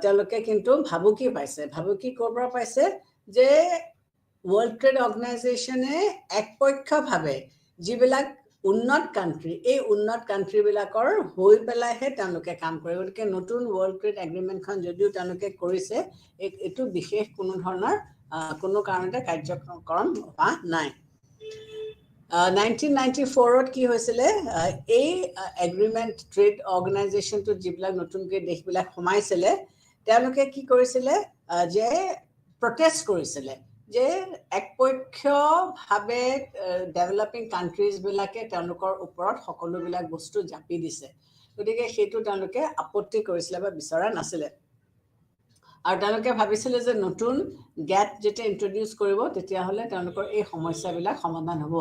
তেওঁলোকে কিন্তু ভাবুকি পাইছে ভাবুকি ক'ৰ পৰা পাইছে যে ৱৰ্ল্ড ট্ৰেড অৰ্গেনাইজেশ্যনে একপক্ষভাৱে যিবিলাক উন্নত কাণ্ট্ৰি এই উন্নত কাণ্ট্ৰিবিলাকৰ হৈ পেলাইহে তেওঁলোকে কাম কৰে গতিকে নতুন ৱৰ্ল্ড ট্ৰেড এগ্ৰিমেণ্টখন যদিও তেওঁলোকে কৰিছে এইটো বিশেষ কোনো ধৰণৰ কোনো কাৰণতে কাৰ্যক্ৰম হোৱা নাই 1994ত কি হৈছিলে এই এগ্ৰিমেণ্ট ট্ৰেড অৰ্গেনাইজেশ্যনটোত যিবিলাক নতুনকৈ দেশবিলাক সোমাইছিলে তেওঁলোকে কি কৰিছিলে যে প্ৰটেষ্ট কৰিছিলে যে একপক্ষভাৱে ডেভেলপিং কাণ্ট্ৰিজবিলাকে তেওঁলোকৰ ওপৰত সকলোবিলাক বস্তু জাপি দিছে গতিকে সেইটো তেওঁলোকে আপত্তি কৰিছিলে বা বিচৰা নাছিলে আৰু তেওঁলোকে ভাবিছিলে যে নতুন গেট যেতিয়া ইন্ট্ৰডিউস কৰিব তেতিয়াহ'লে তেওঁলোকৰ এই সমস্যাবিলাক সমাধান হ'ব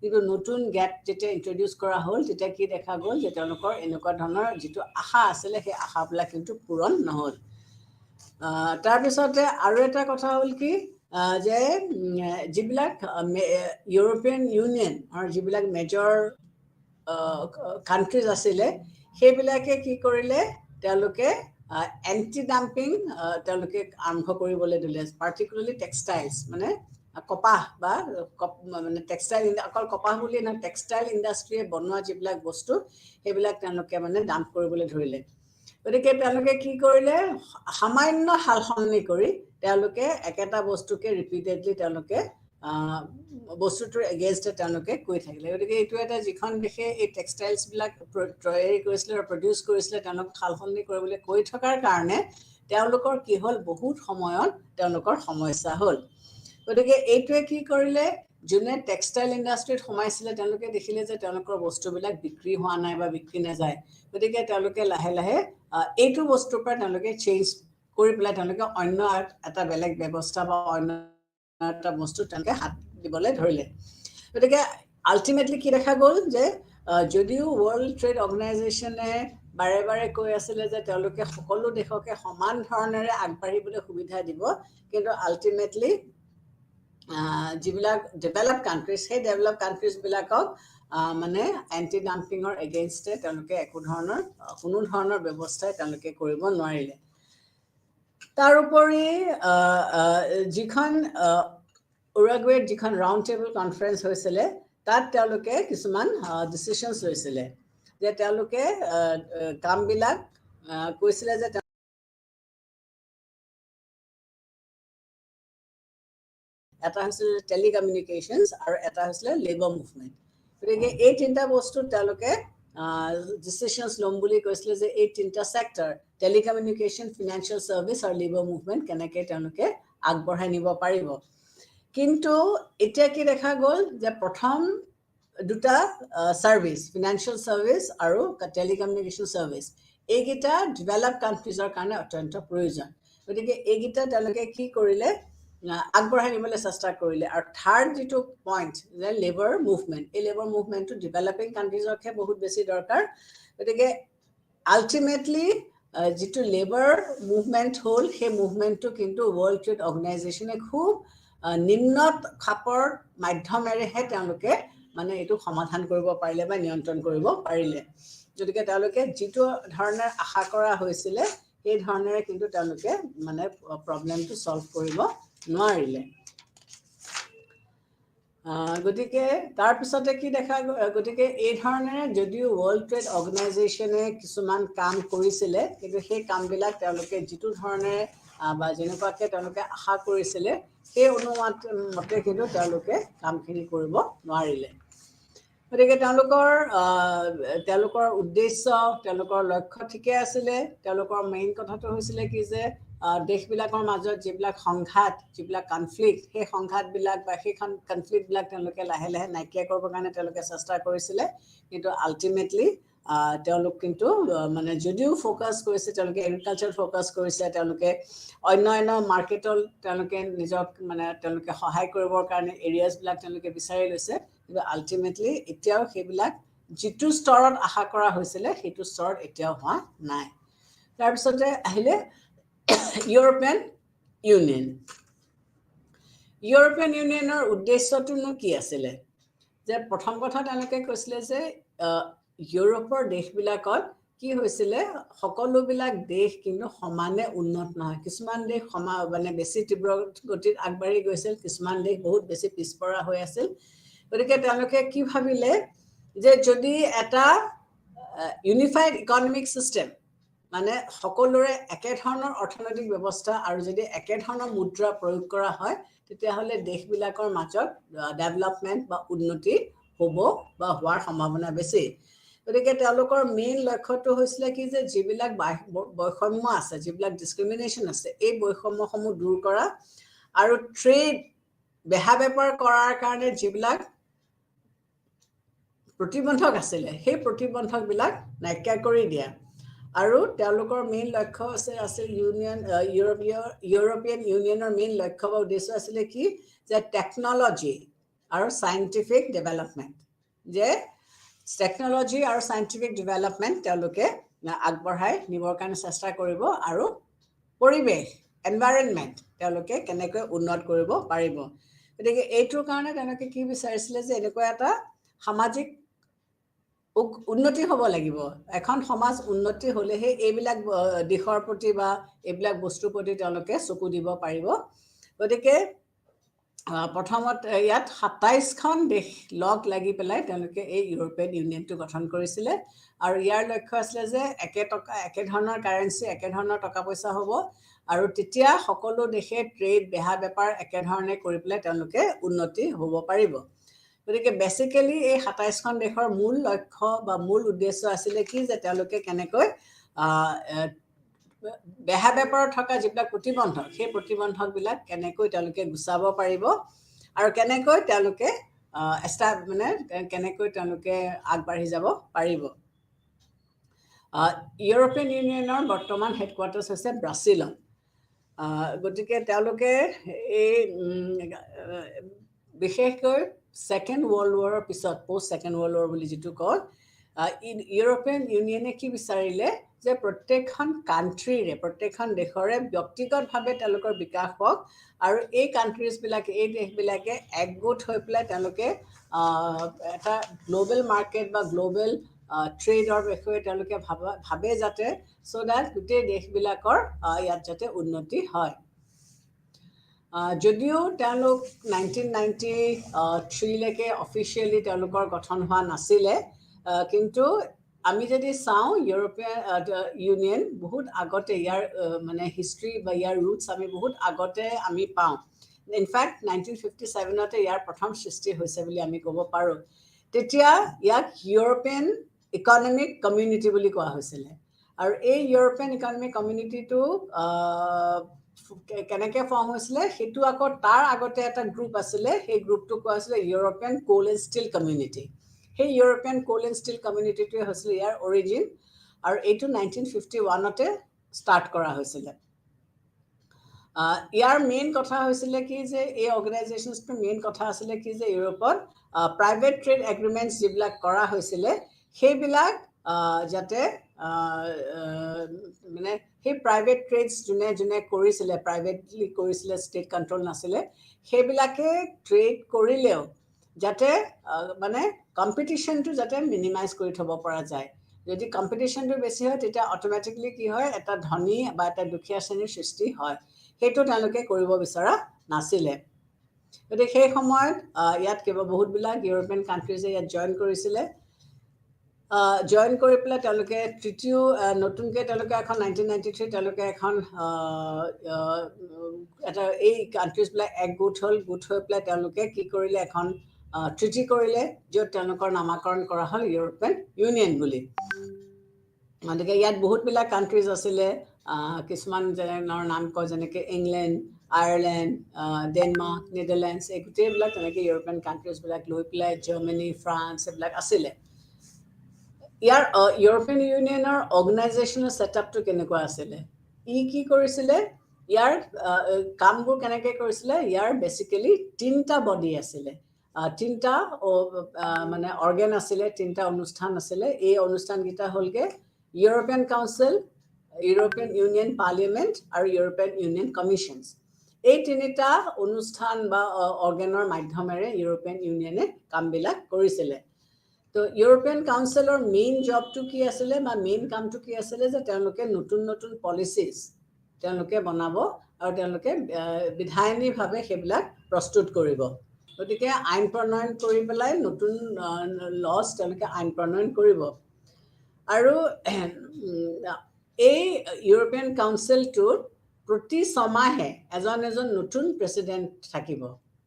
কিন্তু নতুন গেট যেতিয়া ইন্ট্ৰডিউস কৰা হ'ল তেতিয়া কি দেখা গ'ল যে তেওঁলোকৰ এনেকুৱা ধৰণৰ যিটো আশা আছিলে সেই আশাবিলাক কিন্তু পূৰণ নহ'ল তাৰপিছতে আৰু এটা কথা হ'ল কি যে যিবিলাক ইউৰোপিয়ান ইউনিয়ন আৰু যিবিলাক মেজৰ কাণ্ট্ৰিজ আছিলে সেইবিলাকে কি কৰিলে তেওঁলোকে এন্টি ডাম্পিং তেওঁলোকে আৰম্ভ কৰিবলৈ দিলে পাৰ্টিকুলাৰলি টেক্সটাইলছ মানে কপাহ বা মানে টেক্সটাইল অকল কপাহ বুলি নহয় টেক্সটাইল ইণ্ডাষ্ট্ৰীয়ে বনোৱা যিবিলাক বস্তু সেইবিলাক তেওঁলোকে মানে ডাম্প কৰিবলৈ ধৰিলে গতিকে তেওঁলোকে কি কৰিলে সামান্য সালসলনি কৰি তেওঁলোকে একেটা বস্তুকে ৰিপিটেডলি তেওঁলোকে বস্তুটোৰ এগেইনষ্টে তেওঁলোকে কৈ থাকিলে গতিকে এইটো এটা যিখন দেশে এই টেক্সটাইলছবিলাক তৈয়াৰী কৰিছিলে আৰু প্ৰডিউচ কৰিছিলে তেওঁলোক সালসলনি কৰিবলৈ কৈ থকাৰ কাৰণে তেওঁলোকৰ কি হ'ল বহুত সময়ত তেওঁলোকৰ সমস্যা হ'ল গতিকে এইটোৱে কি কৰিলে যোনে টেক্সটাইল ইণ্ডাষ্ট্ৰীত সোমাইছিলে তেওঁলোকে দেখিলে যে তেওঁলোকৰ বস্তুবিলাক বিক্ৰী হোৱা নাই বা বিক্ৰী নাযায় গতিকে তেওঁলোকে লাহে লাহে এইটো বস্তুৰ পৰা তেওঁলোকে চেঞ্জ কৰি পেলাই তেওঁলোকে অন্য এটা বেলেগ ব্যৱস্থা বা অন্য এটা বস্তু তেওঁলোকে হাত দিবলৈ ধৰিলে গতিকে আল্টিমেটলি কি দেখা গ'ল যে যদিও ৱৰ্ল্ড ট্ৰেড অৰ্গেনাইজেশ্যনে বাৰে বাৰে কৈ আছিলে যে তেওঁলোকে সকলো দেশকে সমান ধৰণেৰে আগবাঢ়িবলৈ সুবিধা দিব কিন্তু আল্টিমেটলি যিবিলাক ডেভেলপ কাণ্ট্ৰিজ সেই ডেভেলপ কাণ্ট্ৰিজবিলাকক মানে এণ্টি ডাম্পিঙৰ এগেইনষ্টে তেওঁলোকে কোনো ধৰণৰ ব্যৱস্থাই তেওঁলোকে কৰিব নোৱাৰিলে তাৰোপৰি যিখন উৰুগুৱেত যিখন ৰাউণ্ড টেবল কনফাৰেন্স হৈছিলে তাত তেওঁলোকে কিছুমান ডিচিশ্যনছ লৈছিলে যে তেওঁলোকে কামবিলাক কৈছিলে যে এটা হৈছিল টেলিকমিউনিকেশ্যনছ আৰু এটা হৈছিলে লেবাৰ মুভমেণ্ট গতিকে এই তিনিটা বস্তু তেওঁলোকে ডিচিশ্যনছ ল'ম বুলি কৈছিলে যে এই তিনিটা ছেক্টৰ টেলিকমিউনিকেশ্যন ফিনান্সিয়েল ছাৰ্ভিচ আৰু লেবাৰ মুভমেণ্ট কেনেকৈ তেওঁলোকে আগবঢ়াই নিব পাৰিব কিন্তু এতিয়া কি দেখা গ'ল যে প্ৰথম দুটা ছাৰ্ভিচ ফিনান্সিয়েল ছাৰ্ভিচ আৰু টেলিকমিউনিকেশ্যন ছাৰ্ভিচ এইকেইটা ডেভেলপ কাণ্ট্ৰিজৰ কাৰণে অত্যন্ত প্ৰয়োজন গতিকে এইকেইটা তেওঁলোকে কি কৰিলে আগবঢ়াই নিবলৈ চেষ্টা কৰিলে আৰু থাৰ্ড যিটো পইণ্ট যে লেবাৰ মুভমেণ্ট এই লেবাৰ মুভমেণ্টটো ডেভেলপিং কাণ্ট্ৰিজৰহে বহুত বেছি দৰকাৰ গতিকে আল্টিমেটলি যিটো লেবাৰ মুভমেণ্ট হ'ল সেই মুভমেণ্টটো কিন্তু ৱৰ্ল্ড ট্ৰেড অৰ্গেনাইজেশ্যনে খুব নিম্নত খাপৰ মাধ্যমেৰেহে তেওঁলোকে মানে এইটো সমাধান কৰিব পাৰিলে বা নিয়ন্ত্ৰণ কৰিব পাৰিলে গতিকে তেওঁলোকে যিটো ধৰণে আশা কৰা হৈছিলে সেই ধৰণেৰে কিন্তু তেওঁলোকে মানে প্ৰব্লেমটো সলভ কৰিব নোৱাৰিলে গতিকে তাৰপিছতে কি দেখা গতিকে এই ধৰণেৰে যদিও ৱৰ্ল্ড ট্ৰেড অৰ্গেনাইজেশ্যনে কিছুমান কাম কৰিছিলে কিন্তু সেই কামবিলাক তেওঁলোকে যিটো ধৰণেৰে বা যেনেকুৱাকৈ তেওঁলোকে আশা কৰিছিলে সেই অনুমতে কিন্তু তেওঁলোকে কামখিনি কৰিব নোৱাৰিলে গতিকে তেওঁলোকৰ উদ্দেশ্য তেওঁলোকৰ লক্ষ্য ঠিকে আছিলে তেওঁলোকৰ মেইন কথাটো হৈছিলে কি যে দেশবিলাকৰ মাজত যিবিলাক সংঘাত যিবিলাক কনফ্লিক্ট সেই সংঘাতবিলাক বা সেই কনফ্লিক্টবিলাক তেওঁলোকে লাহে লাহে নাইকিয়া কৰিবৰ কাৰণে তেওঁলোকে চেষ্টা কৰিছিলে কিন্তু আল্টিমেটলি তেওঁলোক কিন্তু মানে যদিও ফ'কাছ কৰিছে তেওঁলোকে এগ্ৰিকালচাৰ ফ'কাছ কৰিছে তেওঁলোকে অন্য মাৰ্কেটত তেওঁলোকে নিজক মানে তেওঁলোকে সহায় কৰিবৰ কাৰণে এৰিয়াজবিলাক তেওঁলোকে বিচাৰি লৈছে কিন্তু আল্টিমেটলি এতিয়াও সেইবিলাক যিটো স্তৰত আশা কৰা হৈছিলে সেইটো স্তৰত এতিয়াও হোৱা নাই তাৰপিছতে আহিলে ইউৰোপিয়ান ইউনিয়নৰ উদ্দেশ্যটোনো কি আছিলে যে প্ৰথম কথা তেওঁলোকে কৈছিলে যে ইউৰোপৰ দেশবিলাকত কি হৈছিলে সকলোবিলাক দেশ কিন্তু সমানে উন্নত নহয় কিছুমান দেশ মানে বেছি তীব্ৰ গতিত আগবাঢ়ি গৈছিল কিছুমান দেশ বহুত বেছি পিছপৰা হৈ আছিল গতিকে তেওঁলোকে কি ভাবিলে যে যদি এটা ইউনিফাইড ইকনমিক সিস্টেম মানে সকলোৰে একে ধৰণৰ অৰ্থনৈতিক ব্যৱস্থা আৰু যদি একে ধৰণৰ মুদ্ৰা প্ৰয়োগ কৰা হয় তেতিয়াহ'লে দেশবিলাকৰ মাজত ডেভেলপমেণ্ট বা উন্নতি হ'ব বা হোৱাৰ সম্ভাৱনা বেছি গতিকে তেওঁলোকৰ মেইন লক্ষ্যটো হৈছিলে কি যে যিবিলাক বৈষম্য আছে যিবিলাক ডিছক্ৰিমিনেশ্যন আছে এই বৈষম্যসমূহ দূৰ কৰা আৰু ট্ৰেড বেহা বেপাৰ কৰাৰ কাৰণে যিবিলাক প্ৰতিবন্ধক আছিলে সেই প্ৰতিবন্ধকবিলাক নাইকিয়া কৰি দিয়া আৰু তেওঁলোকৰ মেইন লক্ষ্য আছিল ইউৰোপিয়ান ইউনিয়নৰ মেইন লক্ষ্য বা উদ্দেশ্য আছিলে কি যে টেকন'লজি আৰু চাইণ্টিফিক ডেভেলপমেণ্ট যে টেকন'লজি আৰু চাইণ্টিফিক ডেভেলপমেণ্ট তেওঁলোকে আগবঢ়াই নিবৰ কাৰণে চেষ্টা কৰিব আৰু পৰিৱেশ এনভাইৰনমেণ্ট তেওঁলোকে কেনেকৈ উন্নত কৰিব পাৰিব গতিকে এইটোৰ কাৰণে তেওঁলোকে কি বিচাৰিছিলে যে এনেকুৱা এটা সামাজিক উন্নতি হ'ব লাগিব এখন সমাজ উন্নতি হ'লেহে এইবিলাক দিশৰ প্ৰতি বা এইবিলাক বস্তুৰ প্ৰতি তেওঁলোকে চকু দিব পাৰিব গতিকে প্ৰথমত ইয়াত ২৭খন দেশ লগ লাগি পেলাই তেওঁলোকে এই ইউৰোপিয়ান ইউনিয়নটো গঠন কৰিছিলে আৰু ইয়াৰ লক্ষ্য আছিলে যে একে ধৰণৰ কাৰেঞ্চি একে ধৰণৰ টকা পইচা হ'ব আৰু তেতিয়া সকলো দেশে ট্ৰেড বেহা বেপাৰ একেধৰণে কৰি পেলাই তেওঁলোকে উন্নতি হ'ব পাৰিব গতিকে বেচিকেলি এই ২৭খন দেশৰ মূল লক্ষ্য বা মূল উদ্দেশ্য আছিলে কি যে তেওঁলোকে কেনেকৈ বেহা বেপাৰত থকা যিবিলাক প্ৰতিবন্ধক সেই প্ৰতিবন্ধকবিলাক কেনেকৈ তেওঁলোকে গুচাব পাৰিব আৰু কেনেকৈ তেওঁলোকে কেনেকৈ তেওঁলোকে আগবাঢ়ি যাব পাৰিব ইউৰোপিয়ান ইউনিয়নৰ বৰ্তমান হেডকোৱাৰ্টাৰ্ছ হৈছে ব্ৰাছিলত গতিকে তেওঁলোকে এই বিশেষকৈ ছেকেণ্ড ৱৰ্ল্ড ৱাৰৰ পিছত পোষ্ট ছেকেণ্ড ৱৰ্ল্ড ৱাৰ বুলি যিটো কয় ইউৰোপিয়ান ইউনিয়নে কি বিচাৰিলে যে প্ৰত্যেকখন কাণ্ট্ৰিৰে প্ৰত্যেকখন দেশৰে ব্যক্তিগতভাৱে তেওঁলোকৰ বিকাশ হওক আৰু এই কাণ্ট্ৰিজবিলাকে এই দেশবিলাকে একগোট হৈ পেলাই তেওঁলোকে এটা গ্ল'বেল মাৰ্কেট বা গ্ল'বেল ট্ৰেডৰ বিষয়ে তেওঁলোকে ভাবে যাতে চ' ডেট গোটেই দেশবিলাকৰ ইয়াত যাতে উন্নতি হয় যদিও তেওঁলোক 1993লৈকে অফিচিয়েলি তেওঁলোকৰ গঠন হোৱা নাছিলে কিন্তু আমি যদি চাওঁ ইউৰোপিয়ান ইউনিয়ন বহুত আগতে ইয়াৰ মানে হিষ্ট্ৰী বা ইয়াৰ ৰুটছ আমি বহুত আগতে আমি পাওঁ ইনফেক্ট 1957তে ইয়াৰ প্ৰথম সৃষ্টি হৈছে বুলি আমি ক'ব পাৰোঁ তেতিয়া ইয়াক ইউৰোপিয়ান ইকনমিক কমিউনিটি বুলি কোৱা হৈছিলে আৰু এই ইউৰোপিয়ান ইকনমিক কমিউনিটিটো কেনেকৈ ফৰ্ম হৈছিলে সেইটো আকৌ তাৰ আগতে এটা গ্ৰুপ আছিলে সেই গ্ৰুপটো কোৱা হৈছিলে European coal and steel community সেই ইউৰোপিয়ান কোল এণ্ড ষ্টীল কমিউনিটিটোৱে হৈছিলে ইয়াৰ অৰিজিন আৰু এইটো 1951তে ষ্টাৰ্ট কৰা হৈছিলে ইয়াৰ মেইন কথা হৈছিলে কি যে এই অৰ্গেনাইজেশ্যনছটোৰ মেইন কথা আছিলে কি যে ইউৰোপত প্ৰাইভেট ট্ৰেড এগ্ৰিমেণ্টছ যিবিলাক কৰা হৈছিলে সেইবিলাক যাতে মানে সেই প্ৰাইভেট ট্ৰেডছ যোনে কৰিছিলে প্ৰাইভেটলি কৰিছিলে ষ্টেট কণ্ট্ৰল নাছিলে সেইবিলাকে ট্ৰেড কৰিলেও যাতে মানে কম্পিটিশ্যনটো যাতে মিনিমাইজ কৰি থ'ব পৰা যায় যদি কম্পিটিশ্যনটো বেছি হয় তেতিয়া অট'মেটিকলি কি হয় এটা ধনী বা এটা দুখীয়া শ্ৰেণীৰ সৃষ্টি হয় সেইটো তেওঁলোকে কৰিব বিচৰা নাছিলে গতিকে সেই সময়ত ইয়াত বহুতবিলাক ইউৰোপিয়ান কাণ্ট্ৰিজে ইয়াত জইন কৰিছিলে জইন কৰি পেলাই তেওঁলোকে নতুনকৈ তেওঁলোকে এখন 1993 তেওঁলোকে এখন এটা এই কাণ্ট্ৰিজবিলাক গোট হৈ পেলাই তেওঁলোকে কি কৰিলে এখন ট্ৰিটি কৰিলে য'ত তেওঁলোকৰ নামাকৰণ কৰা হ'ল ইউৰোপিয়ান ইউনিয়ন বুলি গতিকে ইয়াত বহুতবিলাক কাণ্ট্ৰিজ আছিলে কিছুমান যেনৰ নাম কয় যেনেকৈ ইংলেণ্ড আয়াৰলেণ্ড ডেনমাৰ্ক নেডাৰলেণ্ডছ এই গোটেইবিলাক তেনেকৈ ইউৰোপিয়ান কাণ্ট্ৰিজবিলাক লৈ পেলাই জাৰ্মানী ফ্ৰান্স এইবিলাক আছিলে ইয়াৰ ইউৰোপিয়ান ইউনিয়নৰ অৰ্গেনাইজেশ্যনৰ ছেটআপটো কেনেকুৱা আছিলে কি কৰিছিলে ইয়াৰ কামবোৰ কেনেকৈ কৰিছিলে ইয়াৰ বেচিকেলি 3টা বডি আছিলে 3টা মানে অৰ্গেন আছিলে 3টা অনুষ্ঠান আছিলে এই অনুষ্ঠানকেইটা হ'লগৈ European council European union parliament আৰু ইউৰোপিয়ান ইউনিয়ন কমিশ্যনছ এই 3টা অনুষ্ঠান বা অৰ্গেনৰ মাধ্যমেৰে ইউৰোপিয়ান ইউনিয়নে কামবিলাক কৰিছিলে তো ইউৰোপিয়ান কাউন্সিলৰ মেইন জবটো কি আছিলে বা মেইন কামটো কি আছিলে যে তেওঁলোকে নতুন নতুন পলিচিজ তেওঁলোকে বনাব আৰু তেওঁলোকে বিধায়নীভাৱে সেইবিলাক প্ৰস্তুত কৰিব গতিকে আইন প্ৰণয়ন কৰি পেলাই নতুন লজ তেওঁলোকে আইন প্ৰণয়ন কৰিব আৰু এই ইউৰোপিয়ান কাউন্সিলটোত প্ৰতি ছমাহে এজন নতুন প্ৰেচিডেণ্ট থাকিব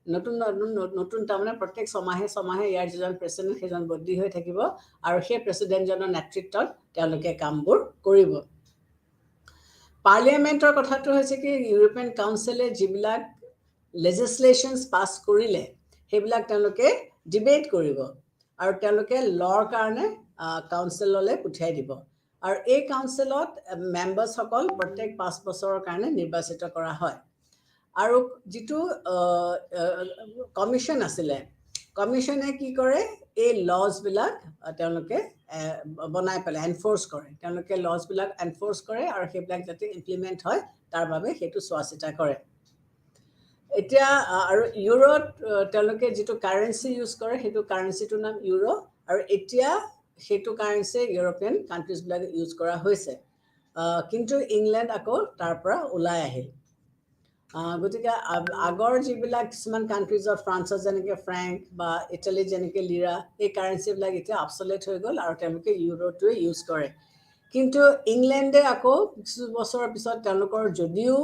নতুন তাৰমানে প্ৰত্যেক ছমাহে ইয়াৰ যিজন প্ৰেচিডেণ্ট সেইজন বদলি হৈ থাকিব আৰু সেই প্ৰেচিডেণ্টজনৰ নেতৃত্বত তেওঁলোকে কামবোৰ কৰিব পাৰ্লিয়ামেণ্টৰ কথাটো হৈছে কি ইউৰোপিয়ান কাউন্সিলে যিবিলাক লেজিসলেশ্যনছ পাছ কৰিলে সেইবিলাক তেওঁলোকে ডিবেট কৰিব আৰু তেওঁলোকে লৰ কাৰণে কাউন্সিললৈ পঠিয়াই দিব আৰু এই কাউন্সিলত মেম্বাৰ্ছসকল প্ৰত্যেক 5 বছৰৰ কাৰণে নিৰ্বাচিত কৰা হয় আৰু যিটো কমিশ্যন আছিলে কমিশ্যনে কি কৰে এই লজবিলাক তেওঁলোকে বনাই পেলাই এনফোৰ্চ কৰে তেওঁলোকে লজবিলাক এনফোৰ্চ কৰে আৰু সেইবিলাক যাতে ইমপ্লিমেণ্ট হয় তাৰ বাবে সেইটো চোৱা চিতা কৰে এতিয়া আৰু ইউৰোত তেওঁলোকে যিটো কাৰেন্সি ইউজ কৰে সেইটো কাৰেন্সিটোৰ নাম ইউৰো আৰু এতিয়া সেইটো কাৰেন্সি ইউৰোপিয়ান কাণ্ট্ৰিজবিলাকে ইউজ কৰা হৈছে কিন্তু ইংলেণ্ড আকৌ তাৰ পৰা ওলাই আহিল গতিকে আগৰ যিবিলাক কিছুমান কাণ্ট্ৰিজত ফ্ৰান্সত যেনেকৈ ফ্ৰেংক বা ইটালীত যেনেকৈ লিৰা এই কাৰেন্সিবিলাক এতিয়া অবছলেট হৈ গ'ল আৰু তেওঁলোকে ইউৰোটোৱে ইউজ কৰে কিন্তু ইংলেণ্ডে আকৌ কিছু বছৰৰ পিছত তেওঁলোকৰ যদিও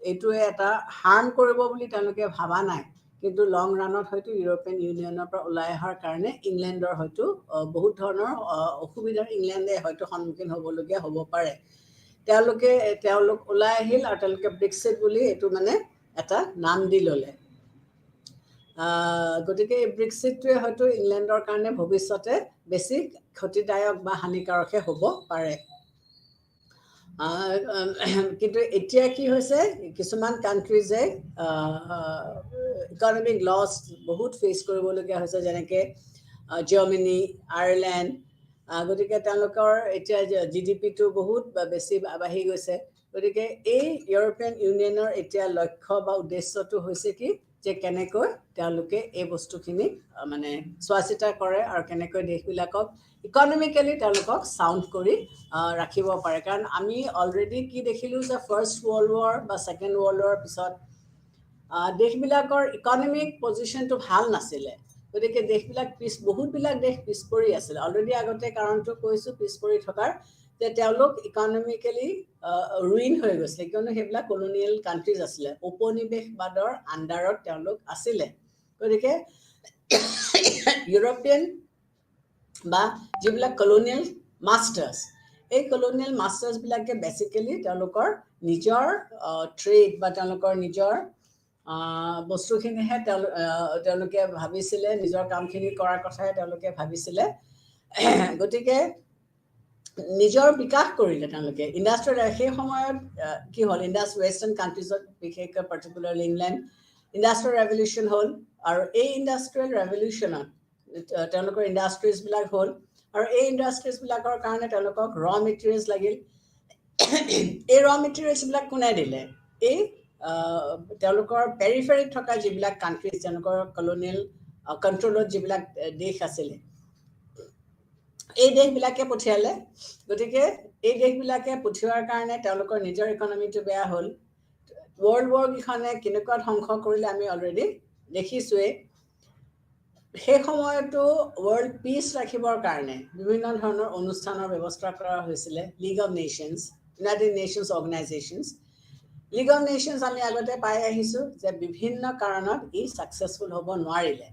এইটোৱে এটা হাৰ্ম কৰিব বুলি তেওঁলোকে ভাবা নাই কিন্তু লং ৰানত হয়তো ইউৰোপিয়ান ইউনিয়নৰ পৰা ওলাই অহাৰ কাৰণে ইংলেণ্ডৰ হয়তো বহুত ধৰণৰ অসুবিধাৰ ইংলেণ্ডে হয়তো সন্মুখীন হ'বলগীয়া হ'ব পাৰে তেওঁলোক ওলাই আহিল আৰু তেওঁলোকে ব্ৰেক্সিট বুলি এইটো মানে এটা নাম দি ল'লে গতিকে এই ব্ৰেক্সিটটোৱে হয়তো ইংলেণ্ডৰ কাৰণে ভৱিষ্যতে বেছি ক্ষতিদায়ক বা হানিকাৰকহে হ'ব পাৰে কিন্তু এতিয়া কি হৈছে কিছুমান কাণ্ট্ৰিজে ইকনমিক লছ বহুত ফেচ কৰিবলগীয়া হৈছে যেনেকৈ জাৰ্মানী আয়াৰলেণ্ড গতিকে তেওঁলোকৰ এতিয়া জিডিপিটো বহুত বেছি বাঢ়ি গৈছে গতিকে এই ইউৰোপিয়ান ইউনিয়নৰ এতিয়া লক্ষ্য বা উদ্দেশ্যটো হৈছে কি যে কেনেকৈ তেওঁলোকে এই বস্তুখিনি মানে চোৱা চিতা কৰে আৰু কেনেকৈ দেশবিলাকক ইকনমিকেলি তেওঁলোকক চাউণ্ড কৰি ৰাখিব পাৰে কাৰণ আমি অলৰেডি কি দেখিলোঁ যে ফাৰ্ষ্ট ৱৰ্ল্ড ৱাৰ বা ছেকেণ্ড ৱৰ্ল্ড ৱাৰ পিছত দেশবিলাকৰ ইকনমিক পজিশ্যনটো ভাল নাছিলে গতিকে দেশবিলাক বহুতবিলাক দেশ পিছ পৰি আছিলে অলৰেডি আগতে কাৰণটো কৈছোঁ পিছ পৰি থকাৰ যে তেওঁলোক ইকনমিকেলি ৰুইন হৈ গৈছিলে কিয়নো সেইবিলাক কলনিয়েল কাণ্ট্ৰিজ আছিলে উপনিৱেশবাদৰ আণ্ডাৰত তেওঁলোক আছিলে গতিকে ইউৰোপিয়ান বা যিবিলাক কলনিয়েল মাষ্টাৰ্ছ এই কলনিয়েল মাষ্টাৰ্ছবিলাকে বেচিকেলি তেওঁলোকৰ নিজৰ ট্ৰেড বা তেওঁলোকৰ নিজৰ বস্তুখিনিহে তেওঁলোকে ভাবিছিলে নিজৰ কামখিনি কৰাৰ কথাহে তেওঁলোকে ভাবিছিলে গতিকে নিজৰ বিকাশ কৰিলে তেওঁলোকে ইণ্ডাষ্ট্ৰিয়েল সেই সময়ত কি হ'ল ৱেষ্টাৰ্ণ কাণ্ট্ৰিজত বিশেষকৈ পাৰ্টিকুলাৰলি ইংলেণ্ড ইণ্ডাষ্ট্ৰিয়েল ৰেভলিউশ্যন হ'ল আৰু এই ইণ্ডাষ্ট্ৰিয়েল ৰেভলিউশ্যনত তেওঁলোকৰ ইণ্ডাষ্ট্ৰিজবিলাক হ'ল আৰু এই ইণ্ডাষ্ট্ৰিজবিলাকৰ কাৰণে তেওঁলোকক মেটেৰিয়েলছ লাগিল এই মেটেৰিয়েলছবিলাক কোনে দিলে এই তেওঁলোকৰ পেৰিফেৰিত থকা যিবিলাক কাণ্ট্ৰিজ তেওঁলোকৰ কলনিয়েল কণ্ট্ৰলত যিবিলাক দেশ আছিলে এই দেশবিলাকে পঠিয়ালে গতিকে এই দেশবিলাকে পঠিওৱাৰ কাৰণে তেওঁলোকৰ নিজৰ ইকনমিটো বেয়া হ'ল ৱৰ্ল্ড ৱাৰ কেইখনে কেনেকুৱা ধ্বংস কৰিলে আমি অলৰেডি দেখিছোঁৱেই সেই সময়তো ৱৰ্ল্ড পিচ ৰাখিবৰ কাৰণে বিভিন্ন ধৰণৰ অনুষ্ঠানৰ ব্যৱস্থা কৰা হৈছিলে League of nations United nations organisations League of nations আমি আগতে পাই আহিছোঁ যে বিভিন্ন কাৰণত ই ছাকচেছফুল হ'ব নোৱাৰিলে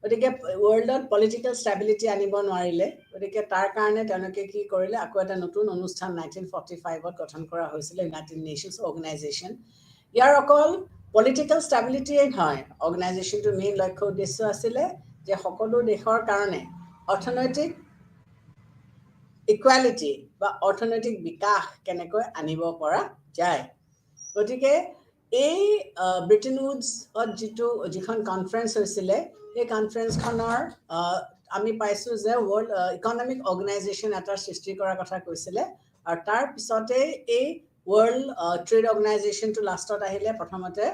গতিকে ৱৰ্ল্ডত পলিটিকেল ষ্টেবিলিটি আনিব নোৱাৰিলে গতিকে তাৰ কাৰণে তেওঁলোকে কি কৰিলে আকৌ এটা নতুন অনুষ্ঠান 1945ত গঠন কৰা হৈছিলে ইউনাইটেড নেশ্যনছ অৰ্গেনাইজেশ্যন ইয়াৰ অকল পলিটিকেল ষ্টেবিলিটিয়ে নহয় অৰ্গেনাইজেশ্যনটোৰ মেইন লক্ষ্য উদ্দেশ্য আছিলে যে সকলো দেশৰ কাৰণে অৰ্থনৈতিক ইকুৱেলিটি বা অৰ্থনৈতিক বিকাশ কেনেকৈ আনিব পৰা যায় গতিকে এই ব্ৰিটেন উডছত যিখন কনফাৰেন্স হৈছিলে এই কনফাৰেন্সখনৰ আমি পাইছোঁ যে ৱৰ্ল্ড ইকনমিক অৰ্গেনাইজেশ্যন এটাৰ সৃষ্টি কৰাৰ কথা কৈছিলে আৰু তাৰ পিছতে এই ৱৰ্ল্ড ট্ৰেড অৰ্গেনাইজেশ্যনটো লাষ্টত আহিলে প্ৰথমতে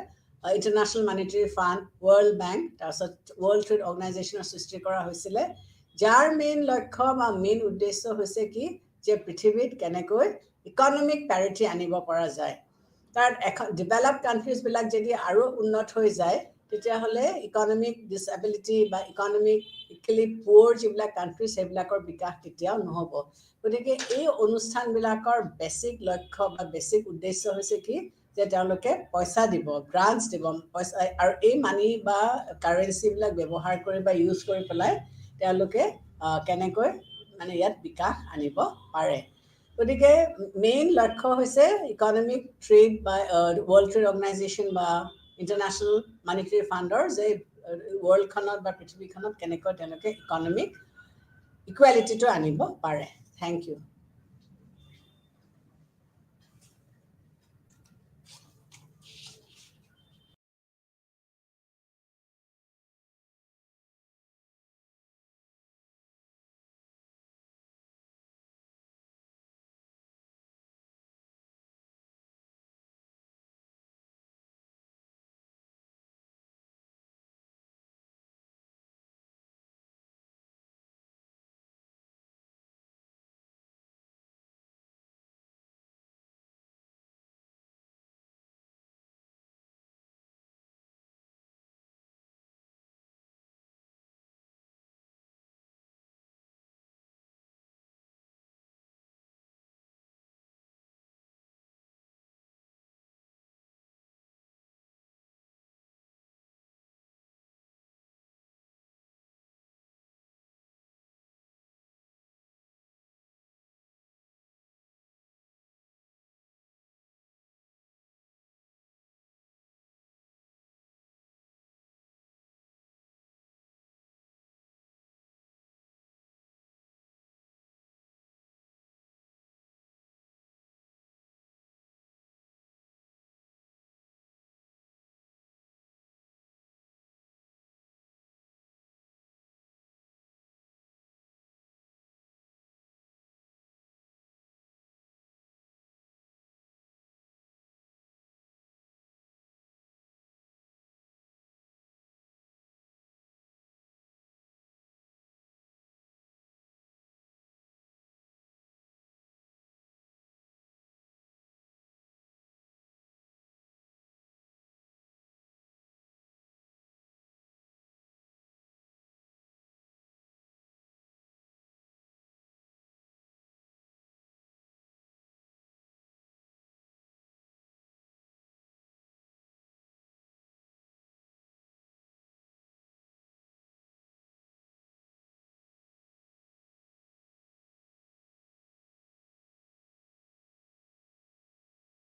international monetary fund world bank তাৰপিছত ৱৰ্ল্ড ট্ৰেড অৰ্গেনাইজেশ্যনৰ সৃষ্টি কৰা হৈছিলে যাৰ মেইন লক্ষ্য বা মেইন উদ্দেশ্য হৈছে কি যে পৃথিৱীত কেনেকৈ ইকনমিক প্যাৰিটি আনিব পৰা যায় কাৰণ ডেভেলপ কাণ্ট্ৰিজবিলাক যদি আৰু উন্নত হৈ যায় তেতিয়াহ'লে ইকনমিক ডিসএবিলিটি বা ইকনমিকলি পুৱাৰ যিবিলাক কাণ্ট্ৰি সেইবিলাকৰ বিকাশ কেতিয়াও নহ'ব গতিকে এই অনুষ্ঠানবিলাকৰ বেছিক লক্ষ্য বা বেছিক উদ্দেশ্য হৈছে কি যে তেওঁলোকে পইচা দিব গ্ৰান্টছ দিব পইচা আৰু এই মানি বা কাৰেন্সিবিলাক ব্যৱহাৰ কৰি বা ইউজ কৰি পেলাই তেওঁলোকে কেনেকৈ মানে ইয়াত বিকাশ আনিব পাৰে গতিকে মেইন লক্ষ্য হৈছে ইকনমিক ট্ৰেড বা ৱৰ্ল্ড ট্ৰেড অৰ্গেনাইজেশ্যন বা ইণ্টাৰনেশ্যনেল মনিটাৰী ফাণ্ডৰ যে ৱৰ্ল্ডখনত বা পৃথিৱীখনত কেনেকৈ তেওঁলোকে ইকনমিক ইকুৱেলিটিটো আনিব পাৰে থেংক ইউ